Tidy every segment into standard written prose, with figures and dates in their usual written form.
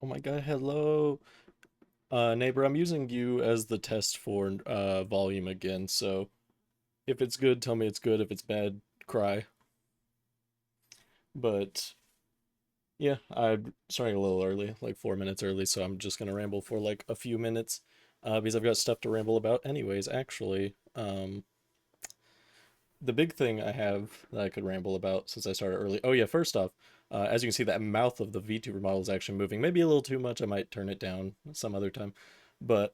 Oh my god, hello. Neighbor, I'm using you as the test for volume again, so if it's good, tell me it's good. If it's bad, cry. But yeah, I'm starting a little early, like 4 minutes early, so I'm just gonna ramble for like a few minutes. Because I've got stuff to ramble about anyways, actually. The big thing I have that I could ramble about since I started early. Oh yeah, first off, as you can see, that mouth of the VTuber model is actually moving. Maybe a little too much. I might turn it down some other time. But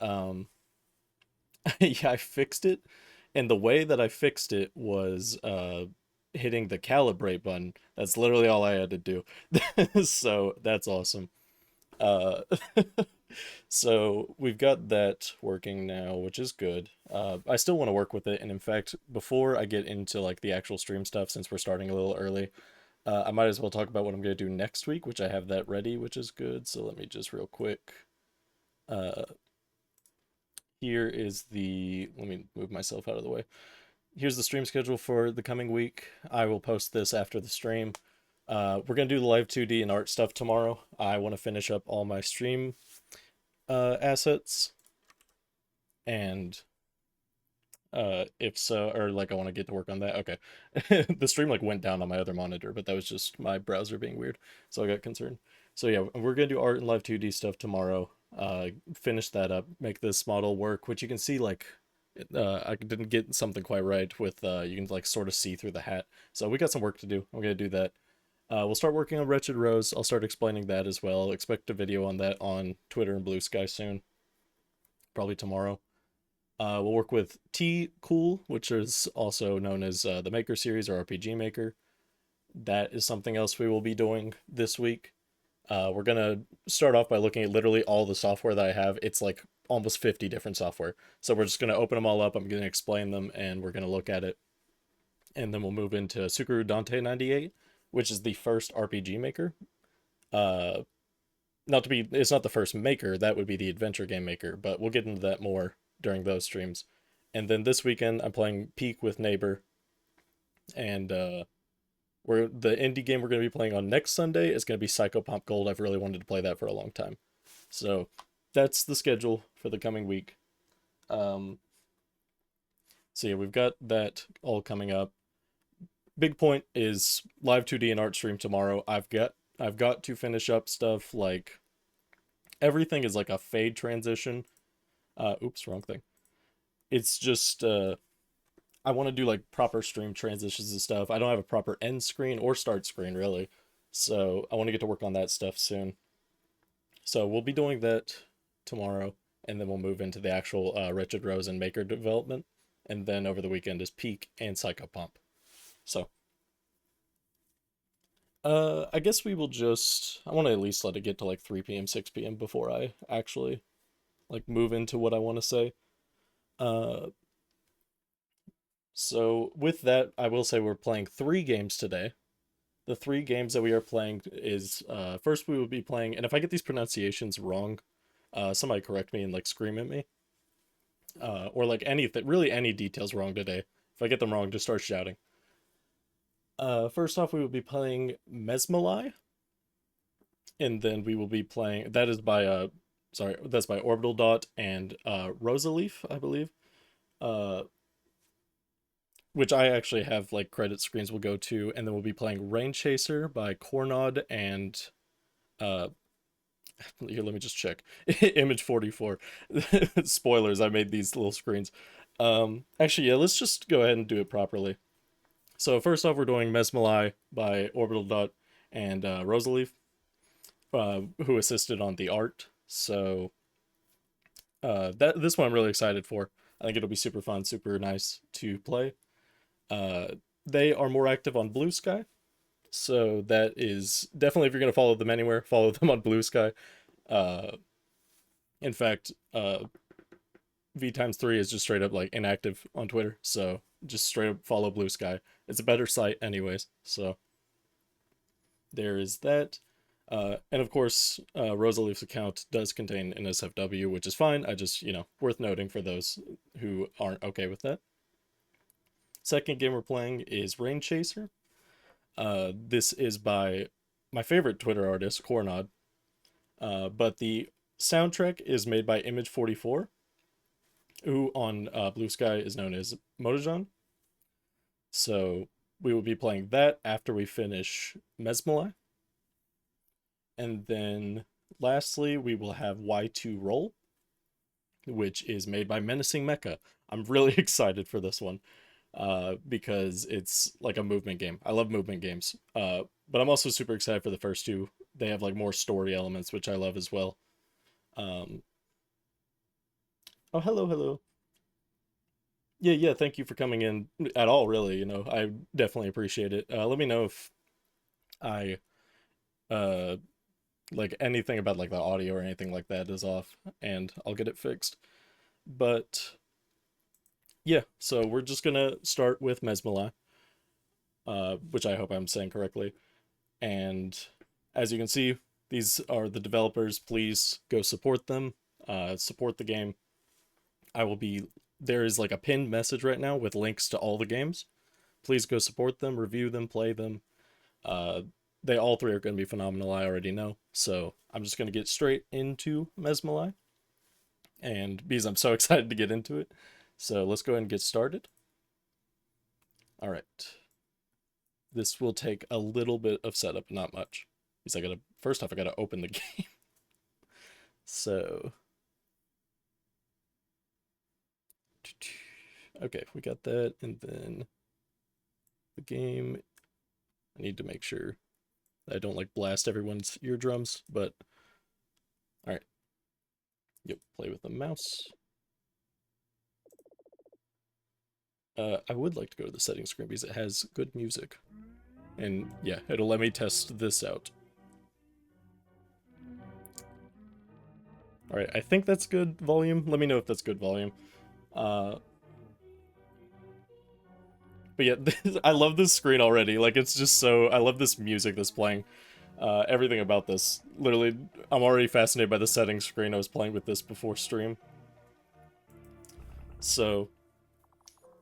yeah, I fixed it, and the way that I fixed it was hitting the calibrate button. That's literally all I had to do. So that's awesome. Uh so we've got that working now, which is good. I still want to work with it, and in fact, before I get into like the actual stream stuff, since we're starting a little early, I might as well talk about what I'm gonna do next week, which I have that ready, which is good. So let me just real quick. Uh, Here is the. Let me move myself out of the way. Here's the stream schedule for the coming week. I will post this after the stream. We're gonna do the live 2D and art stuff tomorrow. I want to finish up all my stream assets, and if so, or like I want to get to work on that. Okay. The stream like went down on my other monitor, but that was just my browser being weird, so I got concerned. So yeah, we're gonna do art and live 2D stuff tomorrow. Finish that up, make this model work, which you can see like I didn't get something quite right with you can like sort of see through the hat. So we got some work to do. I'm gonna do that. We'll start working on Wretched Rose. I'll start explaining that as well. Expect a video on that on Twitter and Blue Sky soon, probably tomorrow. We'll work with T Cool, which is also known as the Maker series or RPG Maker. That is something else we will be doing this week. We're gonna start off by looking at literally all the software that I have. It's like almost 50 different software. So we're just gonna open them all up. I'm gonna explain them, and we're gonna look at it, and then we'll move into Sukuru Dante 98, which is the first RPG maker. Uh, Not to be, it's not the first maker. That would be the adventure game maker, but we'll get into that more during those streams. And then this weekend, I'm playing Peak with Neighbor, and we're the indie game we're going to be playing on next Sunday is going to be Psychopomp Gold. I've really wanted to play that for a long time, so that's the schedule for the coming week. Um, so yeah, we've got that all coming up. Big point is live 2D and art stream tomorrow. I've got to finish up stuff like everything is like a fade transition. Oops, wrong thing. It's just I want to do like proper stream transitions and stuff. I don't have a proper end screen or start screen really. So I want to get to work on that stuff soon. So we'll be doing that tomorrow, and then we'll move into the actual Wretched Rose and Maker development. And then over the weekend is Peak and Psychopomp. So I guess we will just I want to at least let it get to like 3 p.m., 6 p.m. before I actually like move into what I want to say. Uh so with that, I will say we're playing 3 games today. The 3 games that we are playing is first we will be playing, and if I get these pronunciations wrong, somebody correct me and like scream at me, or like anything, really any details wrong today. If I get them wrong, just start shouting. First off, we will be playing Mesmalie, and then we will be playing that is by sorry, that's by Orbitaldot and Rosaleaf, I believe. Uh, which I actually have like credit screens we'll go to, and then we'll be playing Rainchaser by Kornodd and uh here, let me just check. Image 44. Spoilers, I made these little screens. Actually, yeah, let's just go ahead and do it properly. So first off, we're doing Mesmalie by Orbitaldot and Rosaleaf, who assisted on the art. So that this one I'm really excited for. I think it'll be super fun, super nice to play. Uh, they are more active on Blue Sky, so that is definitely, if you're gonna follow them anywhere, follow them on Blue Sky. Uh, in fact, V times 3 is just straight up like inactive on Twitter, so just straight up follow Blue Sky. It's a better site, anyways. So there is that. And of course, Rosaleaf's account does contain an SFW, which is fine. I just, worth noting for those who aren't okay with that. Second game we're playing is Rainchaser. This is by my favorite Twitter artist, Kornodd. But the soundtrack is made by Image44, who on Blue Sky is known as Motojon. So we will be playing that after we finish Mesmalie. And then lastly, we will have Y2Roll, which is made by MenachingMecha. I'm really excited for this one because it's like a movement game. I love movement games. But I'm also super excited for the first two. They have like more story elements, which I love as well. Um, oh, hello, hello. Yeah, yeah, thank you for coming in at all, really. I definitely appreciate it. Let me know if I uh like anything about like the audio or anything like that is off, and I'll get it fixed. But yeah, so we're just gonna start with Mesmalie, which I hope I'm saying correctly. And as you can see, these are the developers. Please go support them, support the game. I will be there is like a pinned message right now with links to all the games. Please go support them, review them, play them. Uh, they all three are going to be phenomenal. I already know. So I'm just going to get straight into Mesmalie, and because I'm so excited to get into it. So let's go ahead and get started. All right. This will take a little bit of setup, not much. Because first off, I gotta open the game. So, okay, we got that, and then the game. I need to make sure I don't like blast everyone's eardrums, but all right. Yep, play with the mouse. I would like to go to the settings screen because it has good music. And yeah, it'll let me test this out. All right, I think that's good volume. Let me know if that's good volume. But yeah, I love this screen already. Like, it's just so... I love this music that's playing. Everything about this. Literally, I'm already fascinated by the settings screen. I was playing with this before stream. So,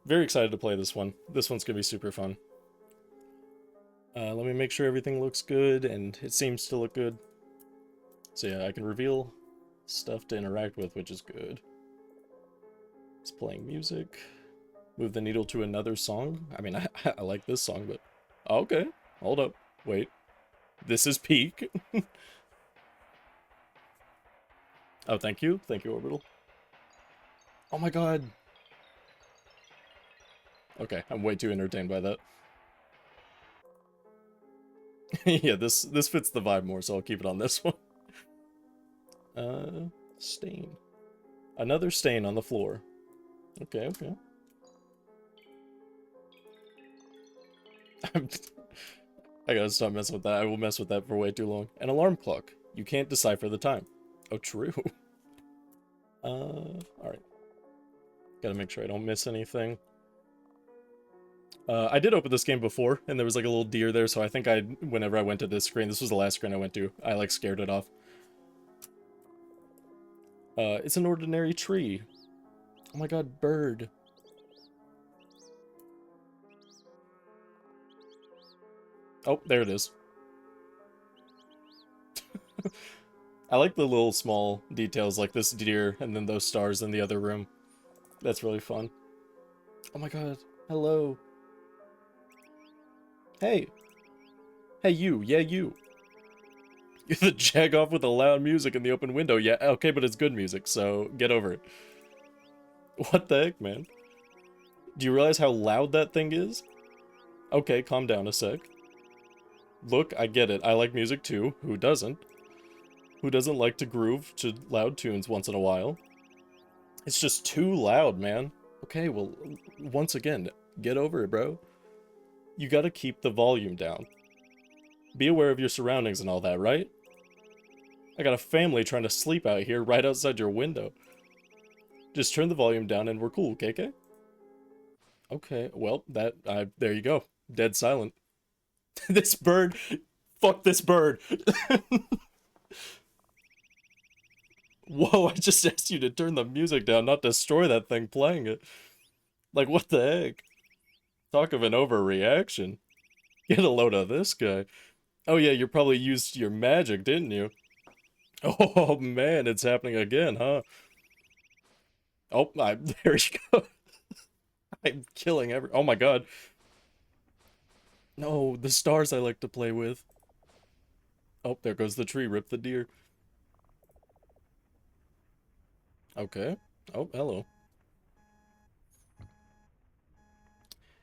very excited to play this one. This one's gonna be super fun. Let me make sure everything looks good, and it seems to look good. So yeah, I can reveal stuff to interact with, which is good. It's playing music. Move the needle to another song. I mean, I like this song, but... Okay, hold up. Wait. This is peak. Oh, thank you. Thank you, Orbital. Oh my god. Okay, I'm way too entertained by that. Yeah, this fits the vibe more, so I'll keep it on this one. Stain. Another stain on the floor. Okay, okay. I gotta stop messing with that. I will mess with that for way too long. An alarm clock. You can't decipher the time. Oh, true. Alright. Gotta make sure I don't miss anything. I did open this game before, and there was like a little deer there, so I think whenever I went to this screen, this was the last screen I went to, I like scared it off. It's an ordinary tree. Oh my god, bird. Oh, there it is. I like the little small details like this deer and then those stars in the other room. That's really fun. Oh my god. Hello. Hey. Hey, you. Yeah, you. You're the jag off with the loud music in the open window. Yeah, okay, but it's good music, so get over it. What the heck, man? Do you realize how loud that thing is? Okay, calm down a sec. Look, I get it. I like music too. Who doesn't? Who doesn't like to groove to loud tunes once in a while? It's just too loud, man. Okay, well, once again, get over it, bro. You gotta keep the volume down. Be aware of your surroundings and all that, right? I got a family trying to sleep out here right outside your window. Just turn the volume down and we're cool, KK? Okay, well, there you go. Dead silent. This bird, fuck this bird. Whoa, I just asked you to turn the music down, not destroy that thing playing it. Like, what the heck? Talk of an overreaction. Get a load of this guy. Oh yeah, you probably used your magic, didn't you? Oh man, it's happening again, huh? Oh, there you go. I'm killing every. Oh my god. No, the stars I like to play with. Oh, there goes the tree. Rip the deer. Okay. Oh, hello.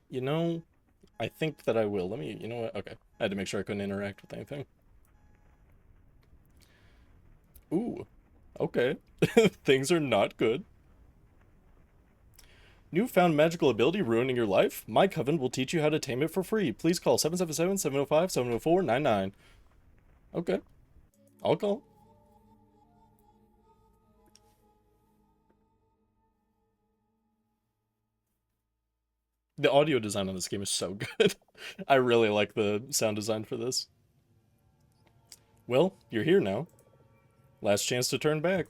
You know, I think that I will. Let me, you know what? Okay. I had to make sure I couldn't interact with anything. Ooh. Okay. Things are not good. Newfound magical ability ruining your life? My coven will teach you how to tame it for free. Please call 777-705-704-99. Okay. I'll call. The audio design on this game is so good. I really like the sound design for this. Well, you're here now. Last chance to turn back.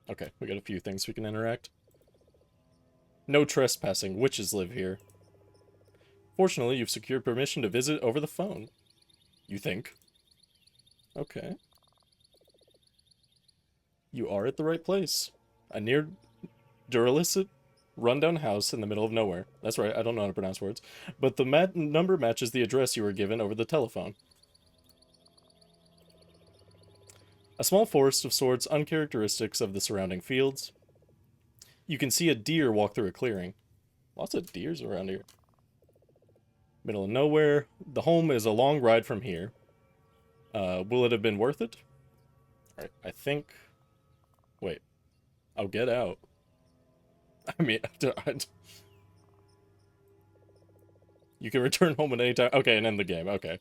Okay, we got a few things we can interact. No trespassing. Witches live here. Fortunately, you've secured permission to visit over the phone. You think? Okay. You are at the right place. A near Duralicet rundown house in the middle of nowhere. That's right, I don't know how to pronounce words. But the number matches the address you were given over the telephone. A small forest of sorts, uncharacteristics of the surrounding fields. You can see a deer walk through a clearing. Lots of deers around here. Middle of nowhere. The home is a long ride from here. Will it have been worth it? Alright, I think... Wait. I'll get out. I mean, you can return home at any time. Okay, and end the game. Okay.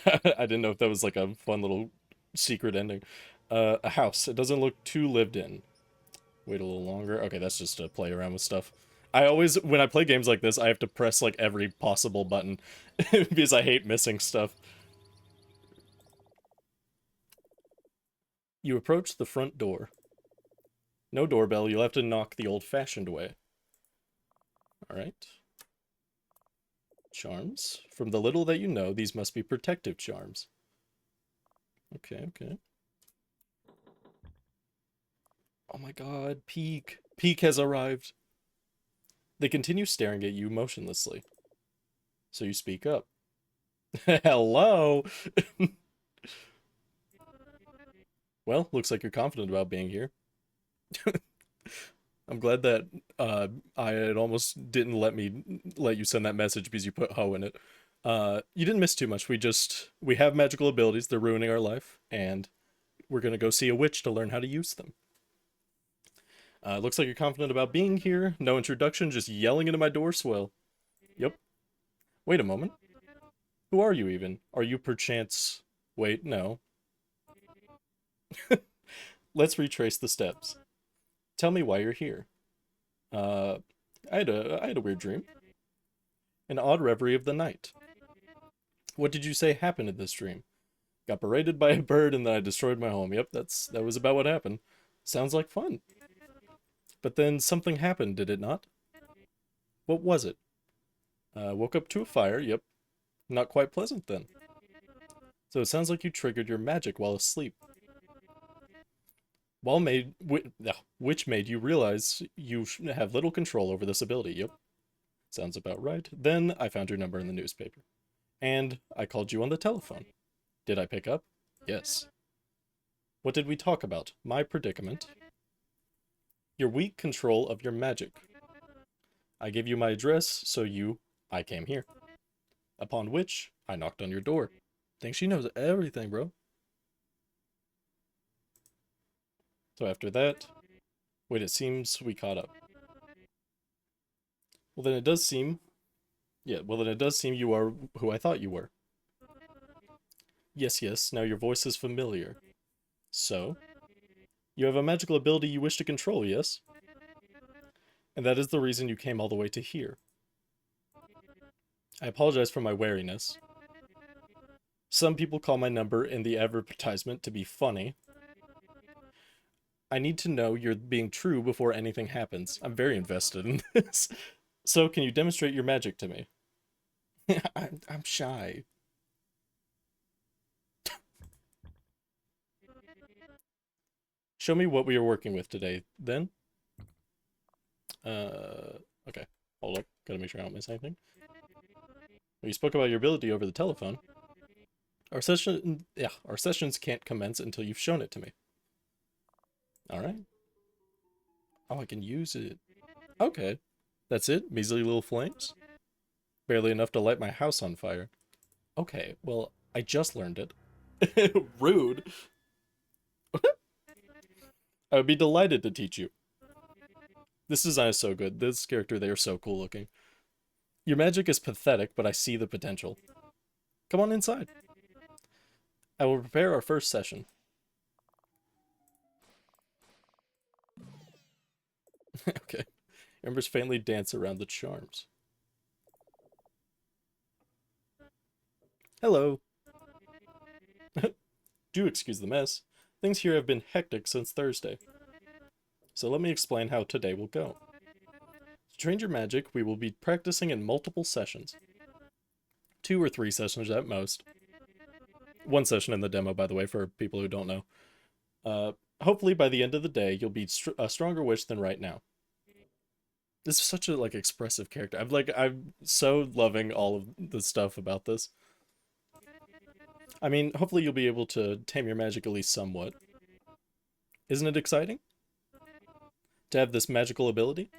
I didn't know if that was like a fun little secret ending. A house. It doesn't look too lived in. Wait a little longer. Okay, that's just to play around with stuff. I always, when I play games like this, I have to press like every possible button because I hate missing stuff. You approach the front door. No doorbell, you'll have to knock the old-fashioned way. Alright. Charms. From the little that you know, these must be protective charms. Okay, okay. Oh my god, Peak. Peak has arrived. They continue staring at you motionlessly. So you speak up. Hello? Well, looks like you're confident about being here. I'm glad that I had almost didn't let you send that message because you put ho in it. You didn't miss too much. We have magical abilities. They're ruining our life, and we're gonna go see a witch to learn how to use them. Looks like you're confident about being here. No introduction, just yelling into my door swell. Yep. Wait a moment. Who are you even? Are you perchance... Wait, no. Let's retrace the steps. Tell me why you're here. Uh, I had a weird dream. An odd reverie of the night. What did you say happened in this dream? Got berated by a bird and then I destroyed my home. Yep, that was about what happened. Sounds like fun. But then something happened, did it not? What was it? Woke up to a fire. Yep. Not quite pleasant then. So it sounds like you triggered your magic while asleep. Which made you realize you have little control over this ability. Yep. Sounds about right. Then I found your number in the newspaper. And I called you on the telephone. Did I pick up? Yes. What did we talk about? My predicament. Your weak control of your magic. I gave you my address, so I came here. Upon which, I knocked on your door. Think she knows everything, bro. So after that, wait, it seems we caught up. Well, then it does seem, yeah, well, then it does seem you are who I thought you were. Yes, yes, now your voice is familiar. So, you have a magical ability you wish to control, yes? And that is the reason you came all the way to here. I apologize for my wariness. Some people call my number in the advertisement to be funny. I need to know you're being true before anything happens. I'm very invested in this. So, can you demonstrate your magic to me? I'm shy. Show me what we are working with today, then. Okay. Hold up. Gotta make sure I don't miss anything. You spoke about your ability over the telephone. Our sessions can't commence until you've shown it to me. Alright. Oh, I can use it. Okay. That's it? Measly little flames? Barely enough to light my house on fire. Okay, well, I just learned it. Rude. I would be delighted to teach you. This design is so good. This character, they are so cool looking. Your magic is pathetic, but I see the potential. Come on inside. I will prepare our first session. Okay. Embers faintly dance around the charms. Hello. Do excuse the mess. Things here have been hectic since Thursday. So let me explain how today will go. To train your magic, we will be practicing in multiple sessions. 2 or 3 sessions at most. 1 session in the demo, by the way, for people who don't know. Hopefully by the end of the day, you'll be a stronger witch than right now. This is such a, like, expressive character. I'm so loving all of the stuff about this. I mean, hopefully you'll be able to tame your magic at least somewhat. Isn't it exciting? To have this magical ability?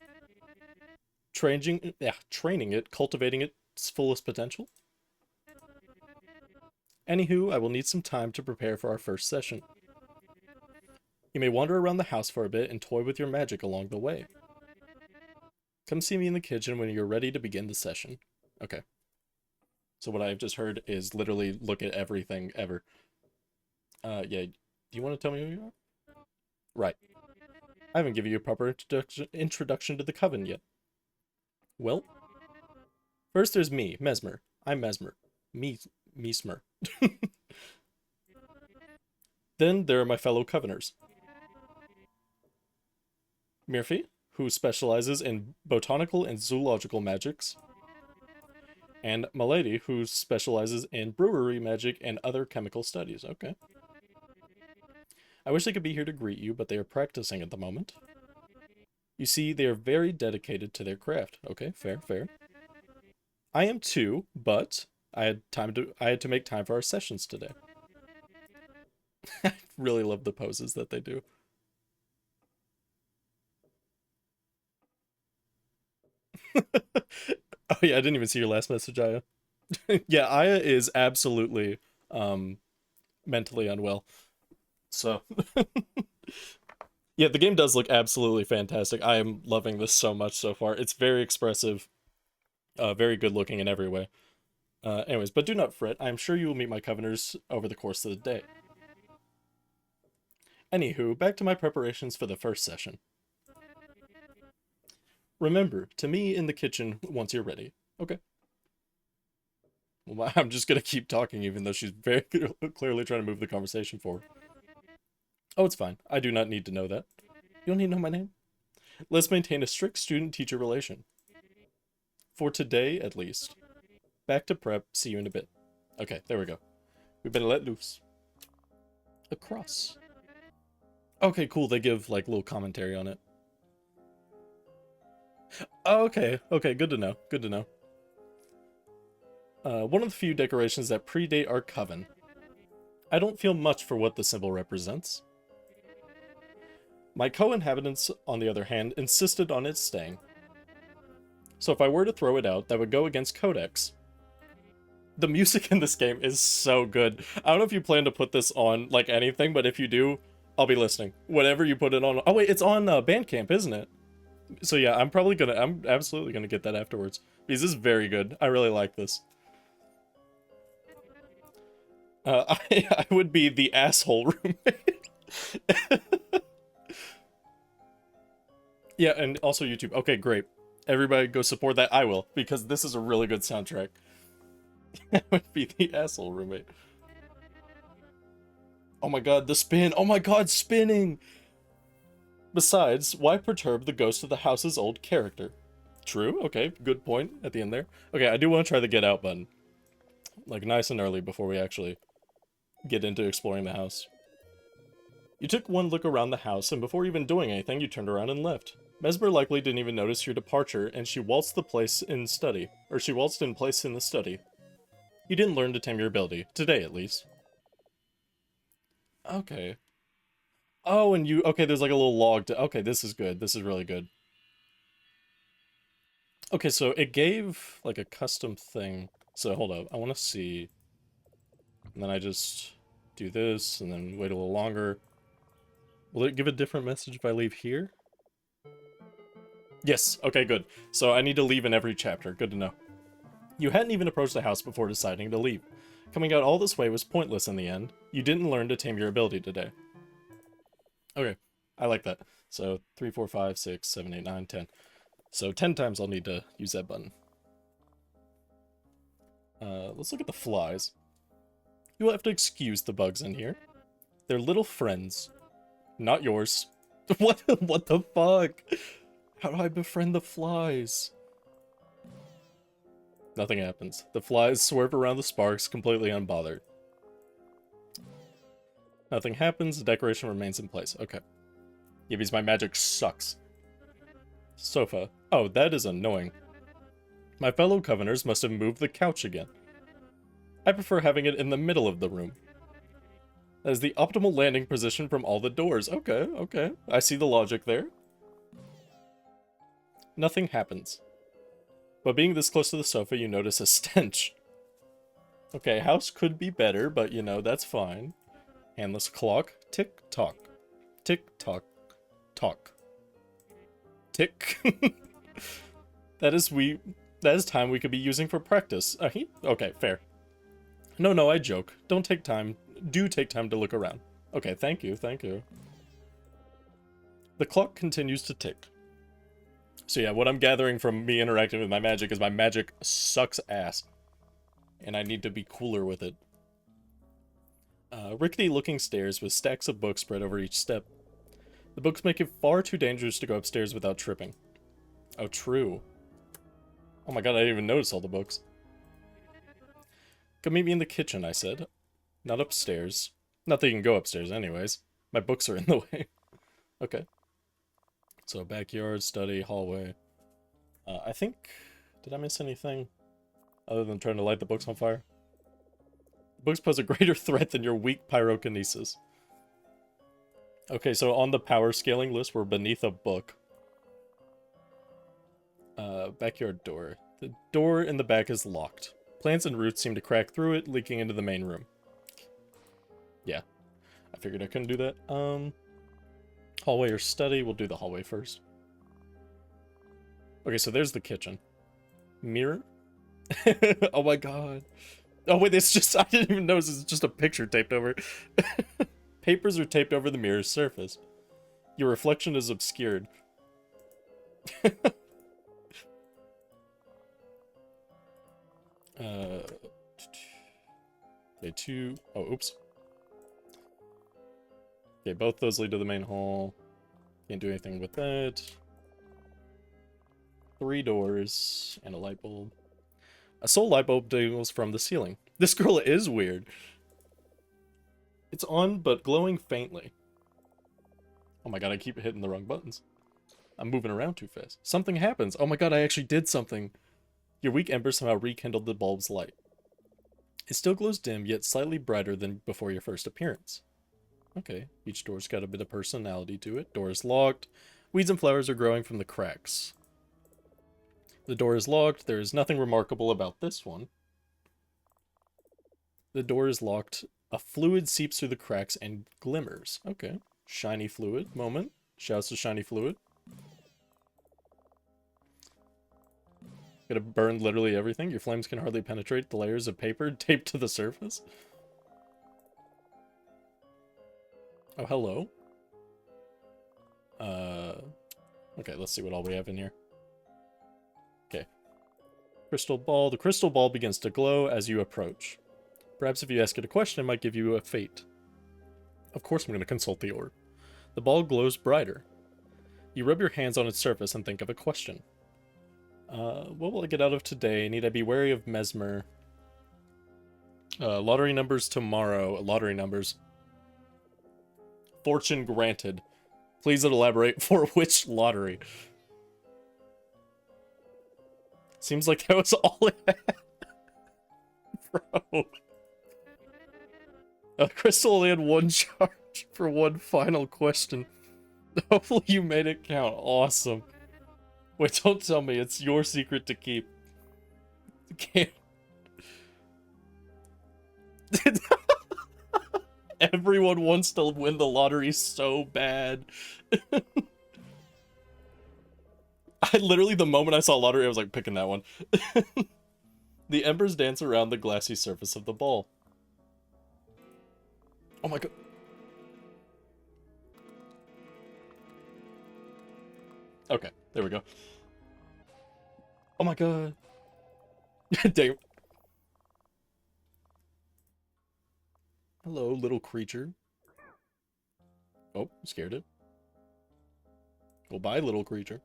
Training it, cultivating its fullest potential? Anywho, I will need some time to prepare for our first session. You may wander around the house for a bit and toy with your magic along the way. Come see me in the kitchen when you're ready to begin the session. Okay. So what I've just heard is literally look at everything ever. Yeah, do you want to tell me who you are? Right. I haven't given you a proper introduction to the coven yet. Well, first there's me, Mesmer. I'm Mesmer. Mesmer. Then there are my fellow coveners. Murphy, who specializes in botanical and zoological magics. And Milady, who specializes in brewery magic and other chemical studies. Okay. I wish they could be here to greet you, but they are practicing at the moment. You see, they are very dedicated to their craft. Okay, fair. I am too, but I had to make time for our sessions today. I really love the poses that they do. Oh yeah, I didn't even see your last message, Aya. Yeah, Aya is absolutely mentally unwell. So yeah, the game does look absolutely fantastic. I am loving this so much so far. It's very expressive, very good looking in every way. Anyways, but do not fret. I am sure you will meet my coveners over the course of the day. Anywho, back to my preparations for the first session. Remember, to me in the kitchen once you're ready. Okay. Well, I'm just gonna keep talking even though she's very clearly trying to move the conversation forward. Oh, it's fine. I do not need to know that. You don't need to know my name? Let's maintain a strict student-teacher relation. For today, at least. Back to prep. See you in a bit. Okay, there we go. We've been let loose. Across. Okay, cool. They give, like, little commentary on it. Oh, okay. Okay, good to know. Good to know. One of the few decorations that predate our coven. I don't feel much for what the symbol represents. My co-inhabitants, on the other hand, insisted on its staying. So if I were to throw it out, that would go against Codex. The music in this game is so good. I don't know if you plan to put this on, like, anything, but if you do, I'll be listening. Whatever you put it on. Oh, wait, it's on Bandcamp, isn't it? So yeah, I'm absolutely gonna get that afterwards. Because this is very good. I really like this. I would be the asshole roommate. Yeah, and also YouTube. Okay, great. Everybody go support that. I will, because this is a really good soundtrack. I would be the asshole roommate. Oh my god, the spin. Oh my god, spinning! Besides, why perturb the ghost of the house's old character? True, okay, good point at the end there. Okay, I do want to try the get out button. Like, nice and early before we actually get into exploring the house. You took one look around the house, and before even doing anything, you turned around and left. Mesmer likely didn't even notice your departure, and she waltzed in place in the study. You didn't learn to tame your ability. Today, at least. Okay. Oh, and okay, there's like a little log to... Okay, this is good. This is really good. Okay, so it gave, like, a custom thing. So, hold up. I want to see... And then I just do this, and then wait a little longer. Will it give a different message if I leave here? Yes, okay, good. So I need to leave in every chapter. Good to know. You hadn't even approached the house before deciding to leave. Coming out all this way was pointless in the end. You didn't learn to tame your ability today. Okay, I like that. So 3, 4, 5, 6, 7, 8, 9, 10. So 10 times I'll need to use that button. Let's look at the flies. You will have to excuse the bugs in here. They're little friends. Not yours. What the fuck? How do I befriend the flies? Nothing happens. The flies swerve around the sparks, completely unbothered. Nothing happens, the decoration remains in place. Okay. Yeah, because my magic sucks. Sofa. Oh, that is annoying. My fellow Coveners must have moved the couch again. I prefer having it in the middle of the room. That is the optimal landing position from all the doors. Okay, okay. I see the logic there. Nothing happens. But being this close to the sofa, you notice a stench. Okay, house could be better, but you know, that's fine. Handless clock. Tick-tock. Tick-tock. Talk. Tick. That is time we could be using for practice. Okay, fair. No, I joke. Do take time to look around. Okay, thank you. The clock continues to tick. So yeah, what I'm gathering from me interacting with my magic is my magic sucks ass. And I need to be cooler with it. Rickety-looking stairs with stacks of books spread over each step. The books make it far too dangerous to go upstairs without tripping. Oh, true. Oh my god, I didn't even notice all the books. Come meet me in the kitchen, I said. Not upstairs. Not that you can go upstairs anyways. My books are in the way. Okay. So, backyard, study, hallway. I think... Did I miss anything? Other than trying to light the books on fire? The books pose a greater threat than your weak pyrokinesis. Okay, so on the power scaling list, we're beneath a book. Backyard door. The door in the back is locked. Plants and roots seem to crack through it, leaking into the main room. Yeah, I figured I couldn't do that. Hallway or study? We'll do the hallway first. Okay, so there's the kitchen. Mirror? Oh my god. Oh wait, it's just, I didn't even notice it's just a picture taped over. Papers are taped over the mirror's surface. Your reflection is obscured. Okay, two... Oh, oops. Okay, both those lead to the main hall. Can't do anything with that. 3 doors and a light bulb. A sole light bulb dangles from the ceiling. This girl is weird. It's on, but glowing faintly. Oh my god, I keep hitting the wrong buttons. I'm moving around too fast. Something happens. Oh my god, I actually did something. Your weak ember somehow rekindled the bulb's light. It still glows dim, yet slightly brighter than before your first appearance. Okay, each door's got a bit of personality to it. Door is locked. Weeds and flowers are growing from the cracks. The door is locked. There is nothing remarkable about this one. The door is locked. A fluid seeps through the cracks and glimmers. Okay. Shiny fluid. Moment. Shouts to shiny fluid. Gonna burn literally everything. Your flames can hardly penetrate the layers of paper taped to the surface. Oh, hello. Okay, let's see what all we have in here. Okay. Crystal ball. The crystal ball begins to glow as you approach. Perhaps if you ask it a question, it might give you a fate. Of course I'm going to consult the orb. The ball glows brighter. You rub your hands on its surface and think of a question. What will I get out of today? Need I be wary of Mesmer? Lottery numbers tomorrow. Lottery numbers. Fortune granted. Please elaborate for which lottery. Seems like that was all it had. Bro. Crystal only had one charge for one final question. Hopefully you made it count. Awesome. Wait, don't tell me it's your secret to keep. Can't. Everyone wants to win the lottery so bad. I literally, the moment I saw lottery, I was like, picking that one. The embers dance around the glassy surface of the ball. Oh my god. Okay, there we go. Oh my god. Damn. Hello, little creature. Oh, scared it. Well, bye, little creature.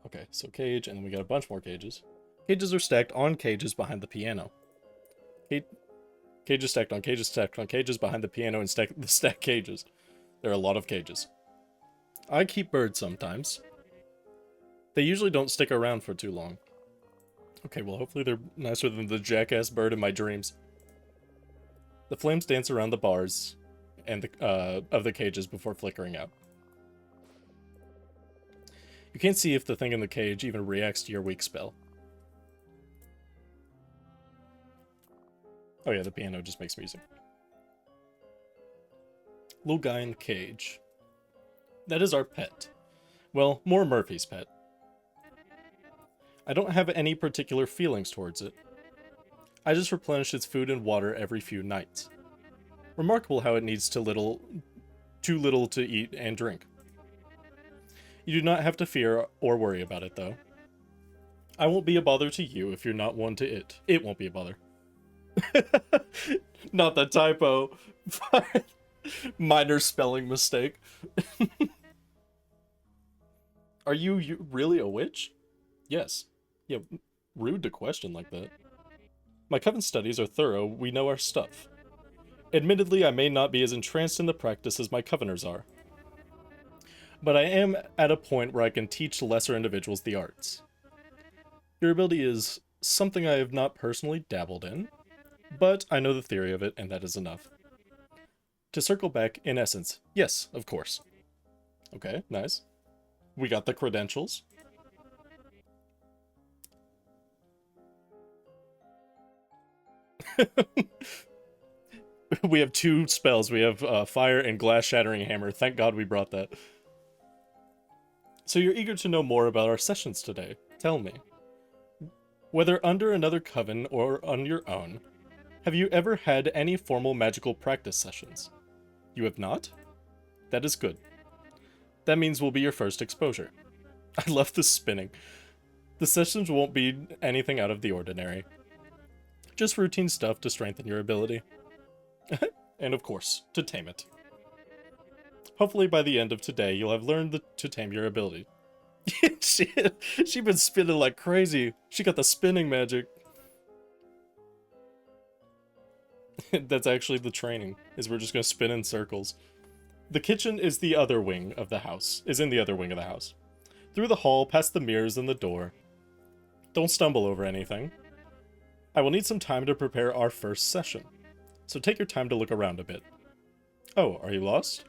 Okay, so cage, and then we got a bunch more cages. Cages are stacked on cages behind the piano. Cages stacked on cages stacked on cages behind the piano and stack cages. There are a lot of cages. I keep birds sometimes. They usually don't stick around for too long. Okay, well, hopefully they're nicer than the jackass bird in my dreams. The flames dance around the bars and of the cages before flickering out. You can't see if the thing in the cage even reacts to your weak spell. Oh yeah, the piano just makes music. Little guy in the cage. That is our pet. Well, more Murphy's pet. I don't have any particular feelings towards it. I just replenish its food and water every few nights. Remarkable how it needs too little to eat and drink. You do not have to fear or worry about it, though. I won't be a bother to you if you're not one to it. It won't be a bother. Not the typo. Minor spelling mistake. Are you really a witch? Yes. Yeah, rude to question like that. My coven studies are thorough, we know our stuff. Admittedly, I may not be as entranced in the practice as my coveners are. But I am at a point where I can teach lesser individuals the arts. Your ability is something I have not personally dabbled in, but I know the theory of it, and that is enough. To circle back, in essence, yes, of course. Okay, nice. We got the credentials. We have two spells. We have Fire and Glass Shattering Hammer. Thank God we brought that. So you're eager to know more about our sessions today. Tell me. Whether under another coven or on your own, have you ever had any formal magical practice sessions? You have not? That is good. That means we'll be your first exposure. I love the spinning. The sessions won't be anything out of the ordinary. Just routine stuff to strengthen your ability. And of course, to tame it. Hopefully by the end of today, you'll have learned to tame your ability. she been spinning like crazy. She got the spinning magic. That's actually the training, is we're just gonna spin in circles. The kitchen is the other wing of the house, is in the other wing of the house. Through the hall, past the mirrors and the door. Don't stumble over anything. I will need some time to prepare our first session, so take your time to look around a bit. Oh, are you lost?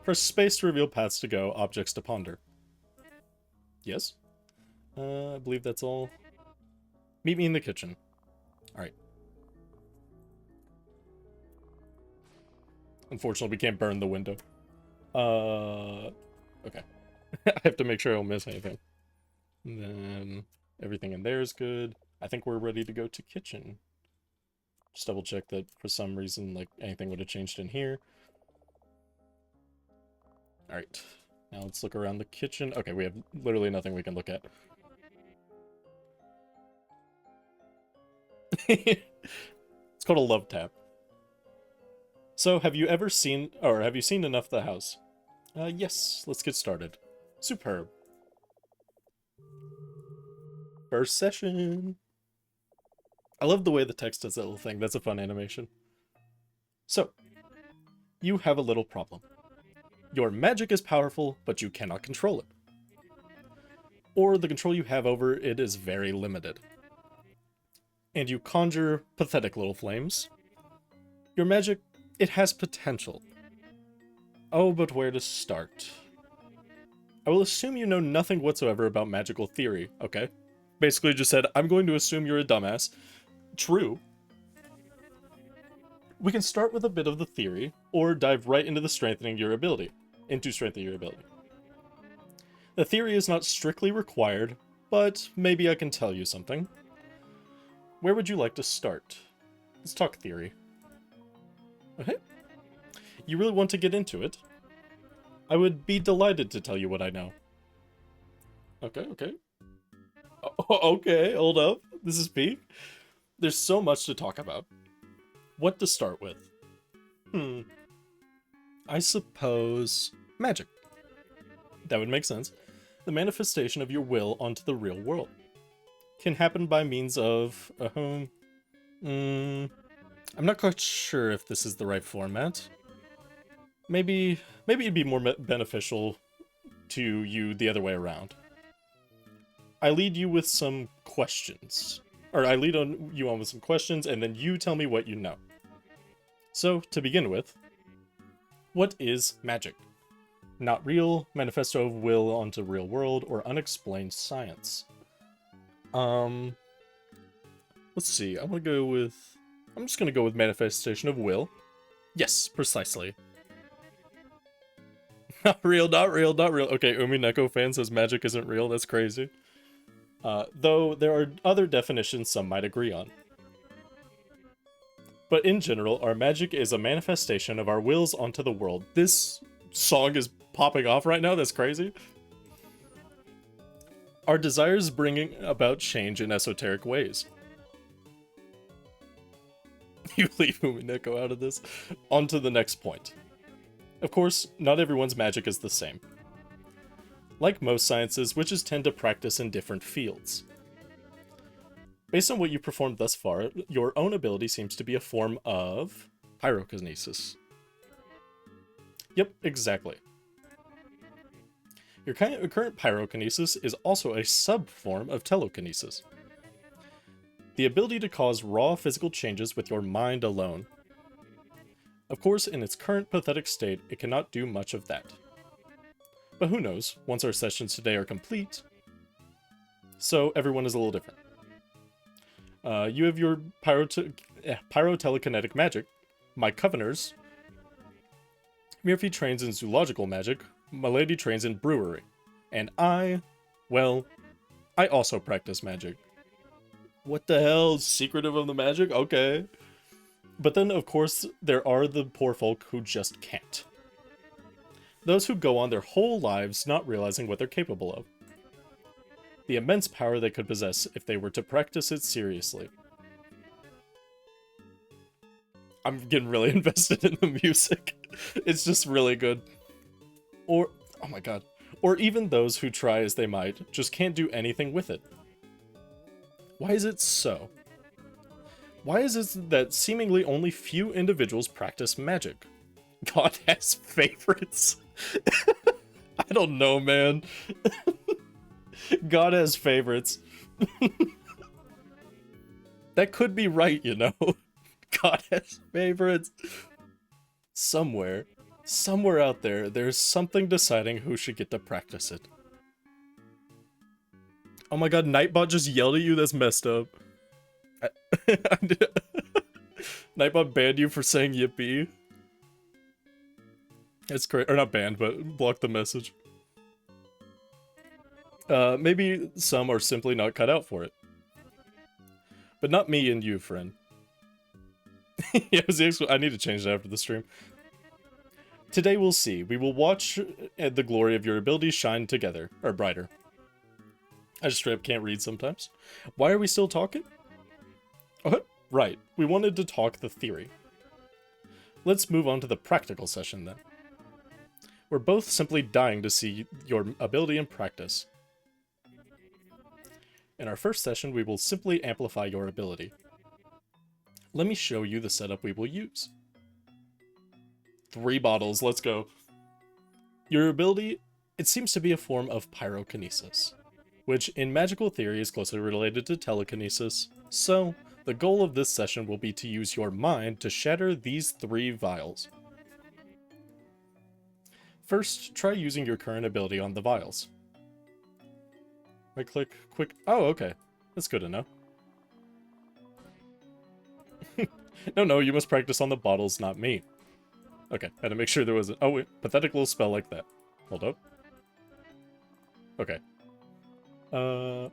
Press space to reveal paths to go, objects to ponder. Yes? I believe that's all. Meet me in the kitchen. Alright. Unfortunately, we can't burn the window. Okay. I have to make sure I don't miss anything. And then everything in there is good. I think we're ready to go to kitchen. Just double check that for some reason, like, anything would have changed in here. Alright. Now let's look around the kitchen. Okay, we have literally nothing we can look at. It's called a love tap. So, have you seen enough of the house? Yes, let's get started. Superb. First session. I love the way the text does that little thing. That's a fun animation. So, you have a little problem. Your magic is powerful, but you cannot control it. Or the control you have over it is very limited. And you conjure pathetic little flames. Your magic, it has potential. Oh, but where to start? I will assume you know nothing whatsoever about magical theory, okay? Basically just said, I'm going to assume you're a dumbass. True. We can start with a bit of the theory, or dive right into strengthening your ability. The theory is not strictly required, but maybe I can tell you something. Where would you like to start? Let's talk theory. Okay. You really want to get into it? I would be delighted to tell you what I know. Okay. Okay, hold up. This is peak. There's so much to talk about. What to start with? I suppose magic. That would make sense. The manifestation of your will onto the real world can happen by means of I'm not quite sure if this is the right format. Maybe it'd be more beneficial to you the other way around. I lead you with some questions. Or I lead you on with some questions, and then you tell me what you know. So, to begin with, what is magic? Not real, manifesto of will onto real world, or unexplained science. Let's see, I'm just gonna go with manifestation of will. Yes, precisely. Not real. Okay, Umineko fan says magic isn't real, that's crazy. Though there are other definitions some might agree on. But in general, our magic is a manifestation of our wills onto the world. This song is popping off right now, that's crazy. Our desires bringing about change in esoteric ways. You leave Umineko out of this. On to the next point. Of course, not everyone's magic is the same. Like most sciences, witches tend to practice in different fields. Based on what you've performed thus far, your own ability seems to be a form of pyrokinesis. Yep, exactly. Your current pyrokinesis is also a sub-form of telekinesis. The ability to cause raw physical changes with your mind alone. Of course, in its current pathetic state, it cannot do much of that. But who knows, once our sessions today are complete. So everyone is a little different. You have your pyrotelekinetic magic. My Coveners. Murphy trains in zoological magic. My lady trains in brewery. And I also practice magic. What the hell? Secretive of the magic? Okay. But then, of course, there are the poor folk who just can't. Those who go on their whole lives not realizing what they're capable of. The immense power they could possess if they were to practice it seriously. I'm getting really invested in the music. It's just really good. Or, oh my god. Or even those who try as they might, just can't do anything with it. Why is it so? Why is it that seemingly only few individuals practice magic? God has favorites. I don't know, man. God has favorites. That could be right, you know. God has favorites. Somewhere out there, there's something deciding who should get to practice it. Oh my god, Nightbot just yelled at you? That's messed up. Nightbot banned you for saying yippee. It's great. Or not banned, but blocked the message. Maybe some are simply not cut out for it. But not me and you, friend. Yeah, I need to change that after the stream. Today we'll see. We will watch the glory of your abilities shine together. Or brighter. I just straight up can't read sometimes. Why are we still talking? Oh, right. We wanted to talk the theory. Let's move on to the practical session then. We're both simply dying to see your ability in practice. In our first session, we will simply amplify your ability. Let me show you the setup we will use. 3 bottles, let's go. Your ability, it seems to be a form of pyrokinesis, which in magical theory is closely related to telekinesis. So, the goal of this session will be to use your mind to shatter these 3 vials. First, try using your current ability on the vials. Right click, quick. Oh, okay. That's good to know. No, you must practice on the bottles, not me. Okay, had to make sure there wasn't. Oh, wait, pathetic little spell like that. Hold up. Okay. Oh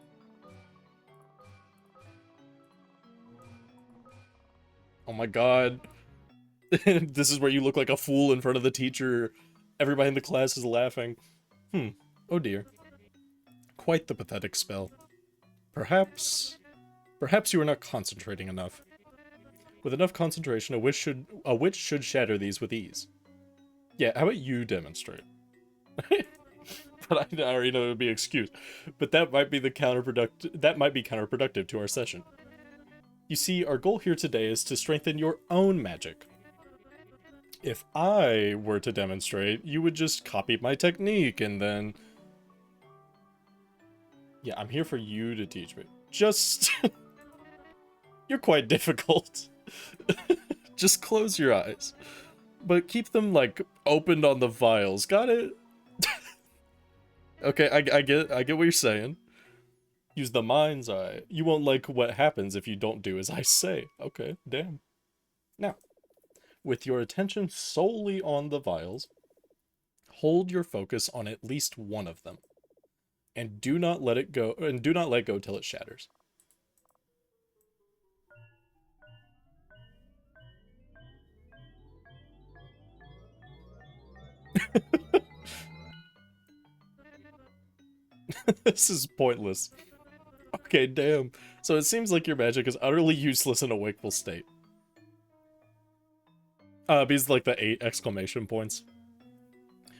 my god. This is where you look like a fool in front of the teacher. Everybody in the class is laughing. Oh dear. Quite the pathetic spell. Perhaps you are not concentrating enough. With enough concentration, a witch should shatter these with ease. Yeah, how about you demonstrate? But I already know it would be excused. But that might be counterproductive to our session. You see, our goal here today is to strengthen your own magic. If I were to demonstrate, you would just copy my technique and then... Yeah, I'm here for you to teach me. Just... You're quite difficult. Just close your eyes. But keep them, like, opened on the vials. Got it? Okay, I get what you're saying. Use the mind's eye. You won't like what happens if you don't do as I say. Okay, damn. Now, with your attention solely on the vials, hold your focus on at least one of them. And do not let go till it shatters. This is pointless. Okay, damn. So it seems like your magic is utterly useless in a wakeful state. Because like the 8 exclamation points.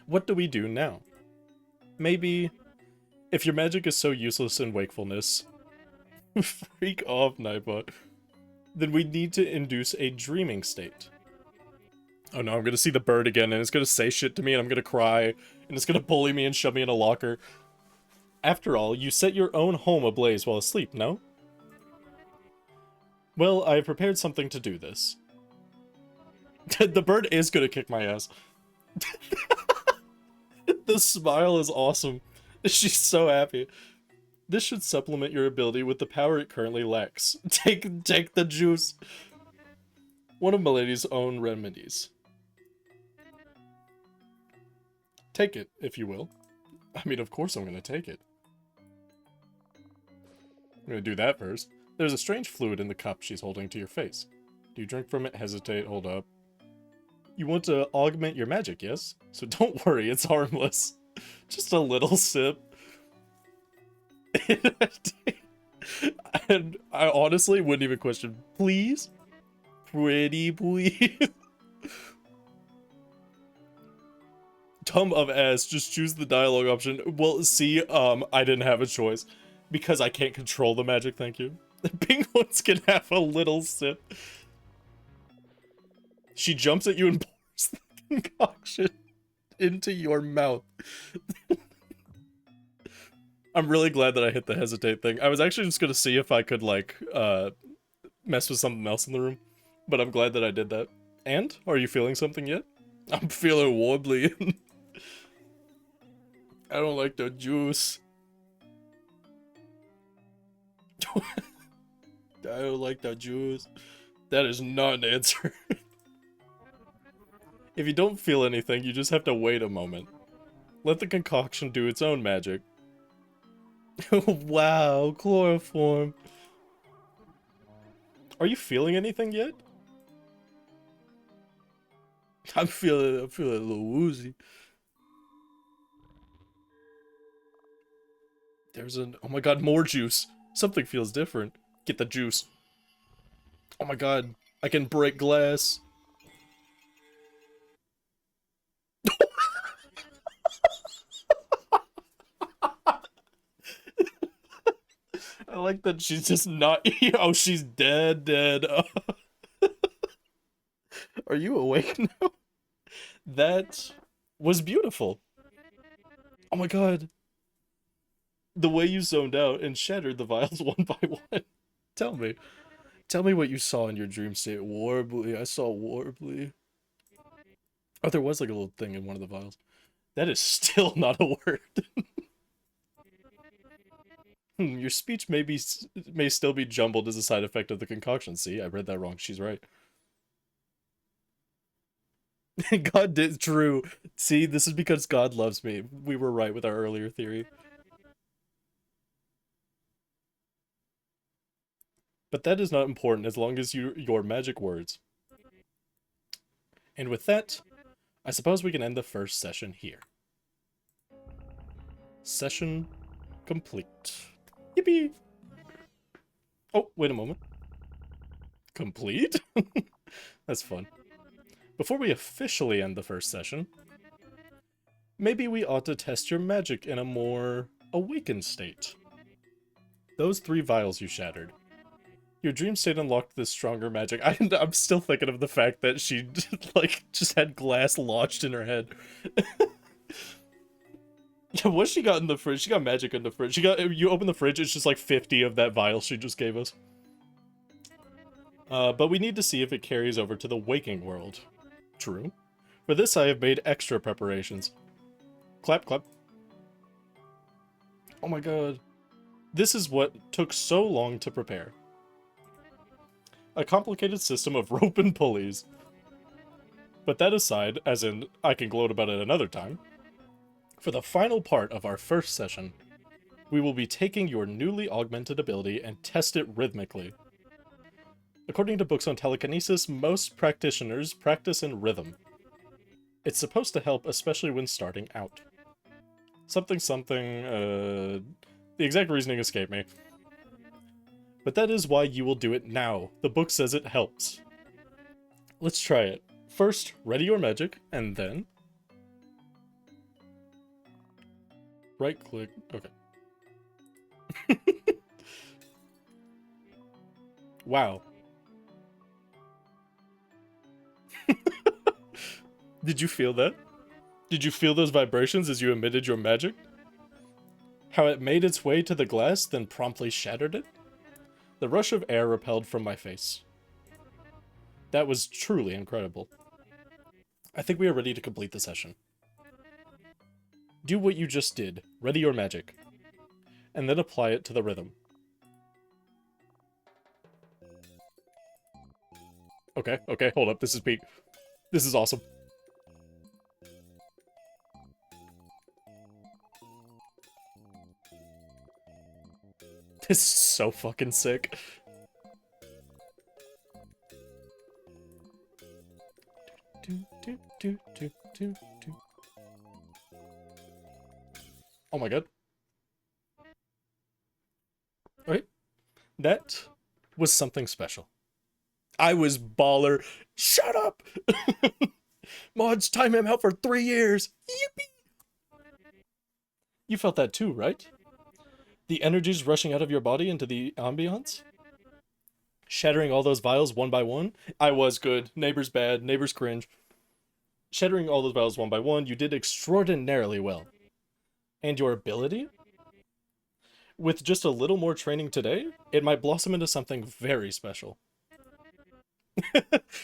What do we do now? Maybe, if your magic is so useless in wakefulness, freak off, Nightbot, then we need to induce a dreaming state. Oh no, I'm gonna see the bird again, and it's gonna say shit to me, and I'm gonna cry, and it's gonna bully me and shove me in a locker. After all, you set your own home ablaze while asleep, no? Well, I have prepared something to do this. The bird is gonna kick my ass. The smile is awesome. She's so happy. This should supplement your ability with the power it currently lacks. Take the juice. One of Milady's own remedies. Take it, if you will. I mean, of course I'm gonna take it. I'm gonna do that first. There's a strange fluid in the cup she's holding to your face. Do you drink from it? Hesitate, hold up. You want to augment your magic, yes? So don't worry, it's harmless. Just a little sip. And I honestly wouldn't even question, please? Pretty please? Dumb of ass, just choose the dialogue option. Well, see, I didn't have a choice. Because I can't control the magic, thank you. Penguins can have a little sip. She jumps at you and pours the concoction into your mouth. I'm really glad that I hit the hesitate thing. I was actually just gonna see if I could, like, mess with something else in the room. But I'm glad that I did that. And? Are you feeling something yet? I'm feeling wobbly. I don't like the juice. I don't like the juice. That is not an answer. If you don't feel anything, you just have to wait a moment. Let the concoction do its own magic. Wow, chloroform. Are you feeling anything yet? I'm feeling a little woozy. There's an... Oh my god, more juice. Something feels different. Get the juice. Oh my god, I can break glass. I like that she's just not... Oh, she's dead. Are you awake now? That was beautiful. Oh my god. The way you zoned out and shattered the vials one by one. Tell me. Tell me what you saw in your dream state. Warbly. I saw Warbly. Oh, there was like a little thing in one of the vials. That is still not a word. Your speech may still be jumbled as a side effect of the concoction. See, I read that wrong. She's right. God did true. See, this is because God loves me. We were right with our earlier theory. But that is not important as long as your magic words. And with that, I suppose we can end the first session here. Session complete. Yippee! Oh, wait a moment. Complete? That's fun. Before we officially end the first session, maybe we ought to test your magic in a more awakened state. Those 3 vials you shattered. Your dream state unlocked this stronger magic. I'm still thinking of the fact that she, like, just had glass lodged in her head. Yeah, what she got in the fridge? She got magic in the fridge. You open the fridge, it's just like 50 of that vial she just gave us. But we need to see if it carries over to the waking world. True. For this, I have made extra preparations. Clap, clap. Oh my god. This is what took so long to prepare. A complicated system of rope and pulleys. But that aside, as in, I can gloat about it another time, for the final part of our first session, we will be taking your newly augmented ability and test it rhythmically. According to books on telekinesis, most practitioners practice in rhythm. It's supposed to help, especially when starting out. Something, the exact reasoning escaped me. But that is why you will do it now. The book says it helps. Let's try it. First, ready your magic, and then... right-click. Okay. Wow. Did you feel that? Did you feel those vibrations as you emitted your magic? How it made its way to the glass, then promptly shattered it? The rush of air repelled from my face. That was truly incredible. I think we are ready to complete the session. Do what you just did. Ready your magic. And then apply it to the rhythm. Okay, hold up. This is peak. This is awesome. This is so fucking sick. Oh my god. Alright. That was something special. I was baller. Shut up! Mods, time him out for 3 years. Yippee! You felt that too, right? The energies rushing out of your body into the ambiance? Shattering all those vials one by one? I was good. Neighbors bad. Neighbors cringe. Shattering all those vials one by one, you did extraordinarily well. And your ability? With just a little more training today, it might blossom into something very special.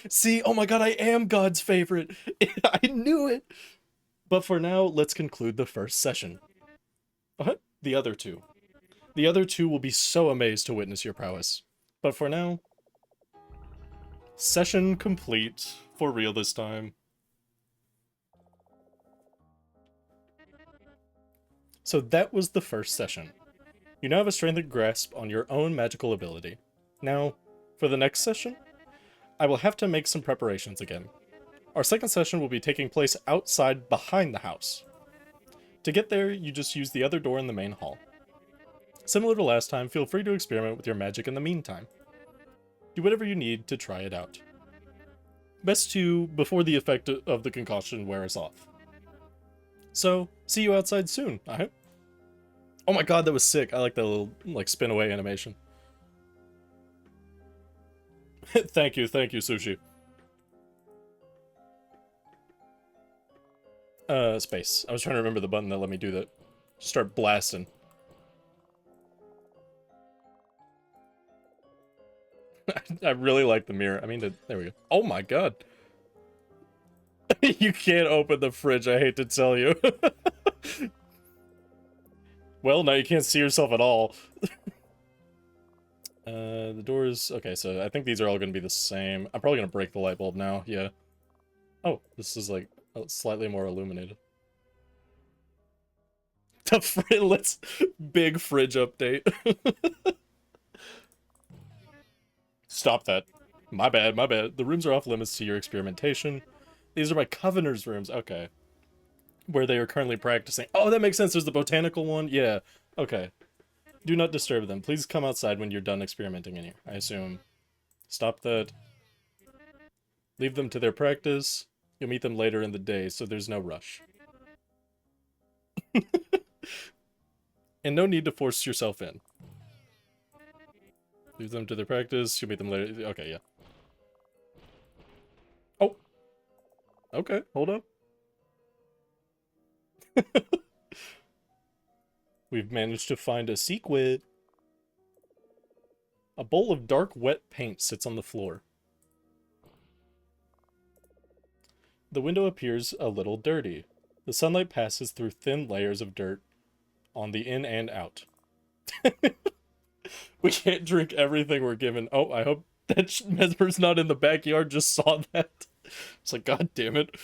See, oh my god, I am God's favorite. I knew it. But for now, let's conclude the first session. The other two. The other two will be so amazed to witness your prowess. But for now, session complete. For real this time. So that was the first session. You now have a strengthened grasp on your own magical ability. Now, for the next session, I will have to make some preparations again. Our second session will be taking place outside behind the house. To get there, you just use the other door in the main hall. Similar to last time, feel free to experiment with your magic in the meantime. Do whatever you need to try it out. Best to before the effect of the concoction wears off. So, see you outside soon, I hope. Oh my god, that was sick. I like that little, spin away animation. Thank you, Sushi. Space. I was trying to remember the button that let me do that. Start blasting. I really like the mirror. I mean, there we go. Oh my god. You can't open the fridge, I hate to tell you. Well, now you can't see yourself at all. The doors... Okay, so I think these are all going to be the same. I'm probably going to break the light bulb now, yeah. Oh, this is, like, slightly more illuminated. Let's... Big fridge update. Stop that. My bad, my bad. The rooms are off limits to your experimentation. These are my Covenant's rooms. Okay. Where they are currently practicing. Oh, that makes sense. There's the botanical one. Yeah. Okay. Do not disturb them. Please come outside when you're done experimenting in here, I assume. Stop that. Leave them to their practice. You'll meet them later in the day, so there's no rush. And no need to force yourself in. Leave them to their practice. You'll meet them later. Okay, yeah. Oh. Okay, hold up. We've managed to find a sequel. A bowl of dark, wet paint sits on the floor. The window appears a little dirty. The sunlight passes through thin layers of dirt on the in and out. We can't drink everything we're given. Oh, I hope that Mesmer's not in the backyard just saw that. It's like, god damn it.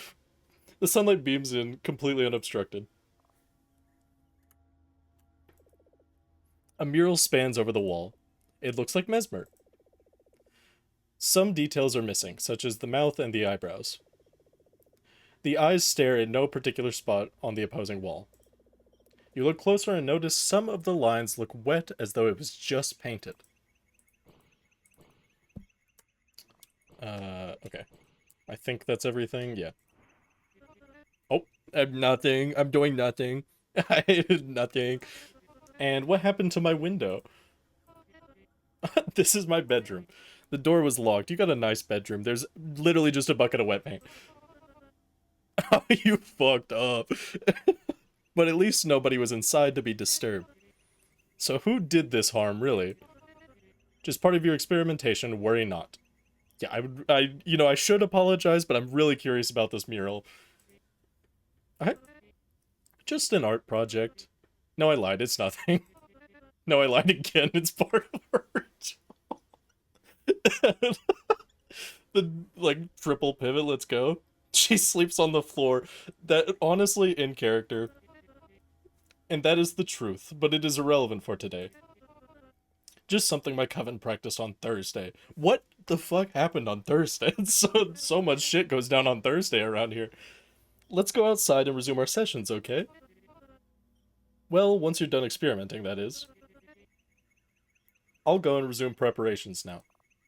The sunlight beams in, completely unobstructed. A mural spans over the wall. It looks like Mesmer. Some details are missing, such as the mouth and the eyebrows. The eyes stare in no particular spot on the opposing wall. You look closer and notice some of the lines look wet as though it was just painted. Okay. I think that's everything, yeah. Oh, I'm nothing. I'm doing nothing. I did nothing. And what happened to my window? This is my bedroom. The door was locked. You got a nice bedroom. There's literally just a bucket of wet paint. Oh, you fucked up. But at least nobody was inside to be disturbed. So who did this harm, really? Just part of your experimentation, worry not. Yeah, I should apologize, but I'm really curious about this mural. Just an art project. No, I lied, it's nothing. No, I lied again, it's part of her ritual. The, like, triple pivot, let's go. She sleeps on the floor. That, honestly, in character. And that is the truth, but it is irrelevant for today. Just something my coven practiced on Thursday. What the fuck happened on Thursday? So much shit goes down on Thursday around here. Let's go outside and resume our sessions, okay? Well, once you're done experimenting, that is. I'll go and resume preparations now.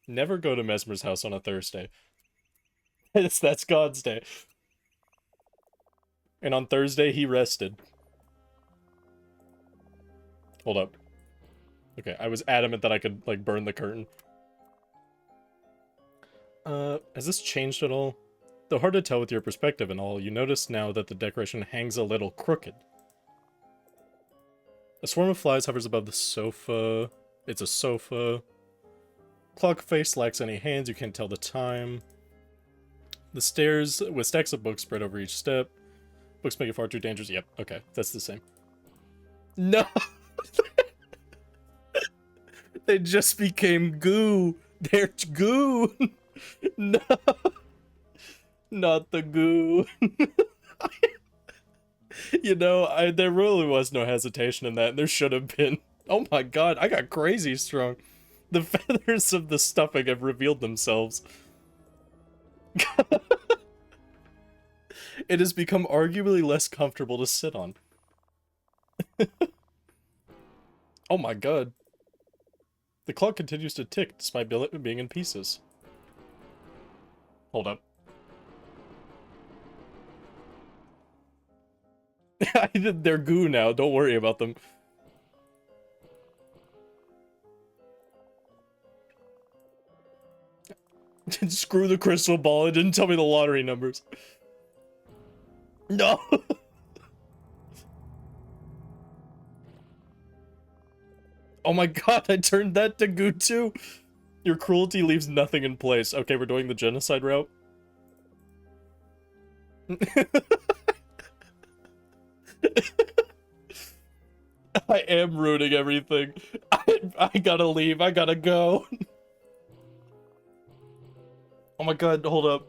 Never go to Mesmer's house on a Thursday. That's God's day. And on Thursday, he rested. Hold up. Okay, I was adamant that I could, like, burn the curtain. Has this changed at all? Though hard to tell with your perspective and all, you notice now that the decoration hangs a little crooked. A swarm of flies hovers above the sofa. It's a sofa. Clock face lacks any hands, you can't tell the time. The stairs, with stacks of books spread over each step. Books make it far too dangerous. Yep, okay, that's the same. No! They just became goo. They're goo. No. Not the goo. You know, there really was no hesitation in that, and there should have been. Oh my god, I got crazy strong. The feathers of the stuffing have revealed themselves. It has become arguably less comfortable to sit on. Oh my god. The clock continues to tick despite being in pieces. Hold up. They're goo now, don't worry about them. Screw the crystal ball, it didn't tell me the lottery numbers. No! Oh my god, I turned that to goo too! Your cruelty leaves nothing in place. Okay, we're doing the genocide route. I am ruining everything. I gotta leave. I gotta go. Oh my god, hold up.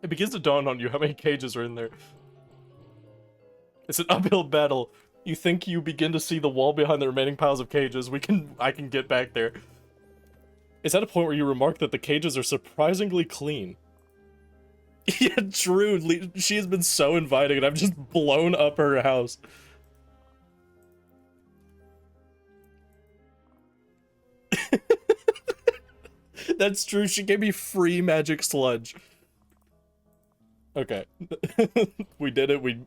It begins to dawn on you how many cages are in there. It's an uphill battle. You think you begin to see the wall behind the remaining piles of cages. I can get back there. It's at a point where you remark that the cages are surprisingly clean. Yeah, true. She has been so inviting and I've just blown up her house. That's true. She gave me free magic sludge. Okay. We did it. We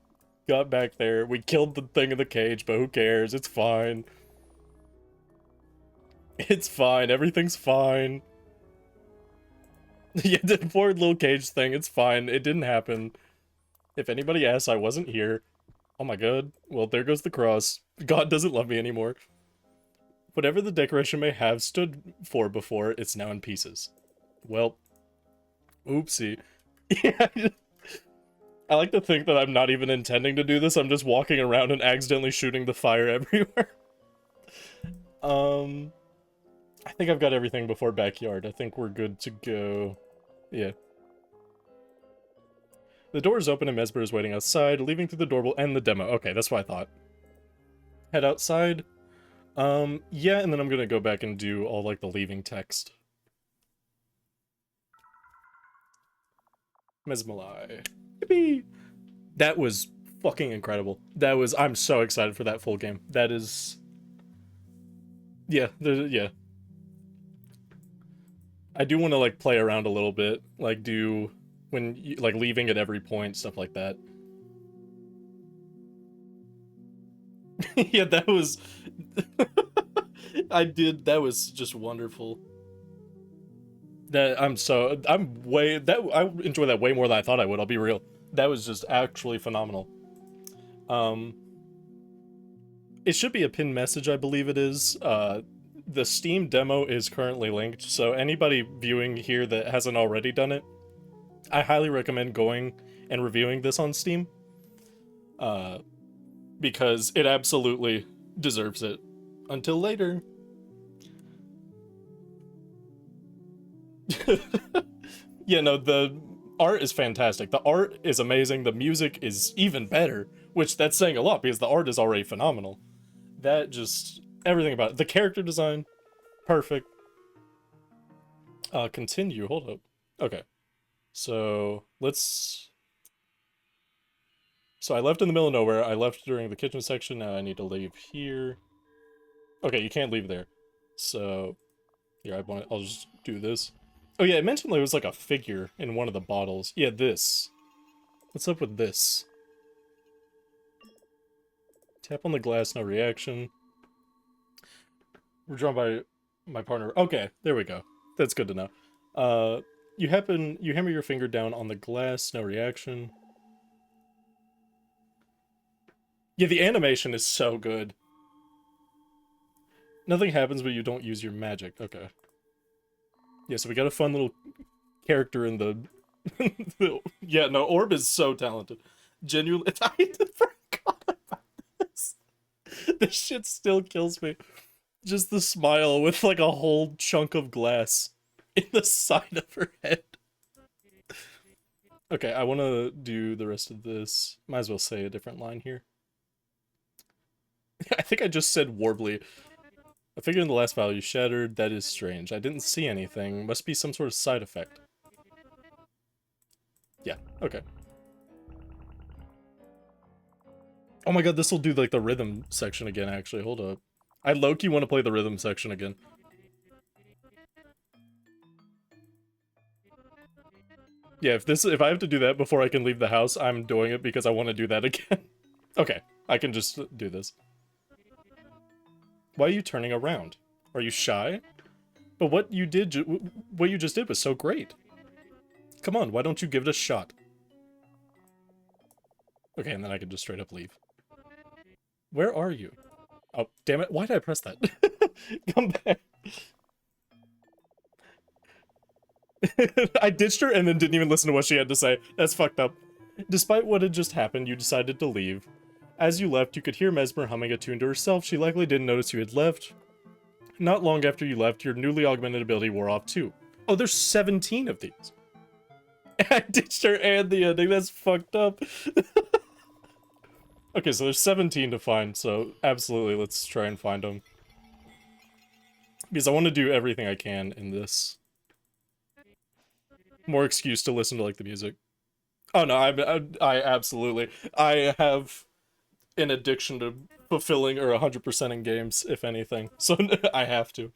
got back there. We killed the thing in the cage, but who cares? It's fine. It's fine. Everything's fine. Yeah, the poor little cage thing. It's fine. It didn't happen. If anybody asks, I wasn't here. Oh my god. Well, there goes the cross. God doesn't love me anymore. Whatever the decoration may have stood for before, it's now in pieces. Well, oopsie. Yeah, I like to think that I'm not even intending to do this. I'm just walking around and accidentally shooting the fire everywhere. I think I've got everything before backyard. I think we're good to go. Yeah. The door is open and Mesmer is waiting outside. Leaving through the door will end the demo. Okay, that's what I thought. Head outside. Yeah, and then I'm gonna go back and do all, like, the leaving text. Mesmalie. Yippee! That was fucking incredible. I'm so excited for that full game. That is... Yeah, yeah. I do want to, like, play around a little bit. Like, like, leaving at every point, stuff like that. Yeah, that was... that was just wonderful. I enjoy that way more than I thought I would, I'll be real. That was just actually phenomenal. It should be a pinned message, I believe it is. The Steam demo is currently linked, so anybody viewing here that hasn't already done it, I highly recommend going and reviewing this on Steam. Because it absolutely deserves it. Until later. Yeah, no, the art is fantastic. The art is amazing. The music is even better, which that's saying a lot because the art is already phenomenal. That just... everything about it. The character design, perfect. Continue, hold up. Okay. So, let's... So I left in the middle of nowhere. I left during the kitchen section. Now I need to leave here. Okay, you can't leave there. So, here, I'll just do this. Oh yeah, I mentioned there was like a figure in one of the bottles. Yeah, this. What's up with this? Tap on the glass, no reaction. We're drawn by my partner. Okay, there we go. That's good to know. You hammer your finger down on the glass, no reaction. Yeah, the animation is so good. Nothing happens when you don't use your magic. Okay. Yeah, so we got a fun little character in the... Yeah, no, Orb is so talented. Genuinely, I forgot about this. This shit still kills me. Just the smile with like a whole chunk of glass in the side of her head. Okay, I want to do the rest of this. Might as well say a different line here. I think I just said warbly. A figure in the last value shattered. That is strange. I didn't see anything. Must be some sort of side effect. Yeah, okay. Oh my god, this will do like the rhythm section again, actually. Hold up. I low-key want to play the rhythm section again. Yeah, if I have to do that before I can leave the house, I'm doing it because I want to do that again. Okay, I can just do this. Why are you turning around? Are you shy? But what you just did was so great. Come on, why don't you give it a shot? Okay, and then I can just straight up leave. Where are you? Oh, damn it. Why did I press that? Come back. I ditched her and then didn't even listen to what she had to say. That's fucked up. Despite what had just happened, you decided to leave. As you left, you could hear Mesmer humming a tune to herself. She likely didn't notice you had left. Not long after you left, your newly augmented ability wore off too. Oh, there's 17 of these. I ditched her and the ending. That's fucked up. Okay, so there's 17 to find, so absolutely let's try and find them. Because I want to do everything I can in this. More excuse to listen to, like, the music. Oh no, I absolutely... I have an addiction to fulfilling or 100% in games, if anything. So I have to.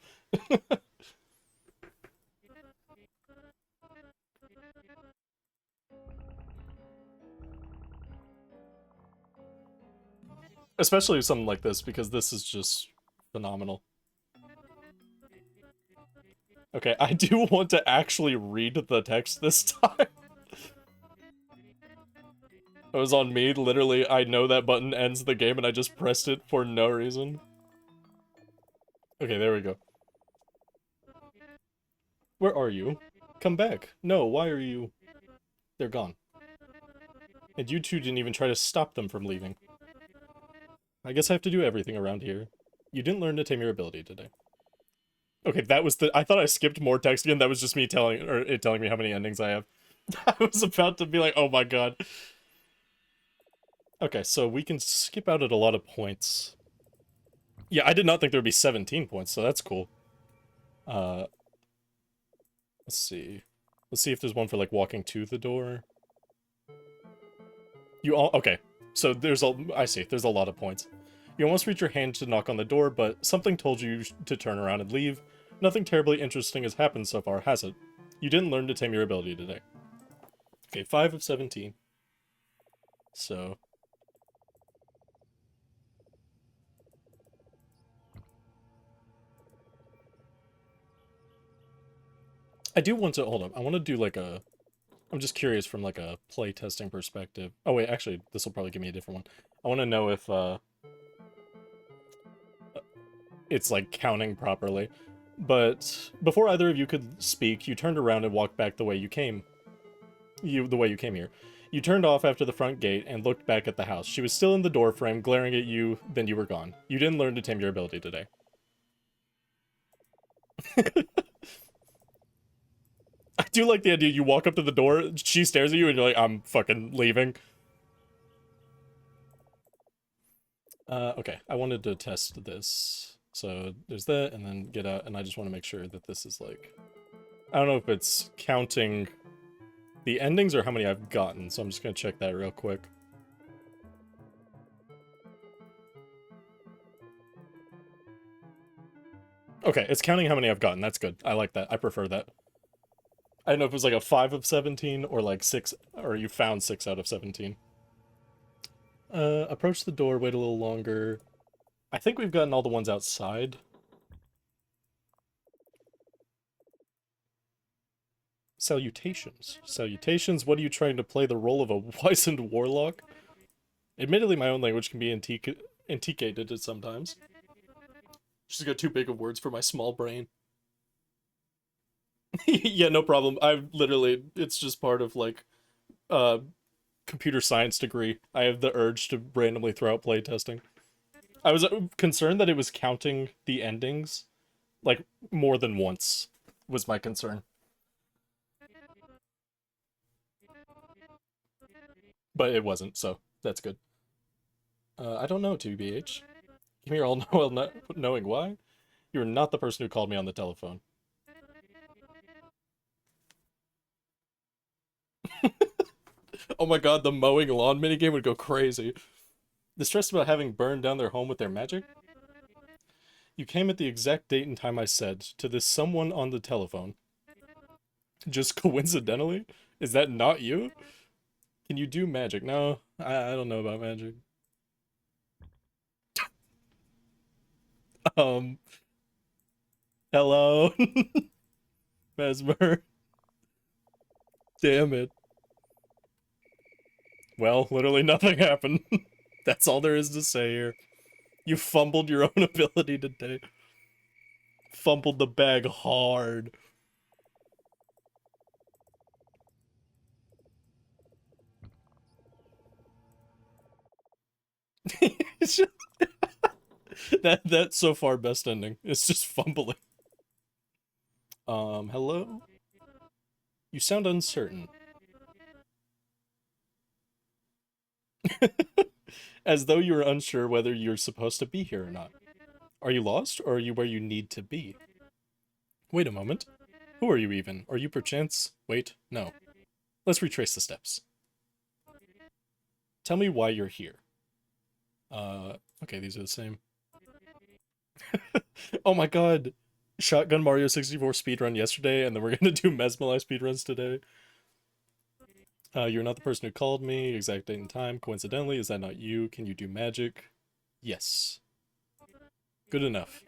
Especially something like this, because this is just phenomenal. Okay, I do want to actually read the text this time. It was on me, literally, I know that button ends the game and I just pressed it for no reason. Okay, there we go. Where are you? Come back. No, why are you... They're gone. And you two didn't even try to stop them from leaving. I guess I have to do everything around here. You didn't learn to tame your ability today. Okay, that was the... I thought I skipped more text again. That was just me telling... or it telling me how many endings I have. I was about to be like, oh my god. Okay, so we can skip out at a lot of points. Yeah, I did not think there would be 17 points, so that's cool. Let's see. Let's see if there's one for, like, walking to the door. You all... Okay, so there's a... I see, there's a lot of points. You almost reached your hand to knock on the door, but something told you to turn around and leave. Nothing terribly interesting has happened so far, has it? You didn't learn to tame your ability today. Okay, 5 of 17. So... I do want to... Hold up, I want to do, like, a... I'm just curious from, like, a playtesting perspective. Oh, wait, actually, this will probably give me a different one. I want to know if, it's, like, counting properly. But before either of you could speak, you turned around and walked back the way you came. The way you came here. You turned off after the front gate and looked back at the house. She was still in the door frame, glaring at you, then you were gone. You didn't learn to tame your ability today. I do like the idea you walk up to the door, she stares at you, and you're like, I'm fucking leaving. Okay, I wanted to test this. So there's that, and then get out, and I just want to make sure that this is like... I don't know if it's counting the endings or how many I've gotten, so I'm just gonna check that real quick. Okay, it's counting how many I've gotten. That's good. I like that. I prefer that. I don't know if it was like a 5 of 17 or like 6, or you found 6 out of 17. Approach the door, wait a little longer. I think we've gotten all the ones outside. Salutations. Salutations, what are you trying to play the role of a wizened warlock? Admittedly, my own language can be antiquated at sometimes. She's got too big of words for my small brain. Yeah, no problem. I've literally, it's just part of, like, computer science degree. I have the urge to randomly throw out playtesting. I was concerned that it was counting the endings, like, more than once, was my concern. But it wasn't, so that's good. I don't know, 2BH. Give me your all well knowing why? You're not the person who called me on the telephone. Oh my god, the mowing lawn minigame would go crazy. Distressed about having burned down their home with their magic? You came at the exact date and time I said to this someone on the telephone. Just coincidentally? Is that not you? Can you do magic? No, I don't know about magic. Um, hello? Mesmer. Damn it. Well, literally nothing happened. That's all there is to say here. You fumbled your own ability today. Fumbled the bag hard. That's so far best ending. It's just fumbling. Hello? You sound uncertain. As though you were unsure whether you're supposed to be here or not. Are you lost, or are you where you need to be? Wait a moment. Who are you even? Are you perchance? Wait, no. Let's retrace the steps. Tell me why you're here. Okay, these are the same. Oh my god. Shotgun Mario 64 speedrun yesterday, and then we're gonna do Mesmalie speedruns today. You're not the person who called me. Exact date and time. Coincidentally, is that not you? Can you do magic? Yes. Good enough.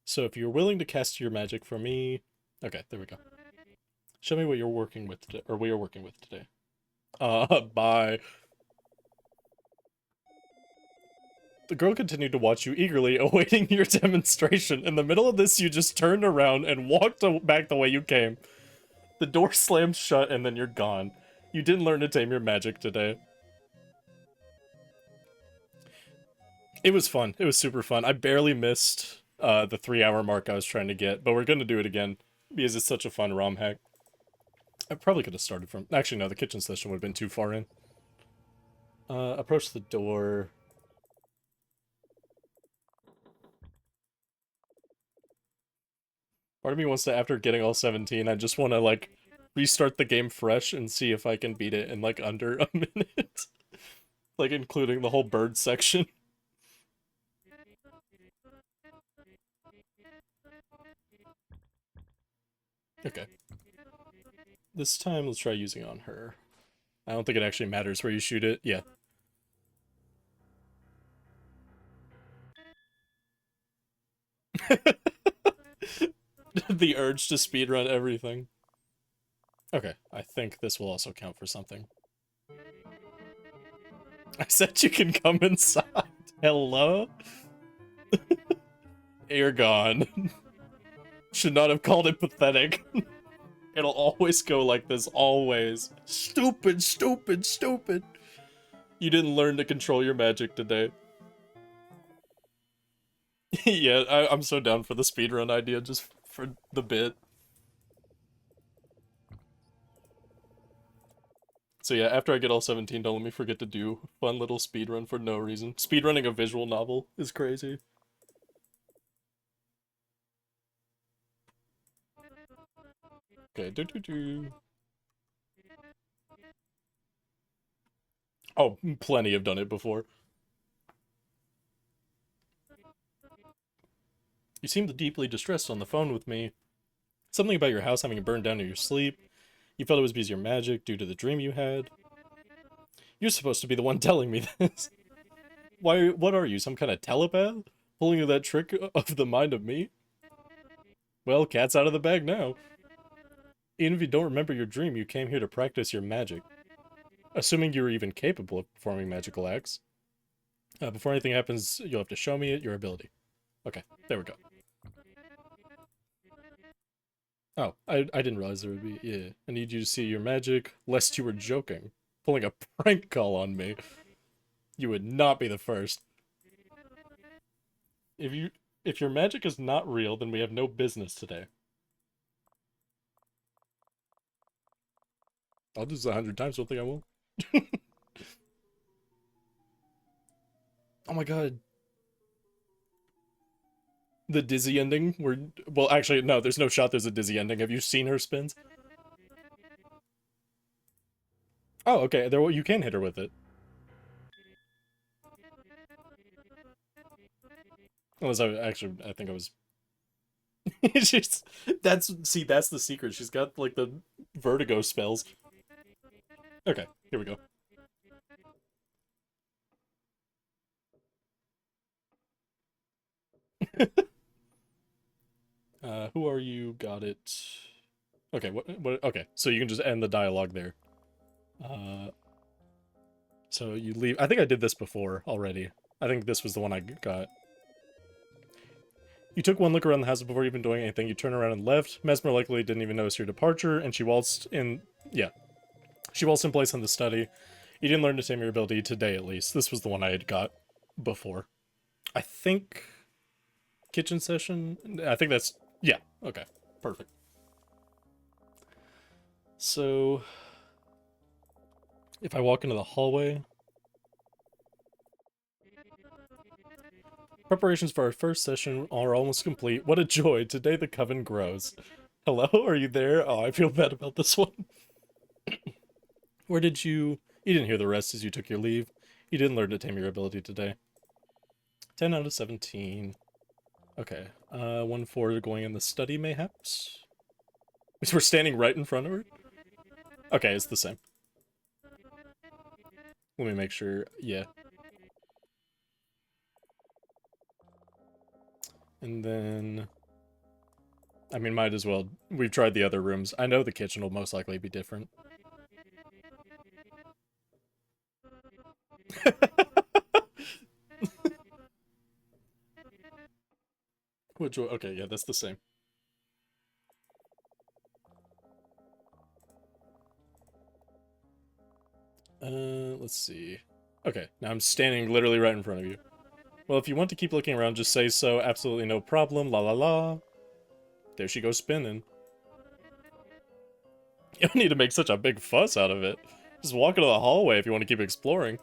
So if you're willing to cast your magic for me... Okay, there we go. Show me what you're working with today, or we are working with today. Bye. The girl continued to watch you eagerly, awaiting your demonstration. In the middle of this, you just turned around and walked back the way you came. The door slams shut, and then you're gone. You didn't learn to tame your magic today. It was fun. It was super fun. I barely missed the 3-hour mark I was trying to get, but we're gonna do it again because it's such a fun ROM hack. I probably could have started from... Actually, no, the kitchen session would have been too far in. Approach the door. Part of me wants to, after getting all 17, I just want to, like, restart the game fresh and see if I can beat it in, like, under a minute. Like, including the whole bird section. Okay. This time, let's try using on her. I don't think it actually matters where you shoot it. Yeah. The urge to speedrun everything. Okay, I think this will also count for something. I said you can come inside. Hello? You're gone. Should not have called it pathetic. It'll always go like this, always. Stupid, stupid, stupid. You didn't learn to control your magic today. Yeah, I'm so down for the speedrun idea, just for the bit. So yeah, after I get all 17, don't let me forget to do fun little speedrun for no reason. Speedrunning a visual novel is crazy. Okay, do. Oh, plenty have done it before. You seemed deeply distressed on the phone with me. Something about your house having burned down in your sleep. You felt it was because of your magic due to the dream you had. You're supposed to be the one telling me this. Why? What are you, some kind of telepath? Pulling that trick of the mind of me? Well, cat's out of the bag now. Even if you don't remember your dream, you came here to practice your magic. Assuming you were even capable of performing magical acts. Before anything happens, you'll have to show me your ability. Okay, there we go. Oh, I didn't realize there would be... Yeah, I need you to see your magic, lest you were joking. Pulling a prank call on me. You would not be the first. If your magic is not real, then we have no business today. I'll do this 100 times, don't think I will. Oh my god. The dizzy ending where... Well, actually, no, there's no shot there's a dizzy ending. Have you seen her spins? Oh, okay, there you can hit her with it. Unless I think I was... She's... that's the secret. She's got, like, the vertigo spells. Okay, here we go. Who are you? Got it. Okay, what, okay, so you can just end the dialogue there. So you leave. I think I did this before already. I think this was the one I got. You took one look around the house before even doing anything. You turned around and left. Mesmer likely didn't even notice your departure, and she waltzed in. Yeah. She waltzed in place in the study. You didn't learn to tame your ability today, at least. This was the one I had got before. I think... Kitchen session? I think that's... Yeah, okay. Perfect. So... If I walk into the hallway... Preparations for our first session are almost complete. What a joy. Today the coven grows. Hello? Are you there? Oh, I feel bad about this one. Where did you... You didn't hear the rest as you took your leave. You didn't learn to tame your ability today. 10 out of 17. Okay. 1-4 going in the study, mayhaps? Because we're standing right in front of her? Okay, it's the same. Let me make sure. Yeah. And then... I mean, might as well. We've tried the other rooms. I know the kitchen will most likely be different. Which one? Okay, yeah, that's the same. Let's see. Okay, now I'm standing literally right in front of you. Well, if you want to keep looking around, just say so. Absolutely no problem. La la la. There she goes spinning. You don't need to make such a big fuss out of it. Just walk into the hallway if you want to keep exploring.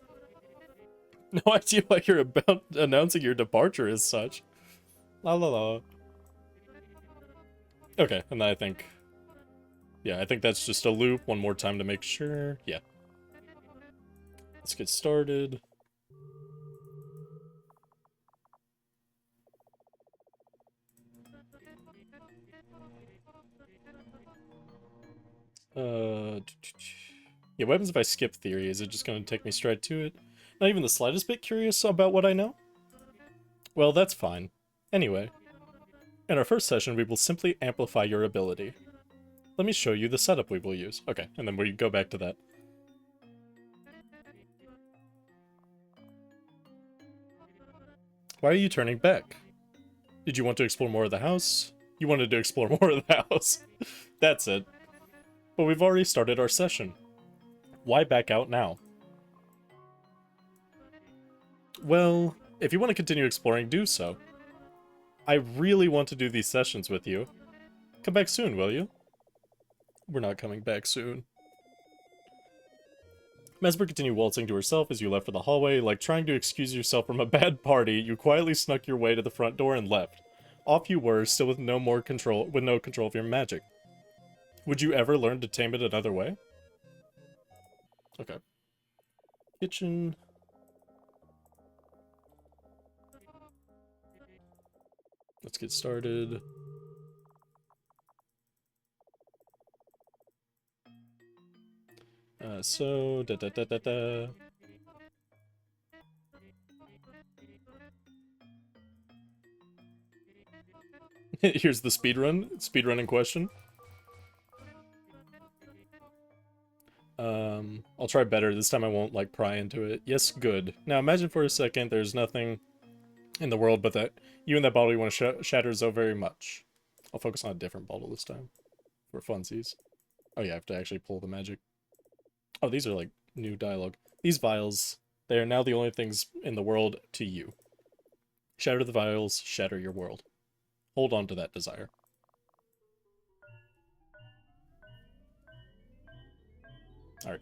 No idea why you're about announcing your departure as such. La la la. Okay, and then I think... Yeah, I think that's just a loop. One more time to make sure. Yeah. Let's get started. Yeah, what happens if I skip theory? Is it just going to take me straight to it? Not even the slightest bit curious about what I know? Well, that's fine. Anyway, in our first session, we will simply amplify your ability. Let me show you the setup we will use. Okay, and then we go back to that. Why are you turning back? Did you want to explore more of the house? You wanted to explore more of the house. That's it. But we've already started our session. Why back out now? Well, if you want to continue exploring, do so. I really want to do these sessions with you. Come back soon, will you? We're not coming back soon. Mesmer continued waltzing to herself as you left for the hallway. Like trying to excuse yourself from a bad party, you quietly snuck your way to the front door and left. Off you were, still with no control of your magic. Would you ever learn to tame it another way? Okay. Kitchen. Let's get started. Da. Here's the speedrun in question. I'll try better. This time I won't, like, pry into it. Yes, good. Now imagine for a second there's nothing in the world but that you and that bottle you want to shatter so very much. I'll focus on a different bottle this time. For funsies. Oh yeah, I have to actually pull the magic. Oh, these are, like, new dialogue. These vials, they are now the only things in the world to you. Shatter the vials, shatter your world. Hold on to that desire. Alright.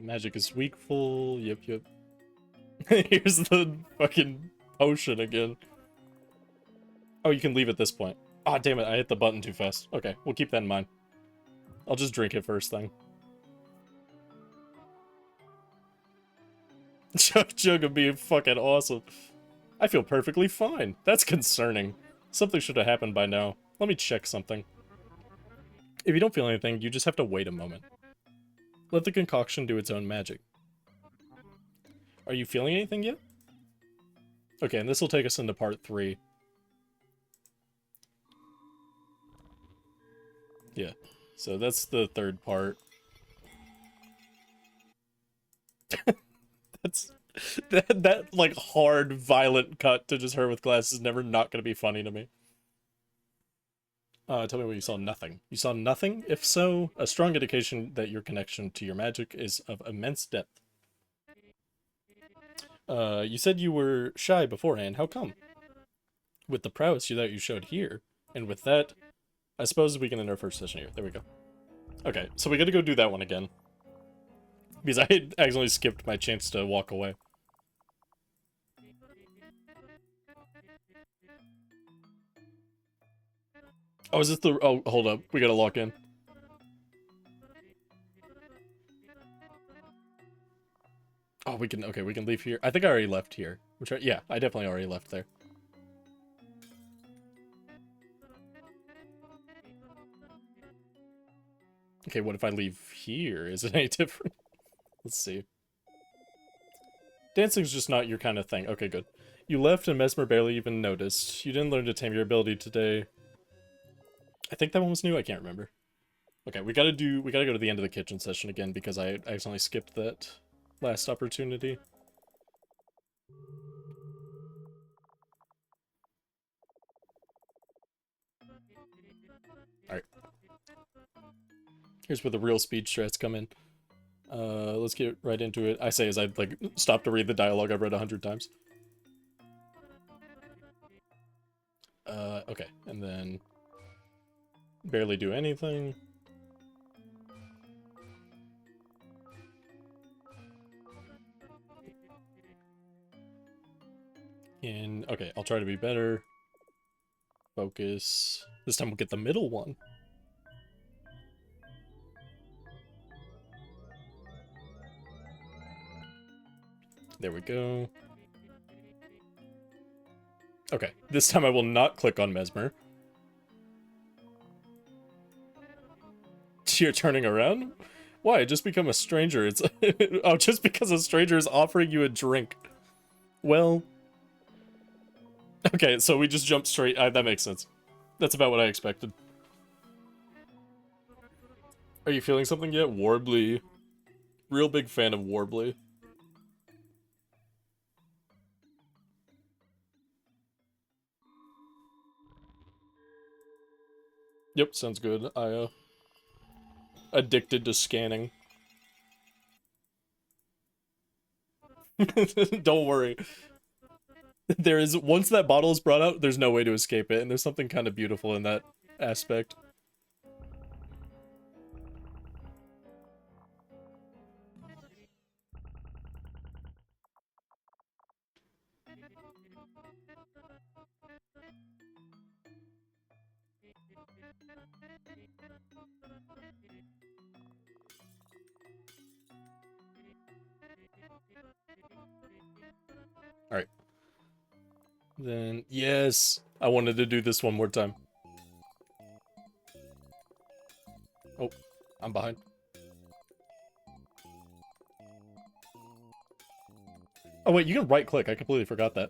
Magic is weakful. Yep. Here's the fucking potion again. Oh, you can leave at this point. Ah, oh, damn it, I hit the button too fast. Okay, we'll keep that in mind. I'll just drink it first thing. Chug would be fucking awesome. I feel perfectly fine. That's concerning. Something should have happened by now. Let me check something. If you don't feel anything, you just have to wait a moment. Let the concoction do its own magic. Are you feeling anything yet? Okay, and this will take us into part 3. Yeah. So that's the third part. That's that like hard, violent cut to just her with glasses is never not gonna be funny to me. Tell me what you saw. Nothing. You saw nothing? If so, a strong indication that your connection to your magic is of immense depth. You said you were shy beforehand. How come? With the prowess that you showed here, and with that, I suppose we can end our first session here. There we go. Okay, so we gotta go do that one again. Because I had accidentally skipped my chance to walk away. Oh, is this the... Oh, hold up. We gotta lock in. Oh, we can... Okay, we can leave here. I think I already left here. Yeah, I definitely already left there. Okay, what if I leave here? Is it any different? Let's see. Dancing's just not your kind of thing. Okay, good. You left and Mesmer barely even noticed. You didn't learn to tame your ability today. I think that one was new. I can't remember. Okay, we gotta go to the end of the kitchen session again because I accidentally skipped that last opportunity. Alright. Here's where the real speed strats come in. Let's get right into it. I say as I like stop to read the dialogue I've read 100 times. Okay, and then barely do anything. Okay, I'll try to be better. Focus. This time we'll get the middle one. There we go. Okay, this time I will not click on Mesmer. You're turning around? Why? Just become a stranger. It's oh, just because a stranger is offering you a drink. Well, okay, so we just jumped straight. That makes sense. That's about what I expected. Are you feeling something yet? Warbly. Real big fan of Warbly. Yep, sounds good. Addicted to scanning. Don't worry. There is, once that bottle is brought out, there's no way to escape it, and there's something kind of beautiful in that aspect. Alright. Then, yes! I wanted to do this one more time. Oh, I'm behind. Oh wait, you can right click, I completely forgot that.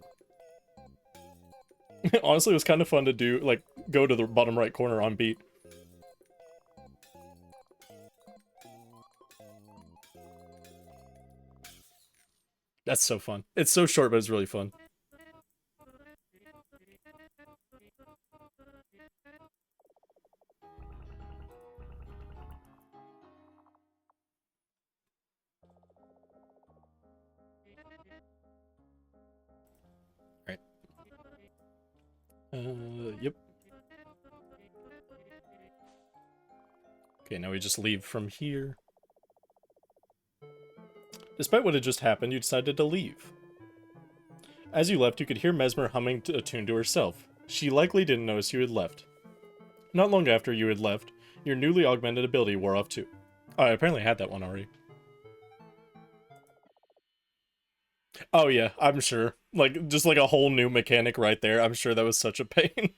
Honestly, it was kind of fun to do, like, go to the bottom right corner on beat. That's so fun. It's so short, but it's really fun. Alright. Yep. Okay, now we just leave from here. Despite what had just happened, you decided to leave. As you left, you could hear Mesmer humming a tune to herself. She likely didn't notice you had left. Not long after you had left, your newly augmented ability wore off too. Oh, I apparently had that one already. Oh yeah, I'm sure. Like, just like a whole new mechanic right there. I'm sure that was such a pain.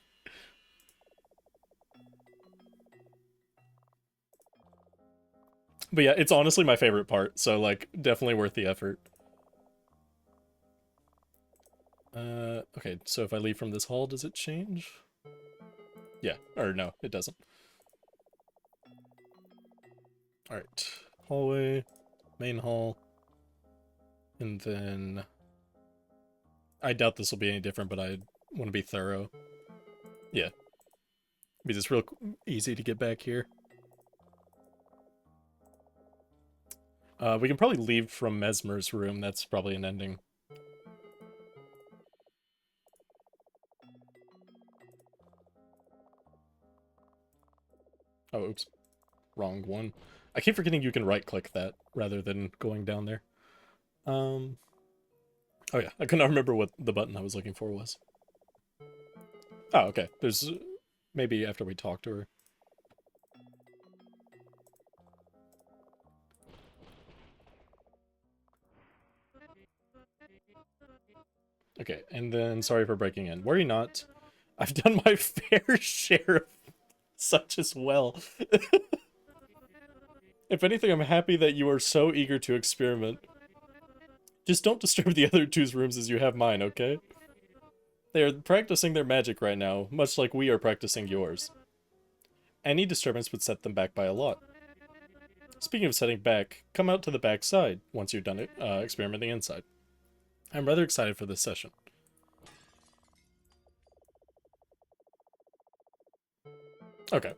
But yeah, it's honestly my favorite part, so like, definitely worth the effort. Okay, so if I leave from this hall, does it change? Yeah, or no, it doesn't. Alright. Hallway, main hall, and then... I doubt this will be any different, but I want to be thorough. Yeah. Be just real easy to get back here. We can probably leave from Mesmer's room. That's probably an ending. Oh, oops. Wrong one. I keep forgetting you can right-click that rather than going down there. Oh yeah, I couldn't remember what the button I was looking for was. Oh, okay. There's... maybe after we talk to her. Okay, and then sorry for breaking in. Worry not. I've done my fair share of such as well. If anything, I'm happy that you are so eager to experiment. Just don't disturb the other two's rooms as you have mine, okay? They are practicing their magic right now, much like we are practicing yours. Any disturbance would set them back by a lot. Speaking of setting back, come out to the back side once you're done experimenting inside. I'm rather excited for this session. Okay.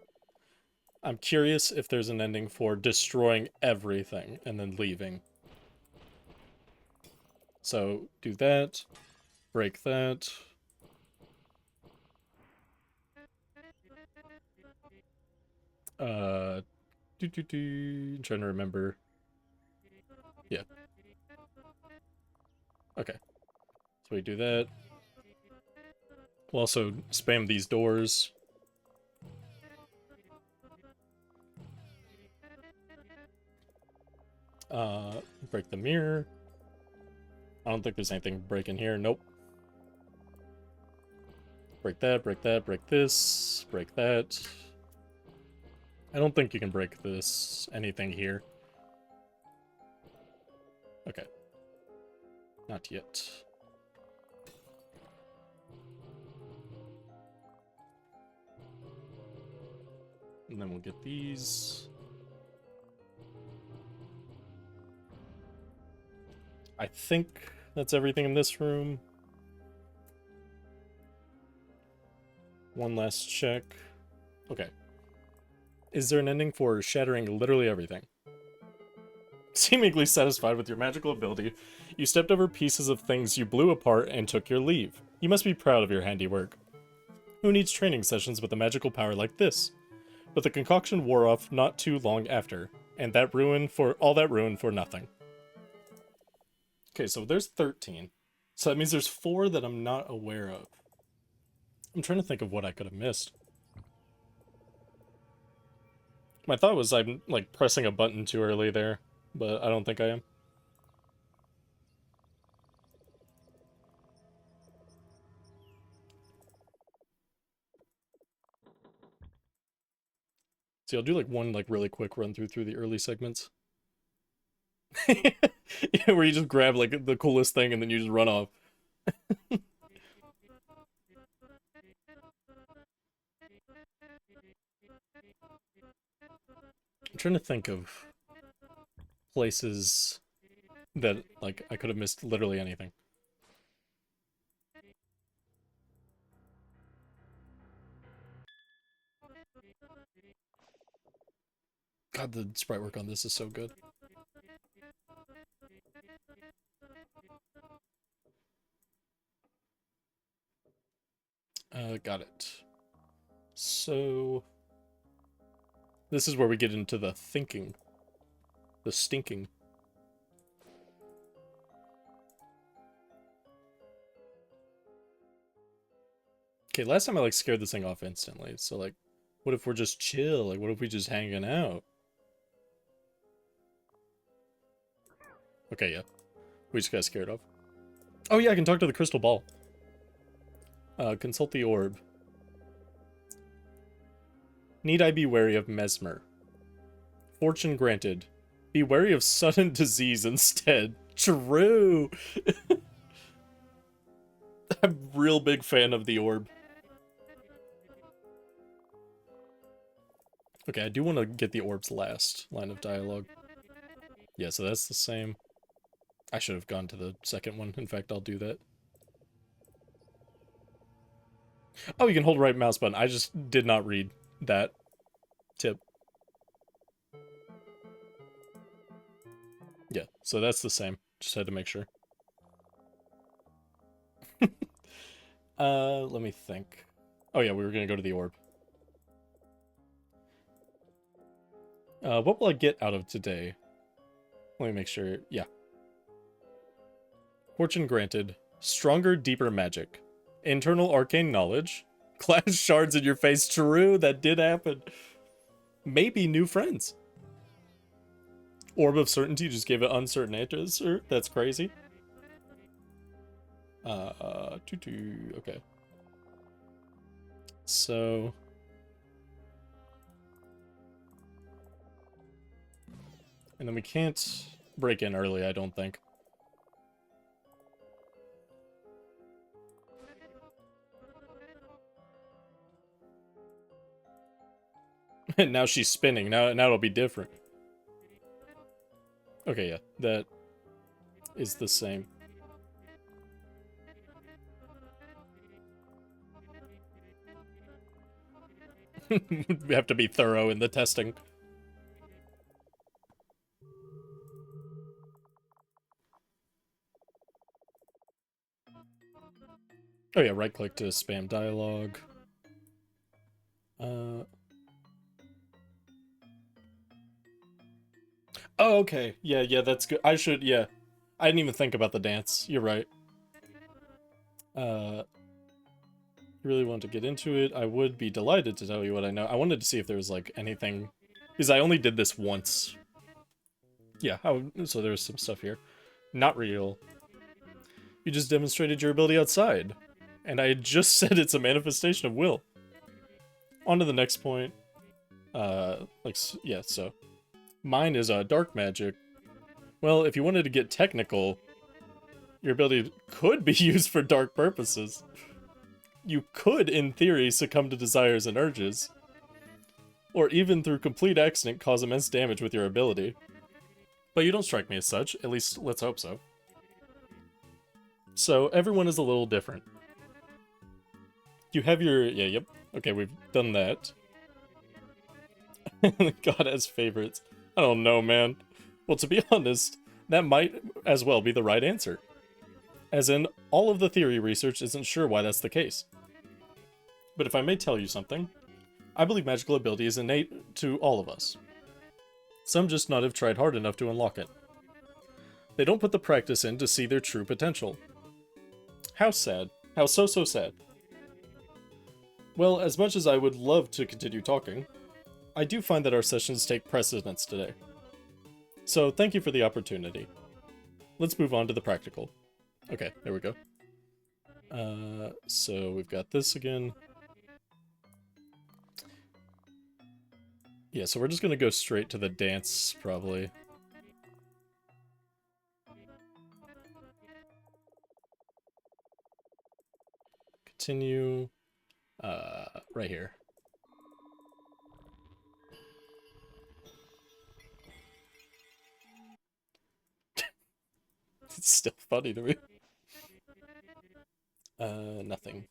I'm curious if there's an ending for destroying everything and then leaving. So, do that. Break that. I'm trying to remember. Yeah. Okay. So we do that. We'll also spam these doors. Break the mirror. I don't think there's anything breaking here. Nope. Break that, break that, break this, break that. I don't think you can break this, anything here. Okay. Not yet. And then we'll get these. I think that's everything in this room. One last check. Okay. Is there an ending for shattering literally everything? Seemingly satisfied with your magical ability, you stepped over pieces of things you blew apart and took your leave. You must be proud of your handiwork. Who needs training sessions with a magical power like this? But the concoction wore off not too long after, and that ruin for nothing. Okay, so there's 13. So that means there's 4 that I'm not aware of. I'm trying to think of what I could have missed. My thought was I'm, like, pressing a button too early there, but I don't think I am. See, I'll do, like, one, like, really quick run through the early segments. Yeah, where you just grab, like, the coolest thing and then you just run off. I'm trying to think of places that, like, I could have missed literally anything. God, the sprite work on this is so good. Got it. So... this is where we get into the thinking. The stinking. Okay, last time I, like, scared this thing off instantly. So, like, what if we're just chill? Like, what if we just hanging out? Okay, yeah. We just got scared off. Oh, yeah, I can talk to the crystal ball. Consult the orb. Need I be wary of Mesmer? Fortune granted. Be wary of sudden disease instead. True! I'm a real big fan of the orb. Okay, I do want to get the orb's last line of dialogue. Yeah, so that's the same. I should have gone to the second one. In fact, I'll do that. Oh, you can hold right mouse button. I just did not read that tip. Yeah, so that's the same. Just had to make sure. Let me think. Oh yeah, we were gonna go to the orb. What will I get out of today? Let me make sure. Yeah. Fortune granted. Stronger, deeper magic. Internal arcane knowledge. Glass shards in your face. True, that did happen. Maybe new friends. Orb of certainty just gave it uncertain answer. That's crazy. Okay. So. And then we can't break in early, I don't think. And now she's spinning. Now it'll be different. Okay, yeah. That is the same. We have to be thorough in the testing. Oh yeah, right click to spam dialogue. Oh, okay. Yeah, that's good. I should, yeah. I didn't even think about the dance. You're right. You really want to get into it? I would be delighted to tell you what I know. I wanted to see if there was, like, anything... Because I only did this once. Yeah, so there's some stuff here. Not real. You just demonstrated your ability outside. And I had just said it's a manifestation of will. On to the next point. Yeah, so... Mine is dark magic. Well, if you wanted to get technical, your ability could be used for dark purposes. You could, in theory, succumb to desires and urges. Or even through complete accident cause immense damage with your ability. But you don't strike me as such, at least let's hope so. So, everyone is a little different. You have your... Yeah, yep. Okay, we've done that. God has favorites. I don't know, man. Well, to be honest, that might as well be the right answer. As in, all of the theory research isn't sure why that's the case. But if I may tell you something, I believe magical ability is innate to all of us. Some just not have tried hard enough to unlock it. They don't put the practice in to see their true potential. How sad. How so sad. Well, as much as I would love to continue talking, I do find that our sessions take precedence today. So thank you for the opportunity. Let's move on to the practical. Okay, there we go. So we've got this again. Yeah, so we're just gonna go straight to the dance, probably. Continue. Right here. It's still funny to me. Nothing.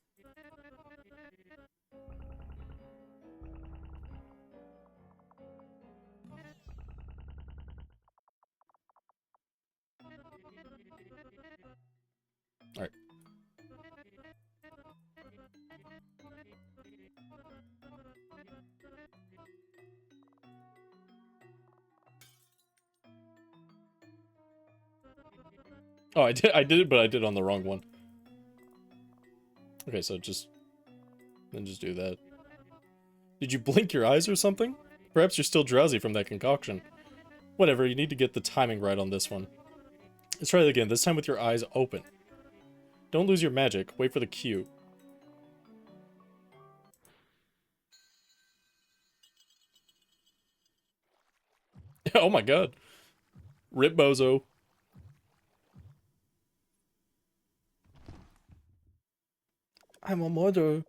Alright. Oh, I did it, but I did it on the wrong one. Okay, so just do that. Did you blink your eyes or something? Perhaps you're still drowsy from that concoction. Whatever, you need to get the timing right on this one. Let's try it again, this time with your eyes open. Don't lose your magic, wait for the cue. Oh my god. Rip Bozo. I'm a mother.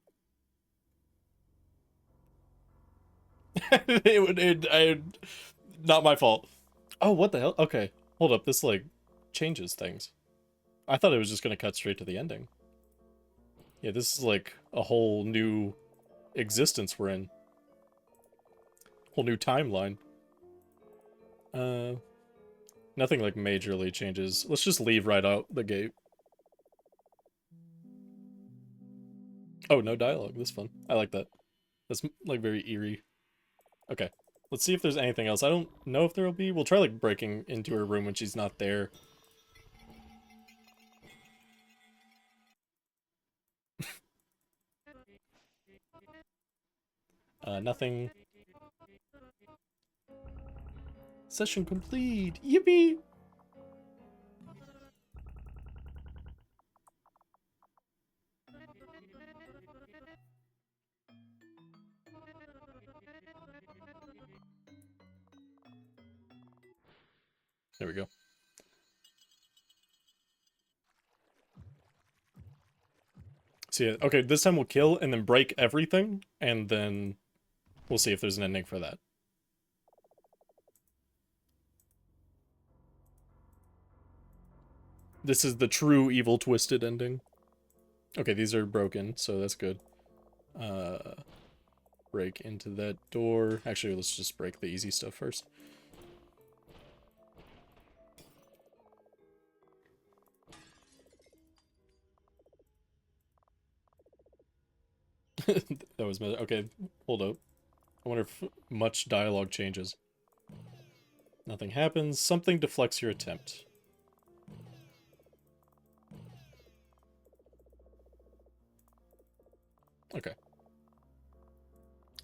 Not my fault. Oh, what the hell? Okay, hold up. This like changes things. I thought it was just gonna cut straight to the ending. Yeah, this is like a whole new existence we're in. Whole new timeline. Uh, Nothing like majorly changes. Let's just leave right out the gate. Oh, no dialogue. This fun. I like that. That's like very eerie. Okay. Let's see if there's anything else. I don't know if there'll be. We'll try like breaking into her room when she's not there. Nothing. Session complete. Yippee! There we go. See it. Okay, this time we'll kill and then break everything, and then we'll see if there's an ending for that. This is the true evil twisted ending. Okay, these are broken, so that's good. Break into that door. Actually, let's just break the easy stuff first. That was okay. Hold up. I wonder if much dialogue changes. Nothing happens. Something deflects your attempt. Okay.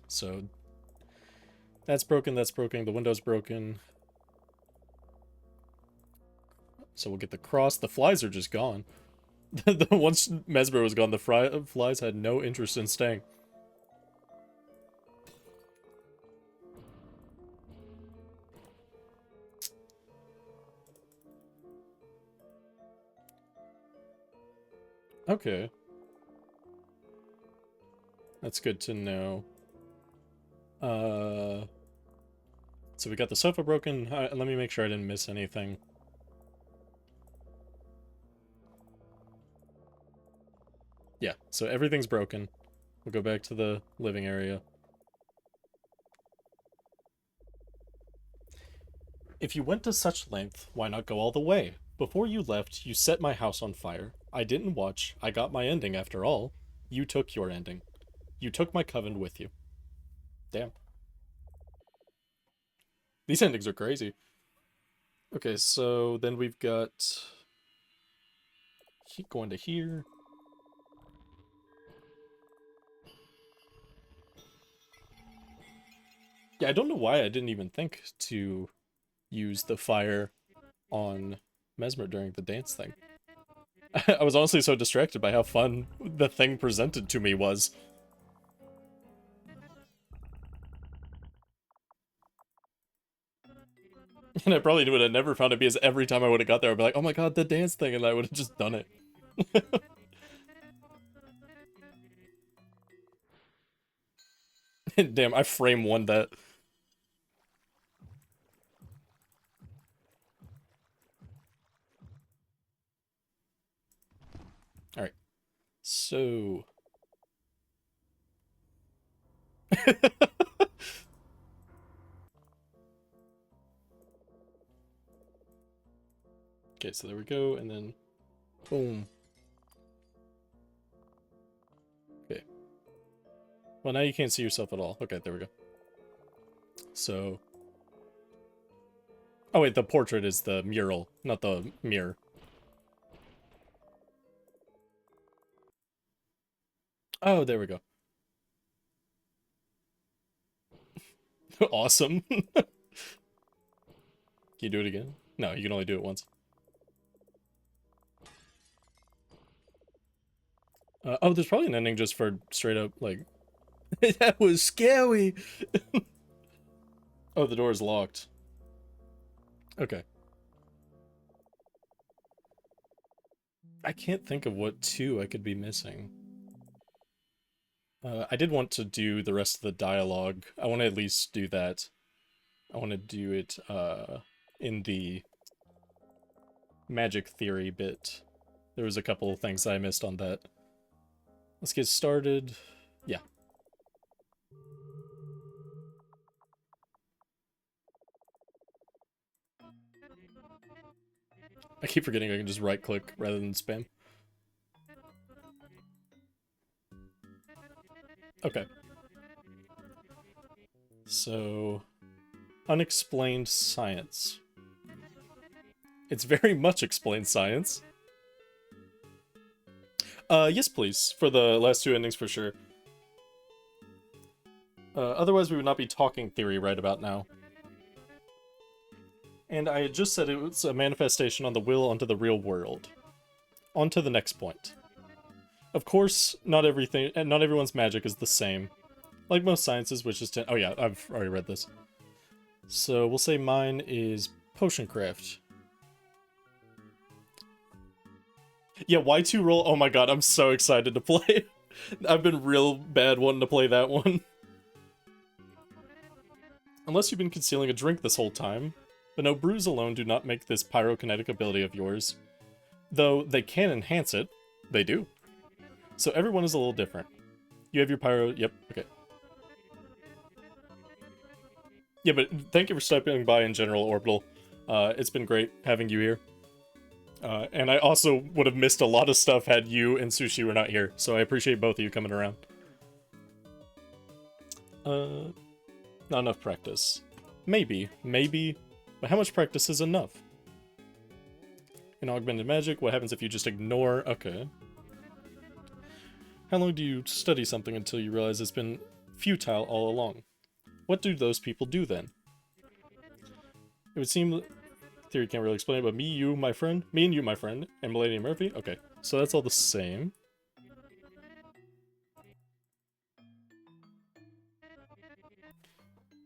So that's broken. That's broken. The window's broken. So we'll get the cross. The flies are just gone. Once Mesmer was gone, the flies had no interest in staying. Okay. That's good to know. So we got the sofa broken. Let me make sure I didn't miss anything. Yeah, so everything's broken. We'll go back to the living area. If you went to such length, why not go all the way? Before you left, you set my house on fire. I didn't watch. I got my ending after all. You took your ending. You took my coven with you. Damn. These endings are crazy. Okay, so then we've got... going to here. Yeah, I don't know why I didn't even think to use the fire on Mesmer during the dance thing. I was honestly so distracted by how fun the thing presented to me was. And I probably would have never found it because every time I would have got there, I'd be like, oh my god, the dance thing, and I would have just done it. Damn, I frame one that. Alright. So. Okay, so there we go, and then. Boom. Okay. Well, now you can't see yourself at all. Okay, there we go. So. Oh, wait, the portrait is the mural, not the mirror. Oh, there we go. Awesome. Can you do it again? No, you can only do it once. Oh, there's probably an ending just for straight up, like... That was scary! Oh, the door is locked. Okay. I can't think of what two I could be missing. I did want to do the rest of the dialogue. I want to at least do that. I want to do it in the magic theory bit. There was a couple of things I missed on that. Let's get started. Yeah. I keep forgetting I can just right-click rather than spam. Okay. So, unexplained science. It's very much explained science. Yes, please. For the last two endings, for sure. Otherwise, we would not be talking theory right about now. And I had just said it was a manifestation on the will onto the real world. On to the next point. Of course, not everything, and not everyone's magic is the same. Like most sciences, which is oh yeah, I've already read this. So we'll say mine is potion craft. Yeah, Y2Roll. Oh my god, I'm so excited to play. I've been real bad wanting to play that one. Unless you've been concealing a drink this whole time. But no, brews alone do not make this pyrokinetic ability of yours. Though they can enhance it. They do. So everyone is a little different. You have your pyro... Yep, okay. Yeah, but thank you for stopping by in general, Orbital. It's been great having you here. And I also would have missed a lot of stuff had you and Sushi were not here, so I appreciate both of you coming around. Not enough practice. Maybe, but how much practice is enough? In augmented magic, what happens if you just ignore... Okay. How long do you study something until you realize it's been futile all along? What do those people do then? It would seem... Theory can't really explain it, but me and you, my friend, and Melanie Murphy? Okay, so that's all the same.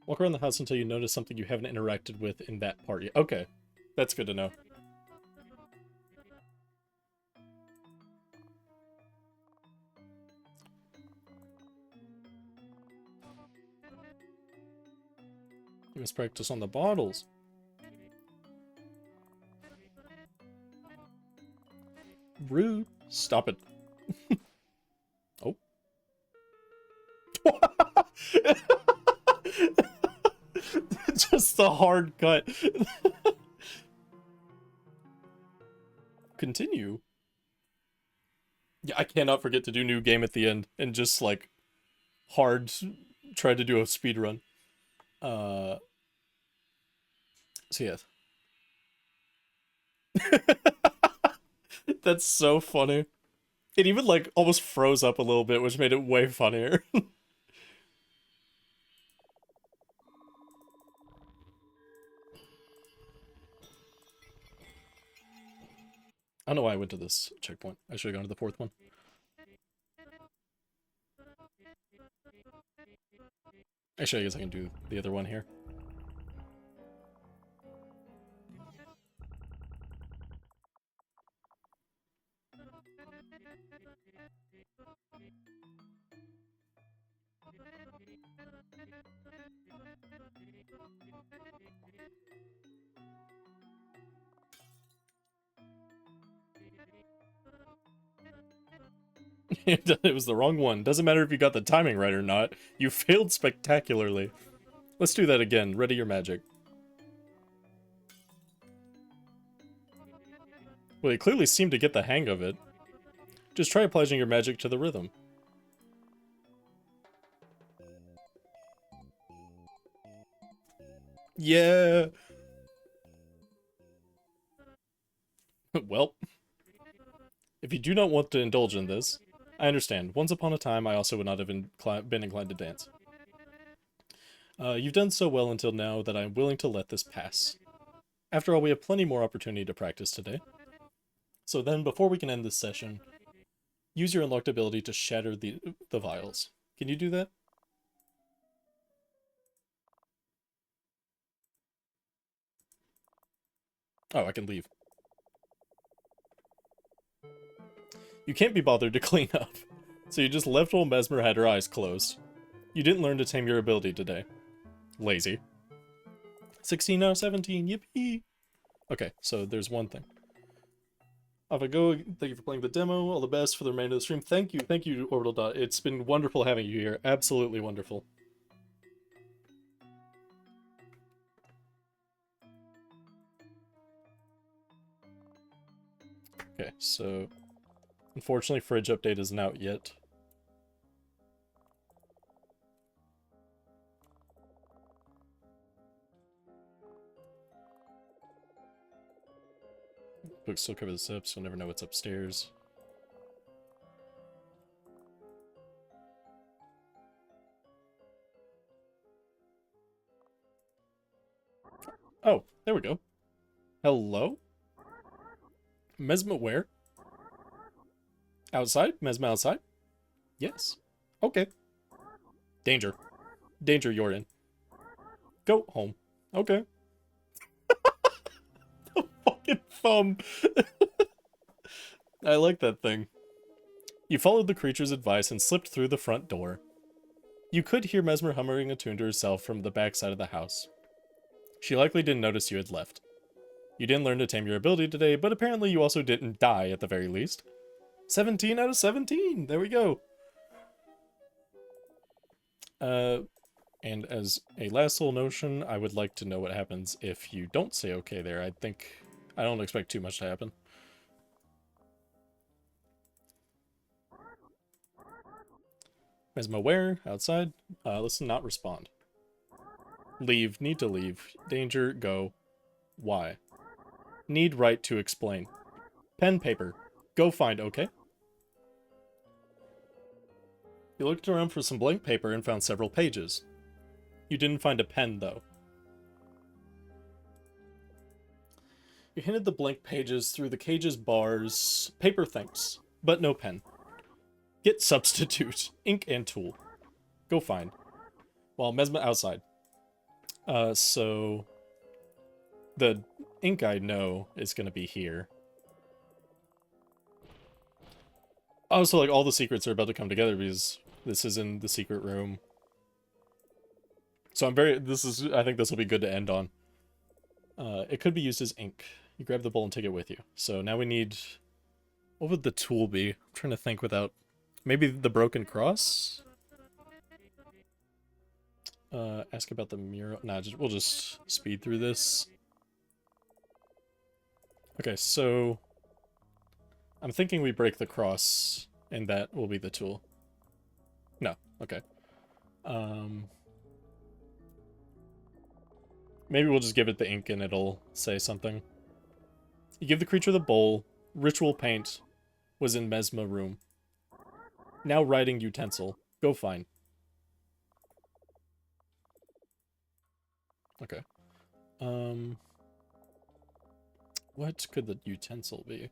Walk around the house until you notice something you haven't interacted with in that part yet. Okay, that's good to know. You must practice on the bottles. Rude. Stop it. Oh. Just the hard cut. Continue. Yeah, I cannot forget to do new game at the end and just like hard try to do a speed run. So yeah. That's so funny. It even like almost froze up a little bit, which made it way funnier. I don't know why I went to this checkpoint. I should have gone to the fourth one. Actually, I guess I can do the other one here. It was the wrong one. Doesn't matter if you got the timing right or not. You failed spectacularly. Let's do that again. Ready your magic. Well, you clearly seem to get the hang of it. Just try applying your magic to the rhythm. Yeah. Well, if you do not want to indulge in this, I understand. Once upon a time, I also would not have been inclined to dance. You've done so well until now that I'm willing to let this pass. After all, we have plenty more opportunity to practice today. So then, before we can end this session, use your unlocked ability to shatter the vials. Can you do that? Oh, I can leave. You can't be bothered to clean up. So you just left old Mesmer had her eyes closed. You didn't learn to tame your ability today. Lazy. 16 out of 17, yippee! Okay, so there's one thing. Off I go. Thank you for playing the demo. All the best for the remainder of the stream. Thank you, Orbitaldot. It's been wonderful having you here. Absolutely wonderful. Okay, so unfortunately Fridge update isn't out yet. Books still cover this up, so you'll never know what's upstairs. Oh, there we go. Hello? Mesma where? Outside? Mesma outside? Yes. Okay. Danger. Danger, you're in. Go home. Okay. The fucking thumb. I like that thing. You followed the creature's advice and slipped through the front door. You could hear Mesmer humming a tune to herself from the backside of the house. She likely didn't notice you had left. You didn't learn to tame your ability today, but apparently you also didn't die at the very least. 17 out of 17! There we go! And as a last little notion, I would like to know what happens if you don't say okay there. I don't expect too much to happen. Mesma where? Outside? Listen, not respond. Leave. Need to leave. Danger. Go. Why? Need right to explain. Pen, paper. Go find, okay? You looked around for some blank paper and found several pages. You didn't find a pen, though. You handed the blank pages through the cage's bars. Paper, thanks. But no pen. Get substitute. Ink and tool. Go find. While Mesma outside. So... the ink I know is gonna be here. Oh, so like all the secrets are about to come together because this is in the secret room. So I think this will be good to end on. It could be used as ink. You grab the bowl and take it with you. So now we need... what would the tool be? I'm trying to think without... maybe the broken cross? Ask about the mural. Nah, we'll just speed through this. Okay, so... I'm thinking we break the cross, and that will be the tool. No, okay. Maybe we'll just give it the ink and it'll say something. You give the creature the bowl. Ritual paint was in Mesma room. Now writing utensil. Go find. Okay. What could the utensil be?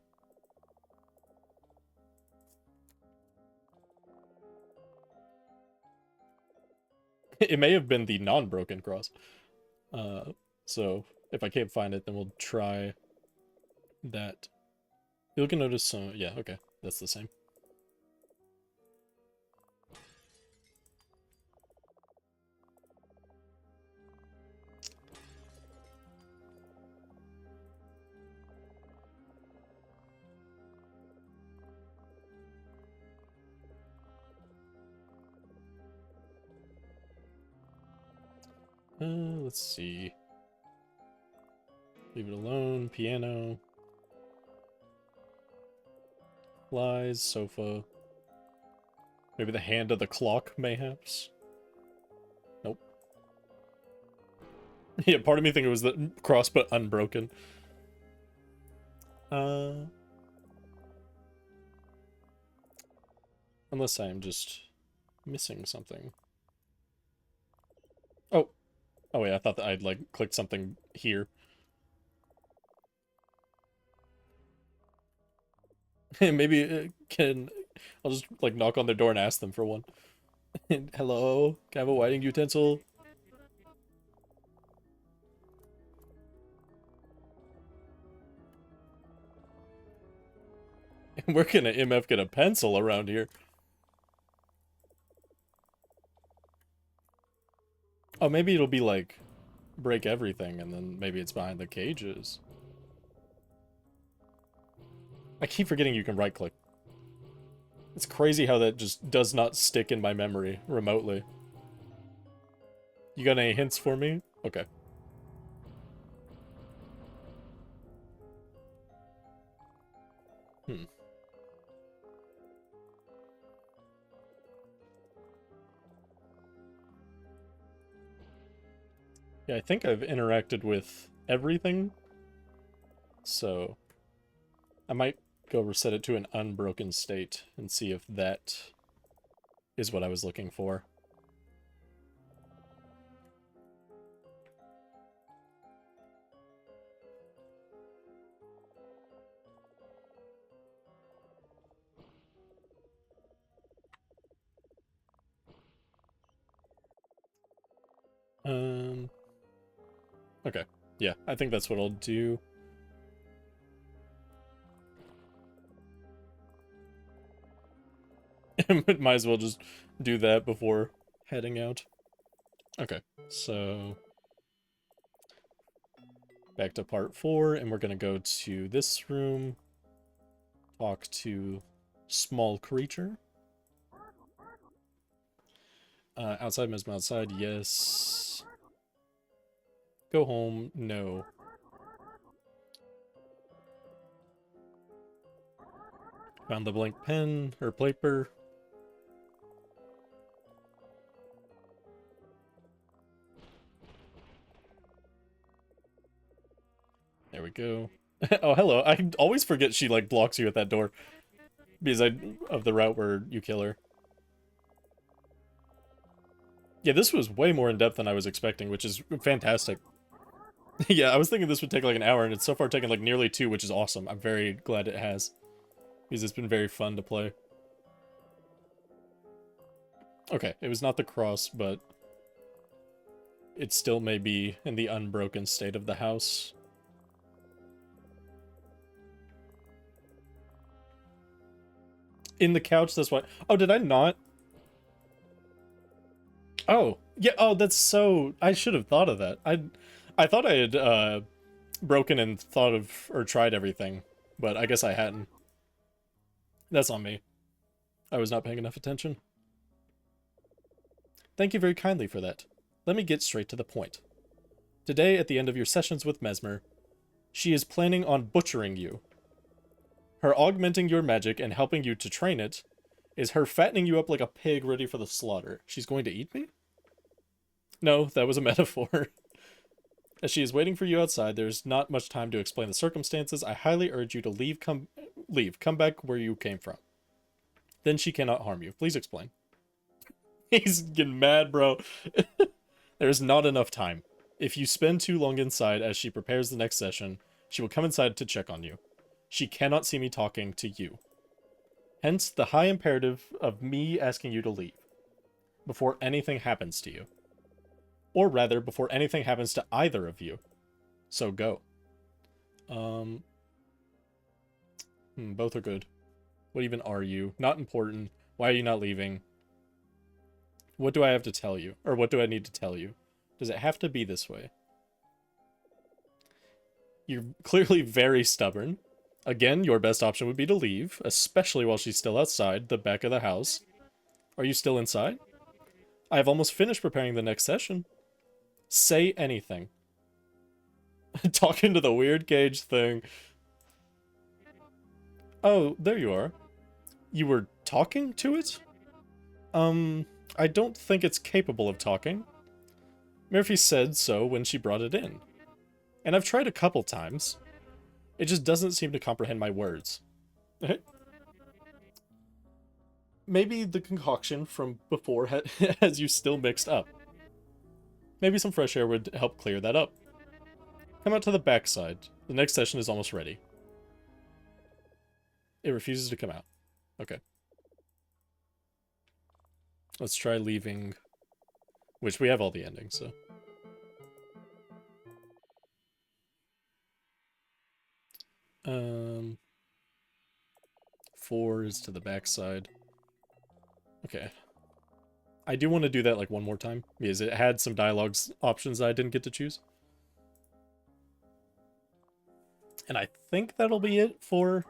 It may have been the non-broken cross. So if I can't find it, then we'll try that. You'll can notice some... yeah, okay. That's the same. Let's see. Leave it alone. Piano. Flies. Sofa. Maybe the hand of the clock, mayhaps? Nope. Yeah, part of me think it was the cross but unbroken. Unless I am just missing something. Oh. Oh wait, I thought that I'd, like, clicked something here. Maybe I'll just, like, knock on their door and ask them for one. Hello? Can I have a whiting utensil? Where can an MF get a pencil around here? Oh, maybe it'll be like break everything and then maybe it's behind the cages. I keep forgetting you can right click. It's crazy how that just does not stick in my memory remotely. You got any hints for me? Okay. Hmm. Yeah, I think I've interacted with everything. So I might go reset it to an unbroken state and see if that is what I was looking for. Okay. Yeah, I think that's what I'll do. Might as well just do that before heading out. Okay, so back to part 4, and we're gonna go to this room, talk to small creature. Outside, Mesmalie outside, yes. Go home, no. Found the blank pen, or paper. There we go. Oh, hello. I always forget she, like, blocks you at that door. Because of the route where you kill her. Yeah, this was way more in-depth than I was expecting, which is fantastic. Yeah, I was thinking this would take like an hour, and it's so far taken like nearly 2, which is awesome. I'm very glad it has. Because it's been very fun to play. Okay, it was not the cross, but it still may be in the unbroken state of the house. In the couch, that's why. Oh, did I not? Oh, yeah. Oh, that's so. I should have thought of that. I thought I had broken and thought of or tried everything, but I guess I hadn't. That's on me. I was not paying enough attention. Thank you very kindly for that. Let me get straight to the point. Today, at the end of your sessions with Mesmer, she is planning on butchering you. Her augmenting your magic and helping you to train it is her fattening you up like a pig ready for the slaughter. She's going to eat me? No, that was a metaphor. As she is waiting for you outside, there's not much time to explain the circumstances. I highly urge you to leave. Come back where you came from. Then she cannot harm you. Please explain. He's getting mad, bro. There's not enough time. If you spend too long inside as she prepares the next session, she will come inside to check on you. She cannot see me talking to you. Hence, the high imperative of me asking you to leave. Before anything happens to you. Or rather, before anything happens to either of you. So go. Both are good. What even are you? Not important. Why are you not leaving? What do I have to tell you? Or what do I need to tell you? Does it have to be this way? You're clearly very stubborn. Again, your best option would be to leave, especially while she's still outside the back of the house. Are you still inside? I have almost finished preparing the next session. Say anything. Talking to the weird cage thing. Oh, there you are. You were talking to it? I don't think it's capable of talking. Murphy said so when she brought it in. And I've tried a couple times. It just doesn't seem to comprehend my words. Maybe the concoction from before has you still mixed up. Maybe some fresh air would help clear that up. Come out to the backside. The next session is almost ready. It refuses to come out. Okay. Let's try leaving. Which we have all the endings, so. 4 is to the backside. Okay. I do want to do that like one more time because it had some dialogues options that I didn't get to choose. And I think that'll be it for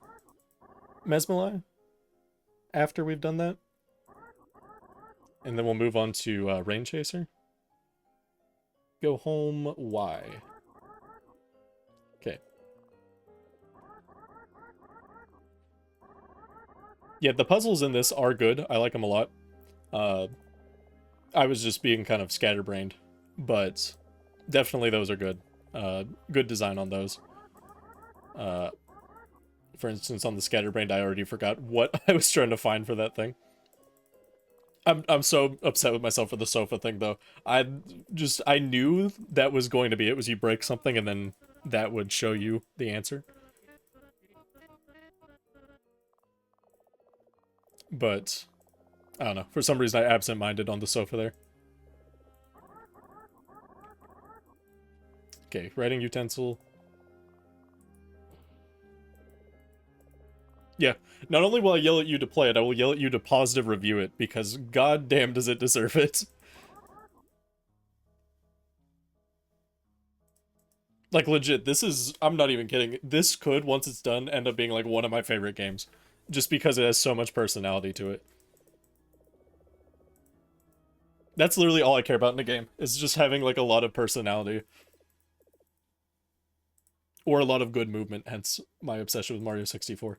Mesmalie after we've done that. And then we'll move on to Rainchaser. Go home, Y. Okay. Yeah, the puzzles in this are good. I like them a lot. I was just being kind of scatterbrained, but definitely those are good. Good design on those. For instance, on the scatterbrained, I already forgot what I was trying to find for that thing. I'm so upset with myself for the sofa thing, though. I knew that was going to be it, was you break something and then that would show you the answer. But, I don't know. For some reason, I absent-minded on the sofa there. Okay, writing utensil. Yeah, not only will I yell at you to play it, I will yell at you to positive review it, because goddamn does it deserve it. Like, legit, this is... I'm not even kidding. This could, once it's done, end up being, like, one of my favorite games. Just because it has so much personality to it. That's literally all I care about in a game, is just having, like, a lot of personality. Or a lot of good movement, hence my obsession with Mario 64.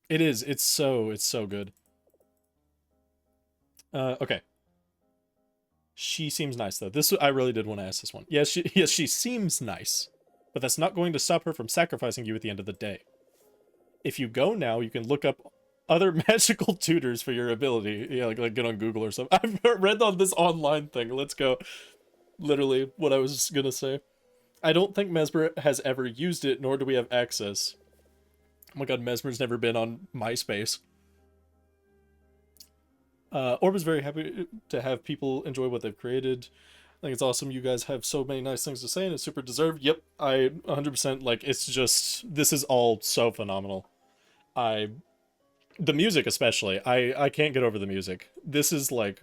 It is. It's so good. Okay. She seems nice, though. This, I really did want to ask this one. Yes, she seems nice. But that's not going to stop her from sacrificing you at the end of the day. If you go now, you can look up other magical tutors for your ability. Yeah, like get on Google or something. I've read on this online thing. Let's go. Literally what I was gonna say. I don't think Mesmer has ever used it, nor do we have access. Oh my god, Mesmer's never been on MySpace. Orb is very happy to have people enjoy what they've created. I think it's awesome you guys have so many nice things to say and it's super deserved. Yep, I 100%, like, it's just, this is all so phenomenal. The music especially, I can't get over the music. This is like,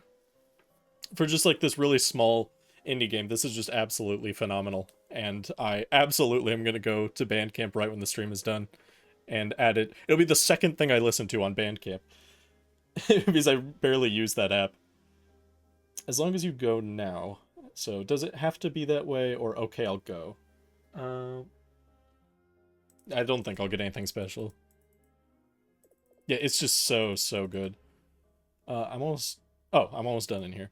for just like this really small indie game, this is just absolutely phenomenal. And I absolutely am going to go to Bandcamp right when the stream is done and add it. It'll be the second thing I listen to on Bandcamp. Because I barely use that app. As long as you go now. So does it have to be that way, or okay, I'll go? I don't think I'll get anything special. Yeah, it's just so good. I'm almost done in here.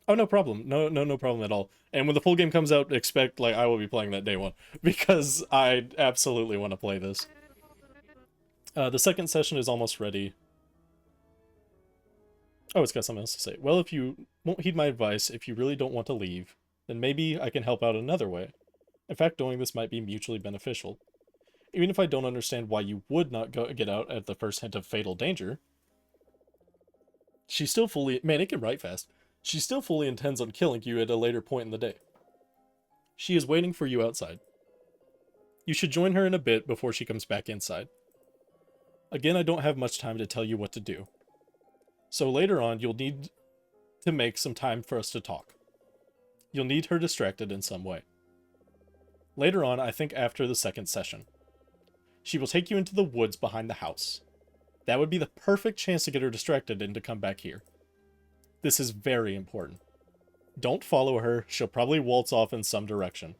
Oh, no problem. No problem at all. And when the full game comes out, expect, like, I will be playing that day one. Because I absolutely want to play this. The second session is almost ready. Oh, it's got something else to say. Well, if you won't heed my advice, if you really don't want to leave, then maybe I can help out another way. In fact, doing this might be mutually beneficial. Even if I don't understand why you would not get out at the first hint of fatal danger, she still fully... Man, it can write fast. She still fully intends on killing you at a later point in the day. She is waiting for you outside. You should join her in a bit before she comes back inside. Again, I don't have much time to tell you what to do. So later on, you'll need to make some time for us to talk. You'll need her distracted in some way. Later on, I think after the second session. She will take you into the woods behind the house. That would be the perfect chance to get her distracted and to come back here. This is very important. Don't follow her, she'll probably waltz off in some direction.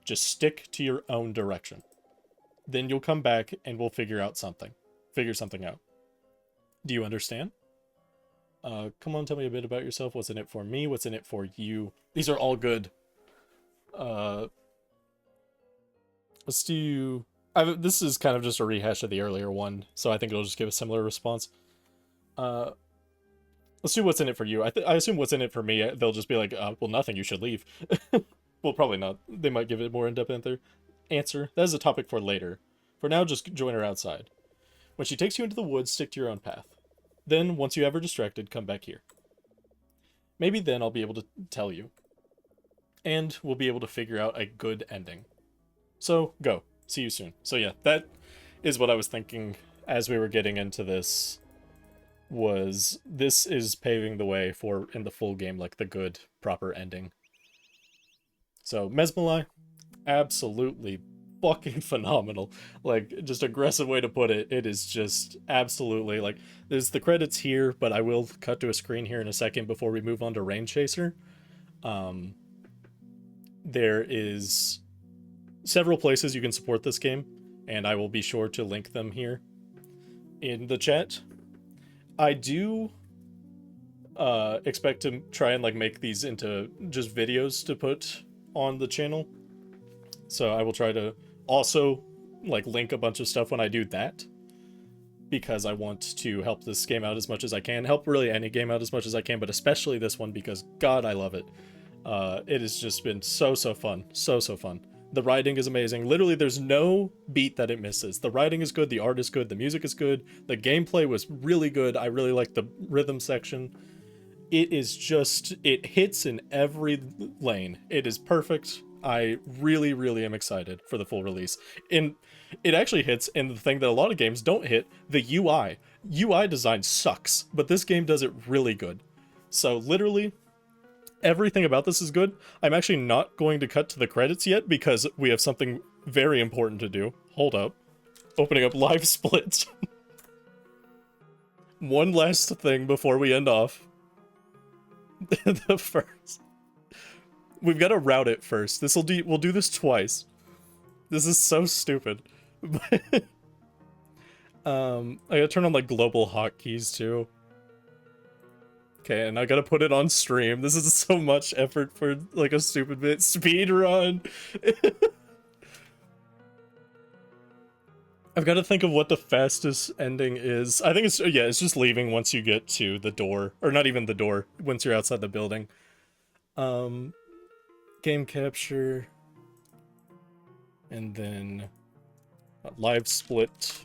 Just stick to your own direction. Then you'll come back and we'll figure something out. Do you understand? Come on, tell me a bit about yourself. What's in it for me? What's in it for you? These are all good. Let's do... this is kind of just a rehash of the earlier one, so I think it'll just give a similar response. Let's do what's in it for you. I assume what's in it for me, they'll just be like, well, nothing, you should leave. Well, probably not. They might give it more in-depth answer. That is a topic for later. For now, just join her outside. When she takes you into the woods, stick to your own path. Then, once you have her distracted, come back here. Maybe then I'll be able to tell you. And we'll be able to figure out a good ending. So, go. See you soon. So yeah, that is what I was thinking as we were getting into this this is paving the way for, in the full game, like the good, proper ending. So Mesmalie, absolutely fucking phenomenal. Like, just aggressive way to put it. It is just absolutely, like, there's the credits here, but I will cut to a screen here in a second before we move on to Rainchaser. There is several places you can support this game, and I will be sure to link them here in the chat. I do expect to try and like make these into just videos to put on the channel. So I will try to also like link a bunch of stuff when I do that, because I want to help this game out as much as I can, help really any game out as much as I can, but especially this one because God, I love it. It has just been so fun, so fun. The writing is amazing. Literally, there's no beat that it misses. The writing is good, the art is good, the music is good, the gameplay was really good. I really like the rhythm section. It is just, it hits in every lane. It is perfect. I really am excited for the full release. And it actually hits in the thing that a lot of games don't hit, the UI. UI design sucks, but this game does it really good. So literally, everything about this is good. I'm actually not going to cut to the credits yet because we have something very important to do. Hold up. Opening up live splits. One last thing before we end off. The first. We've got to route it first. We'll do this twice. This is so stupid. I gotta turn on like global hotkeys too. Okay, and I gotta put it on stream. This is so much effort for like a stupid bit. Speedrun! I've got to think of what the fastest ending is. I think it's, yeah, it's just leaving once you get to the door. Or not even the door, once you're outside the building. Game capture. And then live split.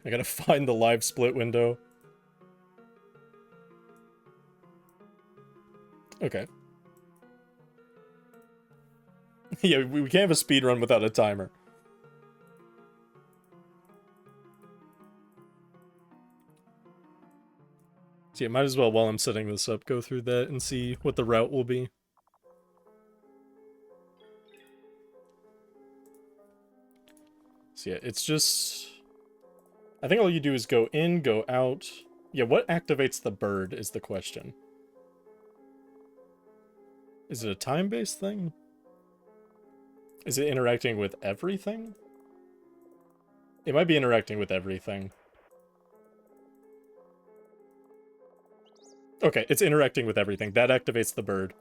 I gotta find the live split window. Okay. Yeah, we can't have a speedrun without a timer. So yeah, might as well, while I'm setting this up, go through that and see what the route will be. So yeah, it's just... I think all you do is go in, go out. Yeah, what activates the bird is the question. Is it a time-based thing? Is it interacting with everything? It might be interacting with everything. Okay, it's interacting with everything. That activates the bird.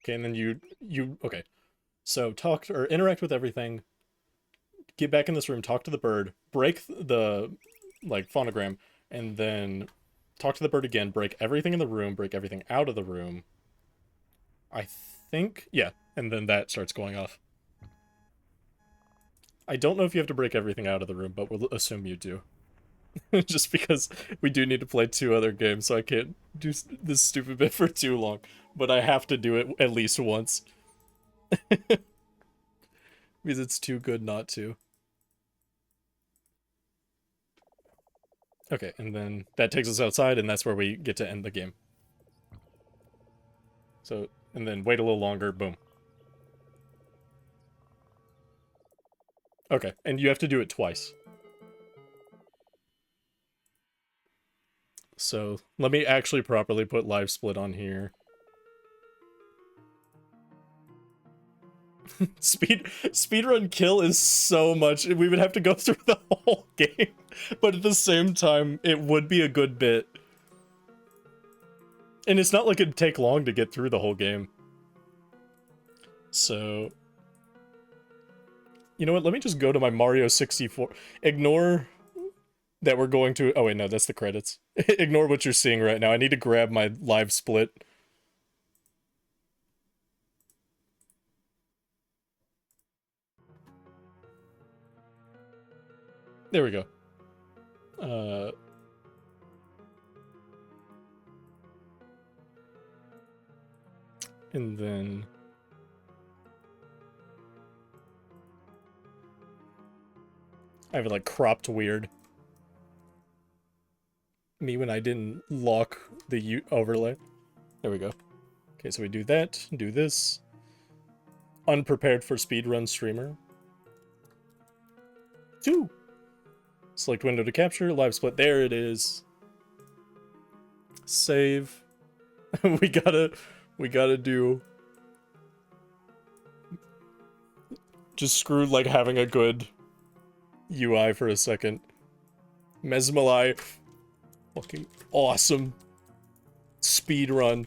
Okay, and then okay. So talk or interact with everything. Get back in this room, talk to the bird, break the like phonogram, and then talk to the bird again, break everything in the room, break everything out of the room. I think, yeah, and then that starts going off. I don't know if you have to break everything out of the room, but we'll assume you do. Just because we do need to play 2 other games, so I can't do this stupid bit for too long. But I have to do it at least once. Because it's too good not to. Okay, and then that takes us outside, and that's where we get to end the game. So, and then wait a little longer, boom. Okay, and you have to do it twice. So, let me actually properly put live split on here. Speedrun kill is so much. We would have to go through the whole game, but at the same time, it would be a good bit. And it's not like it'd take long to get through the whole game. So, you know what? Let me just go to my Mario 64. Ignore that we're going to... Oh, wait, no, that's the credits. Ignore what you're seeing right now. I need to grab my live split. There we go. And then I have it like cropped weird. Me when I didn't lock the overlay. There we go. Okay, so we do that, do this. Unprepared for speedrun streamer. 2. Select window to capture, live split. There it is. Save. we gotta do. Just screwed like having a good UI for a second. Mesmalie. Fucking awesome. Speedrun.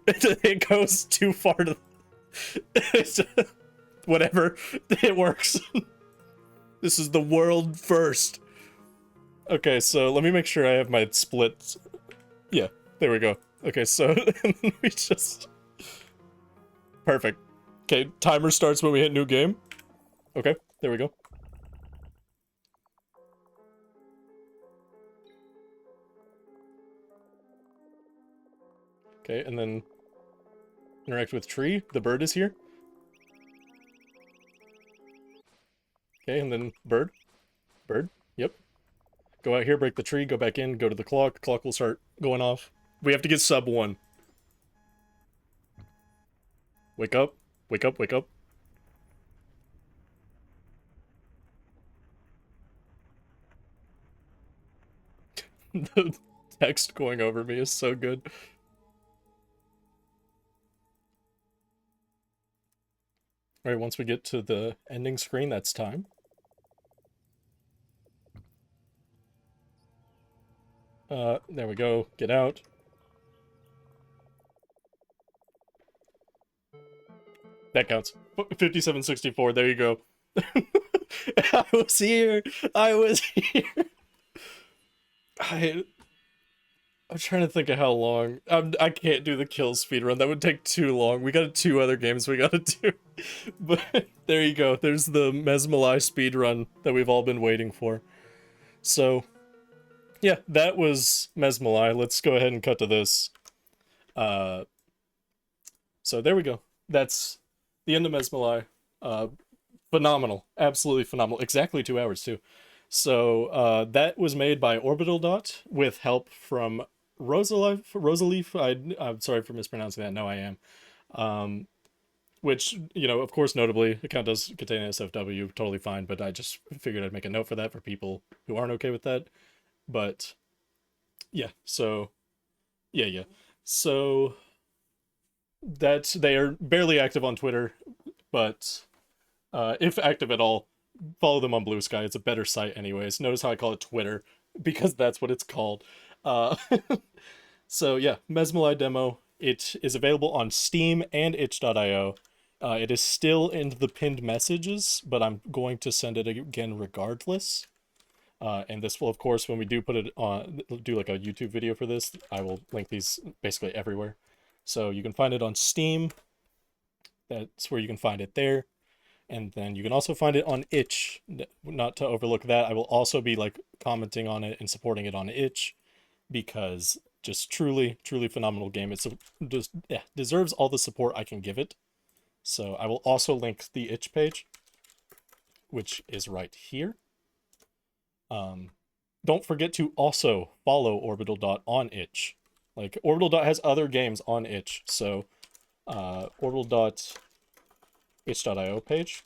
It goes too far to... Whatever. It works. This is the world first. Okay, so let me make sure I have my splits. Yeah, there we go. Okay, so we just... Perfect. Okay, timer starts when we hit new game. Okay, there we go. Okay, and then interact with tree. The bird is here. Okay, and then bird. Bird. Yep. Go out here, break the tree, go back in, go to the clock. Clock will start going off. We have to get sub 1. Wake up. Wake up, wake up. The text going over me is so good. Alright, once we get to the ending screen, that's time. There we go. Get out. That counts. 5764, there you go. I was here! I was here! I'm trying to think of how long. I can't do the kill speedrun. That would take too long. We got 2 other games we gotta do. But there you go. There's the Mesmalie speedrun that we've all been waiting for. So, yeah, that was Mesmalie. Let's go ahead and cut to this. So there we go. That's the end of Mesmalie. Phenomenal. Absolutely phenomenal. Exactly 2 hours, too. So, that was made by Orbitaldot with help from Rosaleaf. I'm sorry for mispronouncing that. No, I am. Which, you know, of course, notably, account does contain SFW, totally fine, but I just figured I'd make a note for that for people who aren't okay with that. But, yeah, so, yeah. So, that they are barely active on Twitter, but if active at all, follow them on Blue Sky. It's a better site anyways. Notice how I call it Twitter, because that's what it's called. So yeah, Mesmalie demo. It is available on Steam and itch.io. It is still in the pinned messages, but I'm going to send it again regardless. And this will, of course, when we do put it on, do like a YouTube video for this, I will link these basically everywhere. So you can find it on Steam. That's where you can find it there. And then you can also find it on itch. Not to overlook that, I will also be like commenting on it and supporting it on itch, because just truly phenomenal game. It's just deserves all the support I can give it. So I will also link the itch page, which is right here. Don't forget to also follow Orbitaldot on itch. Like, Orbitaldot has other games on itch, so Orbitaldot itch.io page.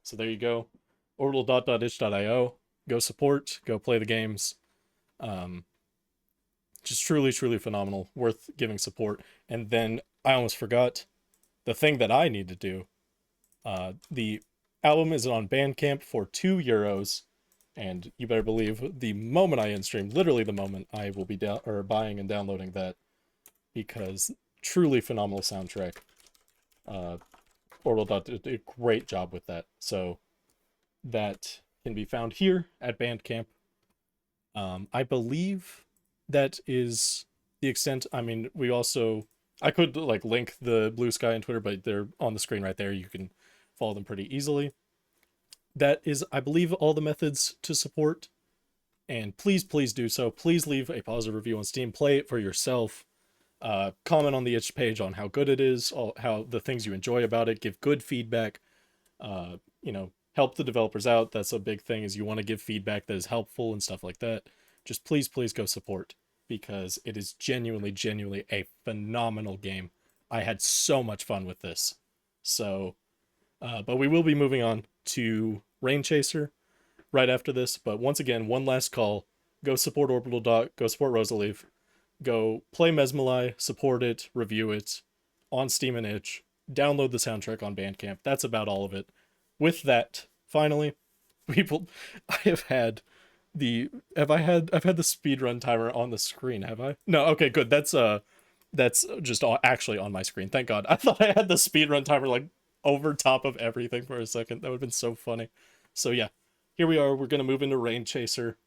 So there you go. Orbitaldot.itch.io. Go support, go play the games. Just truly phenomenal, worth giving support. And then I almost forgot the thing that I need to do. The album is on Bandcamp for €2, and you better believe the moment I end stream, literally the moment, I will be buying and downloading that, because truly phenomenal soundtrack. Orbitaldot did a great job with that. So that can be found here at Bandcamp. I believe that is the extent. I mean, we also, I could like link the Blue Sky and Twitter, but they're on the screen right there. You can follow them pretty easily. That is, I believe, all the methods to support. And please do so. Please leave a positive review on Steam. Play it for yourself. Comment on the itch page on how good it is, how the things you enjoy about it, give good feedback, you know, help the developers out. That's a big thing, is you want to give feedback that is helpful and stuff like that. Just please, please go support, because it is genuinely, genuinely a phenomenal game. I had so much fun with this. So, but we will be moving on to Rainchaser right after this. But once again, one last call. Go support Orbitaldot, go support Rosaliev, go play Mesmalie, support it, review it on Steam and Itch, download the soundtrack on Bandcamp. That's about all of it. With that, finally, people, I have had I've had the speedrun timer on the screen, have I? No, okay, good. That's just actually on my screen. Thank God. I thought I had the speedrun timer like over top of everything for a second. That would have been so funny. So yeah, here we are. We're gonna move into Rainchaser.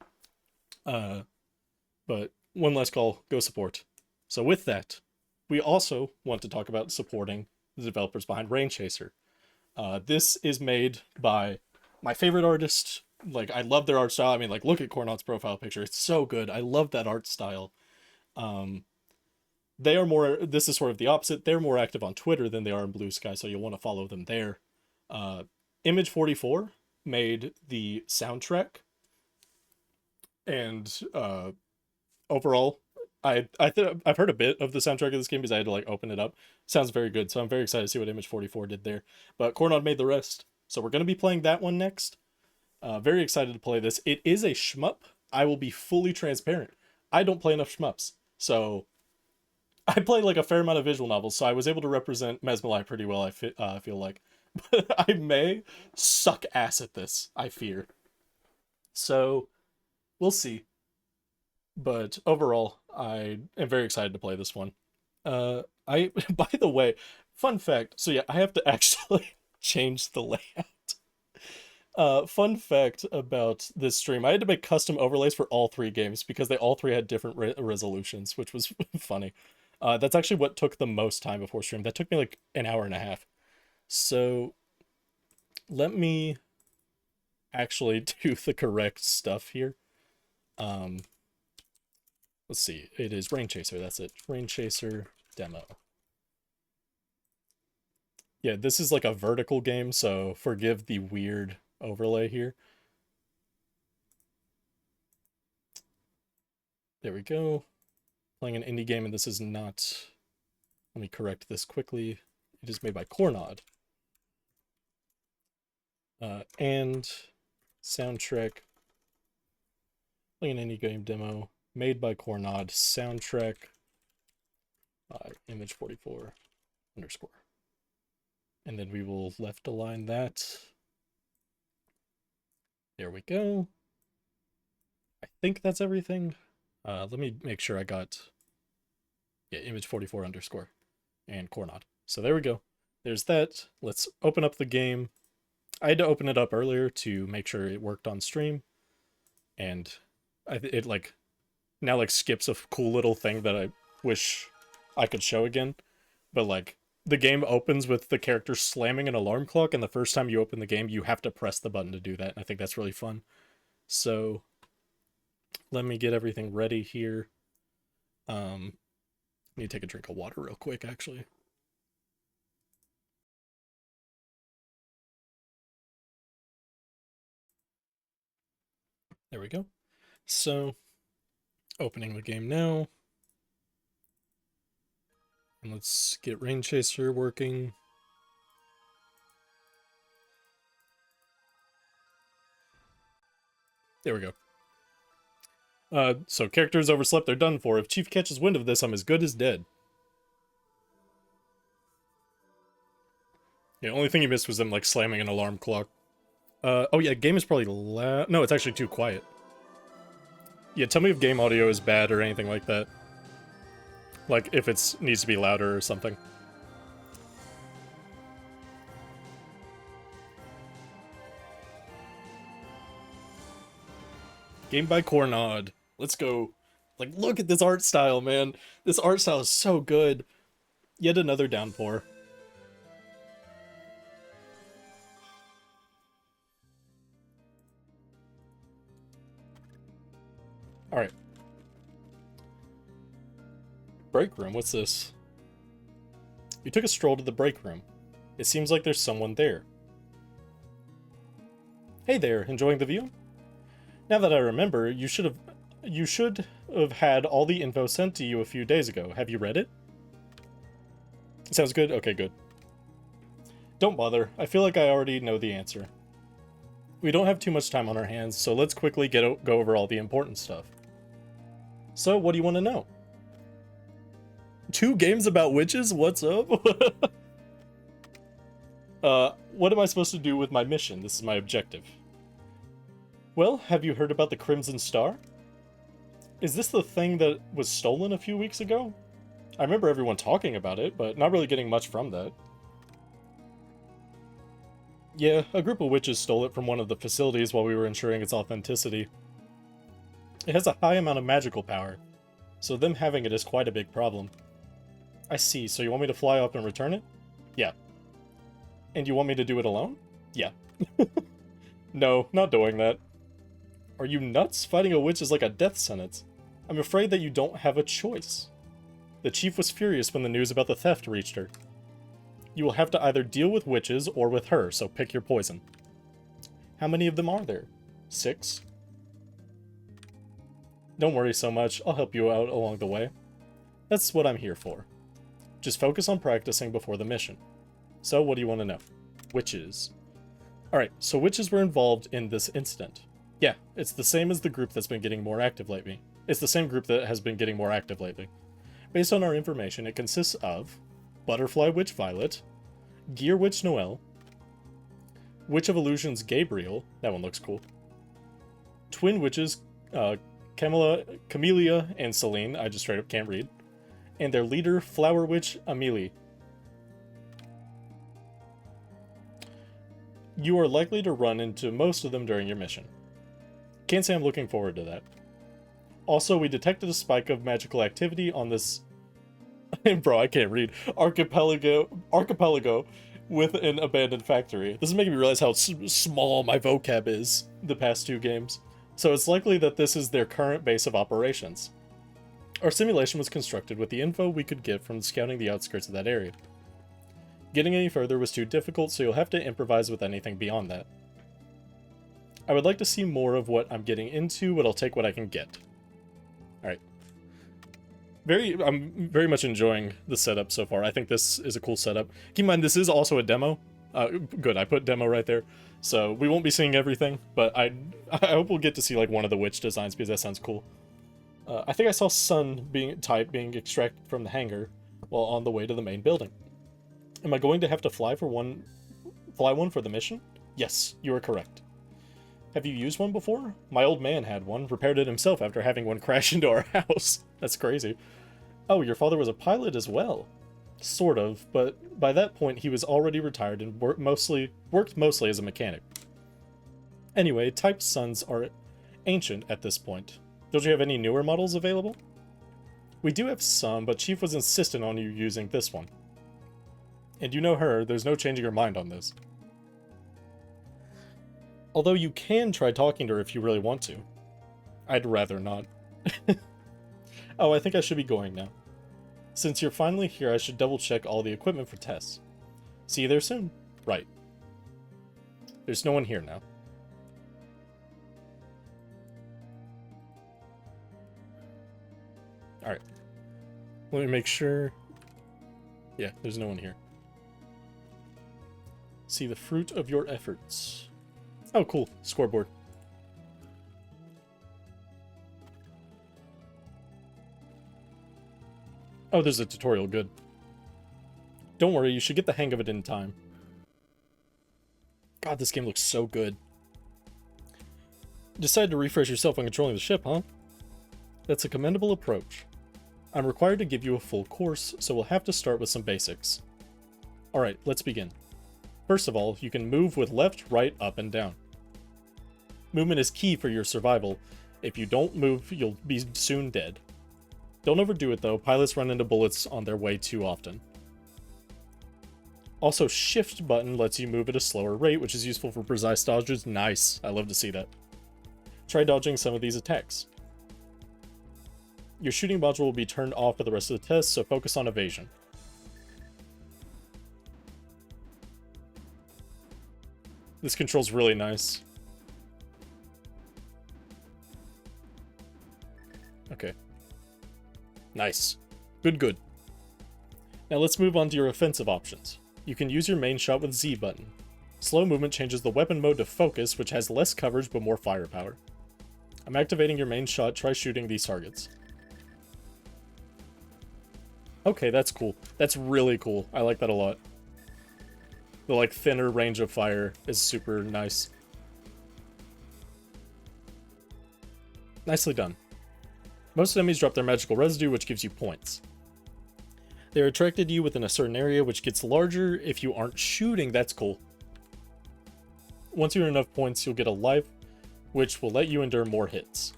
Uh, but one last call, go support. So with that, we also want to talk about supporting the developers behind Rainchaser. This is made by my favorite artist. Like, I love their art style. I mean, like, look at Kornodd's profile picture. It's so good. I love that art style. Um, they are more, this is sort of the opposite. They're more active on Twitter than they are in Blue Sky, so you'll want to follow them there. Image44 made the soundtrack, and overall, I've heard a bit of the soundtrack of this game because I had to like open it up. Sounds very good, so I'm very excited to see what Image44 did there. But Kornodd made the rest, so we're gonna be playing that one next. Very excited to play this. It is a shmup. I will be fully transparent. I don't play enough shmups, so I play like a fair amount of visual novels, so I was able to represent Mesmalie pretty well. I feel like, but I may suck ass at this. I fear. So we'll see. But overall, I am very excited to play this one. I by the way, fun fact. So yeah, I have to actually change the layout. Fun fact about this stream: I had to make custom overlays for all three games because they all three had different resolutions, which was funny. That's actually what took the most time before stream. That took me like an hour and a half. So let me actually do the correct stuff here. Let's see. It is Rainchaser. That's it. Rainchaser demo. Yeah, this is like a vertical game, so forgive the weird overlay here. There we go. Playing an indie game, and this is not... Let me correct this quickly. It is made by Kornodd. And soundtrack. Playing an indie game demo. Made by Kornodd. Soundtrack by Image44 _. And then we will left align that. There we go. I think that's everything. Let me make sure I got, yeah, Image44 _ and Kornodd. So there we go. There's that. Let's open up the game. I had to open it up earlier to make sure it worked on stream, and it like now like skips a cool little thing that I wish I could show again. But like the game opens with the character slamming an alarm clock, and the first time you open the game, you have to press the button to do that. And I think that's really fun. So let me get everything ready here. I need to take a drink of water real quick, actually. There we go. So, opening the game now. And let's get Rainchaser working. There we go. So characters overslept, they're done for. If Chief catches wind of this, I'm as good as dead. Yeah, only thing you missed was them, like, slamming an alarm clock. Oh yeah, game is probably loud. No, it's actually too quiet. Yeah, tell me if game audio is bad or anything like that. Like, if it needs to be louder or something. Game by Kornodd. Let's go. Like, look at this art style, man. This art style is so good. Yet another downpour. Alright. Break room? What's this? You took a stroll to the break room. It seems like there's someone there. Hey there, enjoying the view? Now that I remember, you should have had all the info sent to you a few days ago. Have you read it? Sounds good? Okay, good. Don't bother. I feel like I already know the answer. We don't have too much time on our hands, so let's quickly go over all the important stuff. So, what do you want to know? 2 games about witches? What's up? What am I supposed to do with my mission? This is my objective. Well, have you heard about the Crimson Star? Is this the thing that was stolen a few weeks ago? I remember everyone talking about it, but not really getting much from that. Yeah, a group of witches stole it from one of the facilities while we were ensuring its authenticity. It has a high amount of magical power, so them having it is quite a big problem. I see, so you want me to fly up and return it? Yeah. And you want me to do it alone? Yeah. No, not doing that. Are you nuts? Fighting a witch is like a death sentence. I'm afraid that you don't have a choice. The chief was furious when the news about the theft reached her. You will have to either deal with witches or with her, so pick your poison. How many of them are there? 6? Don't worry so much, I'll help you out along the way. That's what I'm here for. Just focus on practicing before the mission. So, what do you want to know? Witches. Alright, so witches were involved in this incident. Yeah, it's the same as the group that's been getting more active lately. It's the same group that has been getting more active lately. Based on our information, it consists of Butterfly Witch Violet, Gear Witch Noelle, Witch of Illusions Gabriel, that one looks cool, Twin Witches Camellia and Celine, I just straight up can't read, and their leader Flower Witch Amelie. You are likely to run into most of them during your mission. Can't say I'm looking forward to that. Also, we detected a spike of magical activity on this bro, I can't read. Archipelago with an abandoned factory. This is making me realize how small my vocab is the past 2 games. So it's likely that this is their current base of operations. Our simulation was constructed with the info we could get from scouting the outskirts of that area. Getting any further was too difficult, so you'll have to improvise with anything beyond that. I would like to see more of what I'm getting into, but I'll take what I can get. Alright. I'm very much enjoying the setup so far. I think this is a cool setup. Keep in mind, this is also a demo. Good, I put demo right there. So we won't be seeing everything, but I hope we'll get to see like one of the witch designs because that sounds cool. I think I saw Sun being extracted from the hangar while on the way to the main building. Am I going to have to fly one for the mission? Yes, you are correct. Have you used one before? My old man had one, repaired it himself after having one crash into our house. That's crazy. Oh, your father was a pilot as well. Sort of, but by that point he was already retired and worked mostly as a mechanic. Anyway, Type Suns are ancient at this point. Don't you have any newer models available? We do have some, but Chief was insistent on you using this one. And you know her, there's no changing her mind on this. Although you can try talking to her if you really want to. I'd rather not. Oh, I think I should be going now. Since you're finally here, I should double check all the equipment for tests. See you there soon. Right. There's no one here now. Alright. Let me make sure. Yeah, there's no one here. See the fruit of your efforts. Oh, cool. Scoreboard. Oh, there's a tutorial. Good. Don't worry, you should get the hang of it in time. God, this game looks so good. Decided to refresh yourself on controlling the ship, huh? That's a commendable approach. I'm required to give you a full course, so we'll have to start with some basics. Alright, let's begin. First of all, you can move with left, right, up, and down. Movement is key for your survival. If you don't move, you'll be soon dead. Don't overdo it though, pilots run into bullets on their way too often. Also, shift button lets you move at a slower rate, which is useful for precise dodges. Nice, I love to see that. Try dodging some of these attacks. Your shooting module will be turned off for the rest of the test, so focus on evasion. This control's really nice. Okay. Nice. Good. Now let's move on to your offensive options. You can use your main shot with Z button. Slow movement changes the weapon mode to focus, which has less coverage but more firepower. I'm activating your main shot, try shooting these targets. Okay, that's cool. That's really cool. I like that a lot. The, like, thinner range of fire is super nice. Nicely done. Most enemies drop their magical residue, which gives you points. They're attracted to you within a certain area, which gets larger if you aren't shooting. That's cool. Once you earn enough points, you'll get a life, which will let you endure more hits.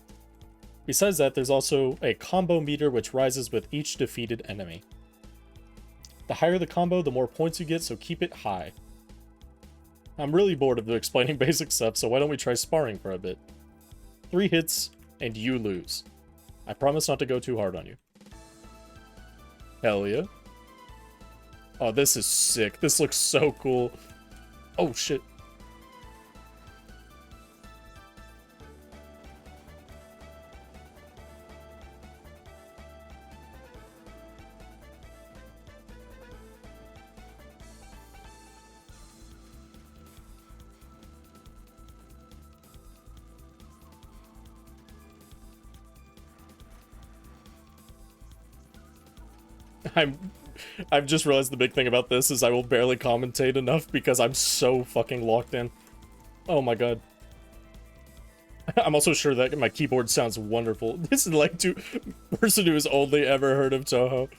Besides that, there's also a combo meter, which rises with each defeated enemy. The higher the combo, the more points you get, so keep it high. I'm really bored of explaining basic stuff, so why don't we try sparring for a bit? 3 hits, and you lose. I promise not to go too hard on you. Hell yeah. Oh, this is sick. This looks so cool. Oh, shit. I've just realized the big thing about this is I will barely commentate enough because I'm so fucking locked in. Oh my god. I'm also sure that my keyboard sounds wonderful. This is like to person who has only ever heard of Toho.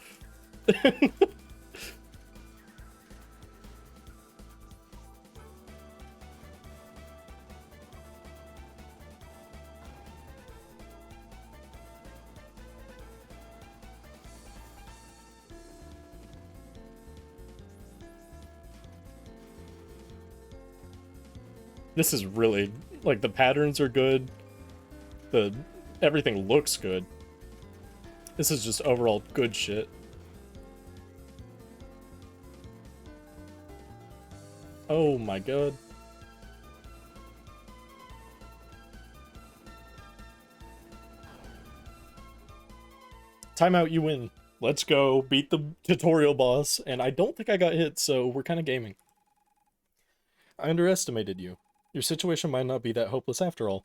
This is really, like, the patterns are good. Everything looks good. This is just overall good shit. Oh my god. Timeout, you win. Let's go beat the tutorial boss, and I don't think I got hit, so we're kind of gaming. I underestimated you. Your situation might not be that hopeless after all.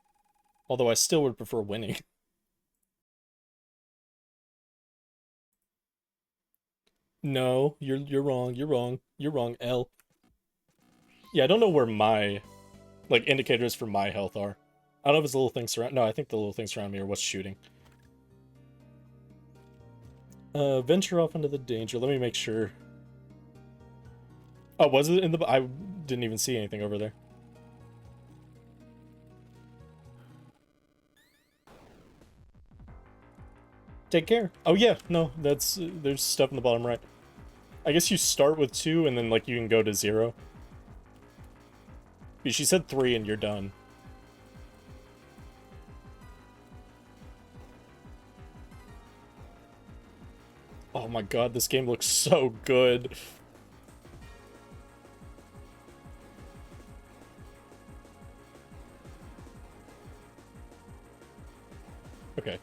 Although I still would prefer winning. No, you're wrong, you're wrong, L. Yeah, I don't know where my, like, indicators for my health are. I don't know if it's the little things around. No, I think the little things around me are what's shooting. Venture off into the danger. Let me make sure. Oh, was it in the... I didn't even see anything over there. Take care. Oh yeah, no, that's... there's stuff in the bottom right. I guess you start with 2 and then, like, you can go to 0. She said 3 and you're done. Oh my god, this game looks so good. Okay.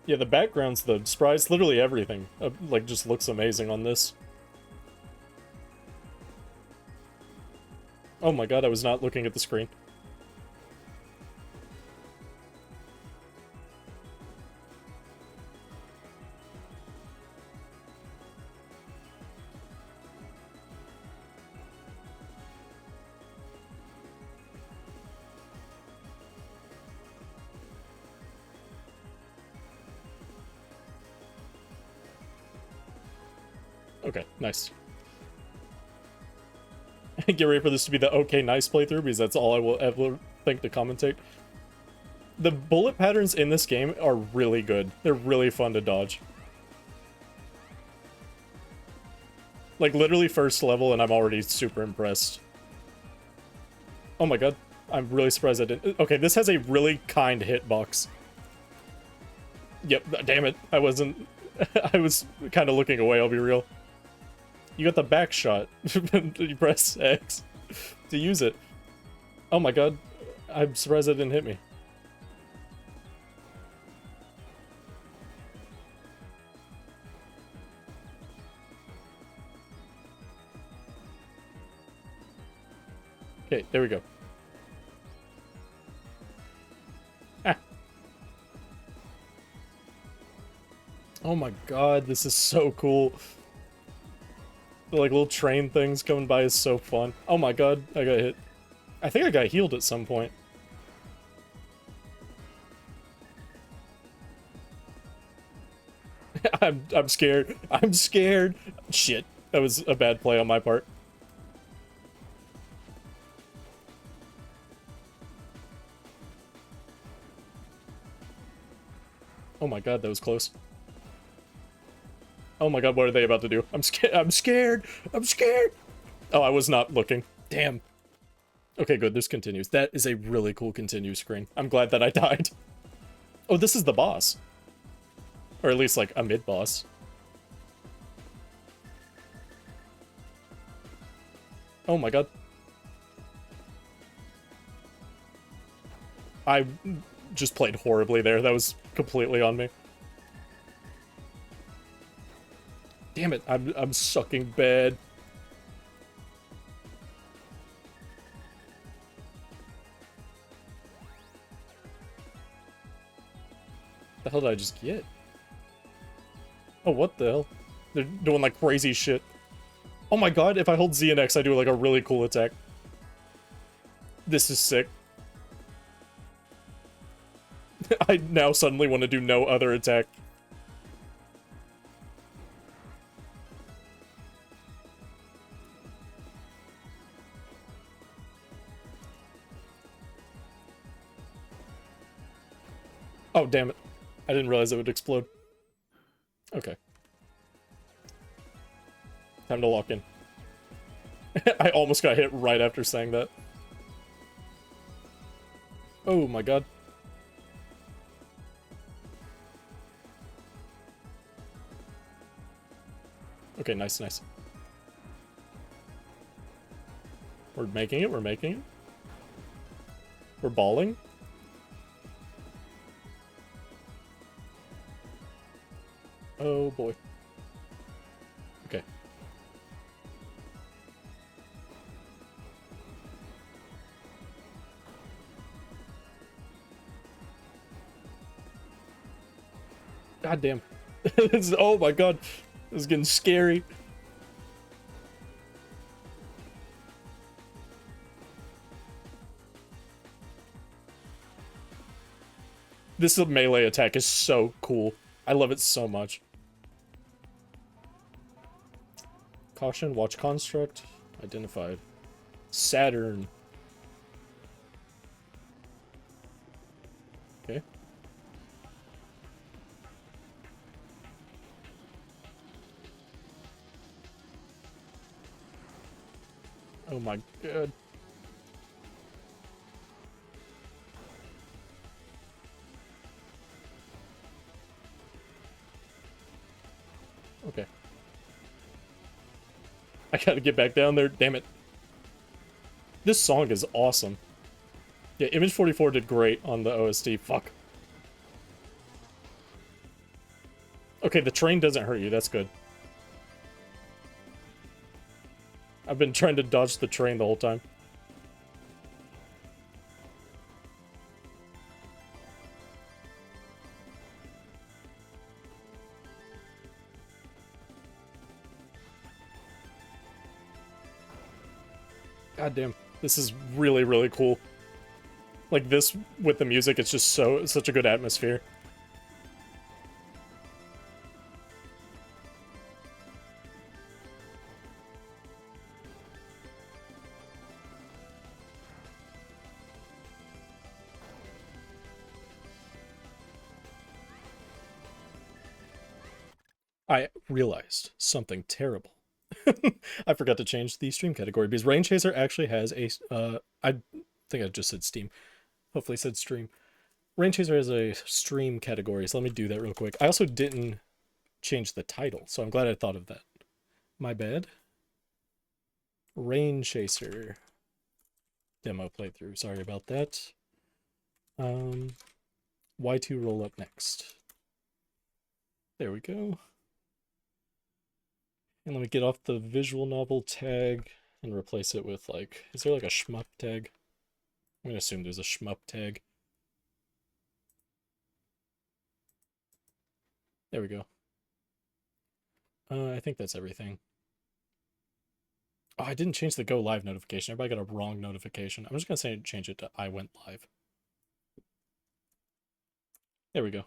Yeah, the backgrounds, the sprites, literally everything, like, just looks amazing on this. Oh my god, I was not looking at the screen. Okay, nice. Get ready for this to be the okay nice playthrough, because that's all I will ever think to commentate. The bullet patterns in this game are really good. They're really fun to dodge. Like, literally first level, and I'm already super impressed. Oh my god. I'm really surprised I didn't... Okay, this has a really kind hitbox. Yep, damn it. I wasn't... I was kind of looking away, I'll be real. You got the back shot. You press X to use it. Oh my god. I'm surprised that didn't hit me. Okay, there we go. Ah. Oh my god, this is so cool. The like little train things coming by is so fun. Oh my god, I got hit. I think I got healed at some point. I'm scared. I'm scared. Shit. That was a bad play on my part. Oh my god, that was close. Oh my god, what are they about to do? I'm scared. I'm scared. I'm scared. Oh, I was not looking. Damn. Okay, good. This continues. That is a really cool continue screen. I'm glad that I died. Oh, this is the boss. Or at least, like, a mid-boss. Oh my god. I just played horribly there. That was completely on me. Damn it, I'm sucking bad. The hell did I just get? Oh, what the hell? They're doing like crazy shit. Oh my god, if I hold Z and X, I do like a really cool attack. This is sick. I now suddenly want to do no other attack. Oh, damn it. I didn't realize it would explode. Okay. Time to lock in. I almost got hit right after saying that. Oh my god. Okay, nice, nice. We're making it, we're making it. We're balling. Oh boy. Okay. God damn. Oh my god. This is getting scary. This melee attack is so cool. I love it so much. Caution, watch construct, identified. Saturn. Okay. Oh my god. Okay. I gotta get back down there, damn it. This song is awesome. Yeah, Image 44 did great on the OST, fuck. Okay, the train doesn't hurt you, that's good. I've been trying to dodge the train the whole time. God damn, this is really, really cool. Like this with the music, it's just such a good atmosphere. I realized something terrible. I forgot to change the stream category because Rainchaser actually has a I think I just said Steam. Hopefully I said stream. Rainchaser has a stream category, so let me do that real quick. I also didn't change the title, so I'm glad I thought of that. My bad. Rainchaser demo playthrough. Sorry about that. Y2Roll up next. There we go. And let me get off the visual novel tag and replace it with, like, is there like a shmup tag? I'm gonna assume there's a shmup tag. There we go. I think that's everything. Oh, I didn't change the go live notification. Everybody got a wrong notification. I'm just gonna say change it to I went live. There we go.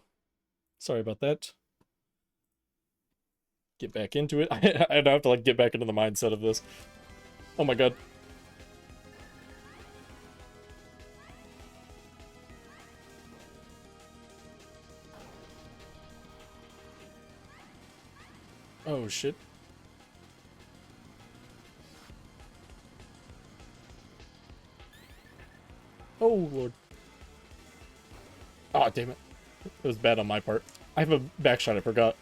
Sorry about that. Get back into it. I have to like get back into the mindset of this. Oh my god. Oh shit. Oh lord. Oh damn it. It was bad on my part. I have a backshot, I forgot.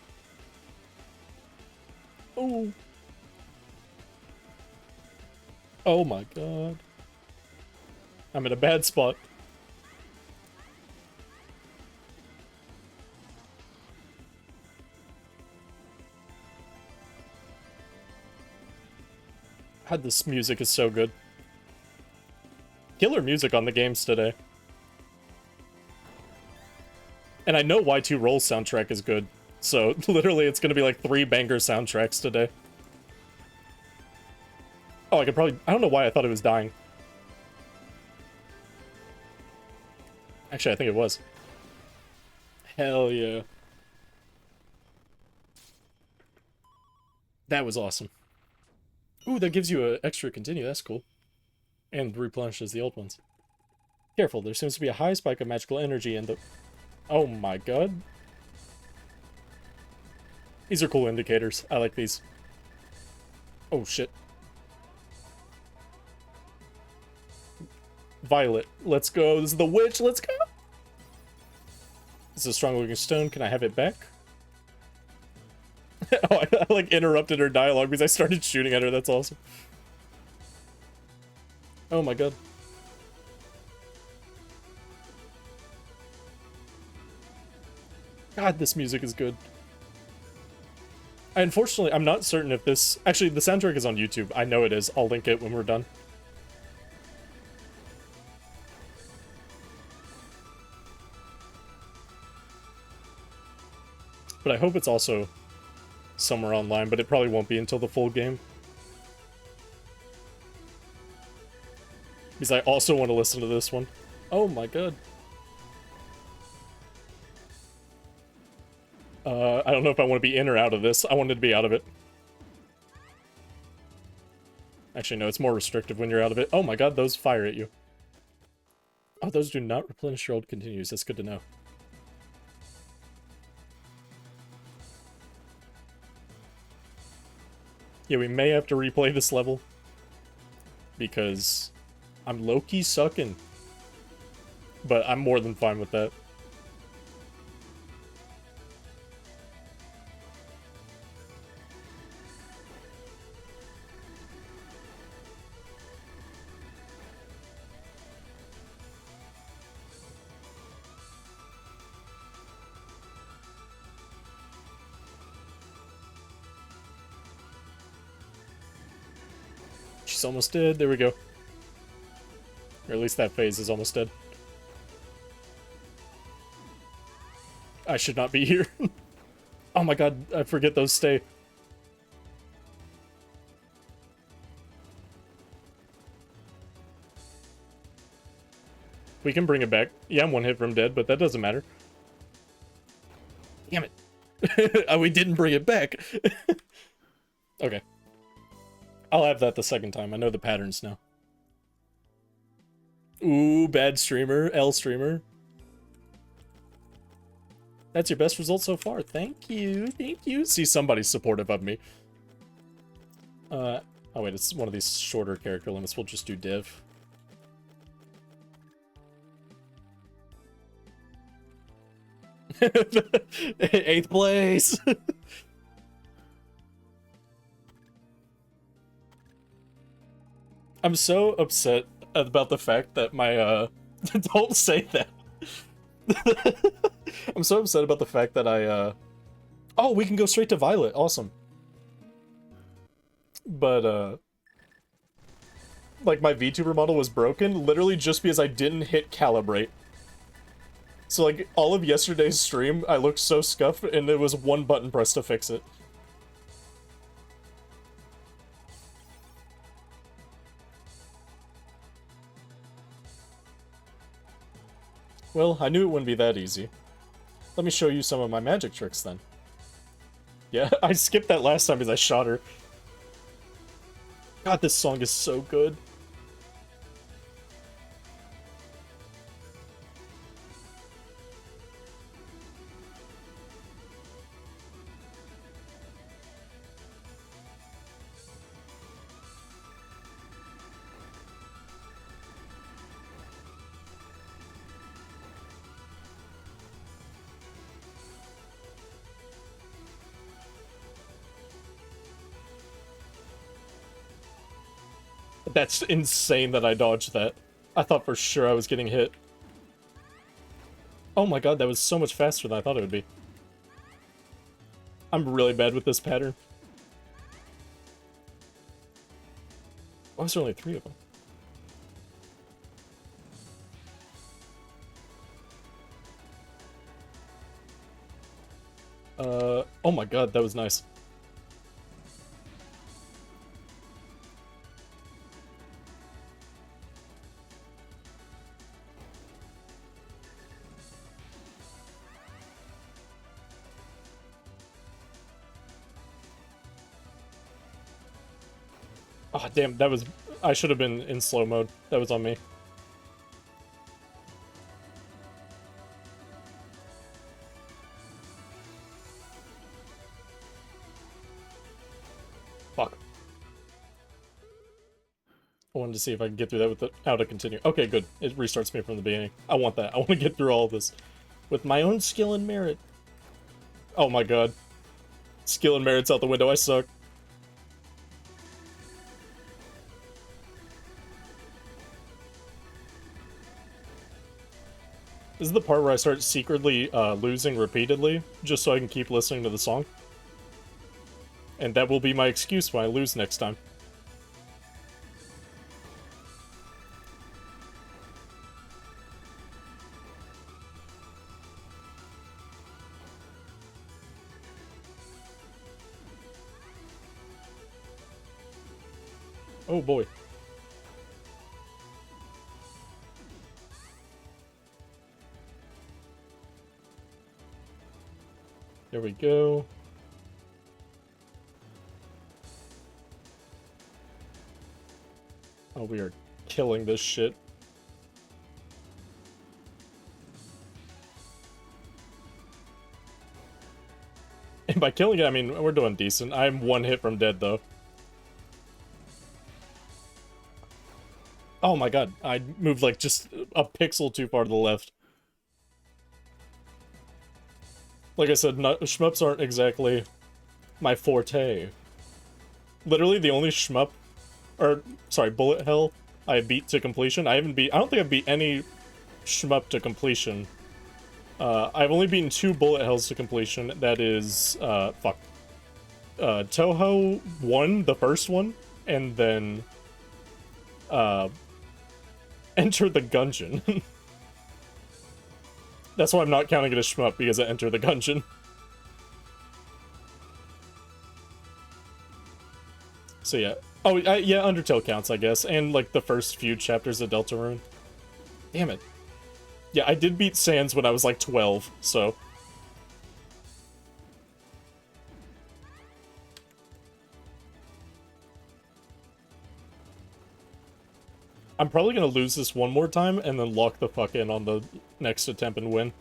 Oh. Oh my god. I'm in a bad spot. God, this music is so good. Killer music on the games today. And I know Y2Roll soundtrack is good. So literally it's gonna be like 3 banger soundtracks today. Oh, I could probably... I don't know why I thought it was dying. Actually, I think it was. Hell yeah. That was awesome. Ooh, that gives you an extra continue. That's cool. And replenishes the old ones. Careful, there seems to be a high spike of magical energy in the... Oh my god. These are cool indicators. I like these. Oh shit. Violet. Let's go. This is the witch. Let's go. This is a strong looking stone. Can I have it back? Oh, I like interrupted her dialogue because I started shooting at her. That's awesome. Oh my god. God, this music is good. Unfortunately, I'm not certain if this... Actually, the soundtrack is on YouTube. I know it is. I'll link it when we're done. But I hope it's also somewhere online, but it probably won't be until the full game. Because I also want to listen to this one. Oh my god. I don't know if I want to be in or out of this. I wanted to be out of it. Actually, no, it's more restrictive when you're out of it. Oh my god, those fire at you. Oh, those do not replenish your old continues. That's good to know. Yeah, we may have to replay this level. Because I'm low-key sucking. But I'm more than fine with that. She's almost dead. There we go. Or at least that phase is almost dead. I should not be here. Oh my god, I forget those stay. We can bring it back. Yeah, I'm one hit from dead, but that doesn't matter. Damn it. Oh, we didn't bring it back. Okay. I'll have that the second time. I know the patterns now. Ooh, bad streamer. L streamer. That's your best result so far. Thank you. Thank you. See, somebody's supportive of me. Oh wait, it's one of these shorter character limits. We'll just do div. 8th place. I'm so upset about the fact that my don't say that. I'm so upset about the fact that oh, we can go straight to Violet. Awesome. But like my VTuber model was broken literally just because I didn't hit calibrate. So like all of yesterday's stream, I looked so scuffed and there was one button press to fix it. Well, I knew it wouldn't be that easy. Let me show you some of my magic tricks then. Yeah, I skipped that last time because I shot her. God, this song is so good. That's insane that I dodged that. I thought for sure I was getting hit. Oh my god, that was so much faster than I thought it would be. I'm really bad with this pattern. Why was there only 3 of them? Oh my god, that was nice. Oh, damn, that was... I should have been in slow mode. That was on me. Fuck. I wanted to see if I can get through that without a continue. Okay, good. It restarts me from the beginning. I want that. I want to get through all of this. With my own skill and merit. Oh my god. Skill and merit's out the window. I suck. This is the part where I start secretly losing repeatedly, just so I can keep listening to the song. And that will be my excuse when I lose next time. Oh boy. There we go. Oh, we are killing this shit. And by killing it, I mean, we're doing decent. I'm 1 hit from dead, though. Oh my god, I moved like just a pixel too far to the left. Like I said, shmups aren't exactly my forte. Literally the only shmup, or sorry, bullet hell I beat to completion. I don't think I've beat any shmup to completion. I've only beaten 2 bullet hells to completion. That is, fuck. Toho 1, the first one, and then, Enter the Gungeon. That's why I'm not counting it as shmup, because I Enter the Gungeon. So yeah. Oh, yeah, Undertale counts, I guess, and, like, the first few chapters of Deltarune. Damn it. Yeah, I did beat Sans when I was, like, 12, so... I'm probably gonna lose this one more time and then lock the fuck in on the next attempt and win.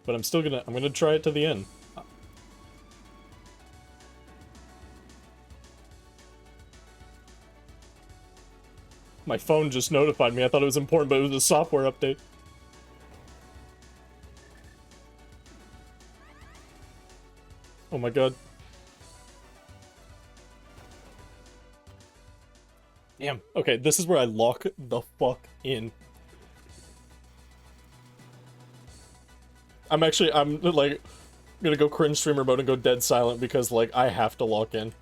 But I'm gonna try it to the end. My phone just notified me. I thought it was important, but it was a software update. Oh my god. Damn. Okay, this is where I lock the fuck in. I'm like gonna go cringe streamer mode and go dead silent because like I have to lock in.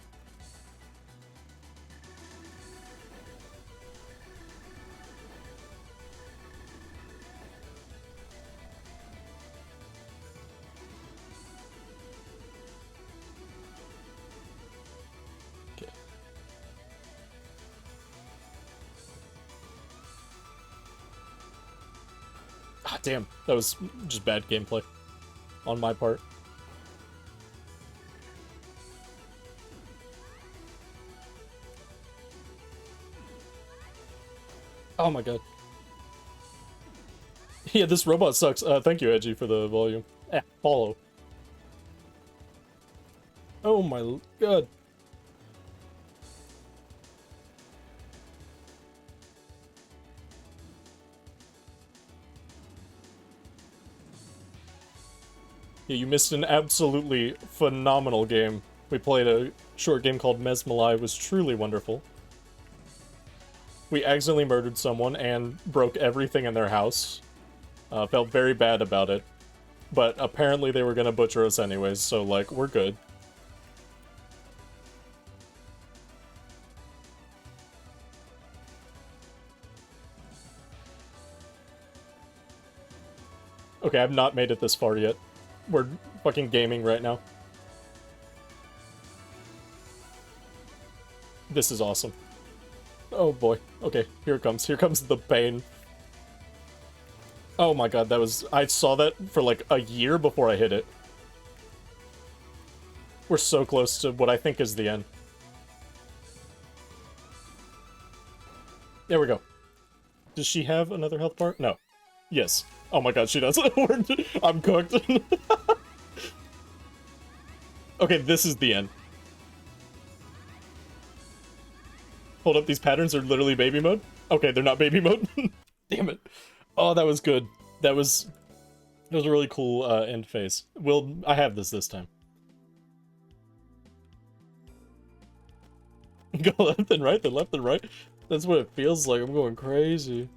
Okay. Ah, damn. That was just bad gameplay on my part. Oh my god. Yeah, this robot sucks. Thank you, Edgy, for the volume. Follow. Oh my god. Yeah, you missed an absolutely phenomenal game. We played a short game called Mesmalie. It was truly wonderful. We accidentally murdered someone and broke everything in their house. Felt very bad about it. But apparently they were gonna butcher us anyways, so, like, we're good. Okay, I've not made it this far yet. We're fucking gaming right now. This is awesome. Oh boy. Okay, here it comes. Here comes the pain. Oh my god, that was... I saw that for like a year before I hit it. We're so close to what I think is the end. There we go. Does she have another health bar? No. Yes. Oh my god, she does. I'm cooked. Okay, this is the end. Hold up, these patterns are literally baby mode? Okay, they're not baby mode. Damn it. Oh, that was good. That was a really cool end phase. I have this time. Go left and right, then left and right. That's what it feels like. I'm going crazy.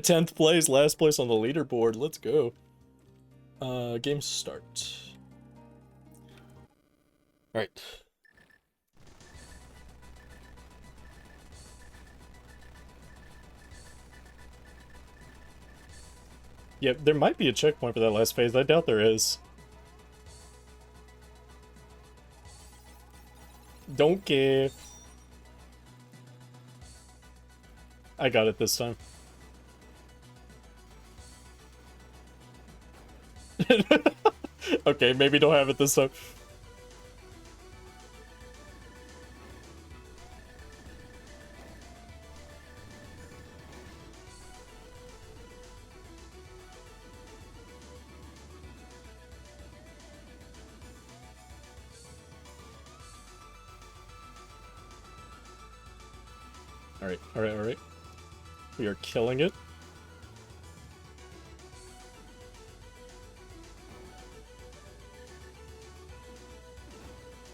Tenth place, last place on the leaderboard. Let's go. Game start. Alright. Yep, there might be a checkpoint for that last phase. I doubt there is. Don't care. I got it this time. Okay, maybe don't have it this time. Alright. We are killing it.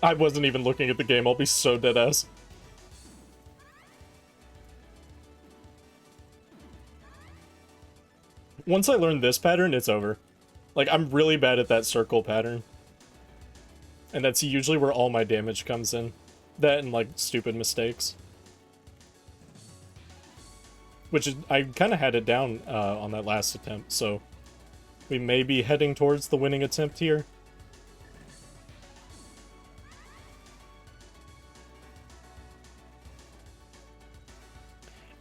I wasn't even looking at the game, I'll be so deadass. Once I learn this pattern, it's over. Like, I'm really bad at that circle pattern. And that's usually where all my damage comes in. That and, like, stupid mistakes. Which is, I kind of had it down on that last attempt, so we may be heading towards the winning attempt here.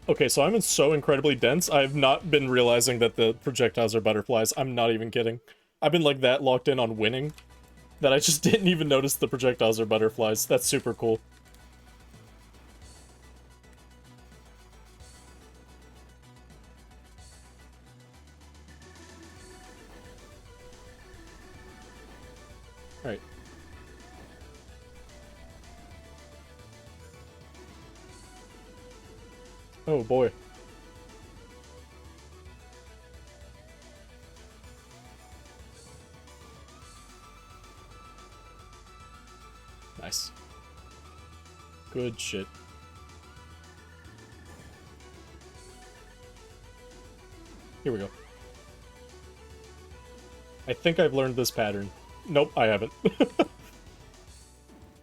Okay, so I'm so incredibly dense, I've not been realizing that the projectiles are butterflies. I'm not even kidding. I've been like that locked in on winning, that I just didn't even notice the projectiles are butterflies. That's super cool. Alright. Oh boy. Good shit. Here we go. I think I've learned this pattern. Nope, I haven't.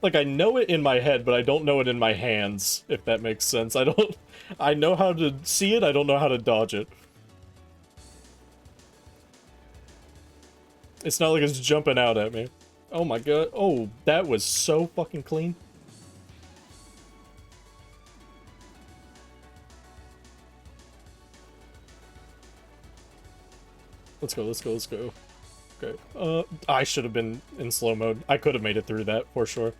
Like, I know it in my head, but I don't know it in my hands, if that makes sense. I know how to see it, I don't know how to dodge it. It's not like it's jumping out at me. Oh my god. Oh, that was so fucking clean. Let's go, let's go, let's go. Okay. I should have been in slow mode. I could have made it through that, for sure.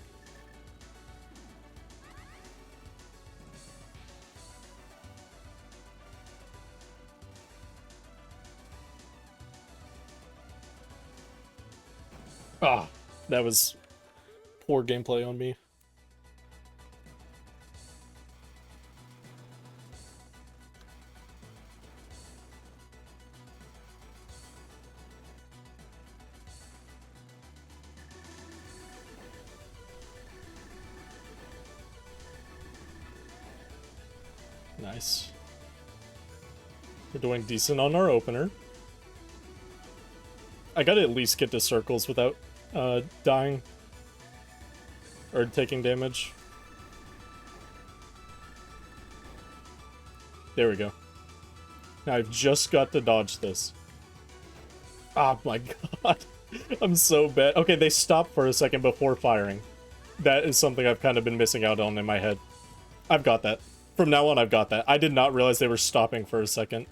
Ah, that was poor gameplay on me. Nice. We're doing decent on our opener. I gotta at least get to circles without dying or taking damage. There we go. Now I've just got to dodge this. Oh my god. I'm so bad. Okay, they stopped for a second before firing. That is something I've kind of been missing out on in my head. I've got that. From now on, I've got that. I did not realize they were stopping for a second.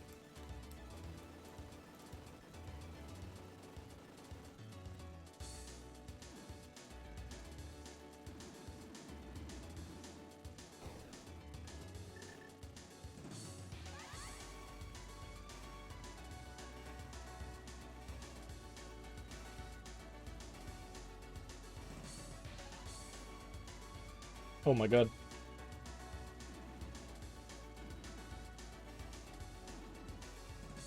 Oh my god.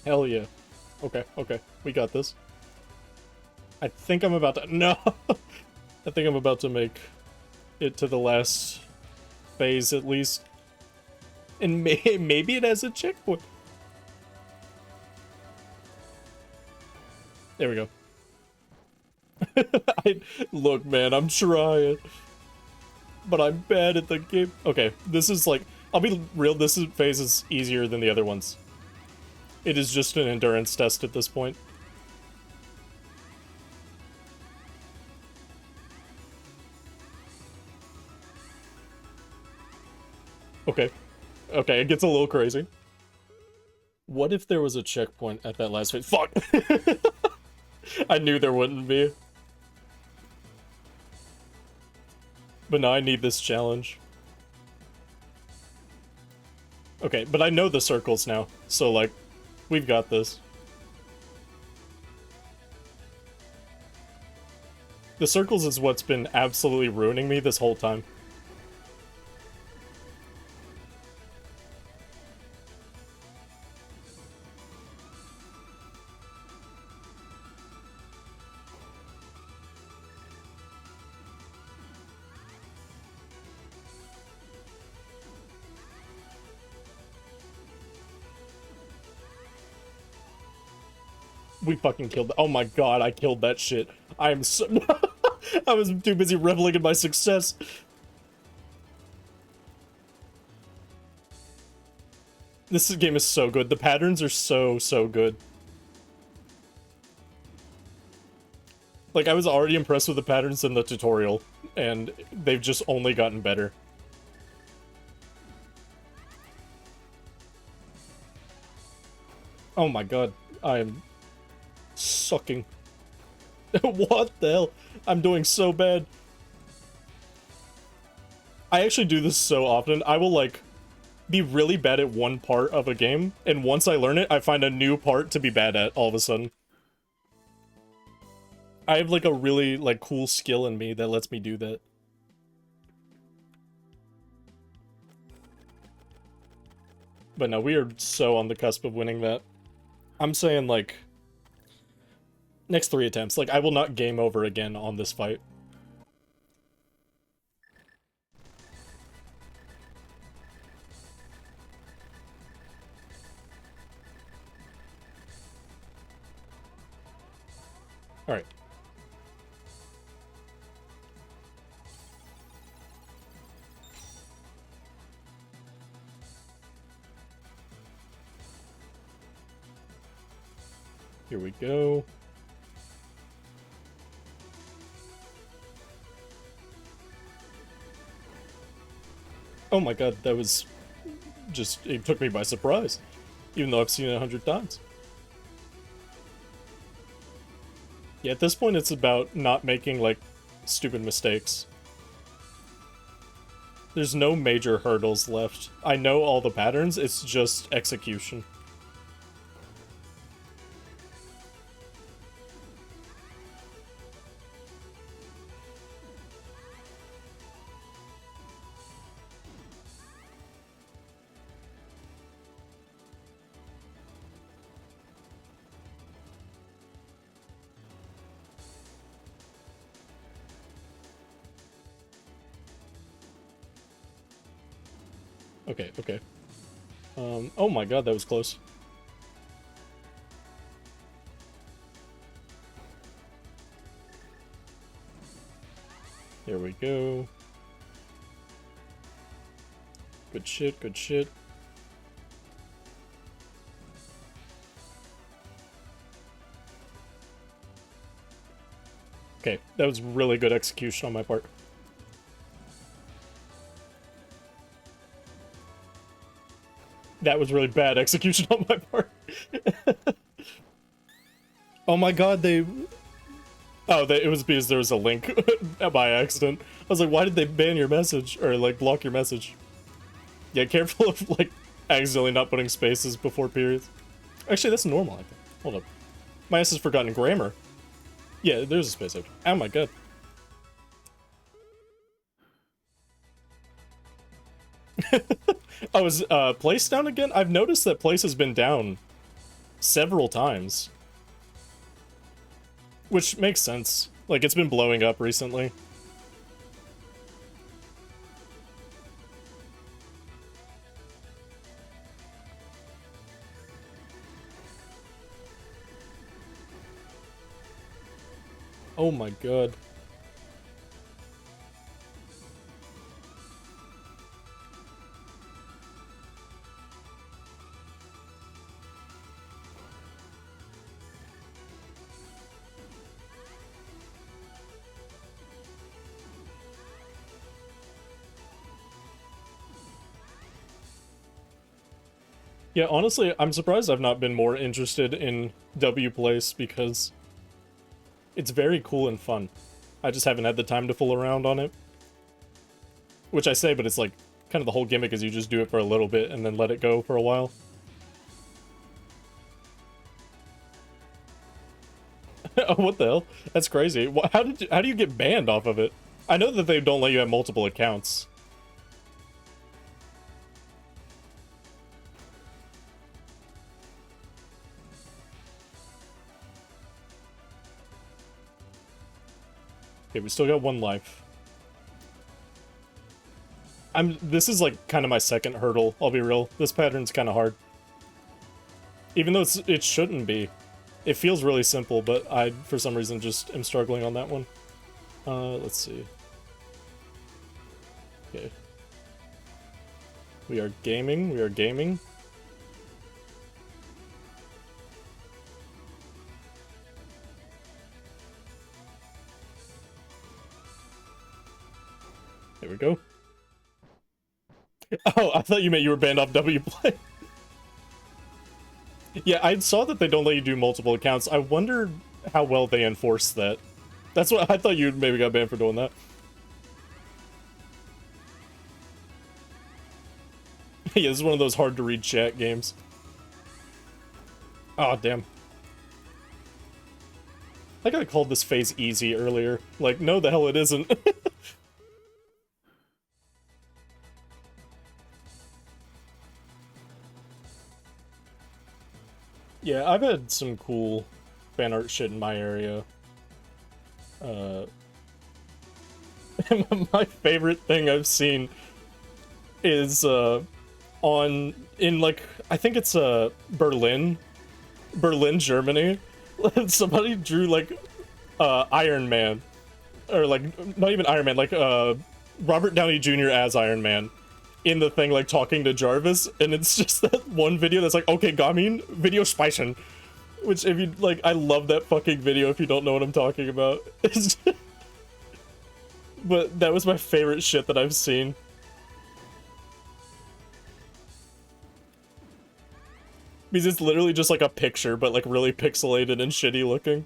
Hell yeah. Okay, okay. We got this. I think I'm about to... No! I think I'm about to make it to the last phase, at least. And maybe it has a checkpoint. There we go. Look, man, I'm trying. But I'm bad at the game. Okay, this is like... I'll be real, this phase is easier than the other ones. It is just an endurance test at this point. Okay. Okay, it gets a little crazy. What if there was a checkpoint at that last phase? Fuck! I knew there wouldn't be. But now I need this challenge. Okay, but I know the circles now, so like, we've got this. The circles is what's been absolutely ruining me this whole time. We fucking killed. Oh my god, I killed that shit. I am so. I was too busy reveling in my success. This game is so good. The patterns are so good. Like, I was already impressed with the patterns in the tutorial, and they've just only gotten better. Oh my god, I am sucking. What the hell? I'm doing so bad. I actually do this so often. I will, like, be really bad at one part of a game, and once I learn it, I find a new part to be bad at all of a sudden. I have, like, a really, like, cool skill in me that lets me do that. But no, we are so on the cusp of winning that. I'm saying, like, next 3 attempts. Like, I will not game over again on this fight. All right. Here we go. Oh my god, that was just, it took me by surprise. Even though I've seen it 100 times. Yeah, at this point it's about not making, like, stupid mistakes. There's no major hurdles left. I know all the patterns, it's just execution. Okay, okay. Oh my god, that was close. There we go. Good shit, good shit. Okay, that was really good execution on my part. That was really bad execution on my part. Oh my god, they... Oh, it was because there was a link by accident. I was like, why did they ban your message? Or, like, block your message? Yeah, careful of, like, accidentally not putting spaces before periods. Actually, that's normal, I think. Hold up. My ass has forgotten grammar. Yeah, there's a space after. Oh my god. Oh, is place down again? I've noticed that place has been down several times. Which makes sense. Like, it's been blowing up recently. Oh my god. Yeah, honestly, I'm surprised I've not been more interested in W Place because it's very cool and fun. I just haven't had the time to fool around on it. Which I say, but it's like, kind of the whole gimmick is you just do it for a little bit and then let it go for a while. Oh, what the hell? That's crazy. How do you get banned off of it? I know that they don't let you have multiple accounts. Okay, we still got one life. This is like kind of my second hurdle, I'll be real. This pattern's kind of hard. Even though it shouldn't be. It feels really simple, but I, for some reason, just am struggling on that one. Let's see. Okay. We are gaming, we are gaming. There we go. Oh, I thought you meant you were banned off W Play. Yeah, I saw that they don't let you do multiple accounts. I wonder how well they enforce that. That's what I thought you maybe got banned for doing that. Yeah, this is one of those hard to read chat games. Oh, damn. I think I called this phase easy earlier. Like, no, the hell it isn't. Yeah, I've had some cool fan art shit in my area. My favorite thing I've seen is in like, I think it's Berlin, Germany. Somebody drew like Iron Man, or like not even Iron Man, like Robert Downey Jr. as Iron Man in the thing, like talking to Jarvis, and it's just that one video that's like, okay, Gamin, video speichern. Which, if you like, I love that fucking video. If you don't know what I'm talking about, but that was my favorite shit that I've seen. Because it's literally just like a picture, but like really pixelated and shitty looking.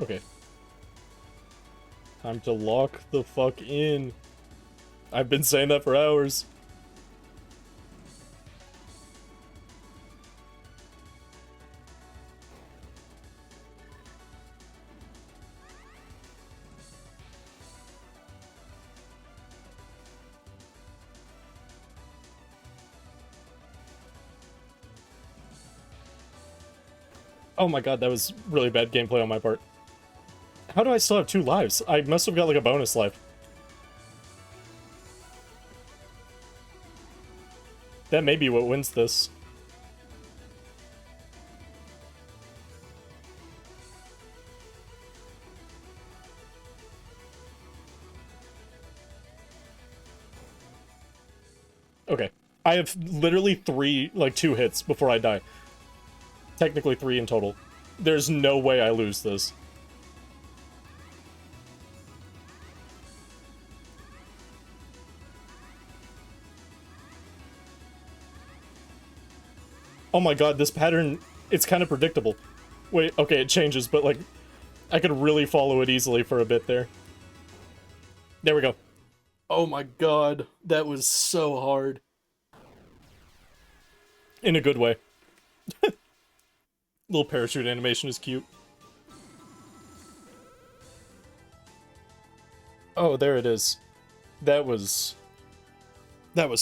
Okay. Time to lock the fuck in. I've been saying that for hours. Oh my god, that was really bad gameplay on my part. How do I still have 2 lives? I must have got like a bonus life. That may be what wins this. Okay. I have literally 2 hits before I die. Technically 3 in total. There's no way I lose this. Oh my god, this pattern, it's kind of predictable. Wait, okay, it changes, but like, I could really follow it easily for a bit there. There we go. Oh my god, that was so hard. In a good way. Little parachute animation is cute. Oh, there it is. That was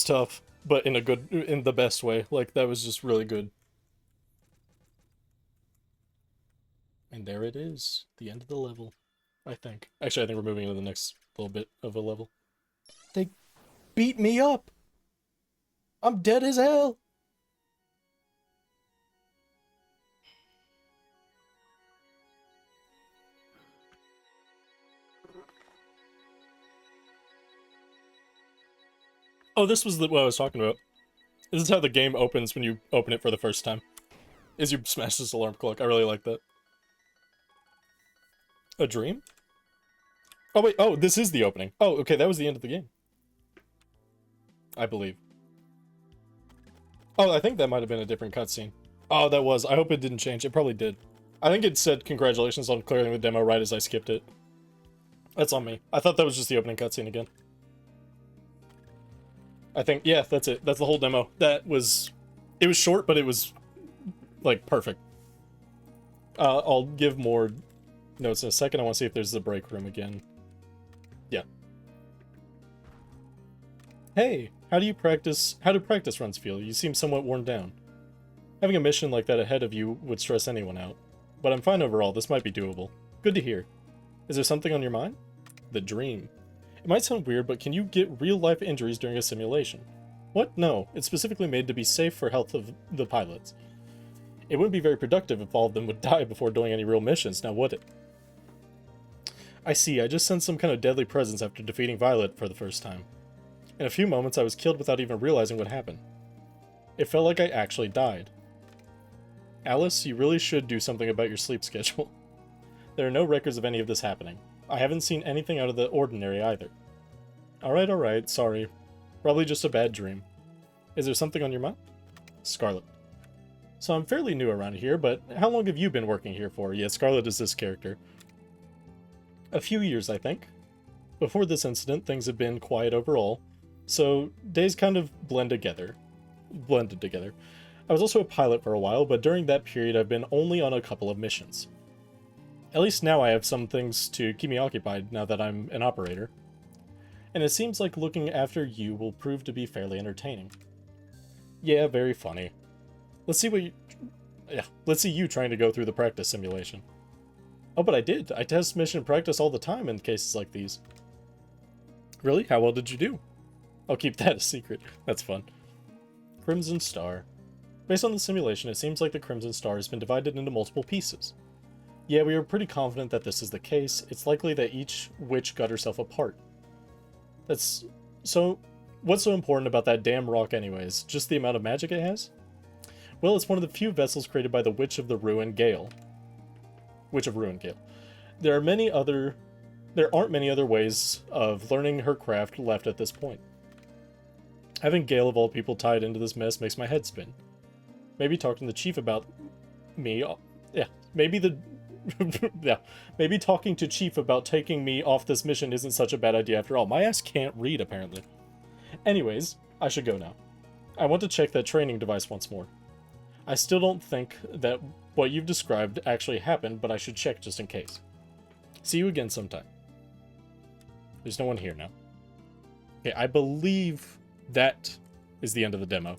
tough, but in the best way. Like, that was just really good. And there it is, the end of the level, I think. Actually, I think we're moving into the next little bit of a level. They beat me up! I'm dead as hell! Oh, this was what I was talking about. This is how the game opens when you open it for the first time. Is you smash this alarm clock. I really like that. A dream? Oh wait, oh, this is the opening. Oh, okay, that was the end of the game. I believe. Oh, I think that might have been a different cutscene. Oh, that was. I hope it didn't change. It probably did. I think it said congratulations on clearing the demo right as I skipped it. That's on me. I thought that was just the opening cutscene again. I think, yeah, that's it. That's the whole demo. That was... It was short, but it was, like, perfect. I'll give more notes in a second. I want to see if there's the break room again. Yeah. Hey, how do practice runs feel? You seem somewhat worn down. Having a mission like that ahead of you would stress anyone out. But I'm fine overall. This might be doable. Good to hear. Is there something on your mind? The dream. It might sound weird, but can you get real-life injuries during a simulation? What? No. It's specifically made to be safe for health of the pilots. It wouldn't be very productive if all of them would die before doing any real missions, now would it? I see. I just sensed some kind of deadly presence after defeating Violet for the first time. In a few moments, I was killed without even realizing what happened. It felt like I actually died. Alice, you really should do something about your sleep schedule. There are no records of any of this happening. I haven't seen anything out of the ordinary either. Alright, sorry. Probably just a bad dream. Is there something on your mind? Scarlet. So I'm fairly new around here, but how long have you been working here for? Yeah, Scarlet is this character. A few years, I think. Before this incident, things have been quiet overall, so days kind of blended together. I was also a pilot for a while, but during that period I've been only on a couple of missions. At least now I have some things to keep me occupied now that I'm an operator. And it seems like looking after you will prove to be fairly entertaining. Yeah, very funny. Let's see you trying to go through the practice simulation. Oh, but I did. I test mission practice all the time in cases like these. Really? How well did you do? I'll keep that a secret. That's fun. Crimson Star. Based on the simulation, it seems like the Crimson Star has been divided into multiple pieces. Yeah, we were pretty confident that this is the case. It's likely that each witch got herself apart. That's... So, what's so important about that damn rock anyways? Just the amount of magic it has? Well, it's one of the few vessels created by the Witch of the Ruin Gale. Witch of Ruin Gale. There aren't many other ways of learning her craft left at this point. Having Gale of all people tied into this mess makes my head spin. Maybe talking to the chief about me... Yeah, maybe maybe talking to Chief about taking me off this mission isn't such a bad idea after all. My ass can't read, apparently. Anyways, I should go now. I want to check that training device once more. I still don't think that what you've described actually happened, but I should check just in case. See you again sometime. There's no one here now. Okay, I believe that is the end of the demo.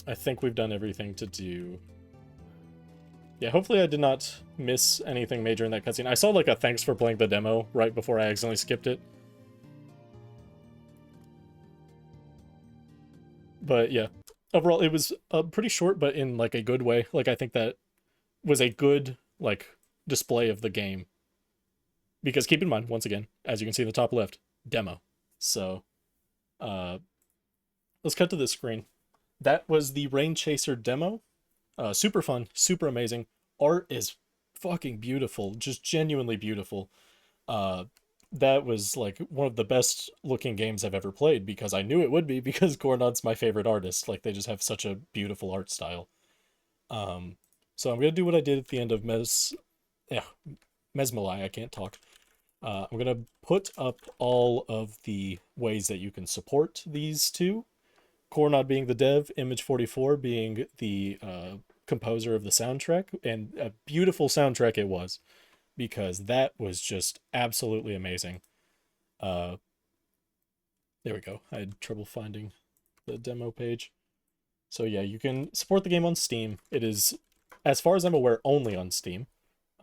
I think we've done everything to do. Yeah, hopefully I did not miss anything major in that cutscene. I saw like a thanks for playing the demo right before I accidentally skipped it. But yeah, overall it was pretty short, but in like a good way. Like I think that was a good like display of the game. Because keep in mind, once again, as you can see in the top left, demo. So, let's cut to this screen. That was the Rainchaser demo. Super fun, super amazing. Art is fucking beautiful, just genuinely beautiful. That was like one of the best looking games I've ever played because I knew it would be because Kornodd's my favorite artist. Like they just have such a beautiful art style. So I'm gonna do what I did at the end of Mesmalie. I can't talk. I'm gonna put up all of the ways that you can support these two. Kornodd being the dev, Image44 being the composer of the soundtrack, and a beautiful soundtrack it was, because that was just absolutely amazing. There we go. I had trouble finding the demo page. So yeah, you can support the game on Steam. It is, as far as I'm aware, only on Steam.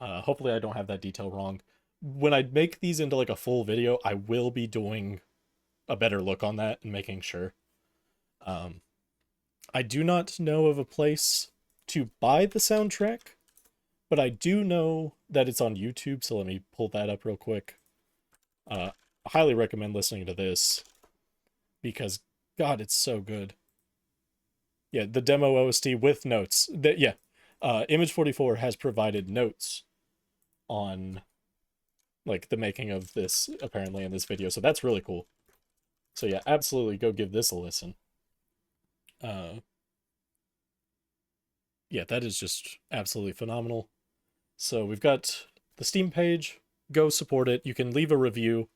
Hopefully I don't have that detail wrong. When I make these into like a full video, I will be doing a better look on that and making sure. I do not know of a place to buy the soundtrack, but I do know that it's on YouTube, so let me pull that up real quick. I highly recommend listening to this, because, God, it's so good. Yeah, the demo OST with notes. Image44 has provided notes on, like, the making of this, apparently, in this video, so that's really cool. So yeah, absolutely go give this a listen. Yeah, that is just absolutely phenomenal. So we've got the Steam page. Go support it. You can leave a review.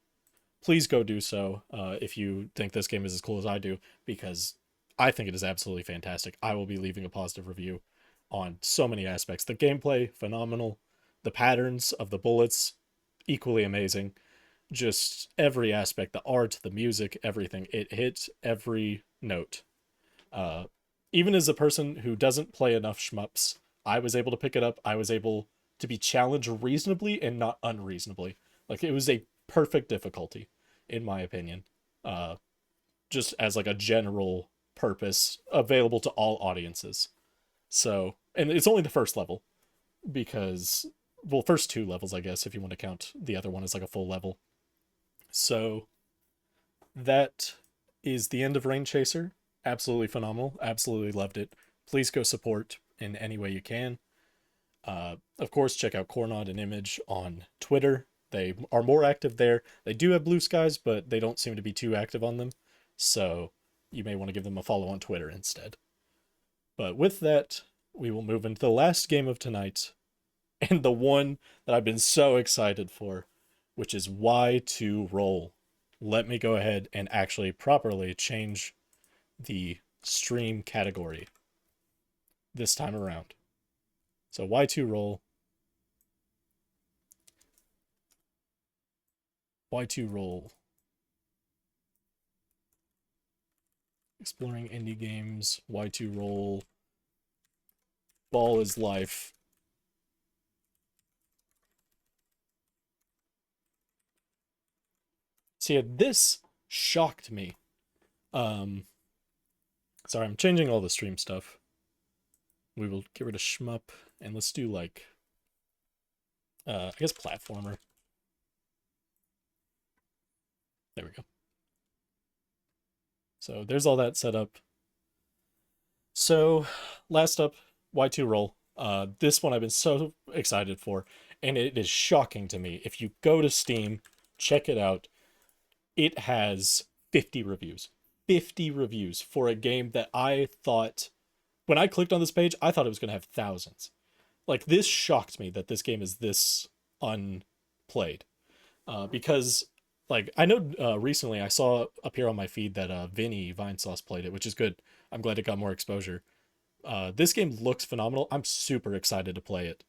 Please go do so if you think this game is as cool as I do, because I think it is absolutely fantastic. I will be leaving a positive review on so many aspects. The gameplay, phenomenal. The patterns of the bullets, equally amazing. Just every aspect, the art, the music, everything. It hits every note. Even as a person who doesn't play enough shmups, I was able to pick it up. I was able to be challenged reasonably and not unreasonably. Like, it was a perfect difficulty, in my opinion. Just as like a general purpose available to all audiences. So, and it's only the first level, because, well, first two levels, I guess, if you want to count the other one as like a full level. So, that is the end of Rainchaser. Absolutely phenomenal. Absolutely loved it. Please go support in any way you can. Of course, check out Kornodd and Image on Twitter. They are more active there. They do have Blue Skies, but they don't seem to be too active on them. So you may want to give them a follow on Twitter instead. But with that, we will move into the last game of tonight, and the one that I've been so excited for, which is Y2Roll. Let me go ahead and actually properly change the stream category this time around. So Y2Roll. Y2Roll. Exploring indie games. Y2Roll. Ball is life. So yeah, this shocked me. Sorry, I'm changing all the stream stuff. We will get rid of shmup, and let's do, like, I guess platformer. There we go. So there's all that set up. So last up, Y2Roll. This one I've been so excited for, and it is shocking to me. If you go to Steam, check it out. It has 50 reviews. 50 reviews for a game that I thought, when I clicked on this page, I thought it was going to have thousands. Like, this shocked me that this game is this unplayed. Because, like, I know recently I saw appear on my feed that Vinny Vinesauce played it, which is good. I'm glad it got more exposure. This game looks phenomenal. I'm super excited to play it.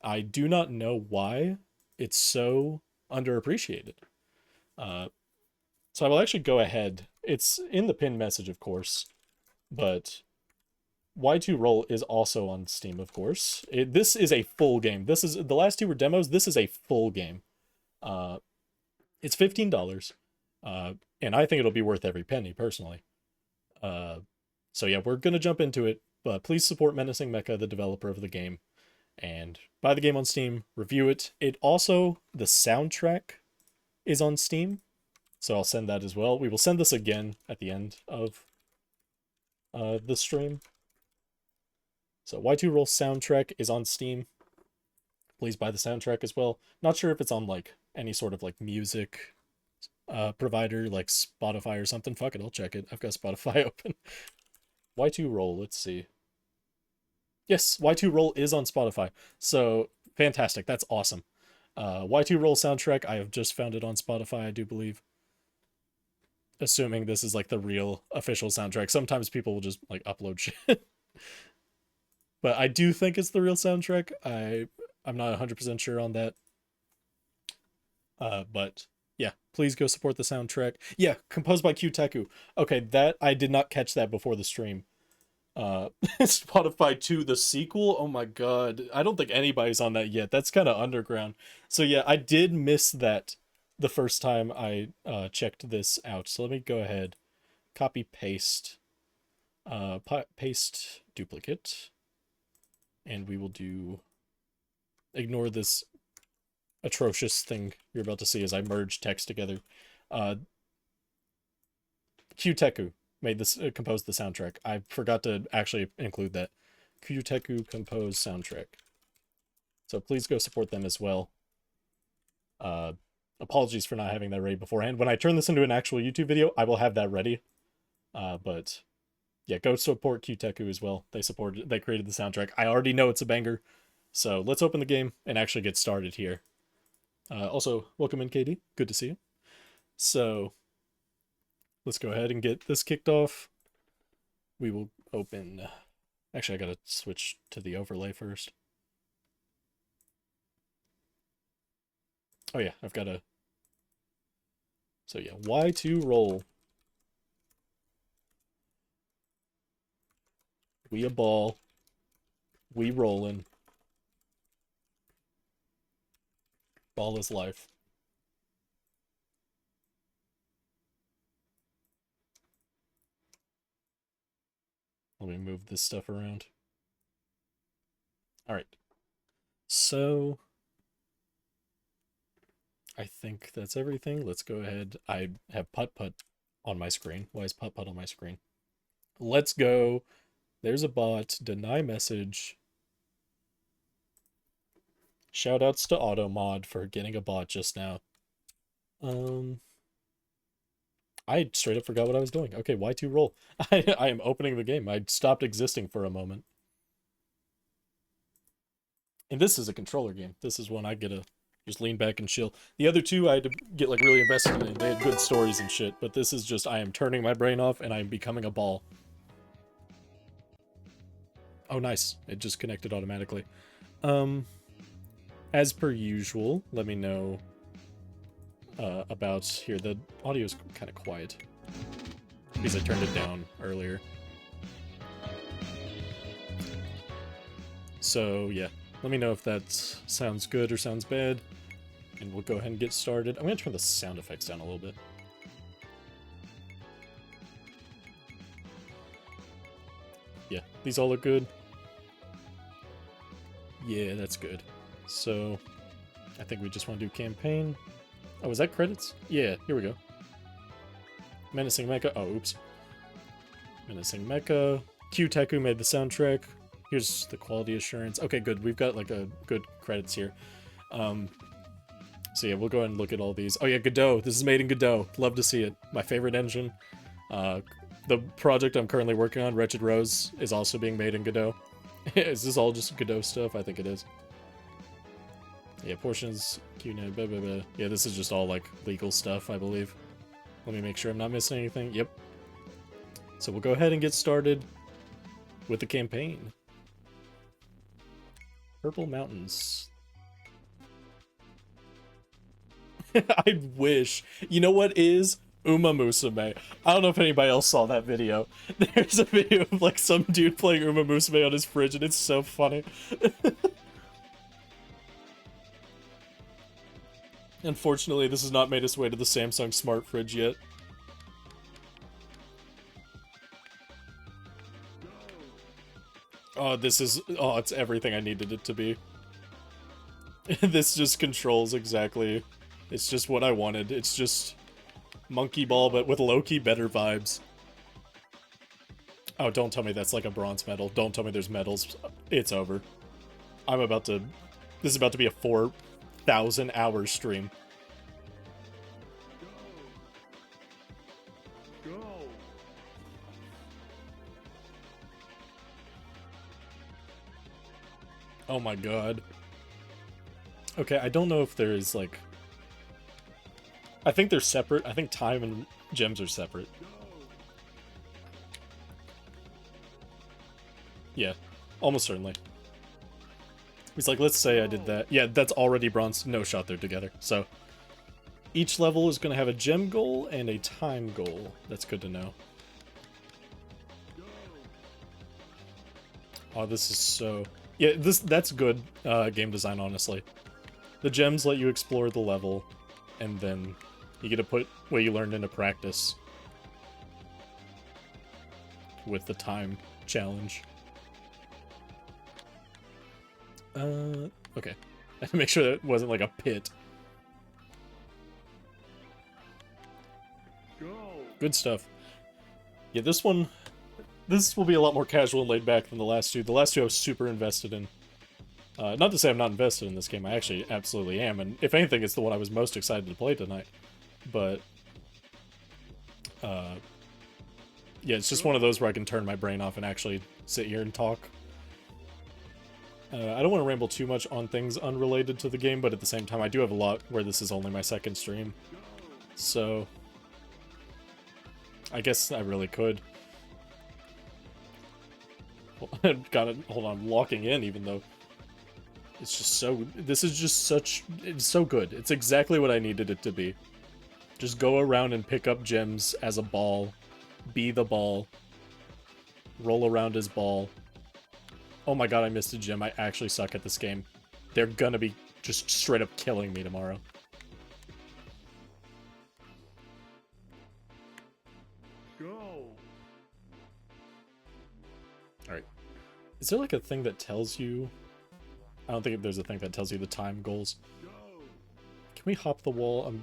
I do not know why it's so underappreciated. So I will actually go ahead. It's in the pinned message, of course, but Y2Roll is also on Steam, of course. This is a full game. This is, the last two were demos. This is a full game. It's $15, and I think it'll be worth every penny, personally. So yeah, we're gonna jump into it, but please support MenachingMecha, the developer of the game, and buy the game on Steam, review it. It also, the soundtrack is on Steam, so I'll send that as well. We will send this again at the end of the stream. So Y2Roll soundtrack is on Steam. Please buy the soundtrack as well. Not sure if it's on, like, any sort of, like, music provider, like Spotify or something. Fuck it, I'll check it. I've got Spotify open. Y2Roll, let's see. Yes, Y2Roll is on Spotify. So, fantastic. That's awesome. Y2Roll soundtrack, I have just found it on Spotify, I do believe. Assuming this is, like, the real official soundtrack. Sometimes people will just, like, upload shit. But I do think it's the real soundtrack. I'm not 100% sure on that. But yeah, please go support the soundtrack. Yeah, composed by QTeku. Okay, that, I did not catch that before the stream. Spotify 2, the sequel? Oh my god. I don't think anybody's on that yet. That's kind of underground. So yeah, I did miss that the first time I checked this out. So let me go ahead, copy, paste, paste duplicate, and we will do, ignore this atrocious thing you're about to see as I merge text together. QTeku made this, composed the soundtrack. I forgot to actually include that. QTeku composed soundtrack. So please go support them as well. Apologies for not having that ready beforehand. When I turn this into an actual YouTube video, I will have that ready. But yeah, go support QTeku as well. They created the soundtrack. I already know it's a banger. So let's open the game and actually get started here. Also, welcome in, KD. Good to see you. So let's go ahead and get this kicked off. We will open... Actually, I gotta switch to the overlay first. Oh yeah, I've gotta... So yeah, Y2Roll. We a ball. We rollin'. Ball is life. Let me move this stuff around. Alright. So... I think that's everything. Let's go ahead. I have putt-putt on my screen. Why is putt-putt on my screen? Let's go. There's a bot. Deny message. Shoutouts to AutoMod for getting a bot just now. I straight up forgot what I was doing. Okay, Y2Roll. I am opening the game. I stopped existing for a moment. And this is a controller game. This is one I get to just lean back and chill. The other two I had to get, like, really invested in. They had good stories and shit. But this is just, I am turning my brain off and I am becoming a ball. Oh, nice. It just connected automatically. As per usual, let me know about here. The audio is kind of quiet because I turned it down earlier. So yeah, let me know if that sounds good or sounds bad. And we'll go ahead and get started. I'm going to turn the sound effects down a little bit. Yeah, these all look good. Yeah, that's good. So, I think we just want to do campaign. Oh, is that credits? Yeah, here we go. MenachingMecha. Oh, oops. MenachingMecha. Q-Teku made the soundtrack. Here's the quality assurance. Okay, good. We've got like a good credits here. So yeah, we'll go ahead and look at all these. Oh yeah, Godot. This is made in Godot. Love to see it. My favorite engine. The project I'm currently working on, Wretched Rose, is also being made in Godot. Is this all just Godot stuff? I think it is. Yeah, portions, QNet, blah, blah, blah. Yeah, this is just all like legal stuff, I believe. Let me make sure I'm not missing anything. Yep. So we'll go ahead and get started with the campaign. Purple Mountains. I wish. You know what is? Uma Musume. I don't know if anybody else saw that video. There's a video of like some dude playing Uma Musume on his fridge and it's so funny. Unfortunately, this has not made its way to the Samsung Smart Fridge yet. Oh, this is... Oh, it's everything I needed it to be. This just controls exactly... It's just what I wanted. It's just... Monkey Ball, but with low-key better vibes. Oh, don't tell me that's like a bronze medal. Don't tell me there's medals. It's over. I'm about to... This is about to be a 4,000-hour stream. Go. Oh my god. Okay, I don't know if there is, like... I think they're separate. I think time and gems are separate. Yeah, almost certainly. He's like, let's say I did that. Yeah, that's already bronze. No shot they're together. So, each level is going to have a gem goal and a time goal. That's good to know. Oh, this is so... Yeah, that's good game design, honestly. The gems let you explore the level, and then you get to put what you learned into practice with the time challenge. Okay. I had to make sure that it wasn't like a pit. Go. Good stuff. Yeah, this one... This will be a lot more casual and laid back than the last two. The last two I was super invested in. Not to say I'm not invested in this game, I actually absolutely am, and if anything, it's the one I was most excited to play tonight. But, yeah, it's just one of those where I can turn my brain off and actually sit here and talk. I don't want to ramble too much on things unrelated to the game, but at the same time, I do have a lot where this is only my second stream. So, I guess I really could. Got it. Hold on, I'm locking in, even though it's just so... This is just such... It's so good. It's exactly what I needed it to be. Just go around and pick up gems as a ball. Be the ball. Roll around as ball. Oh my god, I missed a gem. I actually suck at this game. They're gonna be just straight up killing me tomorrow. Go! Alright. Is there like a thing that tells you... I don't think there's a thing that tells you the time goals. Can we hop the wall?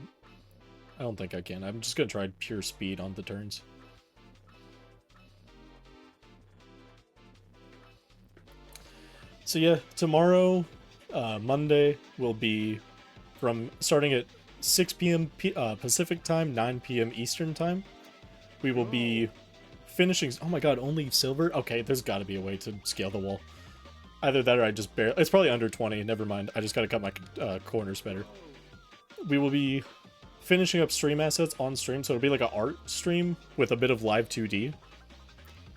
I don't think I can. I'm just gonna try pure speed on the turns. So yeah, tomorrow, Monday, will be from starting at 6 p.m. Pacific time, 9 p.m. Eastern time. We will be finishing... Oh my god, only silver? Okay, there's gotta be a way to scale the wall. Either that or I just barely... It's probably under 20, never mind. I just gotta cut my corners better. We will be finishing up stream assets on stream, so it'll be like an art stream with a bit of live 2D,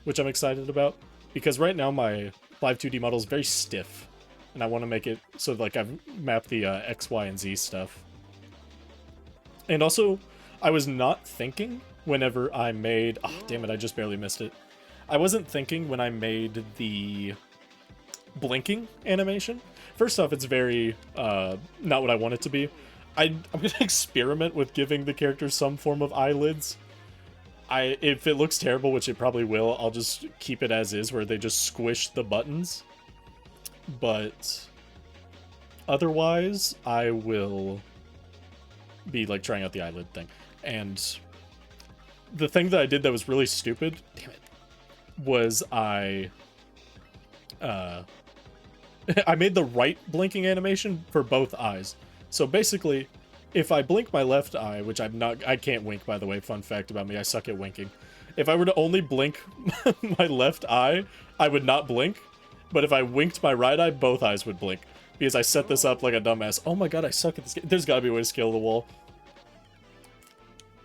which I'm excited about. Because right now my live 2D model is very stiff, and I want to make it so like I've mapped the X, Y, and Z stuff. And also, I was not thinking whenever I made... Oh, damn it, I just barely missed it. I wasn't thinking when I made the blinking animation. First off, it's very not what I want it to be. I'm gonna experiment with giving the character some form of eyelids. If it looks terrible, which it probably will, I'll just keep it as is, where they just squish the buttons. But otherwise, I will be like trying out the eyelid thing. And the thing that I did that was really stupid, damn it, was I made the right blinking animation for both eyes. So basically, if I blink my left eye, which I can't wink, by the way, fun fact about me, I suck at winking. If I were to only blink my left eye, I would not blink. But if I winked my right eye, both eyes would blink. Because I set this up like a dumbass. Oh my god, I suck at this game. There's gotta be a way to scale the wall.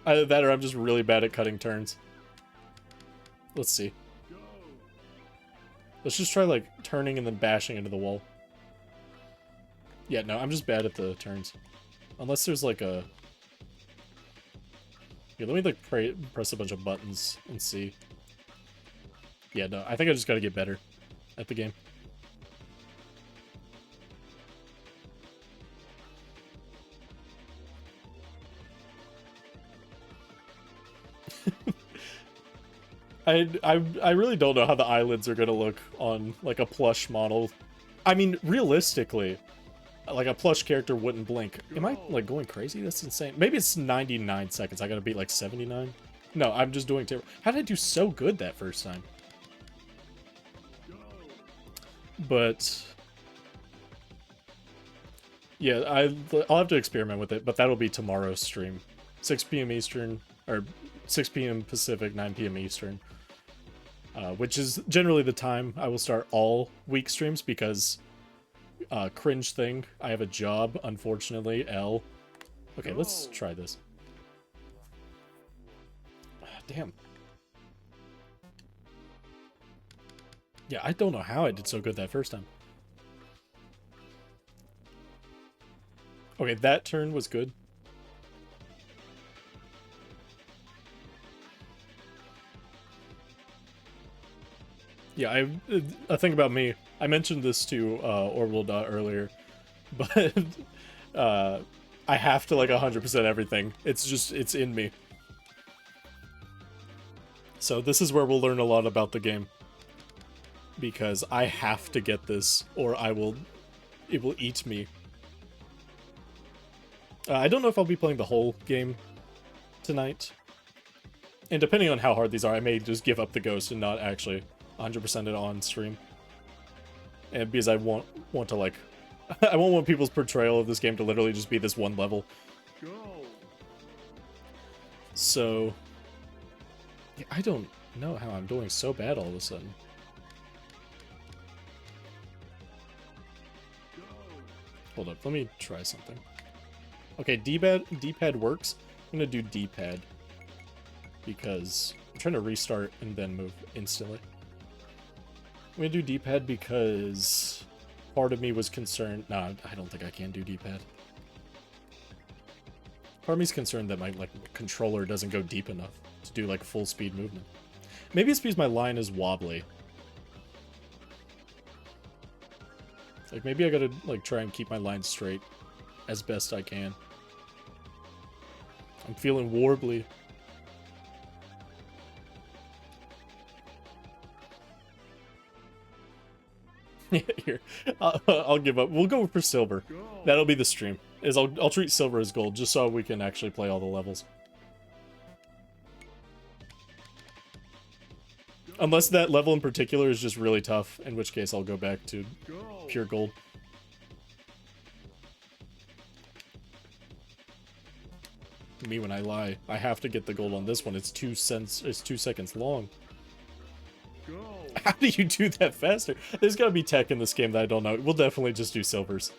Either that or I'm just really bad at cutting turns. Let's see. Let's just try, like, turning and then bashing into the wall. Yeah, no, I'm just bad at the turns. Unless there's, like, a... Yeah, let me, like, press a bunch of buttons and see. Yeah, no, I think I just gotta get better at the game. I really don't know how the eyelids are gonna look on, like, a plush model. I mean, realistically, like, a plush character wouldn't blink. Am I, like, going crazy? That's insane. Maybe it's 99 seconds. I gotta beat, like, 79? No, I'm just doing terrible. How did I do so good that first time? But... yeah, I'll have to experiment with it, but that'll be tomorrow's stream. 6 p.m. Eastern, or 6 p.m. Pacific, 9 p.m. Eastern. Which is generally the time I will start all week streams, because cringe thing, I have a job, unfortunately. Okay, let's try this. Damn. Yeah, I don't know how I did so good that first time. Okay, that turn was good. Yeah, a thing about me, I mentioned this to Orbitaldot earlier, but I have to, like, 100% everything. It's just, it's in me. So this is where we'll learn a lot about the game. Because I have to get this, or it will eat me. I don't know if I'll be playing the whole game tonight. And depending on how hard these are, I may just give up the ghost and not actually 100% it on stream. And because I want to, like... I won't want people's portrayal of this game to literally just be this one level. Go. So... yeah, I don't know how I'm doing so bad all of a sudden. Hold up, let me try something. Okay, D-pad works. I'm gonna do D-pad. Because I'm trying to restart and then move instantly. I'm gonna do D-pad because part of me was concerned... Nah, I don't think I can do D-pad. Part of me's concerned that my, like, controller doesn't go deep enough to do, like, full speed movement. Maybe it's because my line is wobbly. Like, maybe I gotta, like, try and keep my line straight as best I can. I'm feeling warbly. Here, I'll give up. We'll go for silver. That'll be the stream. I'll treat silver as gold, just so we can actually play all the levels. Unless that level in particular is just really tough, in which case I'll go back to pure gold. Me when I lie. I have to get the gold on this one. It's 2 seconds long. How do you do that faster? There's gotta be tech in this game that I don't know. We'll definitely just do silvers.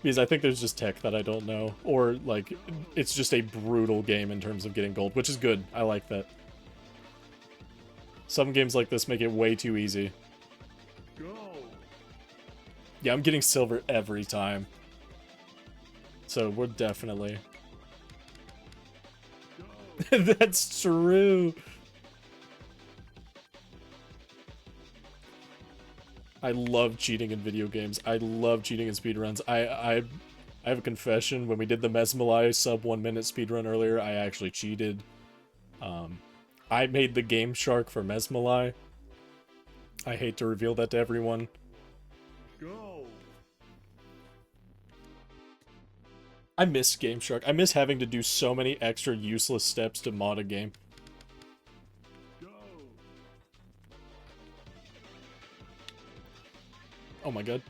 Because I think there's just tech that I don't know. Or, like, it's just a brutal game in terms of getting gold, which is good. I like that. Some games like this make it way too easy. Yeah, I'm getting silver every time. So we're definitely... That's true! I love cheating in video games. I love cheating in speedruns. I I have a confession. When we did the Mesmalie sub 1 minute speedrun earlier, I actually cheated. I made the Game Shark for Mesmalie. I hate to reveal that to everyone. Go. I miss Game Shark. I miss having to do so many extra useless steps to mod a game. Go. Oh my god.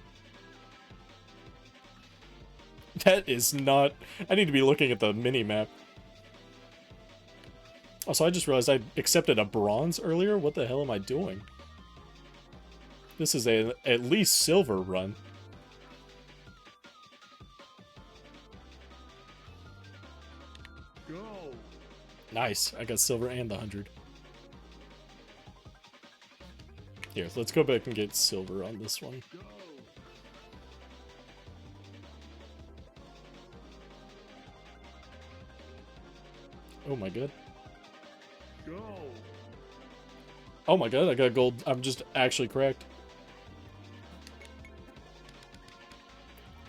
That is not... I need to be looking at the mini-map. Also, I just realized I accepted a bronze earlier? What the hell am I doing? This is a at least silver run. Go. Nice. I got silver and the 100. Here, let's go back and get silver on this one. Go. Oh my god. Go. Oh my god, I got gold. I'm just actually cracked.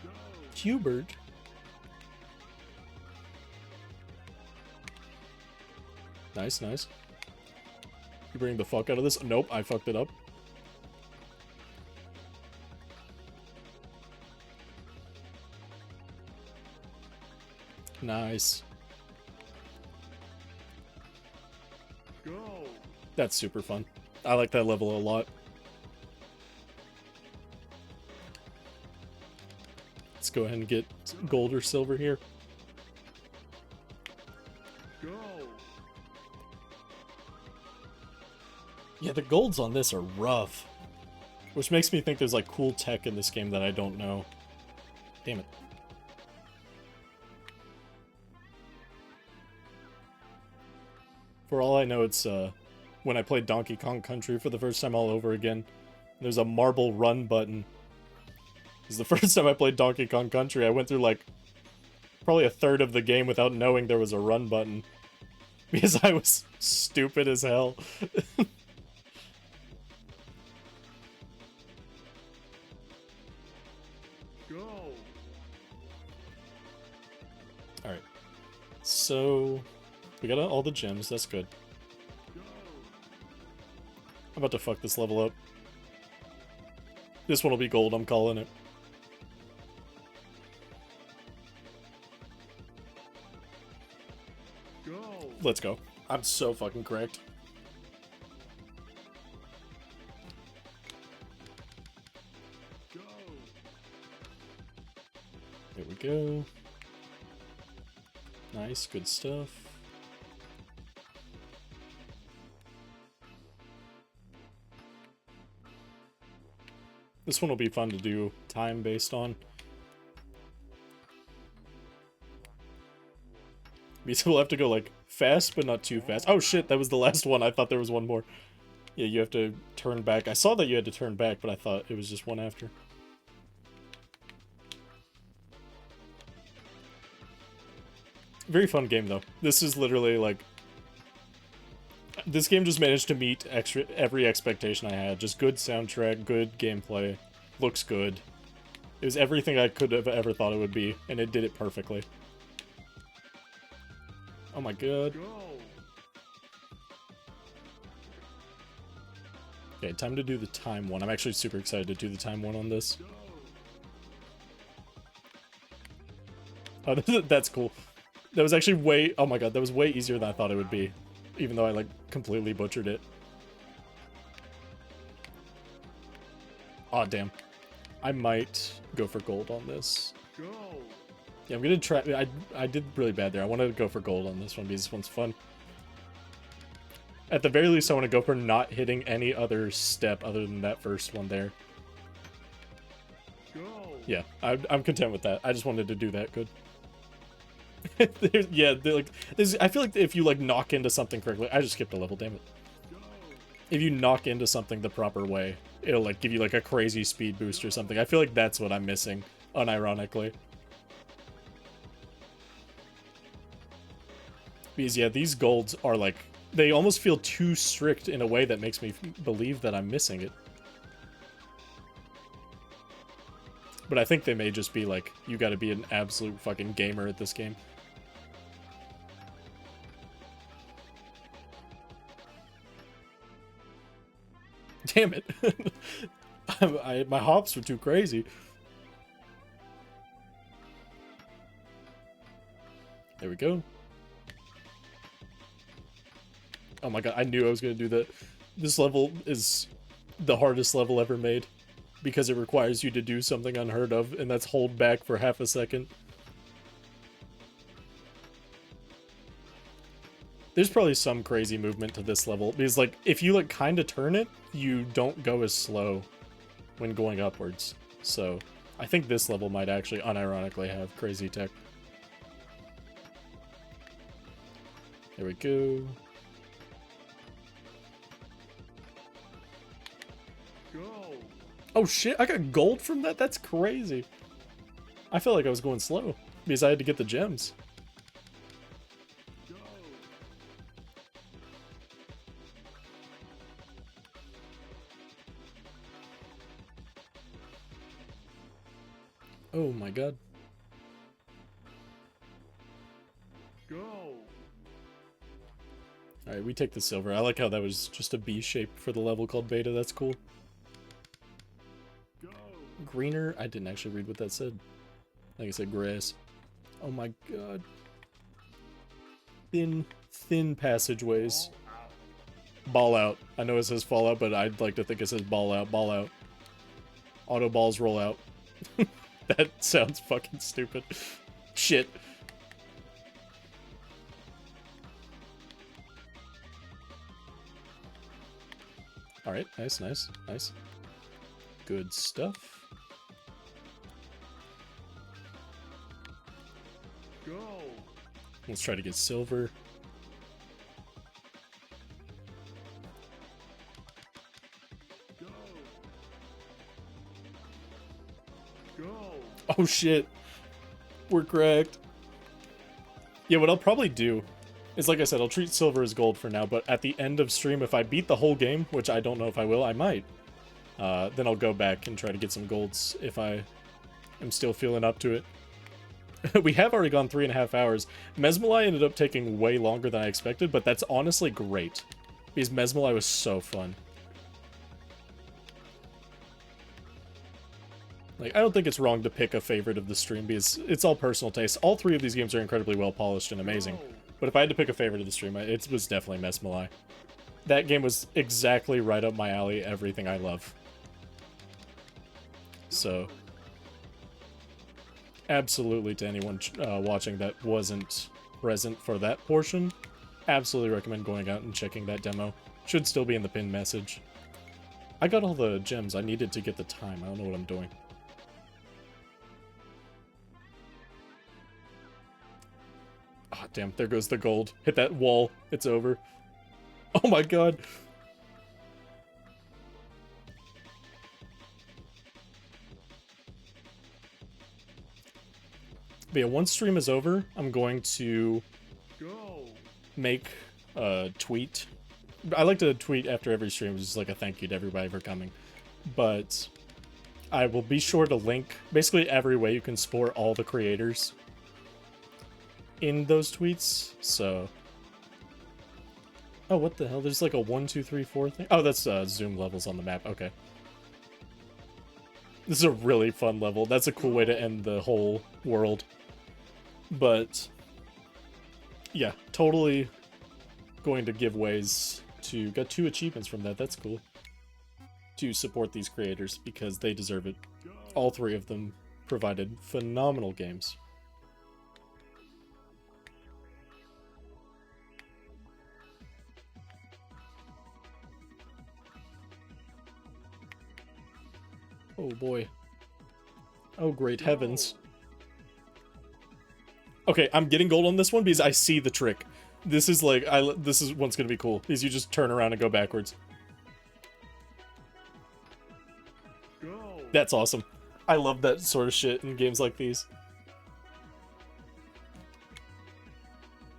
Go. Hubert. Nice, nice. You bring the fuck out of this? Nope, I fucked it up. Nice. Go. That's super fun. I like that level a lot. Let's go ahead and get gold or silver here. Go. Yeah, the golds on this are rough. Which makes me think there's like cool tech in this game that I don't know. Damn it. For all I know, it's when I played Donkey Kong Country for the first time all over again. There's a marble run button. Because the first time I played Donkey Kong Country, I went through like probably a third of the game without knowing there was a run button. Because I was stupid as hell. Go. Alright. So, we got all the gems, that's good. Go. I'm about to fuck this level up. This one will be gold, I'm calling it. Go. Let's go. I'm so fucking cracked. Go. There we go. Nice, good stuff. This one will be fun to do time based on. Means we'll have to go like fast, but not too fast. Oh shit, that was the last one. I thought there was one more. Yeah, you have to turn back. I saw that you had to turn back, but I thought it was just one after. Very fun game though. This is literally like... This game just managed to meet every expectation I had. Just good soundtrack, good gameplay, looks good. It was everything I could have ever thought it would be, and it did it perfectly. Oh my god. Go. Okay, time to do the time one. I'm actually super excited to do the time one on this. Go. Oh, that's cool. That was actually way... Oh my god, that was way easier than I thought it would be. Even though I, like, completely butchered it. Aw, damn. I might go for gold on this. Go. Yeah, I'm gonna try... I did really bad there. I wanted to go for gold on this one because this one's fun. At the very least, I want to go for not hitting any other step other than that first one there. Go. Yeah, I'm content with that. I just wanted to do that good. Yeah, like, I feel like if you, like, knock into something correctly... I just skipped a level, damn it. Go. If you knock into something the proper way, it'll, like, give you, like, a crazy speed boost or something. I feel like that's what I'm missing, unironically. Because, yeah, these golds are, like... They almost feel too strict in a way that makes me believe that I'm missing it. But I think they may just be like, you gotta be an absolute fucking gamer at this game. Damn it. My hops were too crazy. There we go. Oh my god, I knew I was gonna do that. This level is the hardest level ever made because it requires you to do something unheard of, and that's hold back for half a second. There's probably some crazy movement to this level because, like, if you like kind of turn it, you don't go as slow when going upwards. So I think this level might actually unironically have crazy tech. There we go. Go. Oh shit, I got gold from that? That's crazy. I felt like I was going slow because I had to get the gems. Go. Oh my god. Go. Alright, we take the silver. I like how that was just a B shape for the level called beta. That's cool. Go. Greener? I didn't actually read what that said. I think it said grass. Oh my god. Thin passageways. Ball out. I know it says fall out, but I'd like to think it says ball out. Ball out. Auto balls roll out. That sounds fucking stupid. Shit. Alright, nice, nice, nice. Good stuff. Go. Let's try to get silver. Go. Go. Oh shit. We're cracked. Yeah, what I'll probably do is, like I said, I'll treat silver as gold for now, but at the end of stream, if I beat the whole game, which I don't know if I will, I might, then I'll go back and try to get some golds if I am still feeling up to it. We have already gone 3.5 hours. Mesmalie ended up taking way longer than I expected, but that's honestly great, because Mesmalie was so fun. Like, I don't think it's wrong to pick a favorite of the stream, because it's all personal taste. All three of these games are incredibly well polished and amazing. Go. But if I had to pick a favorite of the stream, it was definitely Mesmalie. That game was exactly right up my alley, everything I love. So, absolutely to anyone watching that wasn't present for that portion, absolutely recommend going out and checking that demo. Should still be in the pinned message. I got all the gems I needed to get the time. I don't know what I'm doing. Ah, oh, damn, there goes the gold. Hit that wall. It's over. Oh my god. But yeah, once stream is over, I'm going to Go. make a tweet. I like to tweet after every stream, just like a thank you to everybody for coming. But I will be sure to link basically every way you can support all the creators in those tweets. So, oh, what the hell? There's like a 1, 2, 3, 4 thing. Oh, that's zoom levels on the map. Okay. This is a really fun level. That's a cool way to end the whole world. But yeah, totally going to give ways to got 2 achievements from that. That's cool. To support these creators because they deserve it. Go. All 3 of them provided phenomenal games. Oh boy. Oh great heavens. Okay, I'm getting gold on this one because I see the trick. This is like, this is what's gonna be cool, is you just turn around and go backwards. Go. That's awesome. I love that sort of shit in games like these.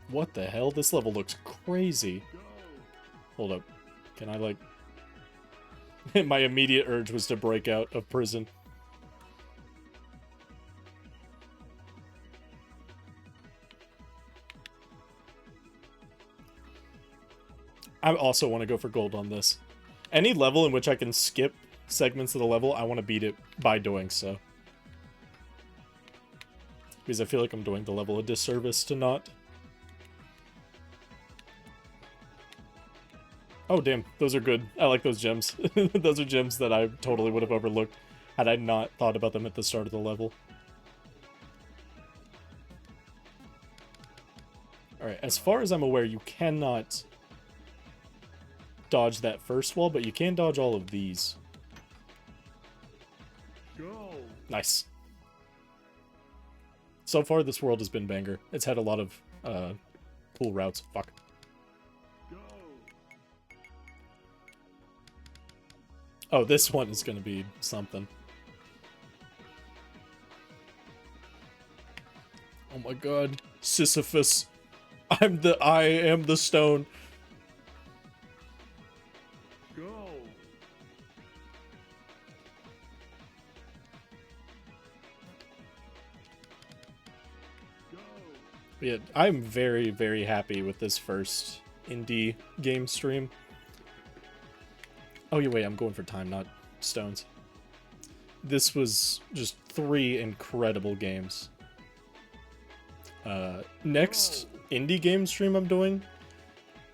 What the hell? This level looks crazy. Go. Hold up. Can I, like... My immediate urge was to break out of prison. I also want to go for gold on this. Any level in which I can skip segments of the level, I want to beat it by doing so. Because I feel like I'm doing the level a disservice to not. Oh, damn. Those are good. I like those gems. Those are gems that I totally would have overlooked had I not thought about them at the start of the level. Alright, as far as I'm aware, you cannot dodge that first wall, but you can dodge all of these. Go. Nice. So far, this world has been banger. It's had a lot of cool routes. Fuck. Go. Oh, this one is gonna be something. Oh my god. Sisyphus. I am the stone. Go. Go. Yeah, I'm very, very happy with this first indie game stream. Oh, yeah, wait, I'm going for time, not stones. This was just 3 incredible games. Next indie game stream I'm doing,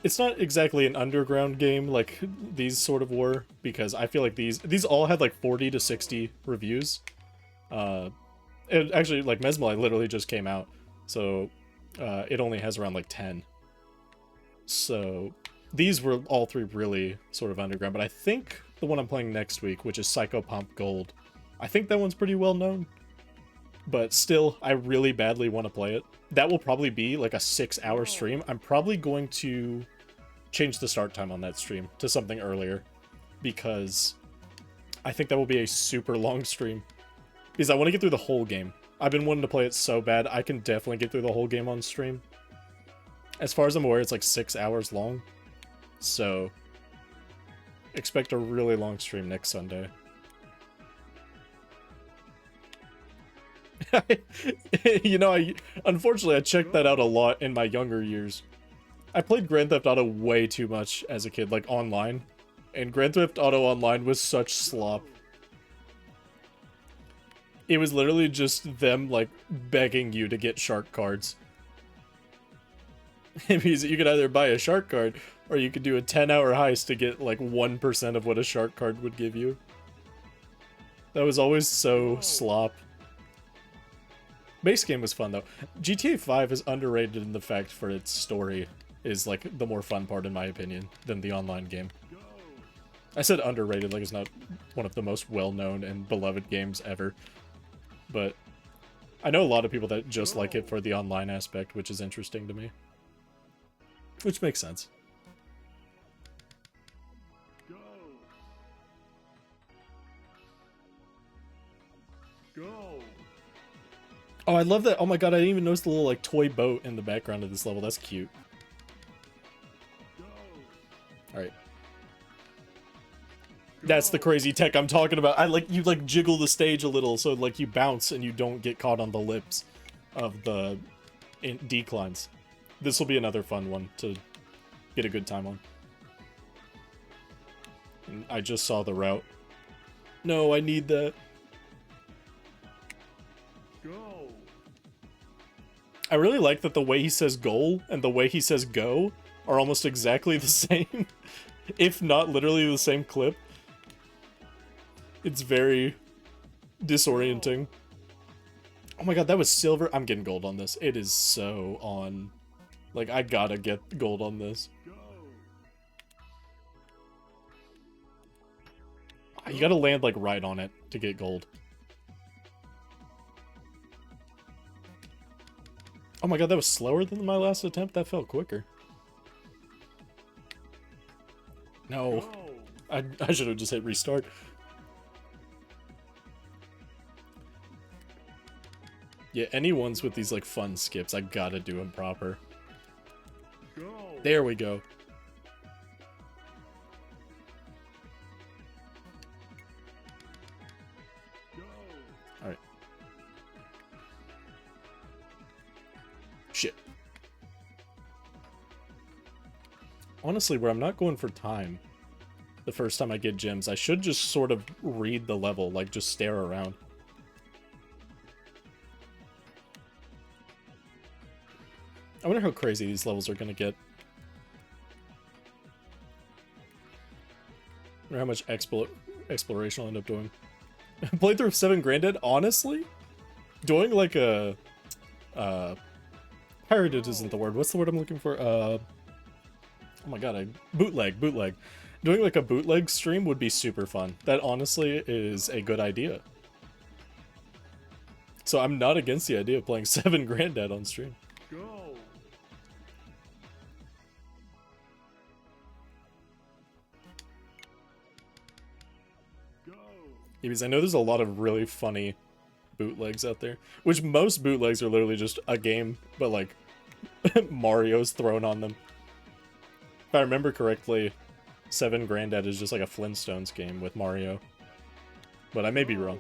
it's not exactly an underground game like these sort of were, because I feel like these all had like 40 to 60 reviews. It actually, like, Mesmalie literally just came out, so it only has around like 10. So these were all 3 really sort of underground, but I think the one I'm playing next week, which is Psychopomp Gold, I think that one's pretty well known. But still, I really badly want to play it. That will probably be like a 6-hour stream. I'm probably going to change the start time on that stream to something earlier, because I think that will be a super long stream. Because I want to get through the whole game. I've been wanting to play it so bad, I can definitely get through the whole game on stream. As far as I'm aware, it's like 6 hours long. So, expect a really long stream next Sunday. You know, unfortunately I checked that out a lot in my younger years. I played Grand Theft Auto way too much as a kid, like online. And Grand Theft Auto Online was such slop. It was literally just them, like, begging you to get shark cards. It means that you could either buy a shark card, or you could do a 10-hour heist to get, like, 1% of what a shark card would give you. That was always so slop. Base game was fun, though. GTA 5 is underrated in the fact for its story is, like, the more fun part, in my opinion, than the online game. I said underrated, like it's not one of the most well-known and beloved games ever. But I know a lot of people that just like it for the online aspect, which is interesting to me. Which makes sense. Go. Go. Oh, I love that. Oh my god, I didn't even notice the little, like, toy boat in the background of this level. That's cute. Alright. That's the crazy tech I'm talking about. You, like, jiggle the stage a little so, like, you bounce and you don't get caught on the lips of the declines. This will be another fun one to get a good time on. And I just saw the route. No, I need that. Go. I really like that the way he says goal and the way he says go are almost exactly the same. If not literally the same clip. It's very disorienting. Oh my god, that was silver. I'm getting gold on this. It is so on. Like, I gotta get gold on this. Go. You gotta land, like, right on it to get gold. Oh my god, that was slower than my last attempt? That felt quicker. No. Go. I should have just hit restart. Yeah, any ones with these, like, fun skips, I gotta do them proper. Go. There we go. Go. Alright. Shit. honestly, where I'm not going for time the first time I get gems, I should just sort of read the level, like just stare around. I wonder how crazy these levels are gonna get. I wonder how much exploration I'll end up doing. Playthrough of 7 Granddad, honestly? Doing like a... pirated isn't the word. What's the word I'm looking for? Oh my god, bootleg. Doing like a bootleg stream would be super fun. That honestly is a good idea. So I'm not against the idea of playing 7 Granddad on stream. Go. Go. Yeah, because I know there's a lot of really funny bootlegs out there. Which most bootlegs are literally just a game, but like Mario's thrown on them. If I remember correctly, 7 Granddad is just like a Flintstones game with Mario. But I may be wrong.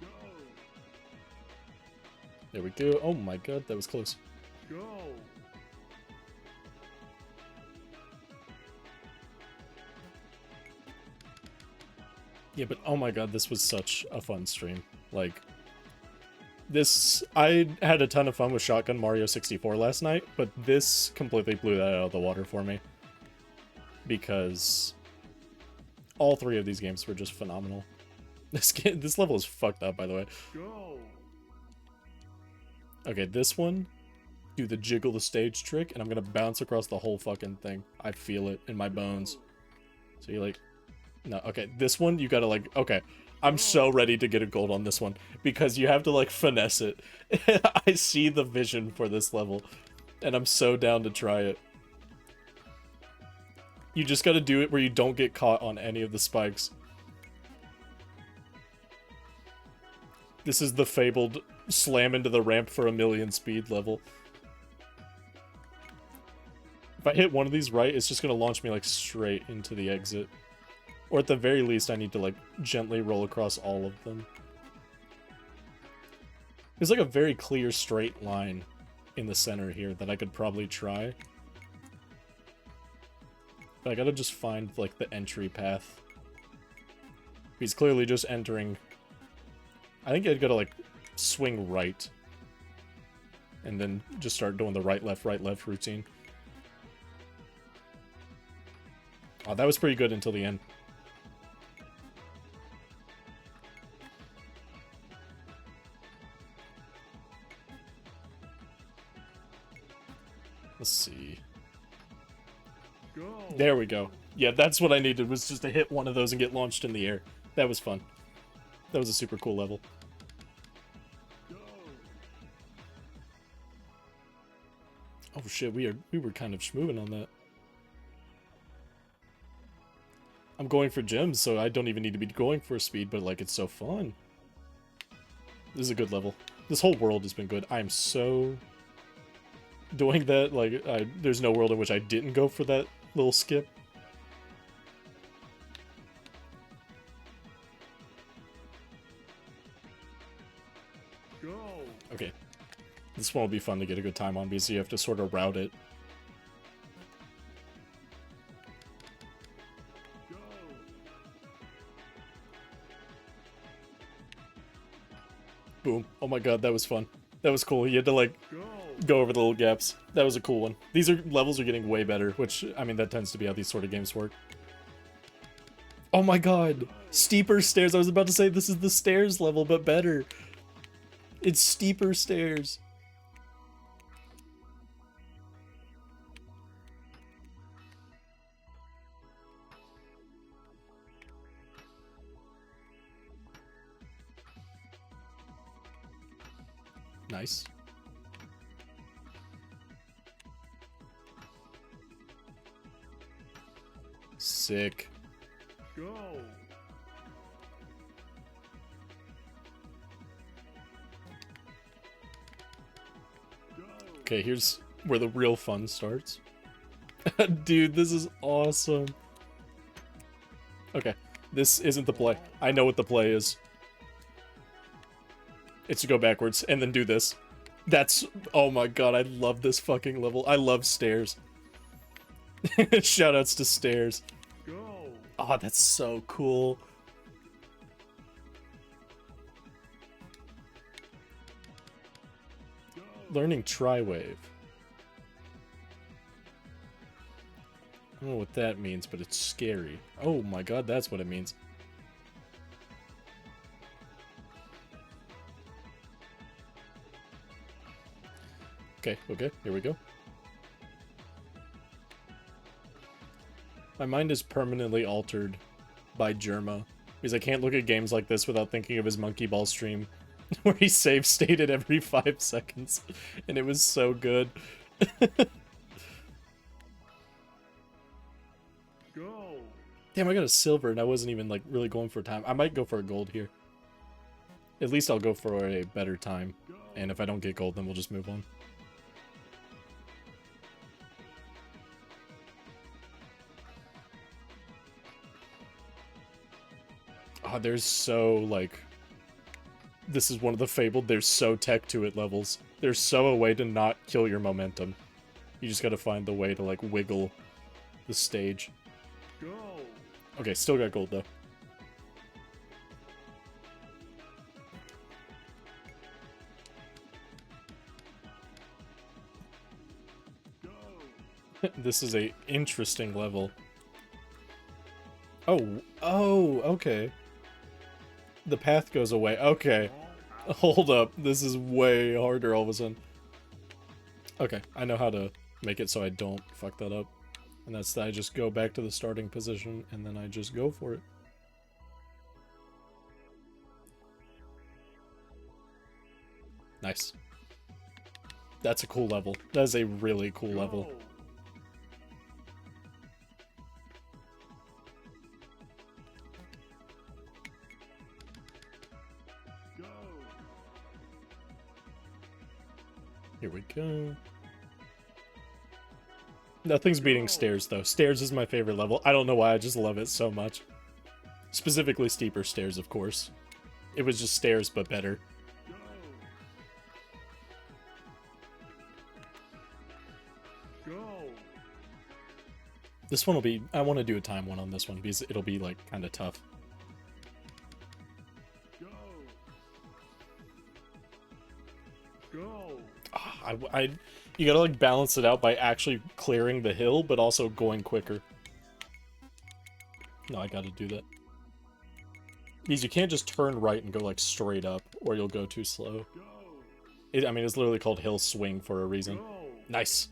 Go. There we go. Oh my god, that was close. Go. Yeah, but oh my god, this was such a fun stream. Like, this, I had a ton of fun with Shotgun Mario 64 last night, but this completely blew that out of the water for me. Because all 3 of these games were just phenomenal. This level is fucked up, by the way. Go. Okay, this one, do the jiggle the stage trick, and I'm gonna bounce across the whole fucking thing. I feel it in my bones. So you like, no, okay, this one, you gotta like, okay. I'm so ready to get a gold on this one, because you have to like finesse it. I see the vision for this level, and I'm so down to try it. You just gotta do it where you don't get caught on any of the spikes. This is the fabled slam into the ramp for 1,000,000 speed level. If I hit one of these right, it's just gonna launch me like straight into the exit. Or at the very least, I need to like gently roll across all of them. There's like a very clear straight line in the center here that I could probably try. But I gotta just find like the entry path. He's clearly just entering. I think I'd gotta like swing right. And then just start doing the right, left routine. Oh, that was pretty good until the end. Let's see. Go. There we go. Yeah, that's what I needed, was just to hit one of those and get launched in the air. That was fun. That was a super cool level. Go. Oh shit, we were kind of schmoving on that. I'm going for gems, so I don't even need to be going for speed, but like, it's so fun. This is a good level. This whole world has been good. I'm so doing that, like, there's no world in which I didn't go for that little skip. Go. Okay. This one will be fun to get a good time on, because you have to sort of route it. Go. Boom. Oh my god, that was fun. That was cool. You had to, like, Go. go over the little gaps. That was a cool one. These levels are getting way better, which, I mean, that tends to be how these sort of games work. Oh my god! Steeper stairs! I was about to say this is the stairs level, but better. It's steeper stairs. Nice. Sick. Go. Go. Okay, here's where the real fun starts. Dude, this is awesome. Okay, this isn't the play. I know what the play is. It's to go backwards and then do this. That's, oh my god, I love this fucking level. I love stairs. Shoutouts to stairs. Go. Oh, that's so cool. Go. Learning Tri-Wave. I don't know what that means, but it's scary. Oh my god, that's what it means. Okay, here we go. My mind is permanently altered by Germa, because I can't look at games like this without thinking of his Monkey Ball stream, where he save stated every 5 seconds, and it was so good. Go. Damn, I got a silver, and I wasn't even, like, really going for time. I might go for a gold here. At least I'll go for a better time, and if I don't get gold, then we'll just move on. Oh, there's so, like... This is one of the fabled, there's so tech to it levels. There's so a way to not kill your momentum. You just gotta find the way to, like, wiggle the stage. Go. Okay, still got gold, though. Go. This is a interesting level. Oh, okay. The path goes away. Okay. Hold up. This is way harder all of a sudden. Okay, I know how to make it so I don't fuck that up. And that's that I just go back to the starting position and then I just go for it. Nice. That's a cool level. That is a really cool level. Go. Go. Here we go. Nothing's beating stairs, though. Stairs is my favorite level. I don't know why, I just love it so much. Specifically steeper stairs, of course. It was just stairs, but better. Go. Go. This one will be... I want to do a time one on this one, because it'll be, like, kind of tough. Go. Go. You gotta, like, balance it out by actually clearing the hill, but also going quicker. No, I gotta do that. Because you can't just turn right and go, like, straight up, or you'll go too slow. Go. I mean, it's literally called hill swing for a reason. Go. Nice.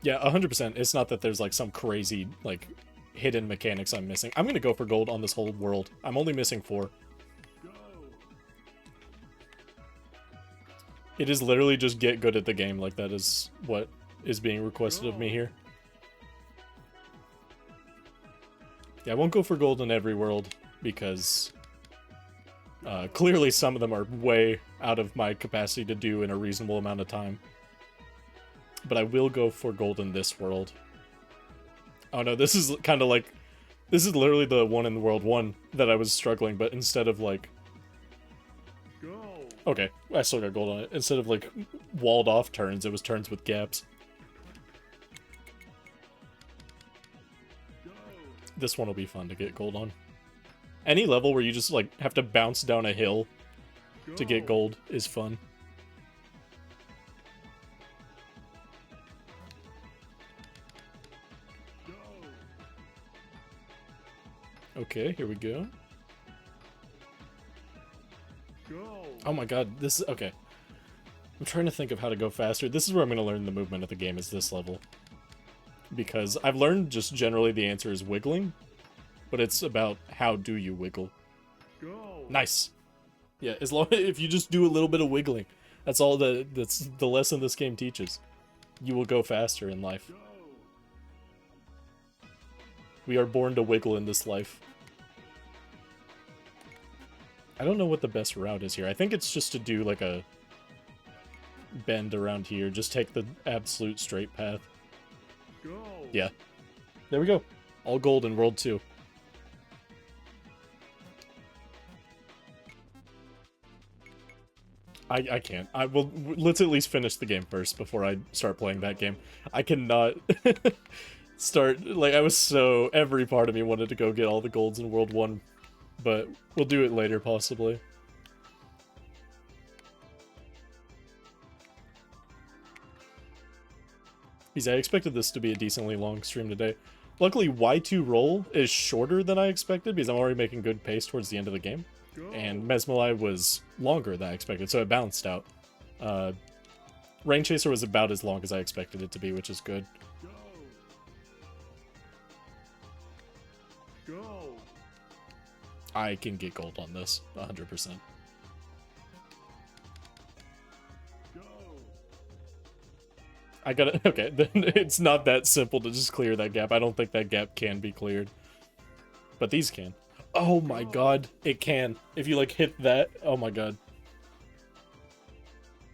Yeah, 100%. It's not that there's, like, some crazy, like, hidden mechanics I'm missing. I'm gonna go for gold on this whole world. I'm only missing 4. Go. It is literally just get good at the game. Like, that is what is being requested of me here. Yeah, I won't go for gold in every world, because clearly some of them are way out of my capacity to do in a reasonable amount of time. But I will go for gold in this world. Oh no, this is kind of like... This is literally the one in World 1 that I was struggling, but instead of, like... Go. Okay, I still got gold on it. Instead of, like, walled off turns, it was turns with gaps. Go. This one will be fun to get gold on. Any level where you just, like, have to bounce down a hill to get gold is fun. Go. Okay, here we go. Go. Oh my god, this is... Okay. I'm trying to think of how to go faster. This is where I'm going to learn the movement of the game, is this level. Because I've learned just generally the answer is wiggling, but it's about how do you wiggle. Go. Nice. Yeah, as long if you just do a little bit of wiggling, that's all that's the lesson this game teaches. You will go faster in life. Go. We are born to wiggle in this life. I don't know what the best route is here. I think it's just to do like a bend around here. Just take the absolute straight path. Go. Yeah. There we go. All gold in World 2. I can't. I will. Let's at least finish the game first before I start playing that game. I cannot start, like, I was so, every part of me wanted to go get all the golds in World 1, but we'll do it later, possibly. Because I expected this to be a decently long stream today. Luckily, Y2Roll is shorter than I expected, because I'm already making good pace towards the end of the game. And Mesmalie was longer than I expected, so it balanced out. Rainchaser was about as long as I expected it to be, which is good. Go. I can get gold on this, 100%. Go. I gotta, okay, then it's not that simple to just clear that gap. I don't think that gap can be cleared. But these can. Oh my god, it can. If you, like, hit that, oh my god.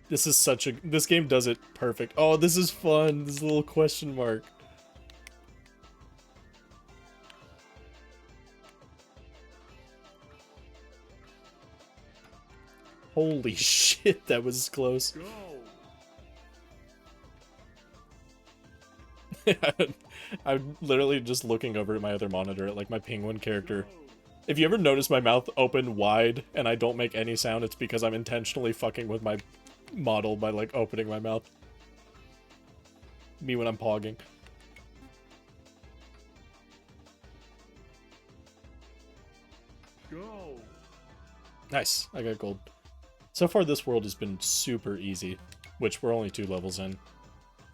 This is such a, this game does it perfect. Oh, this is fun, this little question mark. Holy shit, that was close. Go. I'm literally just looking over at my other monitor at, like, my penguin character. If you ever notice my mouth open wide and I don't make any sound, it's because I'm intentionally fucking with my model by, like, opening my mouth. Me when I'm pogging. Go. Nice, I got gold. So far this world has been super easy, which we're only 2 levels in.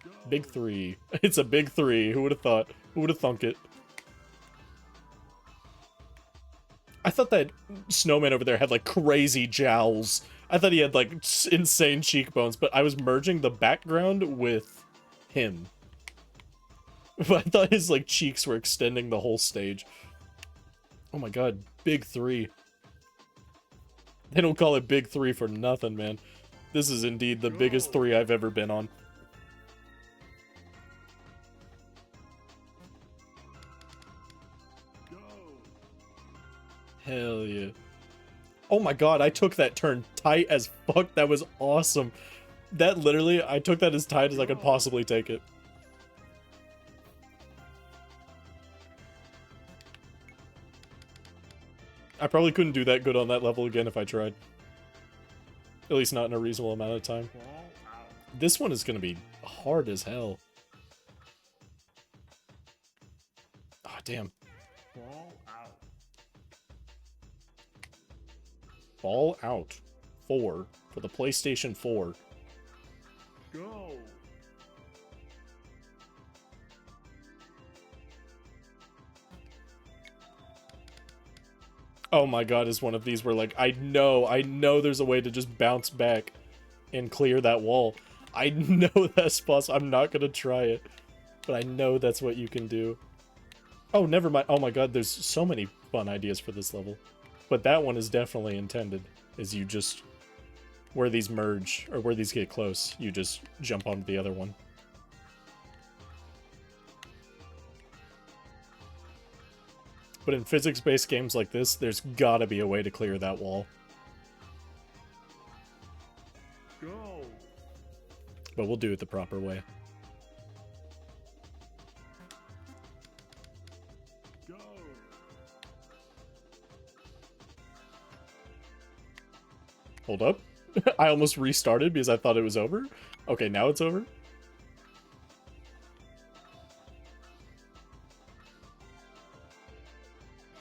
Go. Big 3. It's a big 3. Who would have thought? Who would have thunk it? I thought that snowman over there had, like, crazy jowls. I thought he had, like, insane cheekbones, but I was merging the background with him. But I thought his, like, cheeks were extending the whole stage. Oh my god, big 3. They don't call it big 3 for nothing, man. This is indeed the biggest 3 I've ever been on. Go. Hell yeah. Oh my god, I took that turn tight as fuck. That was awesome. That literally, I took that as tight as I could possibly take it. I probably couldn't do that good on that level again if I tried. At least not in a reasonable amount of time. Ball out. This one is gonna be hard as hell. Ah, damn. Ball out. Ball Out 4 for the PlayStation 4. Go. Oh my god, is one of these where, like, I know there's a way to just bounce back and clear that wall. I know that's possible. I'm not gonna try it, but I know that's what you can do. Oh, never mind. Oh my god, there's so many fun ideas for this level. But that one is definitely intended, is you just, where these merge, or where these get close, you just jump onto the other one. But in physics-based games like this, there's gotta be a way to clear that wall. Go. But we'll do it the proper way. Go. Hold up. I almost restarted because I thought it was over. Okay, now it's over.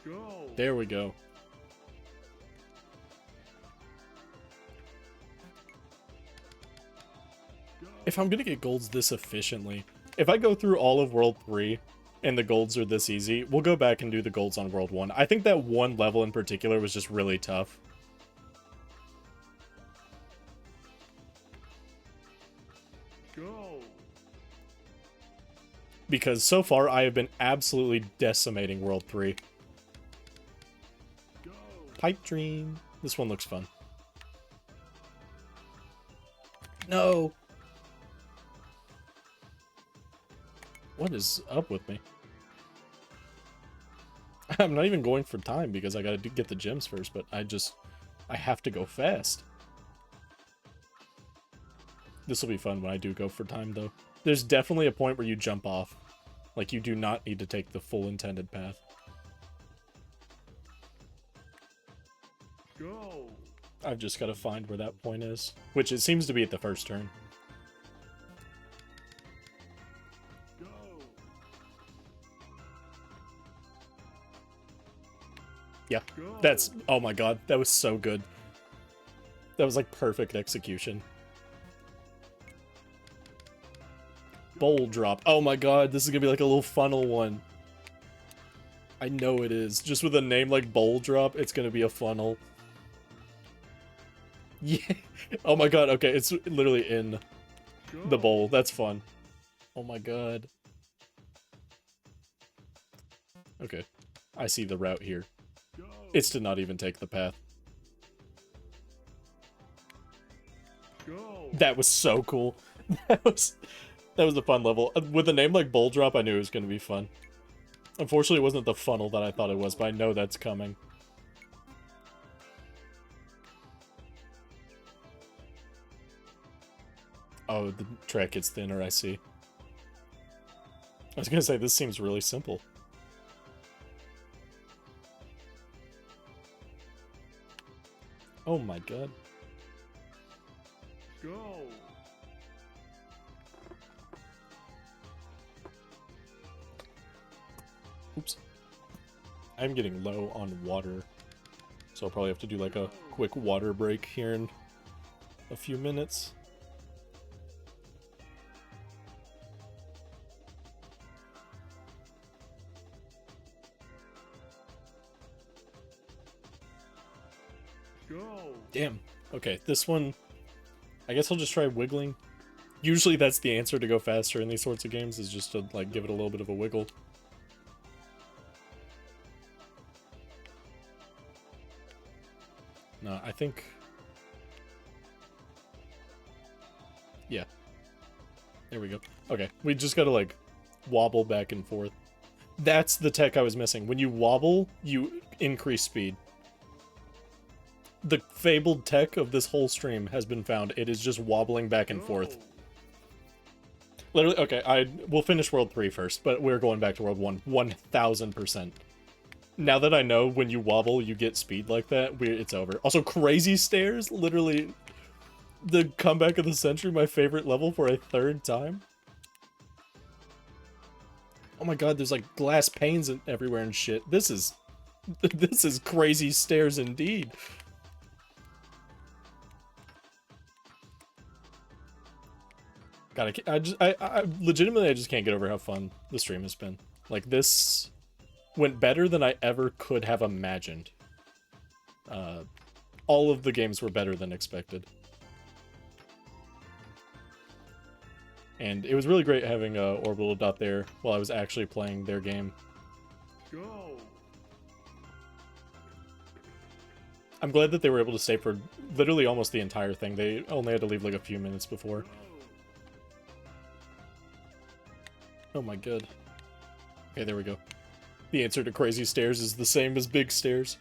Go. There we go. Go. If I'm gonna get golds this efficiently, if I go through all of World 3 and the golds are this easy, we'll go back and do the golds on World 1. I think that one level in particular was just really tough. Go. Because so far I have been absolutely decimating World 3. Go. Pipe Dream. This one looks fun. No! What is up with me? I'm not even going for time because I gotta get the gems first, but I have to go fast. This will be fun when I do go for time, though. There's definitely a point where you jump off. Like, you do not need to take the full intended path. Go. I've just got to find where that point is. Which it seems to be at the first turn. Go. Yeah, Go. that's... Oh my god, that was so good. That was like perfect execution. Bowl drop. Oh my god, this is gonna be like a little funnel one. I know it is. Just with a name like Bowl Drop, it's gonna be a funnel. Yeah. Oh my god, okay, it's literally in the bowl. That's fun. Oh my god. Okay. I see the route here. Go. It's to not even take the path. Go. That was so cool. That was a fun level. With a name like Bowl Drop, I knew it was gonna be fun. Unfortunately, it wasn't the funnel that I thought it was, but I know that's coming. Oh, the track gets thinner, I see. I was gonna say, this seems really simple. Oh my god. Go. Oops. I'm getting low on water, so I'll probably have to do like a quick water break here in a few minutes. Go. Damn. Okay, this one, I guess I'll just try wiggling. Usually that's the answer to go faster in these sorts of games, is just to like give it a little bit of a wiggle. No, I think... Yeah. There we go. Okay, we just gotta, like, wobble back and forth. That's the tech I was missing. When you wobble, you increase speed. The fabled tech of this whole stream has been found. It is just wobbling back and forth. Literally, okay, we'll finish World 3 first, but we're going back to World 1, 1000%. Now that I know when you wobble, you get speed like that, it's over. Also, Crazy Stairs, literally the comeback of the century, my favorite level for a third time. Oh my god, there's like glass panes everywhere and shit. This is Crazy Stairs indeed. God, I legitimately, I just can't get over how fun the stream has been. Like, this went better than I ever could have imagined. All of the games were better than expected. And it was really great having Orbitaldot there while I was actually playing their game. Go. I'm glad that they were able to stay for literally almost the entire thing. They only had to leave like a few minutes before. Oh my god. Okay, there we go. The answer to Crazy Stairs is the same as Big Stairs.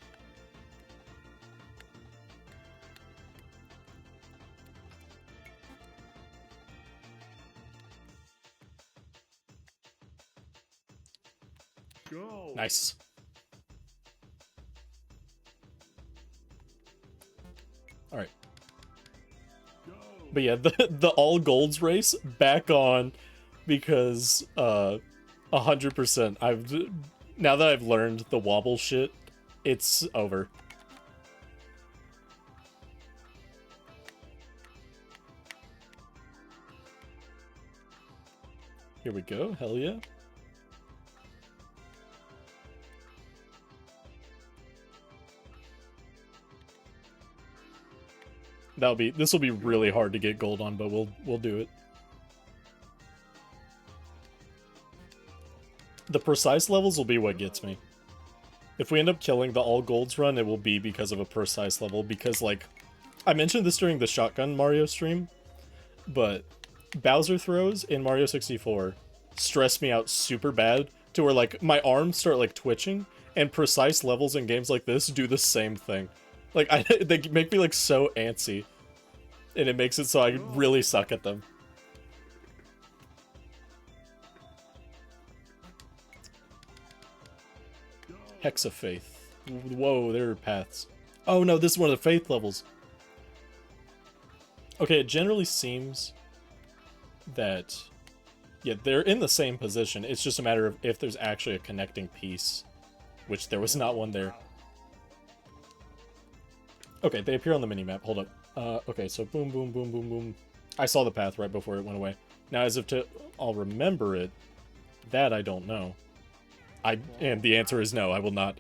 Go. Nice. Alright. Go. But yeah, the all golds race back on because 100%. Now that I've learned the wobble shit, it's over. Here we go. Hell yeah. This will be really hard to get gold on, but we'll do it. The precise levels will be what gets me. If we end up killing the all golds run, it will be because of a precise level, because like I mentioned this during the shotgun Mario stream, but Bowser throws in Mario 64 stress me out super bad to where like my arms start like twitching, and precise levels in games like this do the same thing. Like they make me like so antsy. And it makes it so I really suck at them. Hex of Faith. Whoa, there are paths. Oh no, this is one of the faith levels. Okay, it generally seems that, yeah, they're in the same position. It's just a matter of if there's actually a connecting piece, which there was not one there. Okay, they appear on the minimap. Hold up. Okay, so boom, boom, boom, boom, boom. I saw the path right before it went away. Now, as if I'll remember it, that I don't know. And the answer is no, I will not.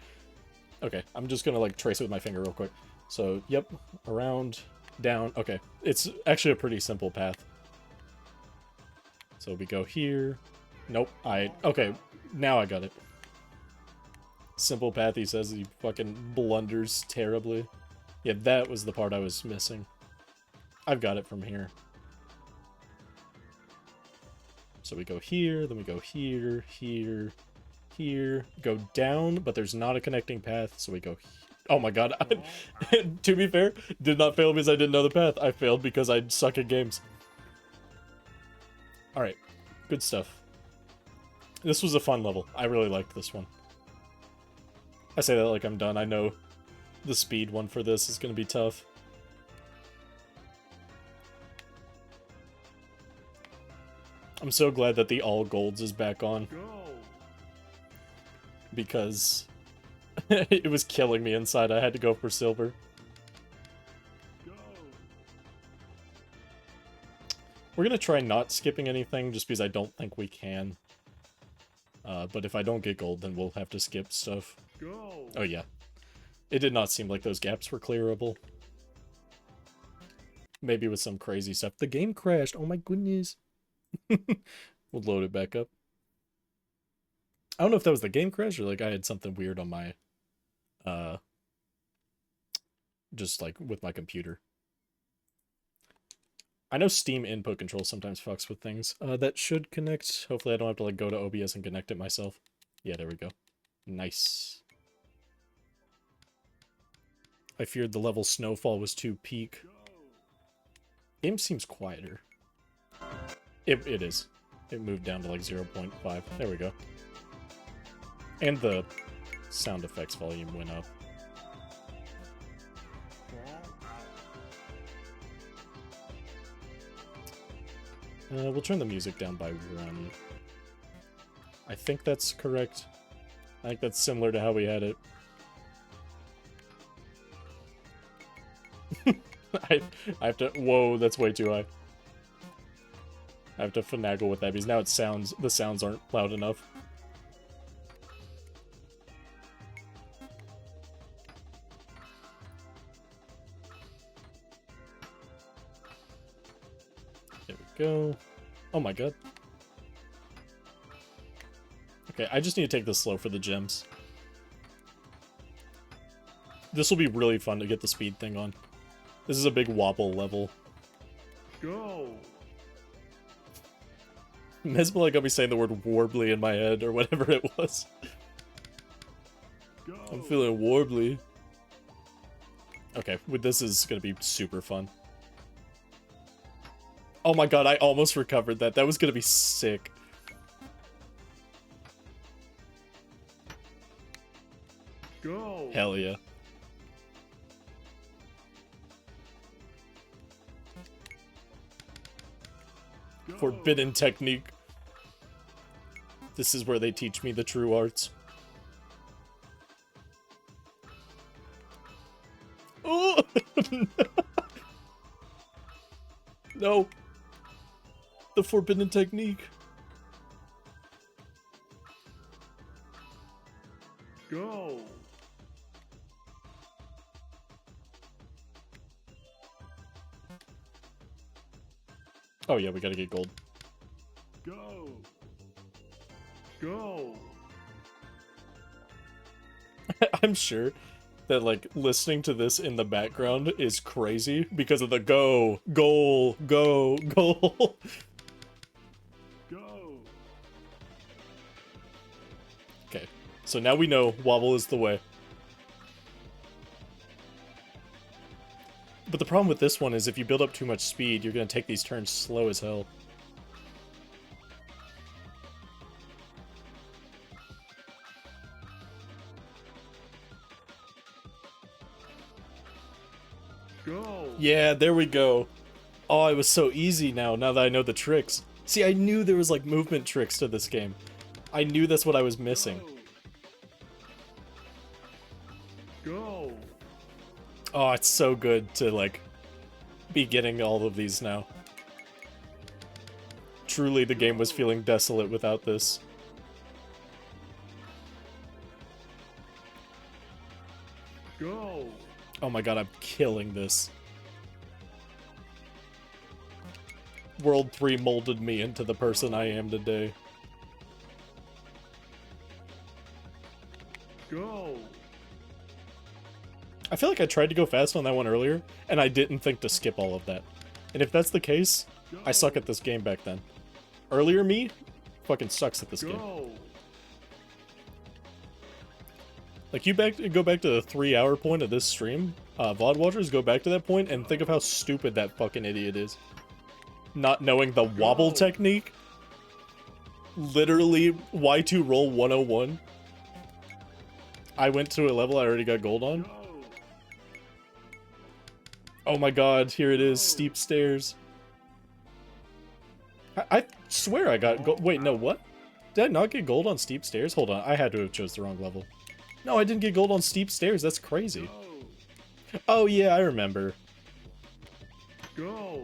Okay, I'm just gonna, like, trace it with my finger real quick. So, yep, around, down. Okay, it's actually a pretty simple path. So we go here. Nope, okay, now I got it. Simple path, he says, he fucking blunders terribly. Yeah, that was the part I was missing. I've got it from here. So we go here, then we go here, here, here, go down, but there's not a connecting path, so we go oh my god. To be fair, did not fail because I didn't know the path. I failed because I suck at games. Alright, good stuff. This was a fun level. I really liked this one. I say that like I'm done. I know the speed one for this is going to be tough. I'm so glad that the all golds is back on. Because it was killing me inside. I had to go for silver. We're going to try not skipping anything just because I don't think we can. But if I don't get gold, then we'll have to skip stuff. Oh yeah. It did not seem like those gaps were clearable. Maybe with some crazy stuff. The game crashed. Oh my goodness. We'll load it back up. I don't know if that was the game crash or like I had something weird on my just like with my computer. I know Steam input control sometimes fucks with things. That should connect. Hopefully I don't have to like go to OBS and connect it myself. Yeah, there we go. Nice. I feared the level Snowfall was too peak. Game seems quieter. It is. It moved down to like 0.5. There we go. And the sound effects volume went up. We'll turn the music down by 1. I think that's correct. I think that's similar to how we had it. I have to... Whoa, that's way too high. I have to finagle with that because now the sounds aren't loud enough. There we go. Oh my god. Okay, I just need to take this slow for the gems. This will be really fun to get the speed thing on. This is a big wobble level. Go! Mesmalie got me saying the word warbly in my head, or whatever it was. Go! I'm feeling warbly. Okay, this is gonna be super fun. Oh my god, I almost recovered that. That was gonna be sick. Go! Hell yeah. Go. Forbidden technique. This is where they teach me the true arts. Oh! No. The forbidden technique. Go! Oh yeah, we gotta get gold. Go! Go! I'm sure that, like, listening to this in the background is crazy because of the go, goal, go, goal. Go! Okay, so now we know wobble is the way. But the problem with this one is if you build up too much speed, you're going to take these turns slow as hell. Go. Yeah, there we go. Oh, it was so easy now that I know the tricks. See, I knew there was like movement tricks to this game. I knew that's what I was missing. Go. Oh, it's so good to like be getting all of these now. Truly, the game was feeling desolate without this. Go. Oh my god, I'm killing this. World 3 molded me into the person I am today. Go. I feel like I tried to go fast on that one earlier, and I didn't think to skip all of that. And if that's the case, I suck at this game back then. Earlier me fucking sucks at this game. Go. Like, you go back to the 3-hour point of this stream, VOD watchers go back to that point and think of how stupid that fucking idiot is. Not knowing the wobble technique. Literally, Y2Roll 101. I went to a level I already got gold on. Oh my god, here it is, steep stairs. I swear I got gold. Wait, no, what? Did I not get gold on steep stairs? Hold on, I had to have chose the wrong level. No, I didn't get gold on steep stairs, that's crazy. Oh yeah, I remember. Go.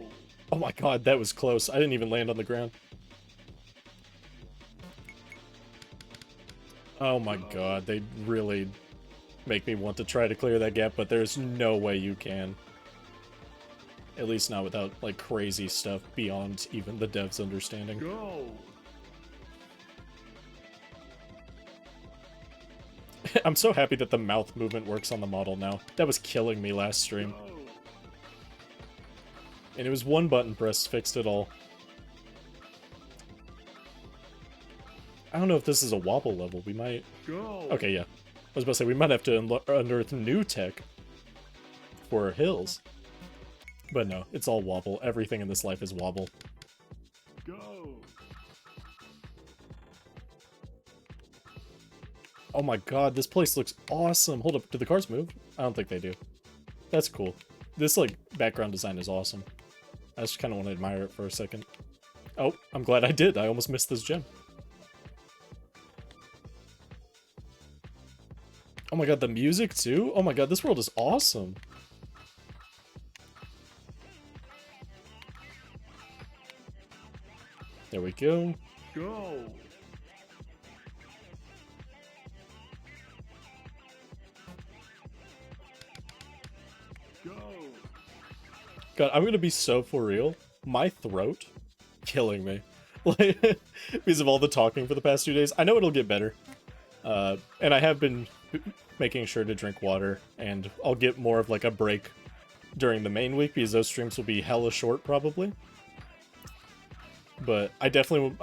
Oh my god, that was close. I didn't even land on the ground. Oh my god, they really make me want to try to clear that gap, but there's no way you can. At least not without, like, crazy stuff beyond even the devs' understanding. Go. I'm so happy that the mouth movement works on the model now. That was killing me last stream. Go. And it was one button press fixed it all. I don't know if this is a wobble level. We might... Go. Okay, yeah. I was about to say, we might have to unearth new tech for hills. But no, it's all wobble. Everything in this life is wobble. Go. Oh my god, this place looks awesome. Hold up, do the cars move? I don't think they do. That's cool. This, like, background design is awesome. I just kind of want to admire it for a second. Oh, I'm glad I did. I almost missed this gem. Oh my god, the music too? Oh my god, this world is awesome. There we go. Go. Go. God, I'm gonna be so for real. My throat, killing me. Like, because of all the talking for the past 2 days. I know it'll get better. And I have been making sure to drink water, and I'll get more of like a break during the main week, because those streams will be hella short probably. But I definitely,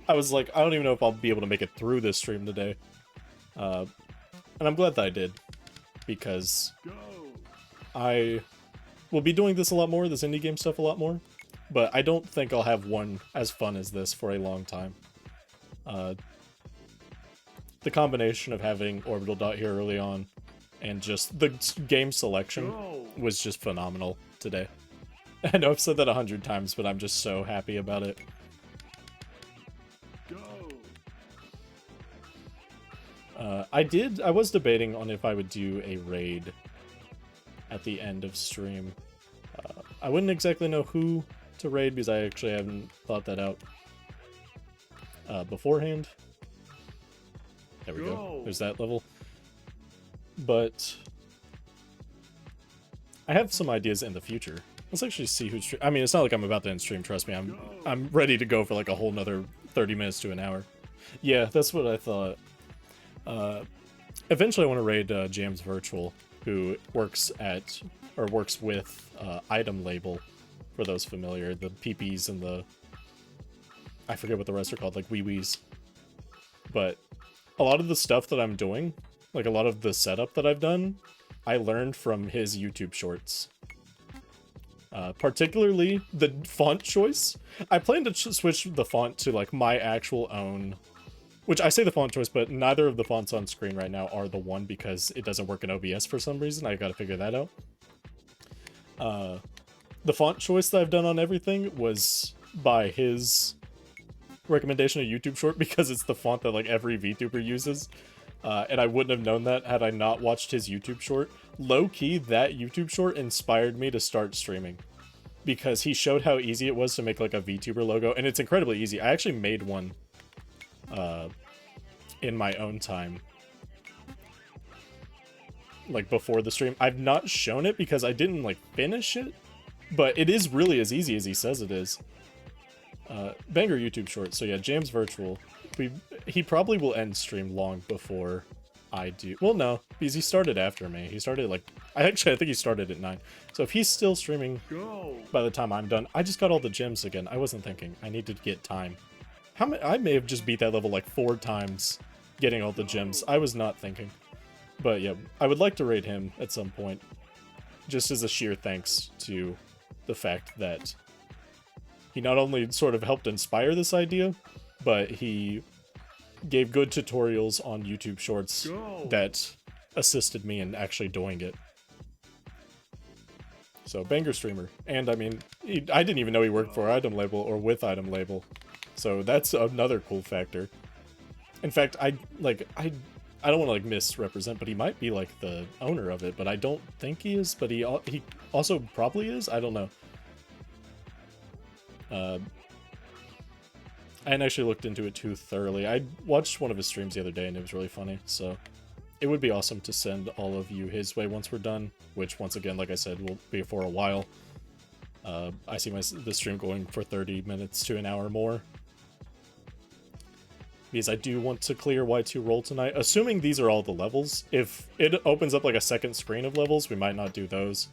I was like, I don't even know if I'll be able to make it through this stream today. And I'm glad that I did, because I will be doing this a lot more, this indie game stuff a lot more, but I don't think I'll have one as fun as this for a long time. The combination of having Orbitaldot here early on and just the game selection was just phenomenal today. I know I've said that 100 times, but I'm just so happy about it. I was debating on if I would do a raid at the end of stream. I wouldn't exactly know who to raid because I actually haven't thought that out beforehand. There we go. There's that level. But I have some ideas in the future. Let's actually see who's stream. I mean, it's not like I'm about to end stream, trust me. I'm ready to go for like a whole nother 30 minutes to an hour. Yeah, that's what I thought. Eventually I want to raid Jams Virtual, who works with Item Label, for those familiar, the PPs and the, I forget what the rest are called, like wee-wees. But a lot of the stuff that I'm doing, like a lot of the setup that I've done, I learned from his YouTube shorts. Particularly the font choice. I plan to switch the font to like my actual own, which I say the font choice, but neither of the fonts on screen right now are the one because it doesn't work in OBS for some reason. I gotta figure that out. The font choice that I've done on everything was by his recommendation of YouTube short because it's the font that like every VTuber uses. And I wouldn't have known that had I not watched his YouTube short. Low-key, that YouTube short inspired me to start streaming. Because he showed how easy it was to make like a VTuber logo, and it's incredibly easy. I actually made one in my own time. Like before the stream. I've not shown it because I didn't like finish it. But it is really as easy as he says it is. Banger YouTube short. So yeah, James Virtual. He probably will end stream long before I do. Well, no, because he started after me. He started like, I think he started at 9. So if he's still streaming by the time I'm done, I just got all the gems again. I wasn't thinking. I need to get time. I may have just beat that level like 4 times getting all the gems. I was not thinking. But yeah, I would like to rate him at some point. Just as a sheer thanks to the fact that he not only sort of helped inspire this idea, but he gave good tutorials on YouTube Shorts that assisted me in actually doing it. So, banger streamer. And, I mean, I didn't even know he worked for Item Label or with Item Label. So, that's another cool factor. In fact, I don't want to, like, misrepresent, but he might be, like, the owner of it, but I don't think he is, but he also probably is? I don't know. I hadn't actually looked into it too thoroughly. I watched one of his streams the other day and it was really funny, so it would be awesome to send all of you his way once we're done, which once again, like I said, will be for a while. I see the stream going for 30 minutes to an hour more. Because I do want to clear Y2Roll tonight, assuming these are all the levels. If it opens up like a second screen of levels, we might not do those.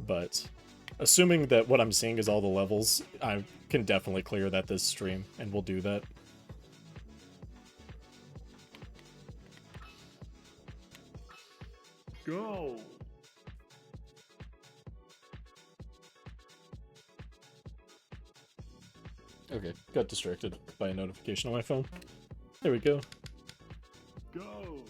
But assuming that what I'm seeing is all the levels, I can definitely clear that this stream, and we'll do that. Go! Okay, got distracted by a notification on my phone. There we go. Go!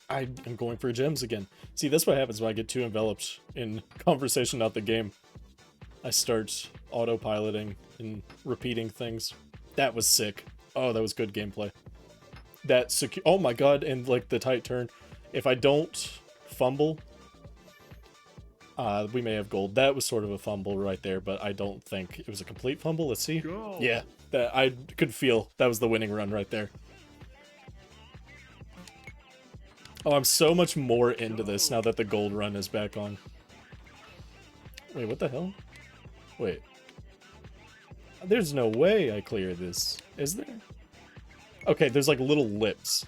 I am going for gems again. See, that's what happens when I get too enveloped in conversation, not the game. I start autopiloting and repeating things. That was sick. Oh, that was good gameplay. That oh my god, and like the tight turn. If I don't fumble, we may have gold. That was sort of a fumble right there, but I don't think it was a complete fumble. Let's see. Go. Yeah, that I could feel that was the winning run right there. Oh, I'm so much more into this now that the gold run is back on. Wait, what the hell? Wait. There's no way I clear this, is there? Okay, there's like little lips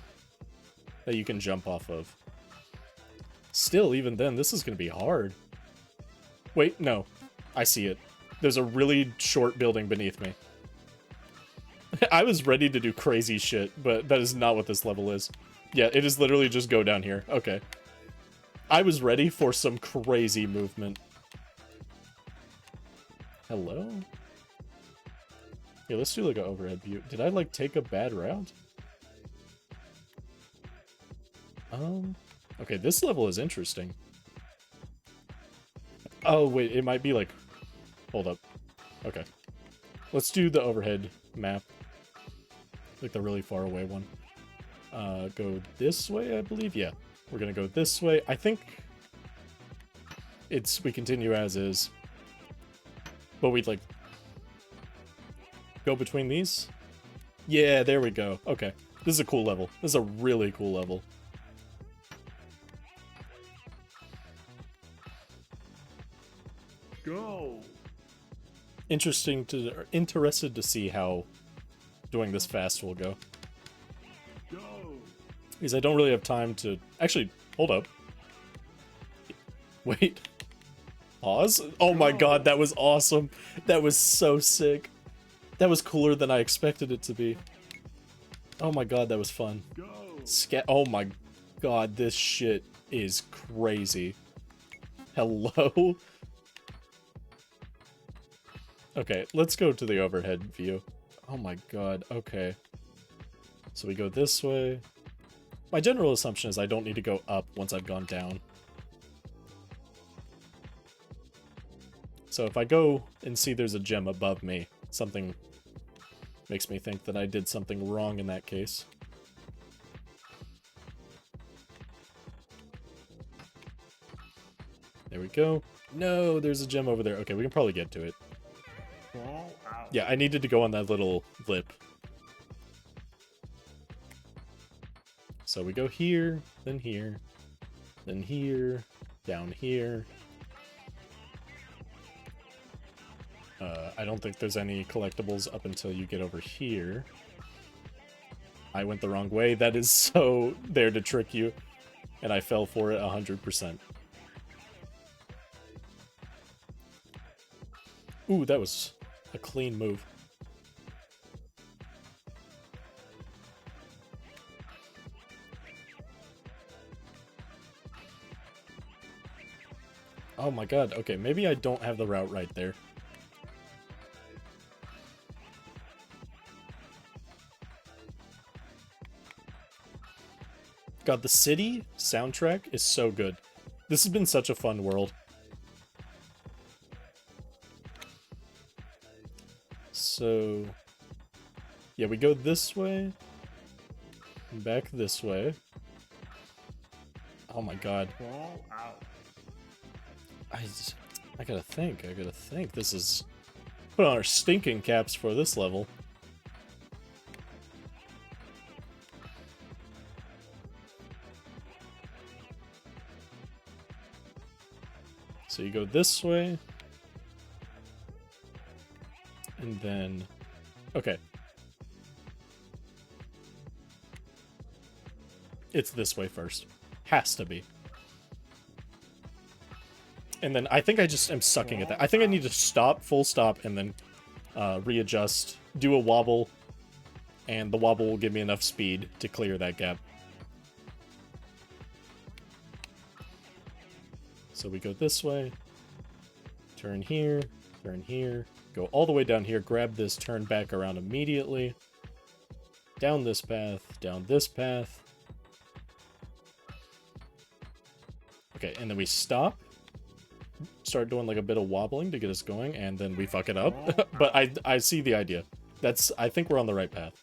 that you can jump off of. Still, even then, this is gonna be hard. Wait, no. I see it. There's a really short building beneath me. I was ready to do crazy shit, but that is not what this level is. Yeah, it is literally just go down here. Okay. I was ready for some crazy movement. Hello? Yeah, let's do like an overhead view. Did I like take a bad route? Okay, this level is interesting. Oh, wait, it might be like... Hold up. Okay. Let's do the overhead map. Like the really far away one. Go this way, I believe? Yeah. We're gonna go this way. I think... we continue as is. But we'd like... Go between these? Yeah, there we go. Okay. This is a cool level. This is a really cool level. Go! Interested to see how doing this fast will go. Go! Because I don't really have time to... Actually, hold up. Wait. Pause? Oh my god, that was awesome. That was so sick. That was cooler than I expected it to be. Oh my god, that was fun. Go! Oh my... god, this shit is crazy. Hello? Okay, let's go to the overhead view. Oh my god, okay. So we go this way. My general assumption is I don't need to go up once I've gone down. So if I go and see there's a gem above me, something makes me think that I did something wrong in that case. There we go. No, there's a gem over there. Okay, we can probably get to it. Fall out. Yeah, I needed to go on that little lip. So we go here, then here, then here, down here. I don't think there's any collectibles up until you get over here. I went the wrong way. That is so there to trick you. And I fell for it 100%. Ooh, that was a clean move. Oh my god, okay, maybe I don't have the route right there. God, the city soundtrack is so good. This has been such a fun world. So, yeah, we go this way, back this way. Oh my god. Fall out. I gotta think. This is... Put on our stinking caps for this level. So you go this way. And then... Okay. It's this way first. Has to be. And then I think I just am sucking at that. I think I need to stop, full stop, and then readjust, do a wobble, and the wobble will give me enough speed to clear that gap. So we go this way, turn here, go all the way down here, grab this, turn back around immediately, down this path, Okay, and then we stop, start doing like a bit of wobbling to get us going, and then we fuck it up. But I see the idea. I think we're on the right path.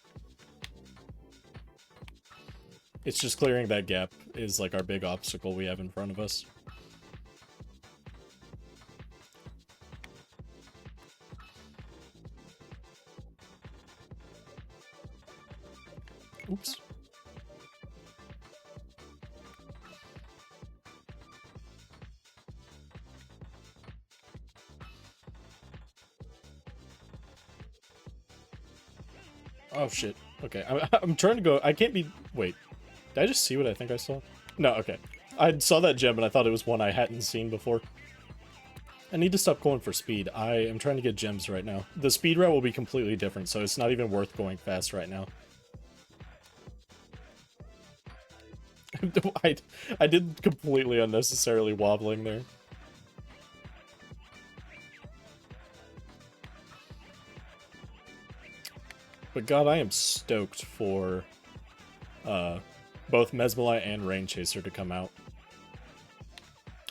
It's just clearing that gap is like our big obstacle we have in front of us. Oops. Oh shit. Okay, I'm trying to go. I can't be. Wait. Did I just see what I think I saw? No, okay. I saw that gem and I thought it was one I hadn't seen before. I need to stop going for speed. I am trying to get gems right now. The speed route will be completely different, so it's not even worth going fast right now. I did completely unnecessarily wobbling there. But god, I am stoked for both Mesmalie and Rainchaser to come out.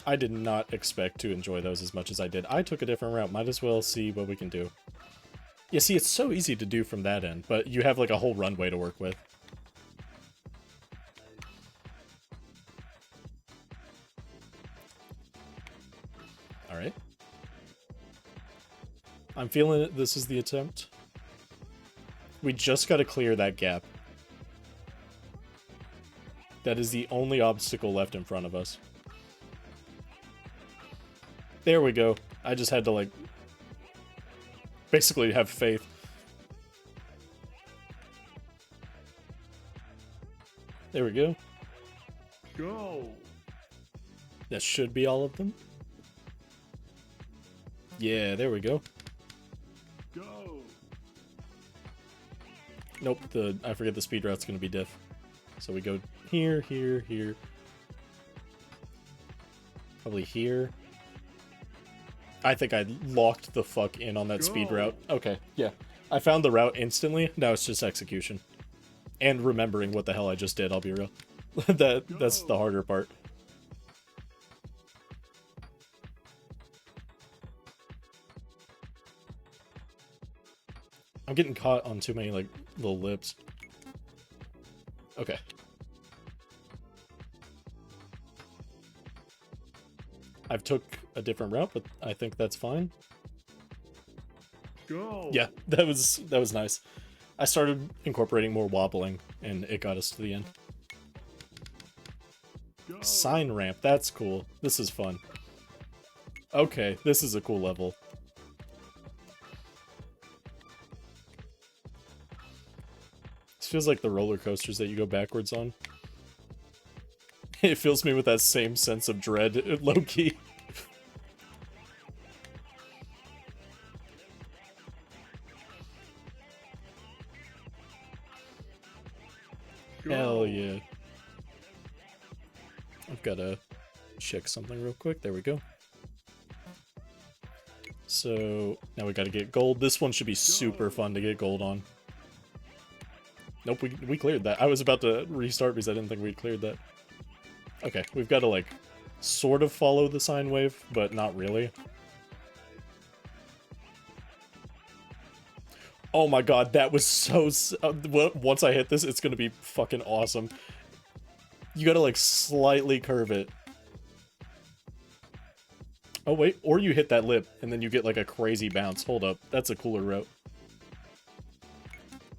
I did not expect to enjoy those as much as I did. I took a different route. Might as well see what we can do. Yeah, see, it's so easy to do from that end, but you have like a whole runway to work with. Alright. I'm feeling it. This is the attempt. We just gotta clear that gap. That is the only obstacle left in front of us. There we go. I just had to, like, basically have faith. There we go. Go. That should be all of them. Yeah, there we go. Go. Nope, I forget the speed route's gonna be diff. So we go here, here, here. Probably here. I think I locked the fuck in on that speed route. Okay, yeah. I found the route instantly. Now it's just execution. And remembering what the hell I just did, I'll be real. That's the harder part. I'm getting caught on too many, like, little lips. Okay. I've took a different route, but I think that's fine. Go. Yeah, that was nice. I started incorporating more wobbling, and it got us to the end. Go. Sign ramp, that's cool. This is fun. Okay, this is a cool level. This feels like the roller coasters that you go backwards on. It fills me with that same sense of dread, low-key. Hell yeah. I've gotta check something real quick. There we go. So, now we gotta get gold. This one should be super fun to get gold on. Nope, we cleared that. I was about to restart because I didn't think we'd cleared that. Okay, we've got to, like, sort of follow the sine wave, but not really. Oh my god, that was so... once I hit this, it's gonna be fucking awesome. You gotta, like, slightly curve it. Oh, wait, or you hit that lip, and then you get, like, a crazy bounce. Hold up, that's a cooler route.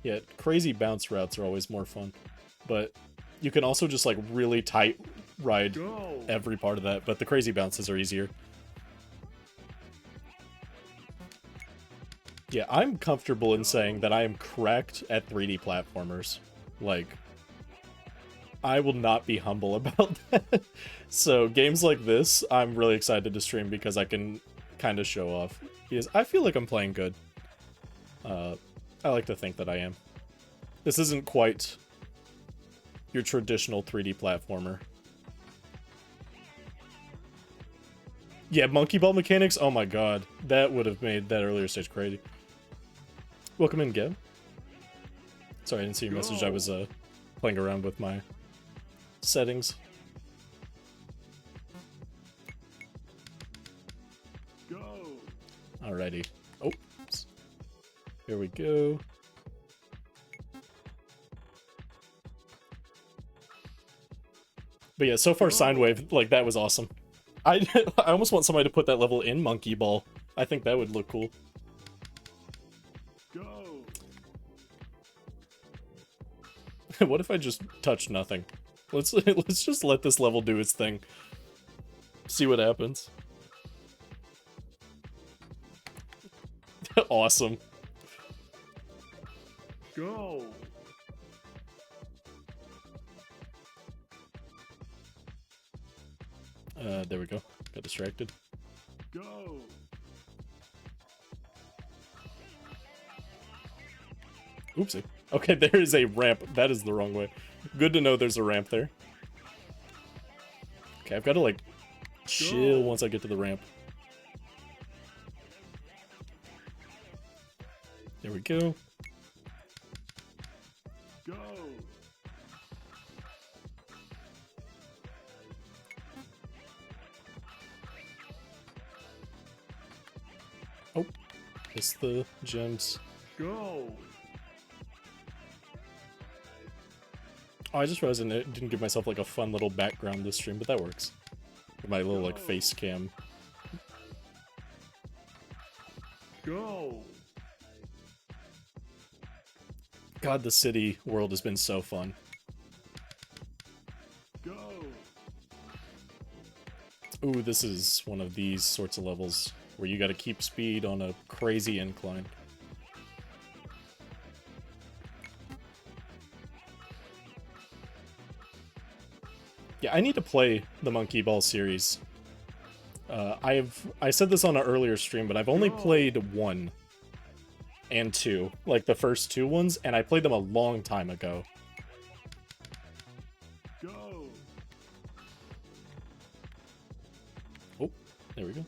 Yeah, crazy bounce routes are always more fun. But you can also just, like, really tight ride every part of that, but the crazy bounces are easier. Yeah, I'm comfortable in saying that I am cracked at 3D platformers. Like, I will not be humble about that. So, games like this, I'm really excited to stream because I can kind of show off. Because I feel like I'm playing good. I like to think that I am. This isn't quite your traditional 3D platformer. Yeah, monkey ball mechanics? Oh my god. That would have made that earlier stage crazy. Welcome in, Gab. Sorry, I didn't see your message. I was playing around with my settings. Go. Alrighty. Oh. Here we go. But yeah, so far sine wave, like, that was awesome. I almost want somebody to put that level in monkey ball. I think that would look cool. Go. What if I just touch nothing? Let's just let this level do its thing. See what happens. Awesome. Go. There we go. Got distracted. Go. Oopsie. Okay, there is a ramp. That is the wrong way. Good to know there's a ramp there. Okay, I've got to, like, chill once I get to the ramp. There we go. Go. Oh, missed the gems. Go. Oh, I just realized I didn't give myself, like, a fun little background this stream, but that works. My little, like, face cam. Go. God, the city world has been so fun. Go. Ooh, this is one of these sorts of levels where you gotta keep speed on a crazy incline. Yeah, I need to play the Monkey Ball series. I said this on an earlier stream, but I've only played 1 and 2, like the first 2 ones, and I played them a long time ago. There we go.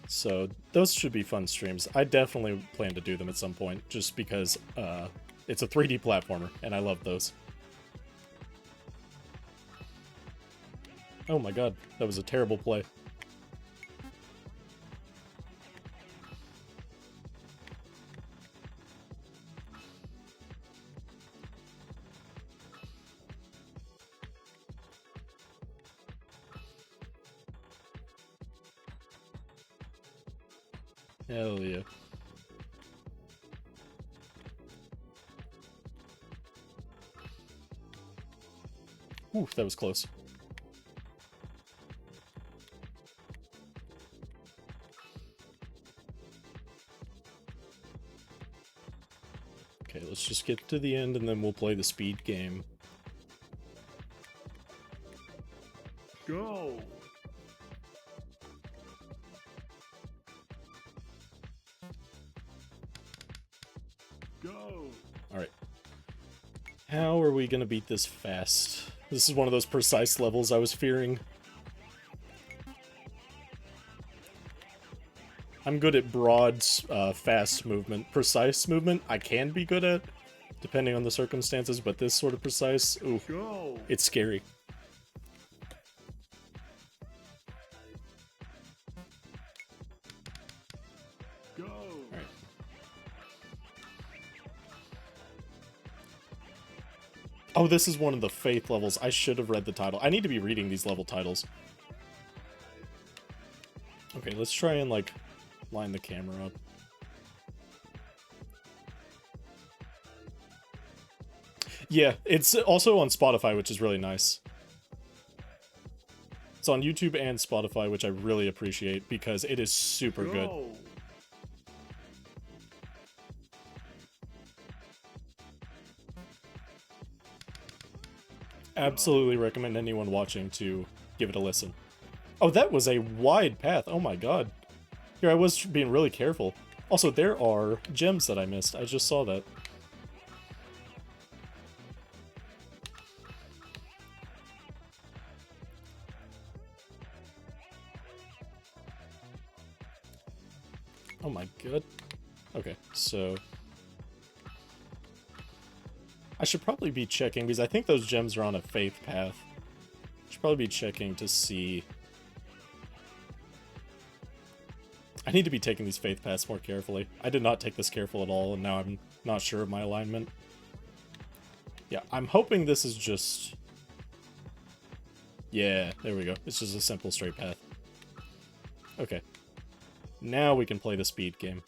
So those should be fun streams. I definitely plan to do them at some point, just because it's a 3D platformer, and I love those. Oh my god, that was a terrible play. Hell yeah. Ooh, that was close. Okay, let's just get to the end and then we'll play the speed game. Go. Go. Alright. How are we gonna beat this fast? This is one of those precise levels I was fearing. I'm good at broad, fast movement. Precise movement, I can be good at, depending on the circumstances, but this sort of precise, ooh, Go. it's scary. Go. Alright. Oh, this is one of the Faith levels. I should have read the title. I need to be reading these level titles. Okay, let's try and, like, line the camera up. Yeah, it's also on Spotify, which is really nice. It's on YouTube and Spotify, which I really appreciate because it is super good. Absolutely recommend anyone watching to give it a listen. Oh, that was a wide path. Oh my god. Here, I was being really careful. Also, there are gems that I missed. I just saw that. Oh my god. Okay, so... I should probably be checking, because I think those gems are on a faith path. I should probably be checking to see... I need to be taking these faith paths more carefully. I did not take this careful at all, and now I'm not sure of my alignment. Yeah, I'm hoping this is just... Yeah, there we go. It's just a simple straight path. Okay. Now we can play the speed game.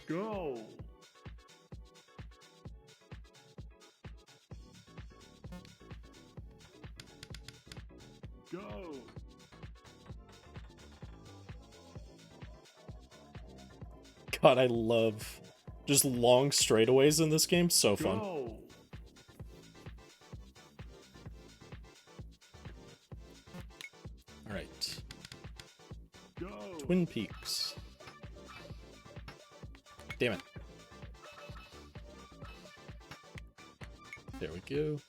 Go. Go. God, I love just long straightaways in this game. So fun. Go. Alright. Go. Twin Peaks. Damn it. There we go.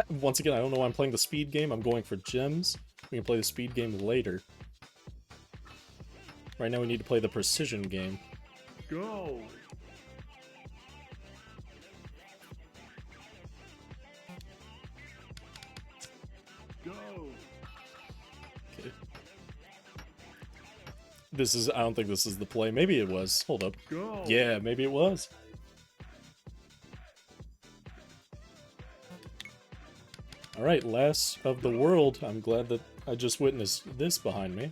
Once again, I don't know why I'm playing the speed game. I'm going for gems. We can play the speed game later. Right now we need to play the precision game. Go. Go. Okay. This is... I don't think this is the play. Maybe it was. Hold up. Go. Yeah, maybe it was. Alright, last of the world. I'm glad that I just witnessed this behind me.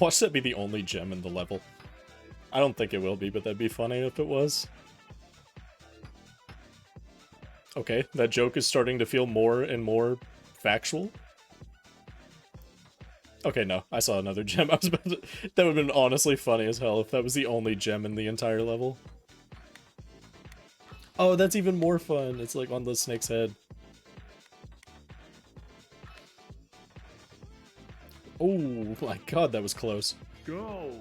Watch that be the only gem in the level. I don't think it will be, but that'd be funny if it was. Okay, that joke is starting to feel more and more factual. Okay, no, I saw another gem. I was about to... That would have been honestly funny as hell if that was the only gem in the entire level. Oh, that's even more fun. It's like on the snake's head. Oh my god, that was close. Go.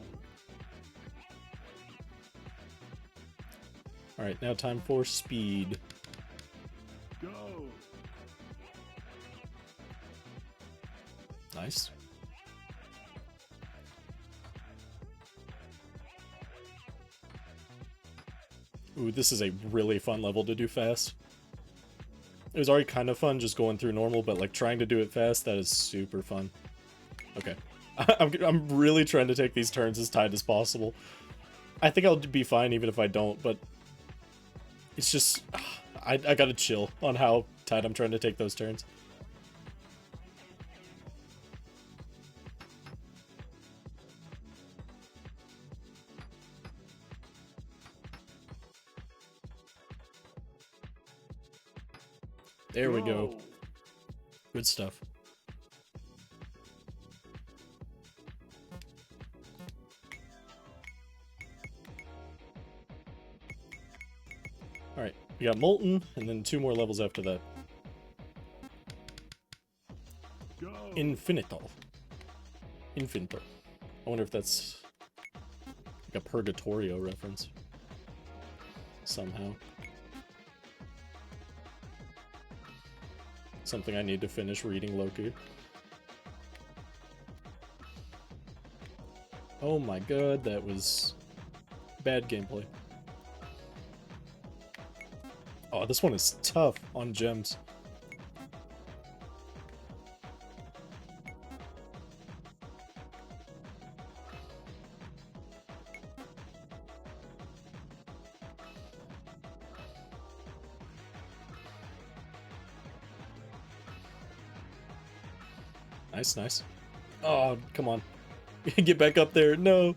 Alright, now time for speed. Go. Nice. Ooh, this is a really fun level to do fast. It was already kind of fun just going through normal, but like trying to do it fast, that is super fun. Okay. I'm really trying to take these turns as tight as possible. I think I'll be fine even if I don't, but it's just... I gotta chill on how tight I'm trying to take those turns. There we go. Good stuff. Alright, we got Molten, and then 2 more levels after that. Go. Infinital. Infinito. I wonder if that's like a Purgatorio reference. Somehow. Something I need to finish reading Loki. Oh my god, that was bad gameplay. Oh, this one is tough on gems. Nice, nice. Oh, come on. Get back up there. No.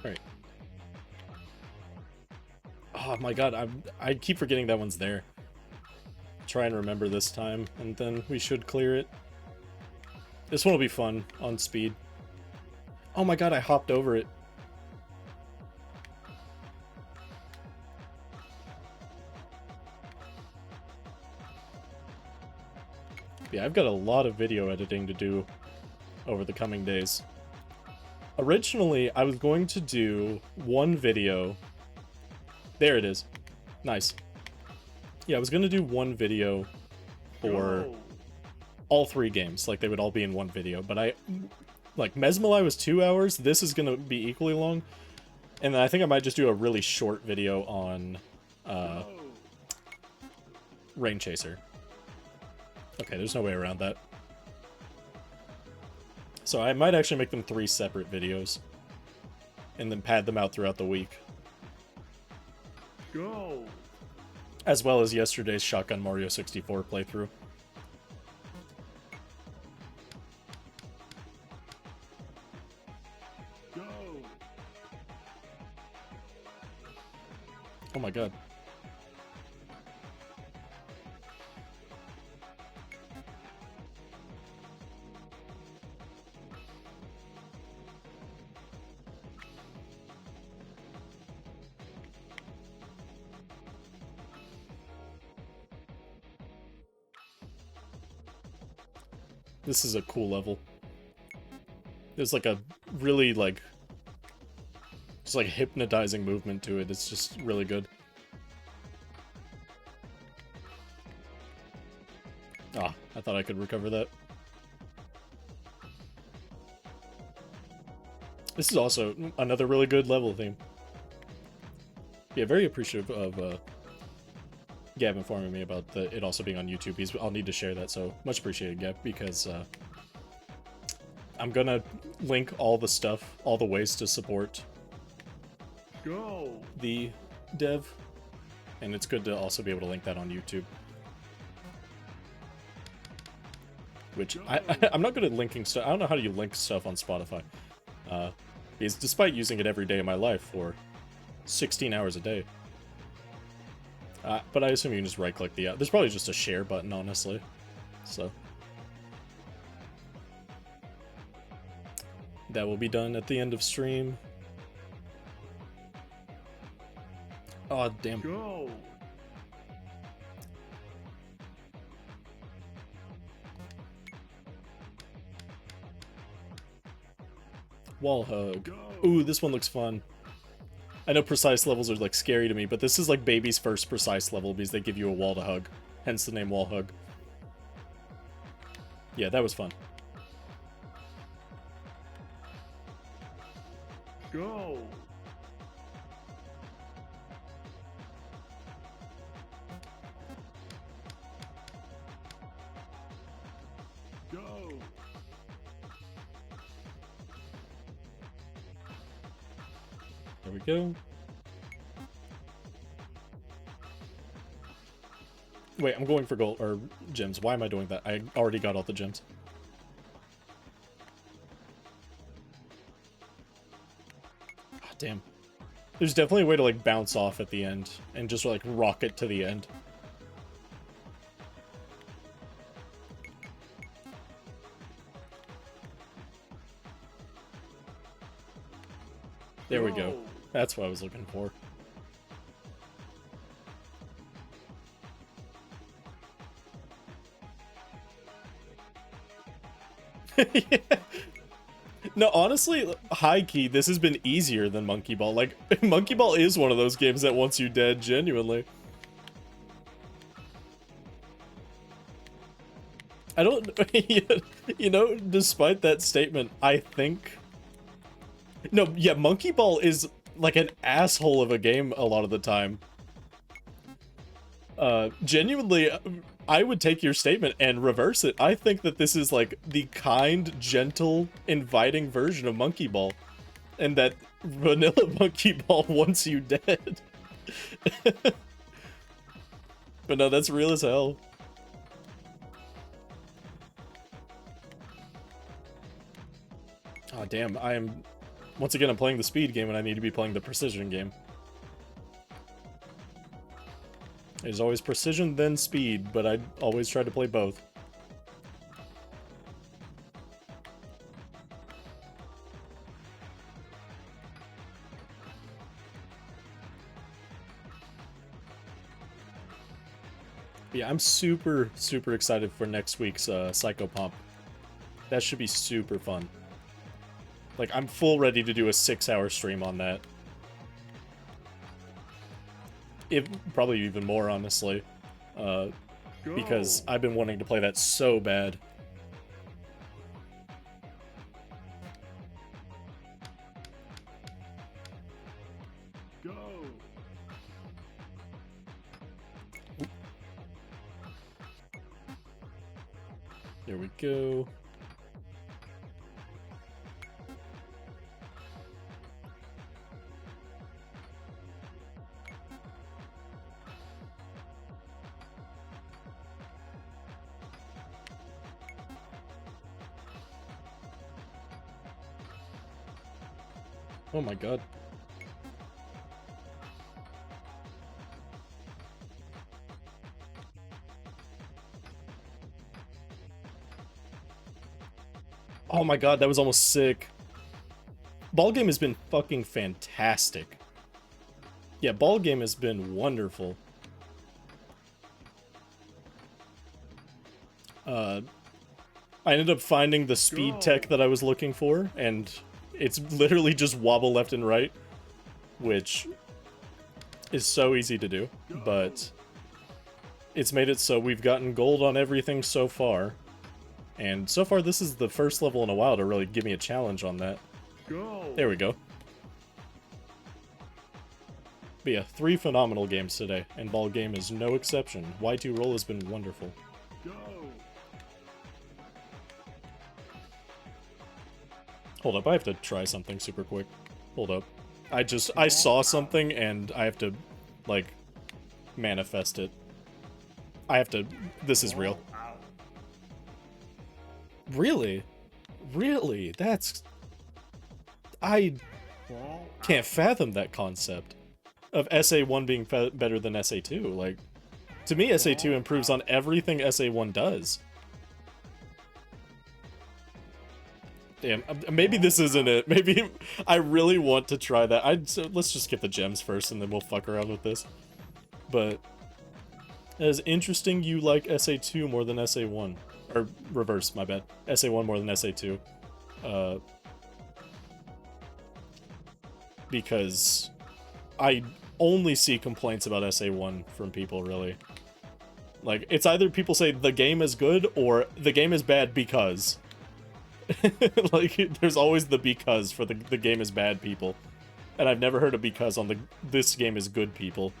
Alright. Oh my god, I keep forgetting that one's there. Try and remember this time, and then we should clear it. This one will be fun on speed. Oh my god, I hopped over it. Yeah, I've got a lot of video editing to do over the coming days. Originally, I was going to do one video. There it is. Nice. Yeah, I was going to do one video for all 3 games. Like, they would all be in one video. But like, Mesmalie was 2 hours. This is going to be equally long. And then I think I might just do a really short video on Rainchaser. Okay, there's no way around that. So I might actually make them 3 separate videos. And then pad them out throughout the week. Go. As well as yesterday's Shotgun Mario 64 playthrough. Go. Oh my god. This is a cool level. There's like a really like just like hypnotizing movement to it. It's just really good. Ah, I thought I could recover that. This is also another really good level theme. Yeah, very appreciative of Gab informing me about it also being on YouTube. I'll need to share that, so much appreciated, Gab, because I'm gonna link all the stuff, all the ways to support the dev, and it's good to also be able to link that on YouTube. Which, I'm not good at linking stuff. I don't know how you link stuff on Spotify. Because despite using it every day of my life for 16 hours a day. But I assume you can just right-click the... there's probably just a share button, honestly. So... that will be done at the end of stream. Oh, damn. Go. Wall hug. Go. Ooh, this one looks fun. I know precise levels are like scary to me, but this is like baby's first precise level because they give you a wall to hug. Hence the name wall hug. Yeah, that was fun. Go. Go. There we go. Wait, I'm going for gold or gems. Why am I doing that? I already got all the gems. Ah, damn. There's definitely a way to like bounce off at the end and just like rocket to the end. There we go. That's what I was looking for. Yeah. No, honestly, high key, this has been easier than Monkey Ball. Like, Monkey Ball is one of those games that wants you dead, genuinely. I don't, you know, despite that statement, I think... No, yeah, Monkey Ball is like an asshole of a game a lot of the time. Genuinely, I would take your statement and reverse it. I think that this is like the kind, gentle, inviting version of Monkey Ball. And that vanilla Monkey Ball wants you dead. But no, that's real as hell. Oh damn, once again, I'm playing the speed game and I need to be playing the precision game. There's always precision, then speed, but I always try to play both. But yeah, I'm super, super excited for next week's Psycho Pump. That should be super fun. Like, I'm full ready to do a 6-hour stream on that. Probably even more, honestly. Because I've been wanting to play that so bad. Go. There we go. Oh my god. Oh my god, that was almost sick. Ball game has been fucking fantastic. Yeah, ball game has been wonderful. I ended up finding the speed tech that I was looking for, and it's literally just wobble left and right, which is so easy to do, but it's made it so we've gotten gold on everything so far. And so far, this is the first level in a while to really give me a challenge on that. Go. There we go. But yeah, 3 phenomenal games today, and ball game is no exception. Y2Roll has been wonderful. Go. Hold up, I have to try something super quick. Hold up. I saw something and I have to, like, manifest it. I have to, this is real. Really? Really? That's... I can't fathom that concept of SA1 being better than SA2. Like, to me, SA2 improves on everything SA1 does. Damn, maybe this isn't it. Maybe I really want to try that. So let's just get the gems first and then we'll fuck around with this. But it is interesting you like SA2 more than SA1. Or reverse, my bad. SA1 more than SA2. Because I only see complaints about SA1 from people, really. Like, it's either people say the game is good or the game is bad because. Like, there's always the because for the game is bad people. And I've never heard a because on the this game is good people.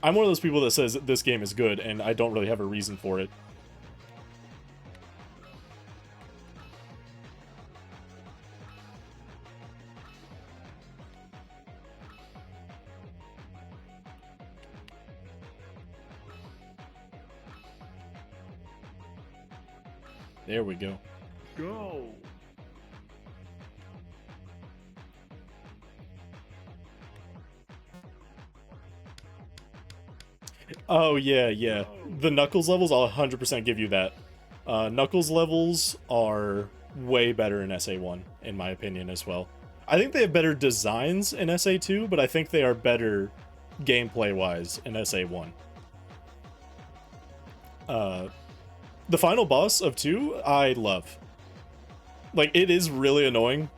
I'm one of those people that says this game is good, and I don't really have a reason for it. There we go. Go. Oh, yeah, yeah. The Knuckles levels, I'll 100% give you that. Knuckles levels are way better in SA1, in my opinion, as well. I think they have better designs in SA2, but I think they are better gameplay-wise in SA1. The final boss of 2, I love. Like, it is really annoying.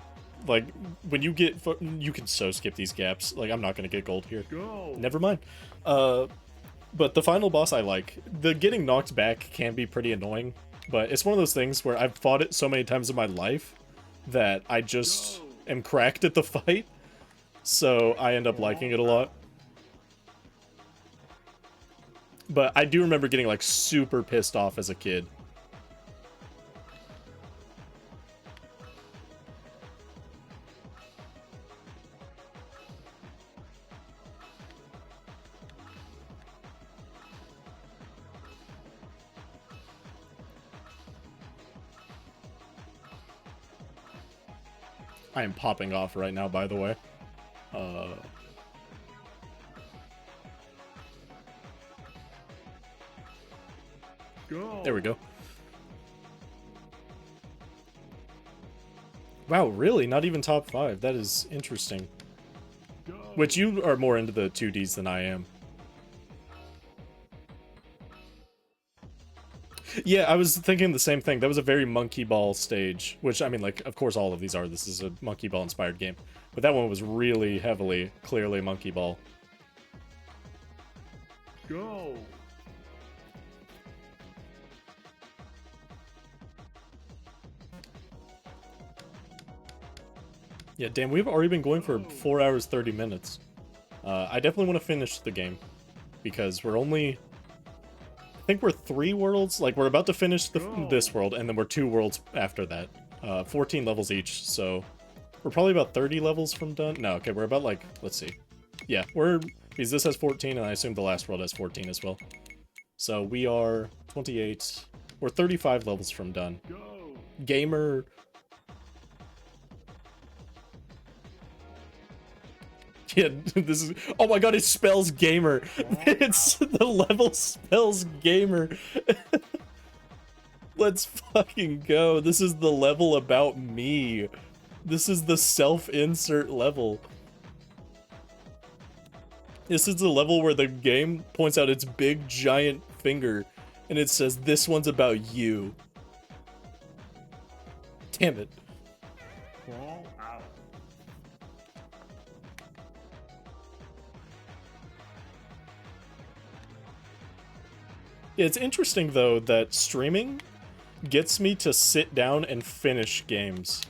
Like, when you get... You can so skip these gaps. Like, I'm not gonna get gold here. Go. Never mind. But the final boss I like. The getting knocked back can be pretty annoying, but it's one of those things where I've fought it so many times in my life that I just am cracked at the fight, so I end up liking it a lot. But I do remember getting, like, super pissed off as a kid. I am popping off right now, by the way. Go. There we go. Wow, really? Not even top 5. That is interesting. Go. Which you are more into the 2Ds than I am. Yeah, I was thinking the same thing. That was a very Monkey Ball stage, which, I mean, like, of course all of these are. This is a Monkey Ball inspired game. But that one was really heavily, clearly Monkey Ball. Go. Yeah, damn, we've already been going for 4 hours, 30 minutes. I definitely want to finish the game, because we're only... I think we're 3 worlds, like, we're about to finish this world, and then we're 2 worlds after that. 14 levels each, so... We're probably about 30 levels from done. No, okay, we're about, like, let's see. Yeah, because this has 14, and I assume the last world has 14 as well. So we are 28... We're 35 levels from done. Go. Gamer... Yeah, this is... Oh my god, it spells gamer. It's... The level spells gamer. Let's fucking go. This is the level about me. This is the self-insert level. This is the level where the game points out its big, giant finger, and it says, this one's about you. Damn it. Crawl out. It's interesting, though, that streaming gets me to sit down and finish games,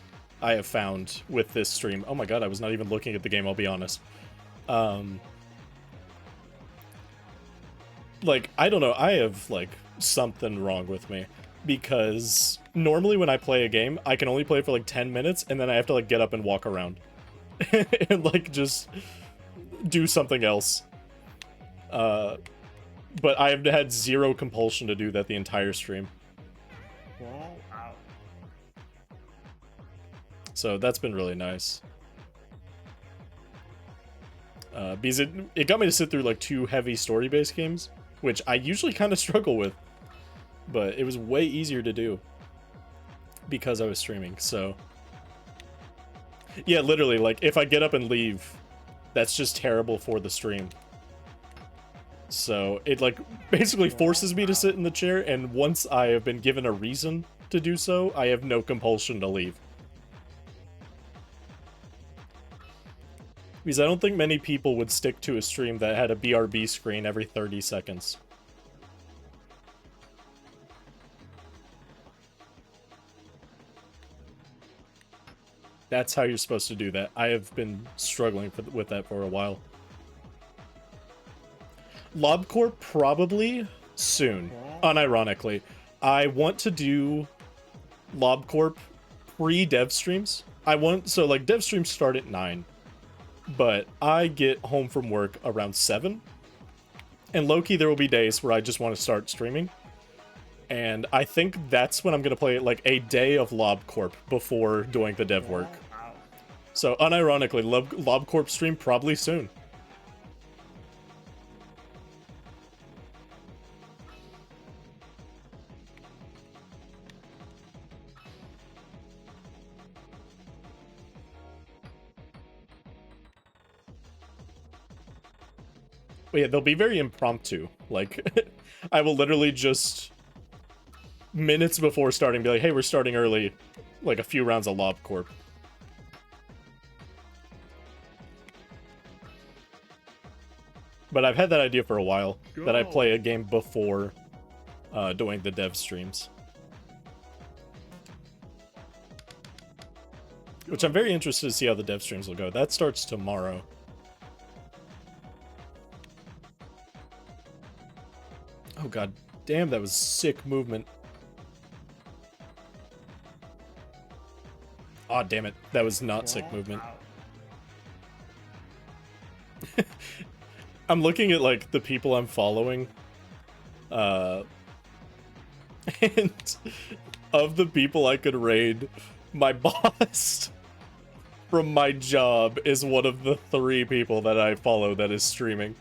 I have found, with this stream. Oh my god, I was not even looking at the game, I'll be honest. Like, I don't know, I have, like, something wrong with me. Because normally when I play a game, I can only play for, like, 10 minutes, and then I have to, like, get up and walk around. And, like, just do something else. But I've had zero compulsion to do that the entire stream. Crawl out. So that's been really nice. Because it got me to sit through like 2 heavy story-based games, which I usually kind of struggle with. But it was way easier to do because I was streaming, so Yeah, literally, like, if I get up and leave, that's just terrible for the stream. So, it, like, basically forces me to sit in the chair, and once I have been given a reason to do so, I have no compulsion to leave. Because I don't think many people would stick to a stream that had a BRB screen every 30 seconds. That's how you're supposed to do that. I have been struggling with that for a while. LobCorp probably soon, unironically. I want to do LobCorp pre-dev streams. So like dev streams start at 9, but I get home from work around 7. And low-key there will be days where I just want to start streaming. And I think that's when I'm going to play like a day of LobCorp before doing the dev work. So unironically, LobCorp stream probably soon. But yeah, they'll be very impromptu. Like, I will literally just minutes before starting be like, hey, we're starting early, like a few rounds of LobCorp. But I've had that idea for a while, that I play a game before doing the dev streams. Which I'm very interested to see how the dev streams will go. That starts tomorrow. Oh god damn, that was sick movement. Aw, damn it. That was not sick movement. I'm looking at, like, the people I'm following. And of the people I could raid, my boss from my job is one of the 3 people that I follow that is streaming.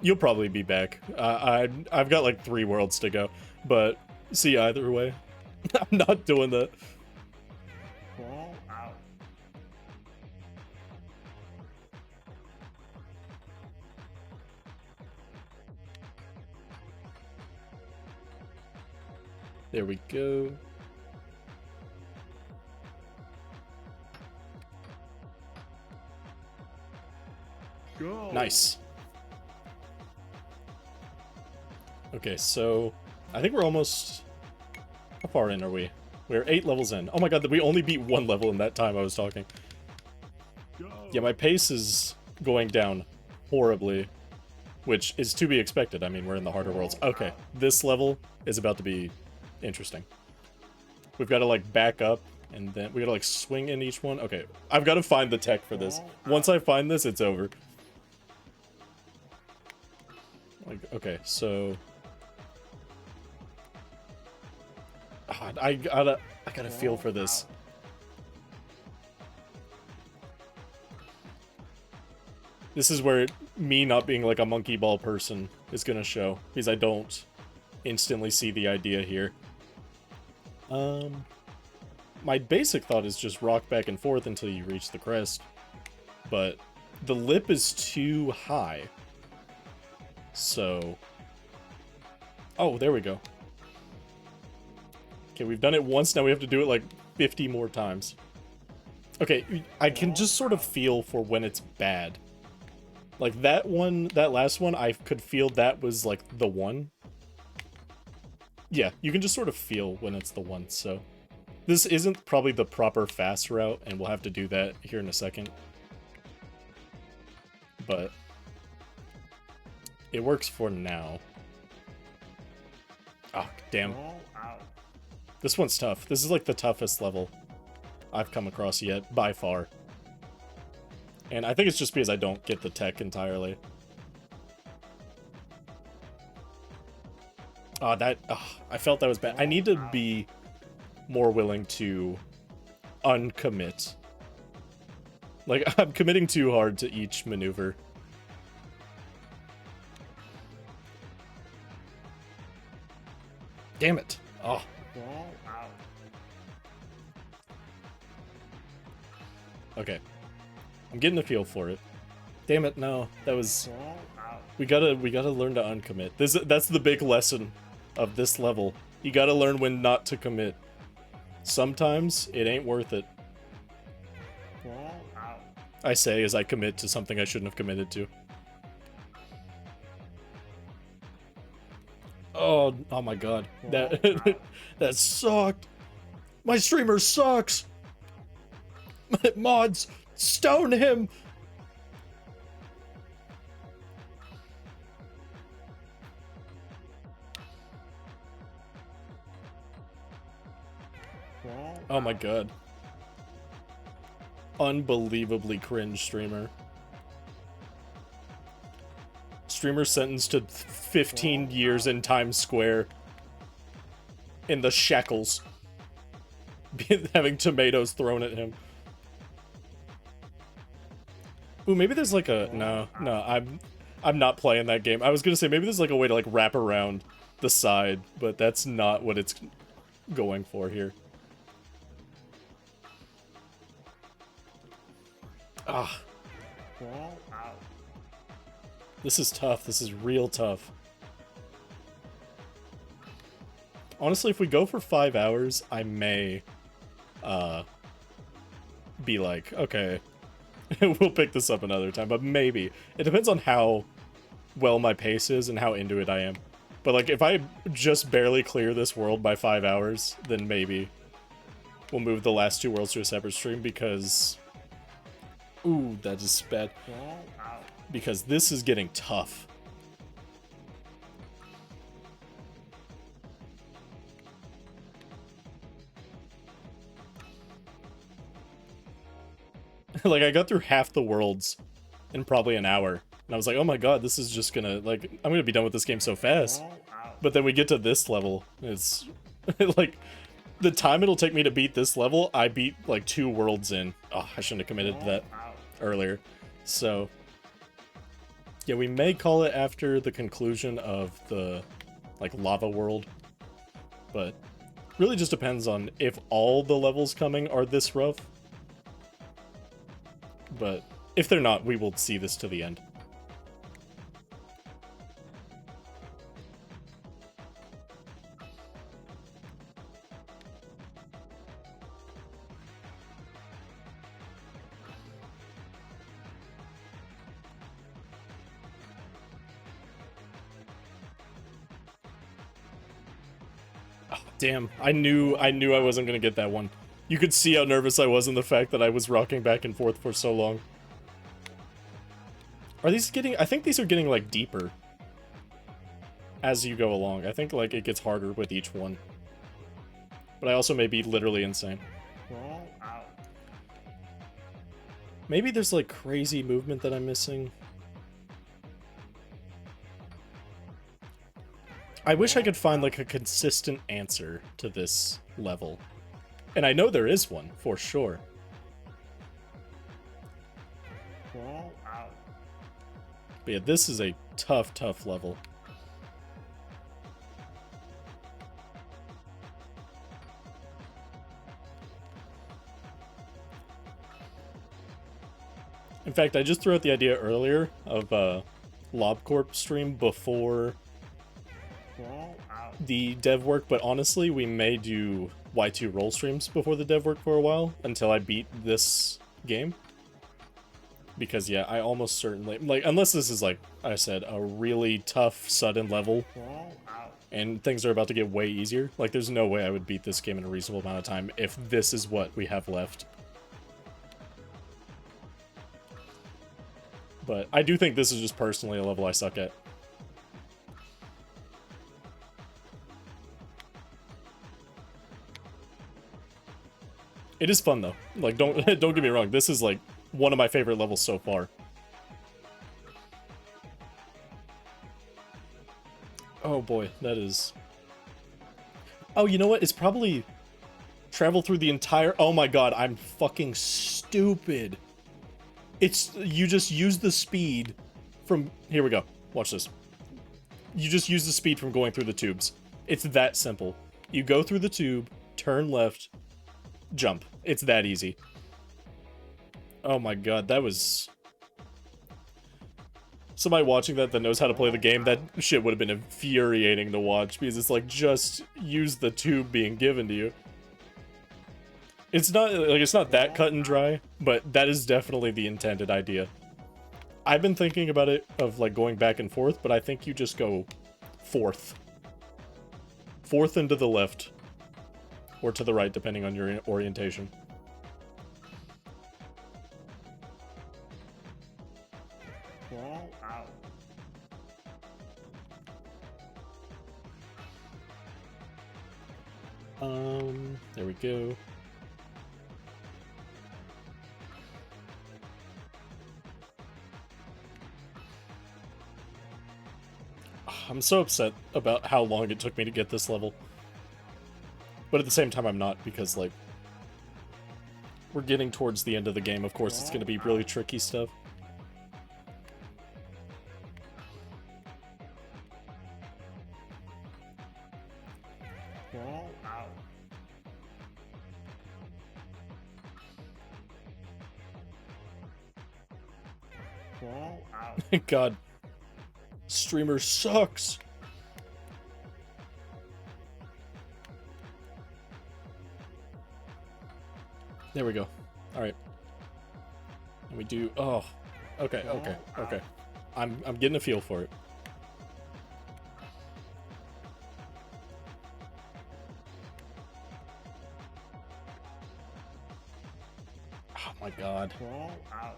You'll probably be back. I've got like 3 worlds to go, but see either way. I'm not doing that. There we go. Go. Nice. Okay, so I think we're almost... How far in are we? We're 8 levels in. Oh my god, we only beat 1 level in that time I was talking. Go. Yeah, my pace is going down horribly, which is to be expected. I mean, we're in the harder worlds. Okay, this level is about to be interesting. We've got to, like, back up, and then we got to, like, swing in each one. Okay, I've got to find the tech for this. Once I find this, it's over. Like, okay, so... I gotta feel for this. This is where me not being like a monkey ball person is gonna show, because I don't instantly see the idea here. My basic thought is just rock back and forth until you reach the crest, but the lip is too high. So... Oh, there we go. Okay, we've done it once, now we have to do it like 50 more times. Okay, I can just sort of feel for when it's bad. Like that one, that last one, I could feel that was like the one. Yeah, you can just sort of feel when it's the one, so. This isn't probably the proper fast route, and we'll have to do that here in a second. But it works for now. Oh, damn. This one's tough. This is like the toughest level I've come across yet, by far. And I think it's just because I don't get the tech entirely. Oh, I felt that was bad. I need to be more willing to uncommit. Like, I'm committing too hard to each maneuver. Damn it. Oh. Okay. I'm getting a feel for it. Damn it, no. That was... Fall out. We gotta learn to uncommit. That's the big lesson of this level. You gotta learn when not to commit. Sometimes it ain't worth it. Fall out. I say as I commit to something I shouldn't have committed to. Oh my god. That that sucked. My streamer sucks. Mods, stone him. Fall Oh my god. Unbelievably cringe streamer. Streamer sentenced to 15 years in Times Square. In the shackles. Having tomatoes thrown at him. Ooh, maybe there's like a... No, I'm not playing that game. I was gonna say, maybe there's like a way to like wrap around the side, but that's not what it's going for here. Ah. Fall out. This is tough. This is real tough. Honestly, if we go for 5 hours, I may, be like, okay, we'll pick this up another time, but maybe. It depends on how well my pace is and how into it I am. But, like, if I just barely clear this world by 5 hours, then maybe we'll move the last 2 worlds to a separate stream, because... Ooh, that is bad. Fall out. Because this is getting tough. Like, I got through half the worlds in probably an hour. And I was like, oh my god, this is just gonna, like, I'm gonna be done with this game so fast. Fall out. But then we get to this level, it's, like, the time it'll take me to beat this level, I beat, like, 2 worlds in. Oh, I shouldn't have committed to that Fall out. earlier. So, yeah, we may call it after the conclusion of the, like, lava world. But really just depends on if all the levels coming are this rough. But if they're not, we will see this to the end. Oh, damn, I knew I wasn't gonna get that one. You could see how nervous I was in the fact that I was rocking back and forth for so long. Are these getting... I think these are getting, like, deeper as you go along. I think, like, it gets harder with each one. But I also may be literally insane. Fall out. Maybe there's, like, crazy movement that I'm missing. I wish I could find, like, a consistent answer to this level. And I know there is one, for sure. Fall out. But yeah, this is a tough, tough level. In fact, I just threw out the idea earlier of a LobCorp stream before Fall out. the dev work, but honestly, we may do Y2Roll streams before the dev work for a while, until I beat this game. Because, yeah, I almost certainly... Like, unless this is, like I said, a really tough, sudden level, Fall out. and things are about to get way easier, like, there's no way I would beat this game in a reasonable amount of time if this is what we have left. But I do think this is just personally a level I suck at. It is fun though. Like, don't don't get me wrong. This is like one of my favorite levels so far. Oh boy, that is... Oh, you know what? It's probably travel through the entire... Oh my god, I'm fucking stupid. It's... You just use the speed from... Here we go. Watch this. You just use the speed from going through the tubes. It's that simple. You go through the tube, turn left, jump. It's that easy. Oh my god, that was... Somebody watching that knows how to play the game, that shit would have been infuriating to watch, because it's like, just use the tube being given to you. It's not, like, it's not that cut and dry, but that is definitely the intended idea. I've been thinking about it, of, like, going back and forth, but I think you just go fourth. Fourth and to the left. Or to the right, depending on your orientation. Fall out. There we go. I'm so upset about how long it took me to get this level. But at the same time, I'm not, because, like, we're getting towards the end of the game. Of course, it's going to be really tricky stuff. Fall out. Fall out. God. Streamer sucks. There we go. Alright. And we do... Oh. Okay, okay, okay. I'm getting a feel for it. Oh my god. Fall out.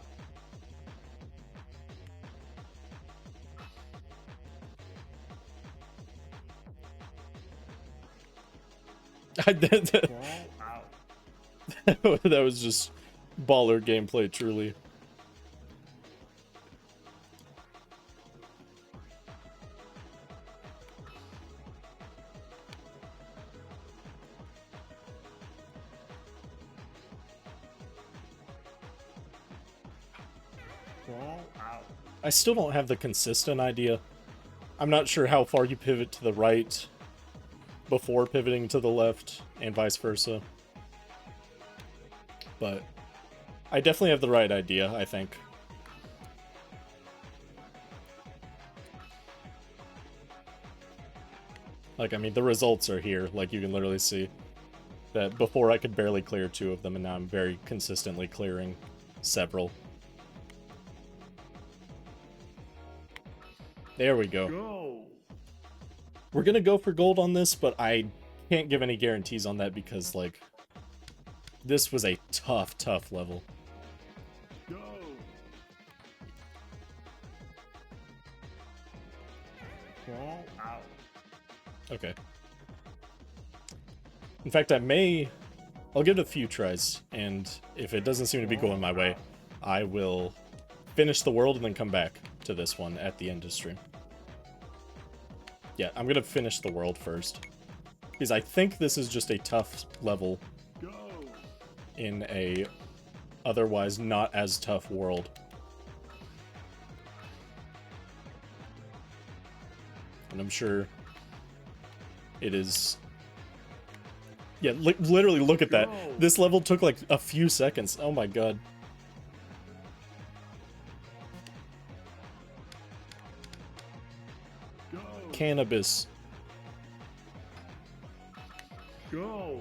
Fall out. That was just baller gameplay, truly. Fall out. I still don't have the consistent idea. I'm not sure how far you pivot to the right before pivoting to the left, and vice versa. But I definitely have the right idea, I think. Like, I mean, the results are here. Like, you can literally see that before I could barely clear 2 of them, and now I'm very consistently clearing several. There we go. Go. We're gonna go for gold on this, but I can't give any guarantees on that because, like, this was a tough, tough level. Go. Fall out. Okay. In fact, I'll give it a few tries, and if it doesn't seem to be going my way, I will finish the world and then come back to this one at the end of stream. Yeah, I'm gonna finish the world first, because I think this is just a tough level Go. in a otherwise not as tough world. And I'm sure it is... Yeah, literally look at that. This level took like a few seconds. Oh my god. Go. Cannabis. Go.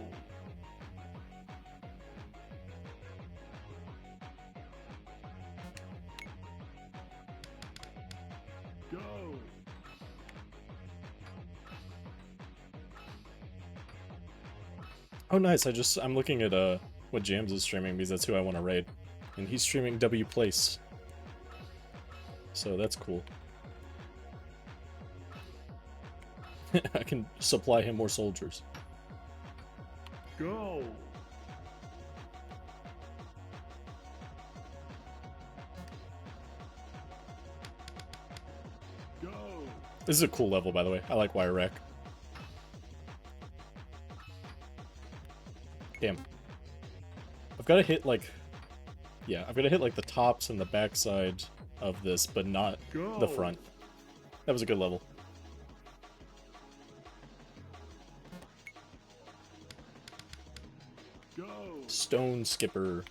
Go. Oh nice, I'm looking at what Jams is streaming because that's who I want to raid. And he's streaming W Place. So that's cool. I can supply him more soldiers. Go. Go. This is a cool level, by the way. I like Wire Rack. Damn. I've got to hit, like... Yeah, I've got to hit, like, the tops and the backside of this, but not the front. That was a good level. Go. Stone Skipper.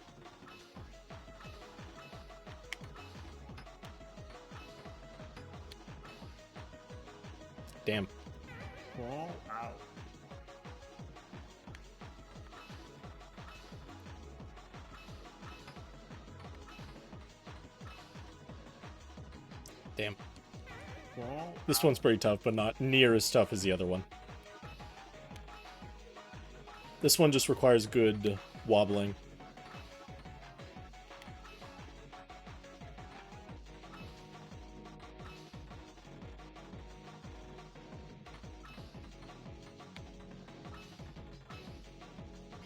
Damn. Fall out. Damn. Fall This out. one's pretty tough, but not near as tough as the other one. This one just requires good wobbling.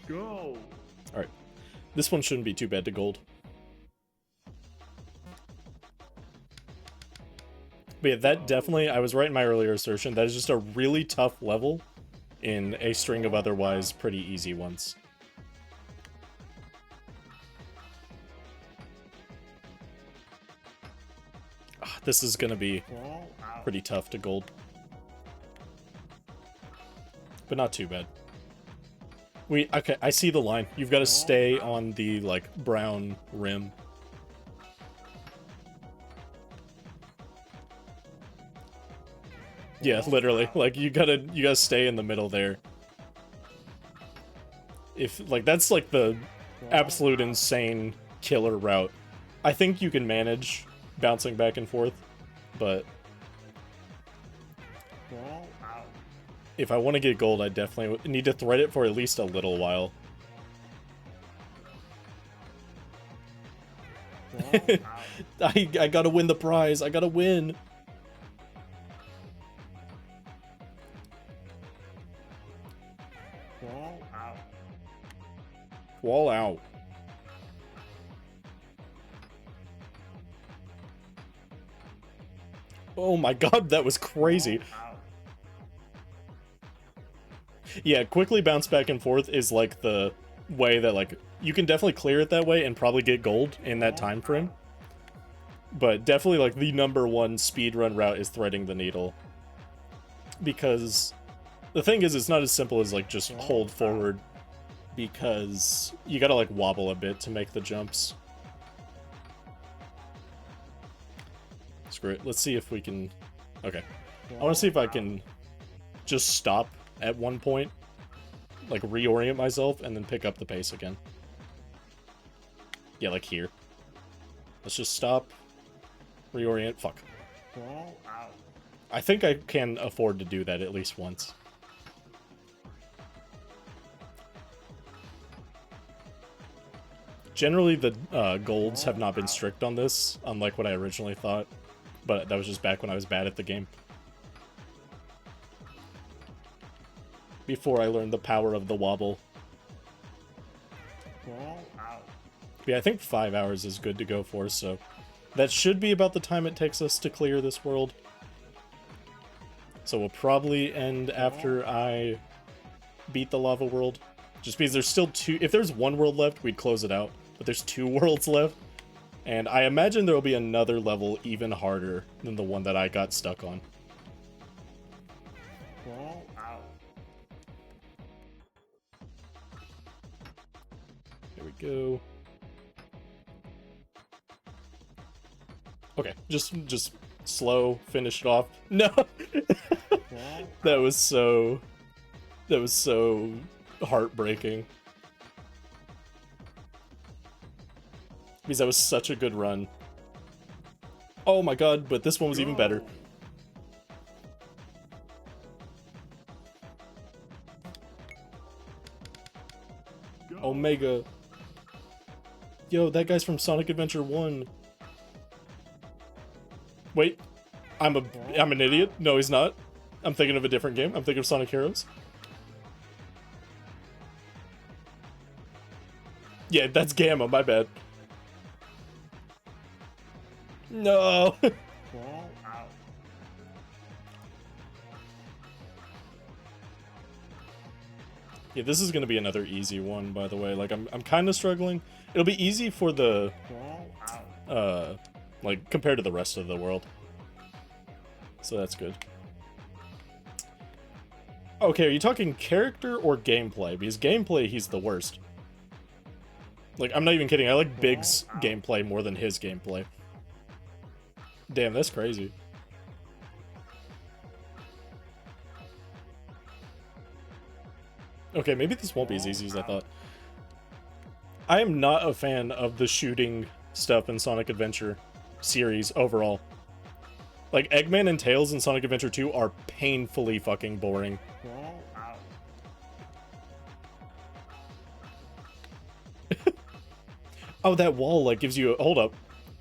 Go. Alright. This one shouldn't be too bad to gold. But yeah, that definitely, I was right in my earlier assertion, that is just a really tough level in a string of otherwise pretty easy ones. This is gonna be Fall out. pretty tough to gold. But not too bad. Okay, I see the line. You've got to stay on the, like, brown rim. Yeah, literally. Like, you gotta stay in the middle there. If, like, that's, like, the absolute insane killer route. I think you can manage bouncing back and forth, but Fall out. if I want to get gold, I definitely need to thread it for at least a little while. Fall out. I gotta win the prize. I gotta win. Fall out. Wall out. Oh my god, that was crazy. Fall out. Yeah, quickly bounce back and forth is like the way that, like, you can definitely clear it that way and probably get gold in that time frame. But definitely, like, the #1 speedrun route is threading the needle. Because the thing is, it's not as simple as, like, just hold forward. Because you gotta, like, wobble a bit to make the jumps. Screw it. Let's see if we can... Okay. I want to see if I can just stop at one point. Like, reorient myself and then pick up the pace again. Yeah, like here. Let's just stop. Reorient. Fuck. Fall out. I think I can afford to do that at least once. Generally, the golds have not been strict on this, unlike what I originally thought. But that was just back when I was bad at the game. Before I learned the power of the wobble. Fall out. Yeah, I think 5 hours is good to go for, so... That should be about the time it takes us to clear this world. So we'll probably end after I beat the lava world. Just because there's still two... If there's one world left, we'd close it out. But there's 2 worlds left. And I imagine there will be another level even harder than the one that I got stuck on. Fall out. There we go. Okay, just slow, finish it off. No! That was so heartbreaking. Because that was such a good run. Oh my god, but this one was even better. Go. Omega. Yo, that guy's from Sonic Adventure 1. Wait, I'm an idiot? No, he's not. I'm thinking of a different game. I'm thinking of Sonic Heroes. Yeah, that's Gamma, my bad. No! Fall out. Yeah, this is gonna be another easy one, by the way. Like, I'm kind of struggling. It'll be easy for the, Fall out. like, compared to the rest of the world. So that's good. Okay, are you talking character or gameplay? Because gameplay, he's the worst. Like, I'm not even kidding. I like Big's gameplay more than his gameplay. Damn, that's crazy. Okay, maybe this won't be as easy as I thought. I am not a fan of the shooting stuff in Sonic Adventure series overall. Like, Eggman and Tails in Sonic Adventure 2 are painfully fucking boring. Fall out. Oh, that wall, like, gives you a... Hold up.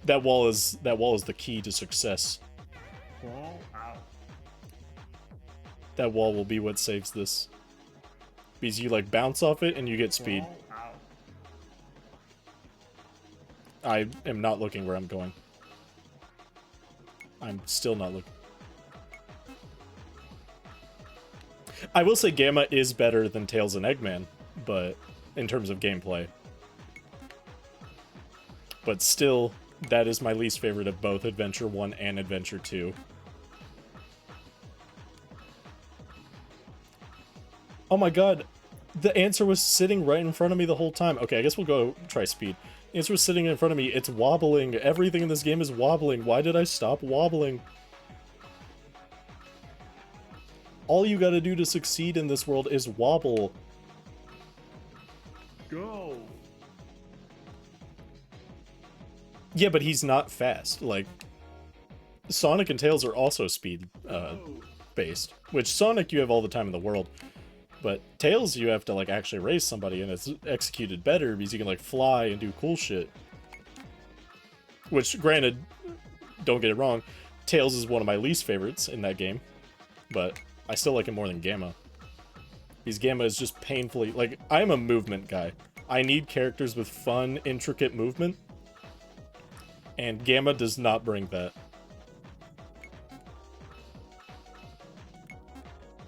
That wall is the key to success. Fall out. That wall will be what saves this. Because you, like, bounce off it and you get speed. Fall out. I am not looking where I'm going. I'm still not looking. I will say Gamma is better than Tails and Eggman, but in terms of gameplay. But still, that is my least favorite of both Adventure 1 and Adventure 2. Oh my god, the answer was sitting right in front of me the whole time. Okay, I guess we'll go try speed. The answer was sitting in front of me. It's wobbling. Everything in this game is wobbling. Why did I stop wobbling? All you gotta do to succeed in this world is wobble. Go. Yeah, but he's not fast. Like, Sonic and Tails are also speed based. Which Sonic you have all the time in the world. But Tails you have to like actually race somebody, and it's executed better because you can like fly and do cool shit. Which, granted, don't get it wrong, Tails is one of my least favorites in that game. But I still like him more than Gamma. Because Gamma is just painfully... Like, I'm a movement guy. I need characters with fun, intricate movement. And Gamma does not bring that.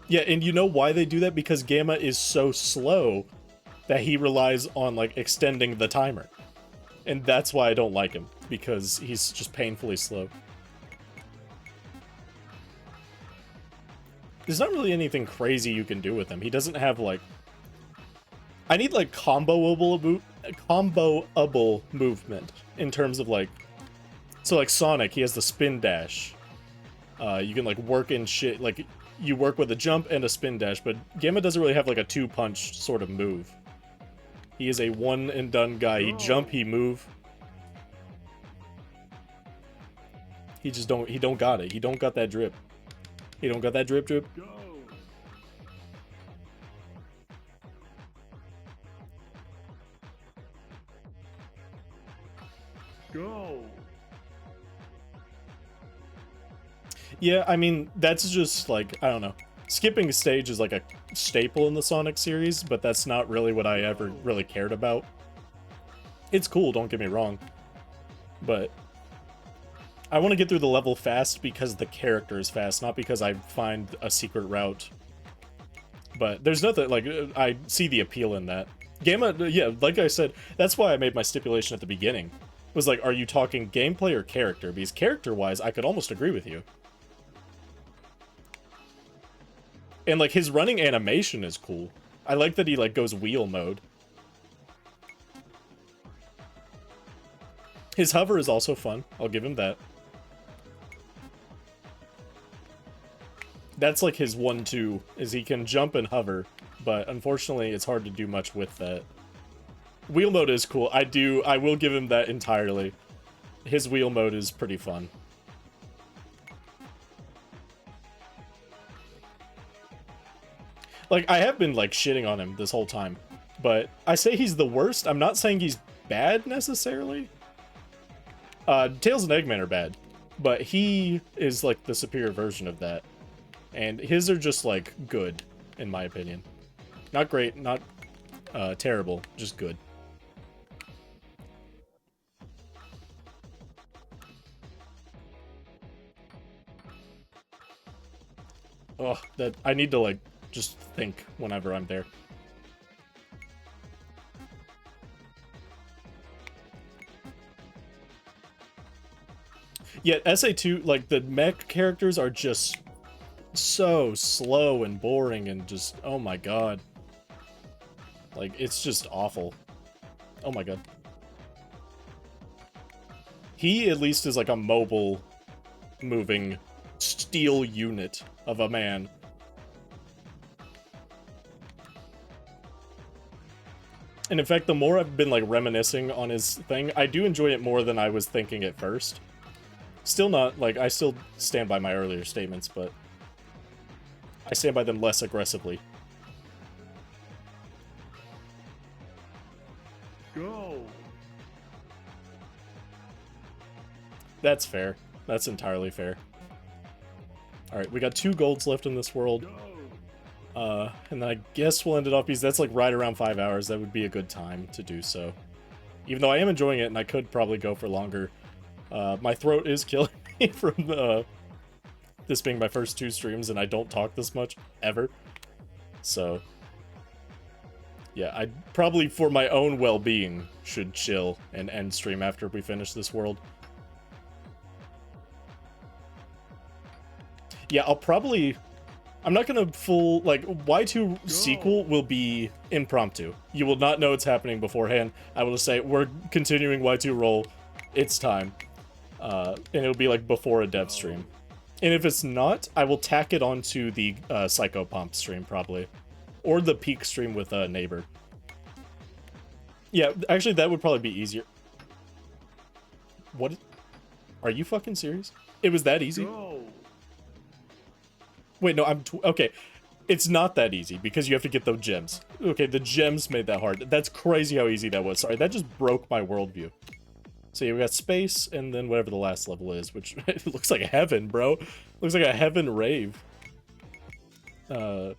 Yeah, and you know why they do that? Because Gamma is so slow that he relies on, like, extending the timer. And that's why I don't like him. Because he's just painfully slow. There's not really anything crazy you can do with him. He doesn't have, like... I need, like, comboable movement in terms of, like... So, like, Sonic, he has the spin dash. You can, like, work in shit... Like, you work with a jump and a spin dash, but Gamma doesn't really have, like, a two-punch sort of move. He is a one-and-done guy. He jump, he move. He just don't... He don't got it. He don't got that drip. He don't got that drip. Go. Go. Yeah, I mean, that's just, like, I don't know. Skipping a stage is, like, a staple in the Sonic series, but that's not really what I ever really cared about. It's cool, don't get me wrong. But I want to get through the level fast because the character is fast, not because I find a secret route. But there's nothing, like, I see the appeal in that. Gamma, yeah, like I said, that's why I made my stipulation at the beginning. Was like, are you talking gameplay or character? Because character-wise, I could almost agree with you. And, like, his running animation is cool. I like that he, like, goes wheel mode. His hover is also fun. I'll give him that. That's, like, his 1-2, is he can jump and hover. But, unfortunately, it's hard to do much with that. Wheel mode is cool. I will give him that entirely. His wheel mode is pretty fun. Like, I have been, like, shitting on him this whole time. But I say he's the worst. I'm not saying he's bad, necessarily. Tails and Eggman are bad. But he is, like, the superior version of that. And his are just, like, good, in my opinion. Not great, not terrible, just good. Oh, that I need to, like, just think whenever I'm there. Yeah, SA2, like, the mech characters are just so slow and boring and just, oh my god. Like, it's just awful. Oh my god. He, at least, is like a mobile, moving steel unit of a man. And in fact, the more I've been like reminiscing on his thing, I do enjoy it more than I was thinking at first. Still not, like, I still stand by my earlier statements, but I stand by them less aggressively. Go. That's fair. That's entirely fair. Alright, we got 2 golds left in this world. Go. And then I guess we'll end it off because that's like right around 5 hours. That would be a good time to do so. Even though I am enjoying it and I could probably go for longer. My throat is killing me from this being my first 2 streams and I don't talk this much, ever. So, yeah, I probably, for my own well-being, should chill and end stream after we finish this world. Yeah, I'm not gonna full, like, Y2 sequel will be impromptu. You will not know it's happening beforehand. I will just say, we're continuing Y2Roll, it's time. And it'll be, like, before a dev stream. And if it's not, I will tack it onto the Psycho Pomp stream, probably. Or the Peak stream with a neighbor. Yeah, actually, that would probably be easier. What? Are you fucking serious? It was that easy? Go. Wait, no, okay. It's not that easy, because you have to get those gems. Okay, the gems made that hard. That's crazy how easy that was. Sorry, that just broke my worldview. So yeah, we got space, and then whatever the last level is, which it looks like heaven, bro. Looks like a heaven rave. I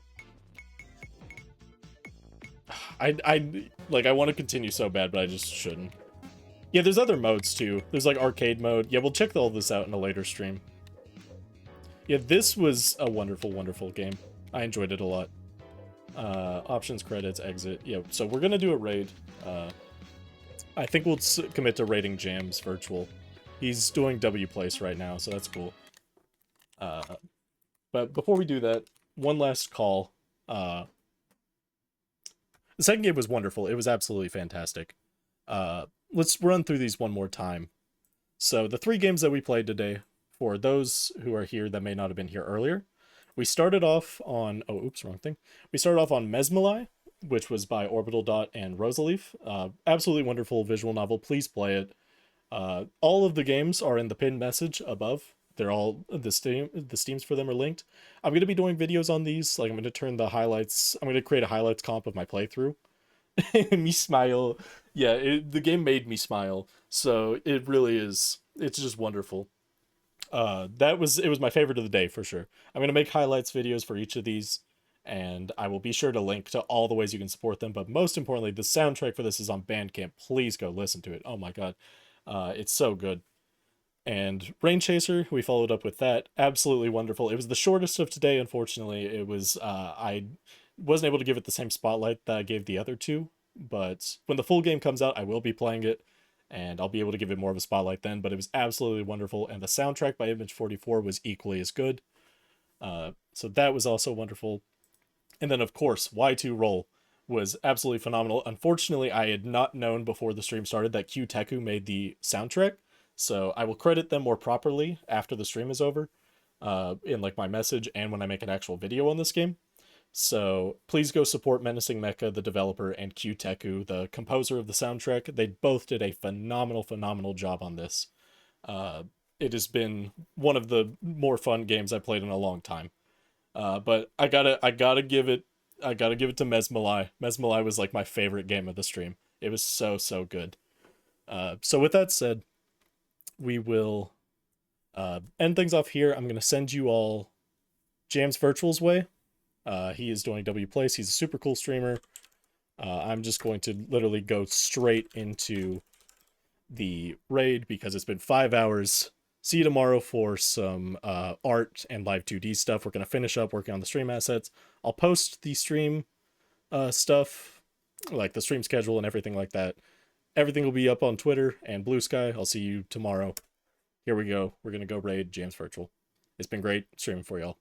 want to continue so bad, but I just shouldn't. Yeah, there's other modes, too. There's, like, arcade mode. Yeah, we'll check all this out in a later stream. Yeah, this was a wonderful, wonderful game. I enjoyed it a lot. Options, credits, exit. Yeah, so we're gonna do a raid. I think we'll commit to raiding Jams virtual. He's doing W place right now, so that's cool. But before we do that, one last call. The second game was wonderful. It was absolutely fantastic. Let's run through these one more time. So the 3 games that we played today, for those who are here that may not have been here earlier, we started off on... Oh, oops, wrong thing. We started off on Mesmalie, which was by Orbitaldot and Rosalieff. Absolutely wonderful visual novel. Please play it. All of the games are in the pinned message above. They're all... The Steams for them are linked. I'm going to be doing videos on these. Like, I'm going to turn the highlights... I'm going to create a highlights comp of my playthrough. Me smile. Yeah, the game made me smile. So it really is... It's just wonderful. It was my favorite of the day for sure. I'm gonna make highlights videos for each of these, and I will be sure to link to all the ways you can support them. But most importantly, the soundtrack for this is on Bandcamp. Please go listen to it. Oh my god, it's so good. And Rainchaser, we followed up with that. Absolutely wonderful. It was the shortest of today, unfortunately. It was I wasn't able to give it the same spotlight that I gave the other 2, but when the full game comes out, I will be playing it. And I'll be able to give it more of a spotlight then, but it was absolutely wonderful, and the soundtrack by Image44 was equally as good. So that was also wonderful. And then, of course, Y2Roll was absolutely phenomenal. Unfortunately, I had not known before the stream started that GOOOOO made the soundtrack, so I will credit them more properly after the stream is over, in like my message and when I make an actual video on this game. So please go support MenachingMecha, the developer, and GOOOOO, the composer of the soundtrack. They both did a phenomenal, phenomenal job on this. It has been one of the more fun games I've played in a long time. But I gotta give it to Mesmalie. Mesmalie was like my favorite game of the stream. It was so, so good. So with that said, we will end things off here. I'm gonna send you all Jams Virtual's way. He is doing W Place. He's a super cool streamer. I'm just going to literally go straight into the raid because it's been 5 hours. See you tomorrow for some art and live 2D stuff. We're going to finish up working on the stream assets. I'll post the stream stuff, like the stream schedule and everything like that. Everything will be up on Twitter and Blue Sky. I'll see you tomorrow. Here we go. We're going to go raid Jams Virtual. It's been great streaming for y'all.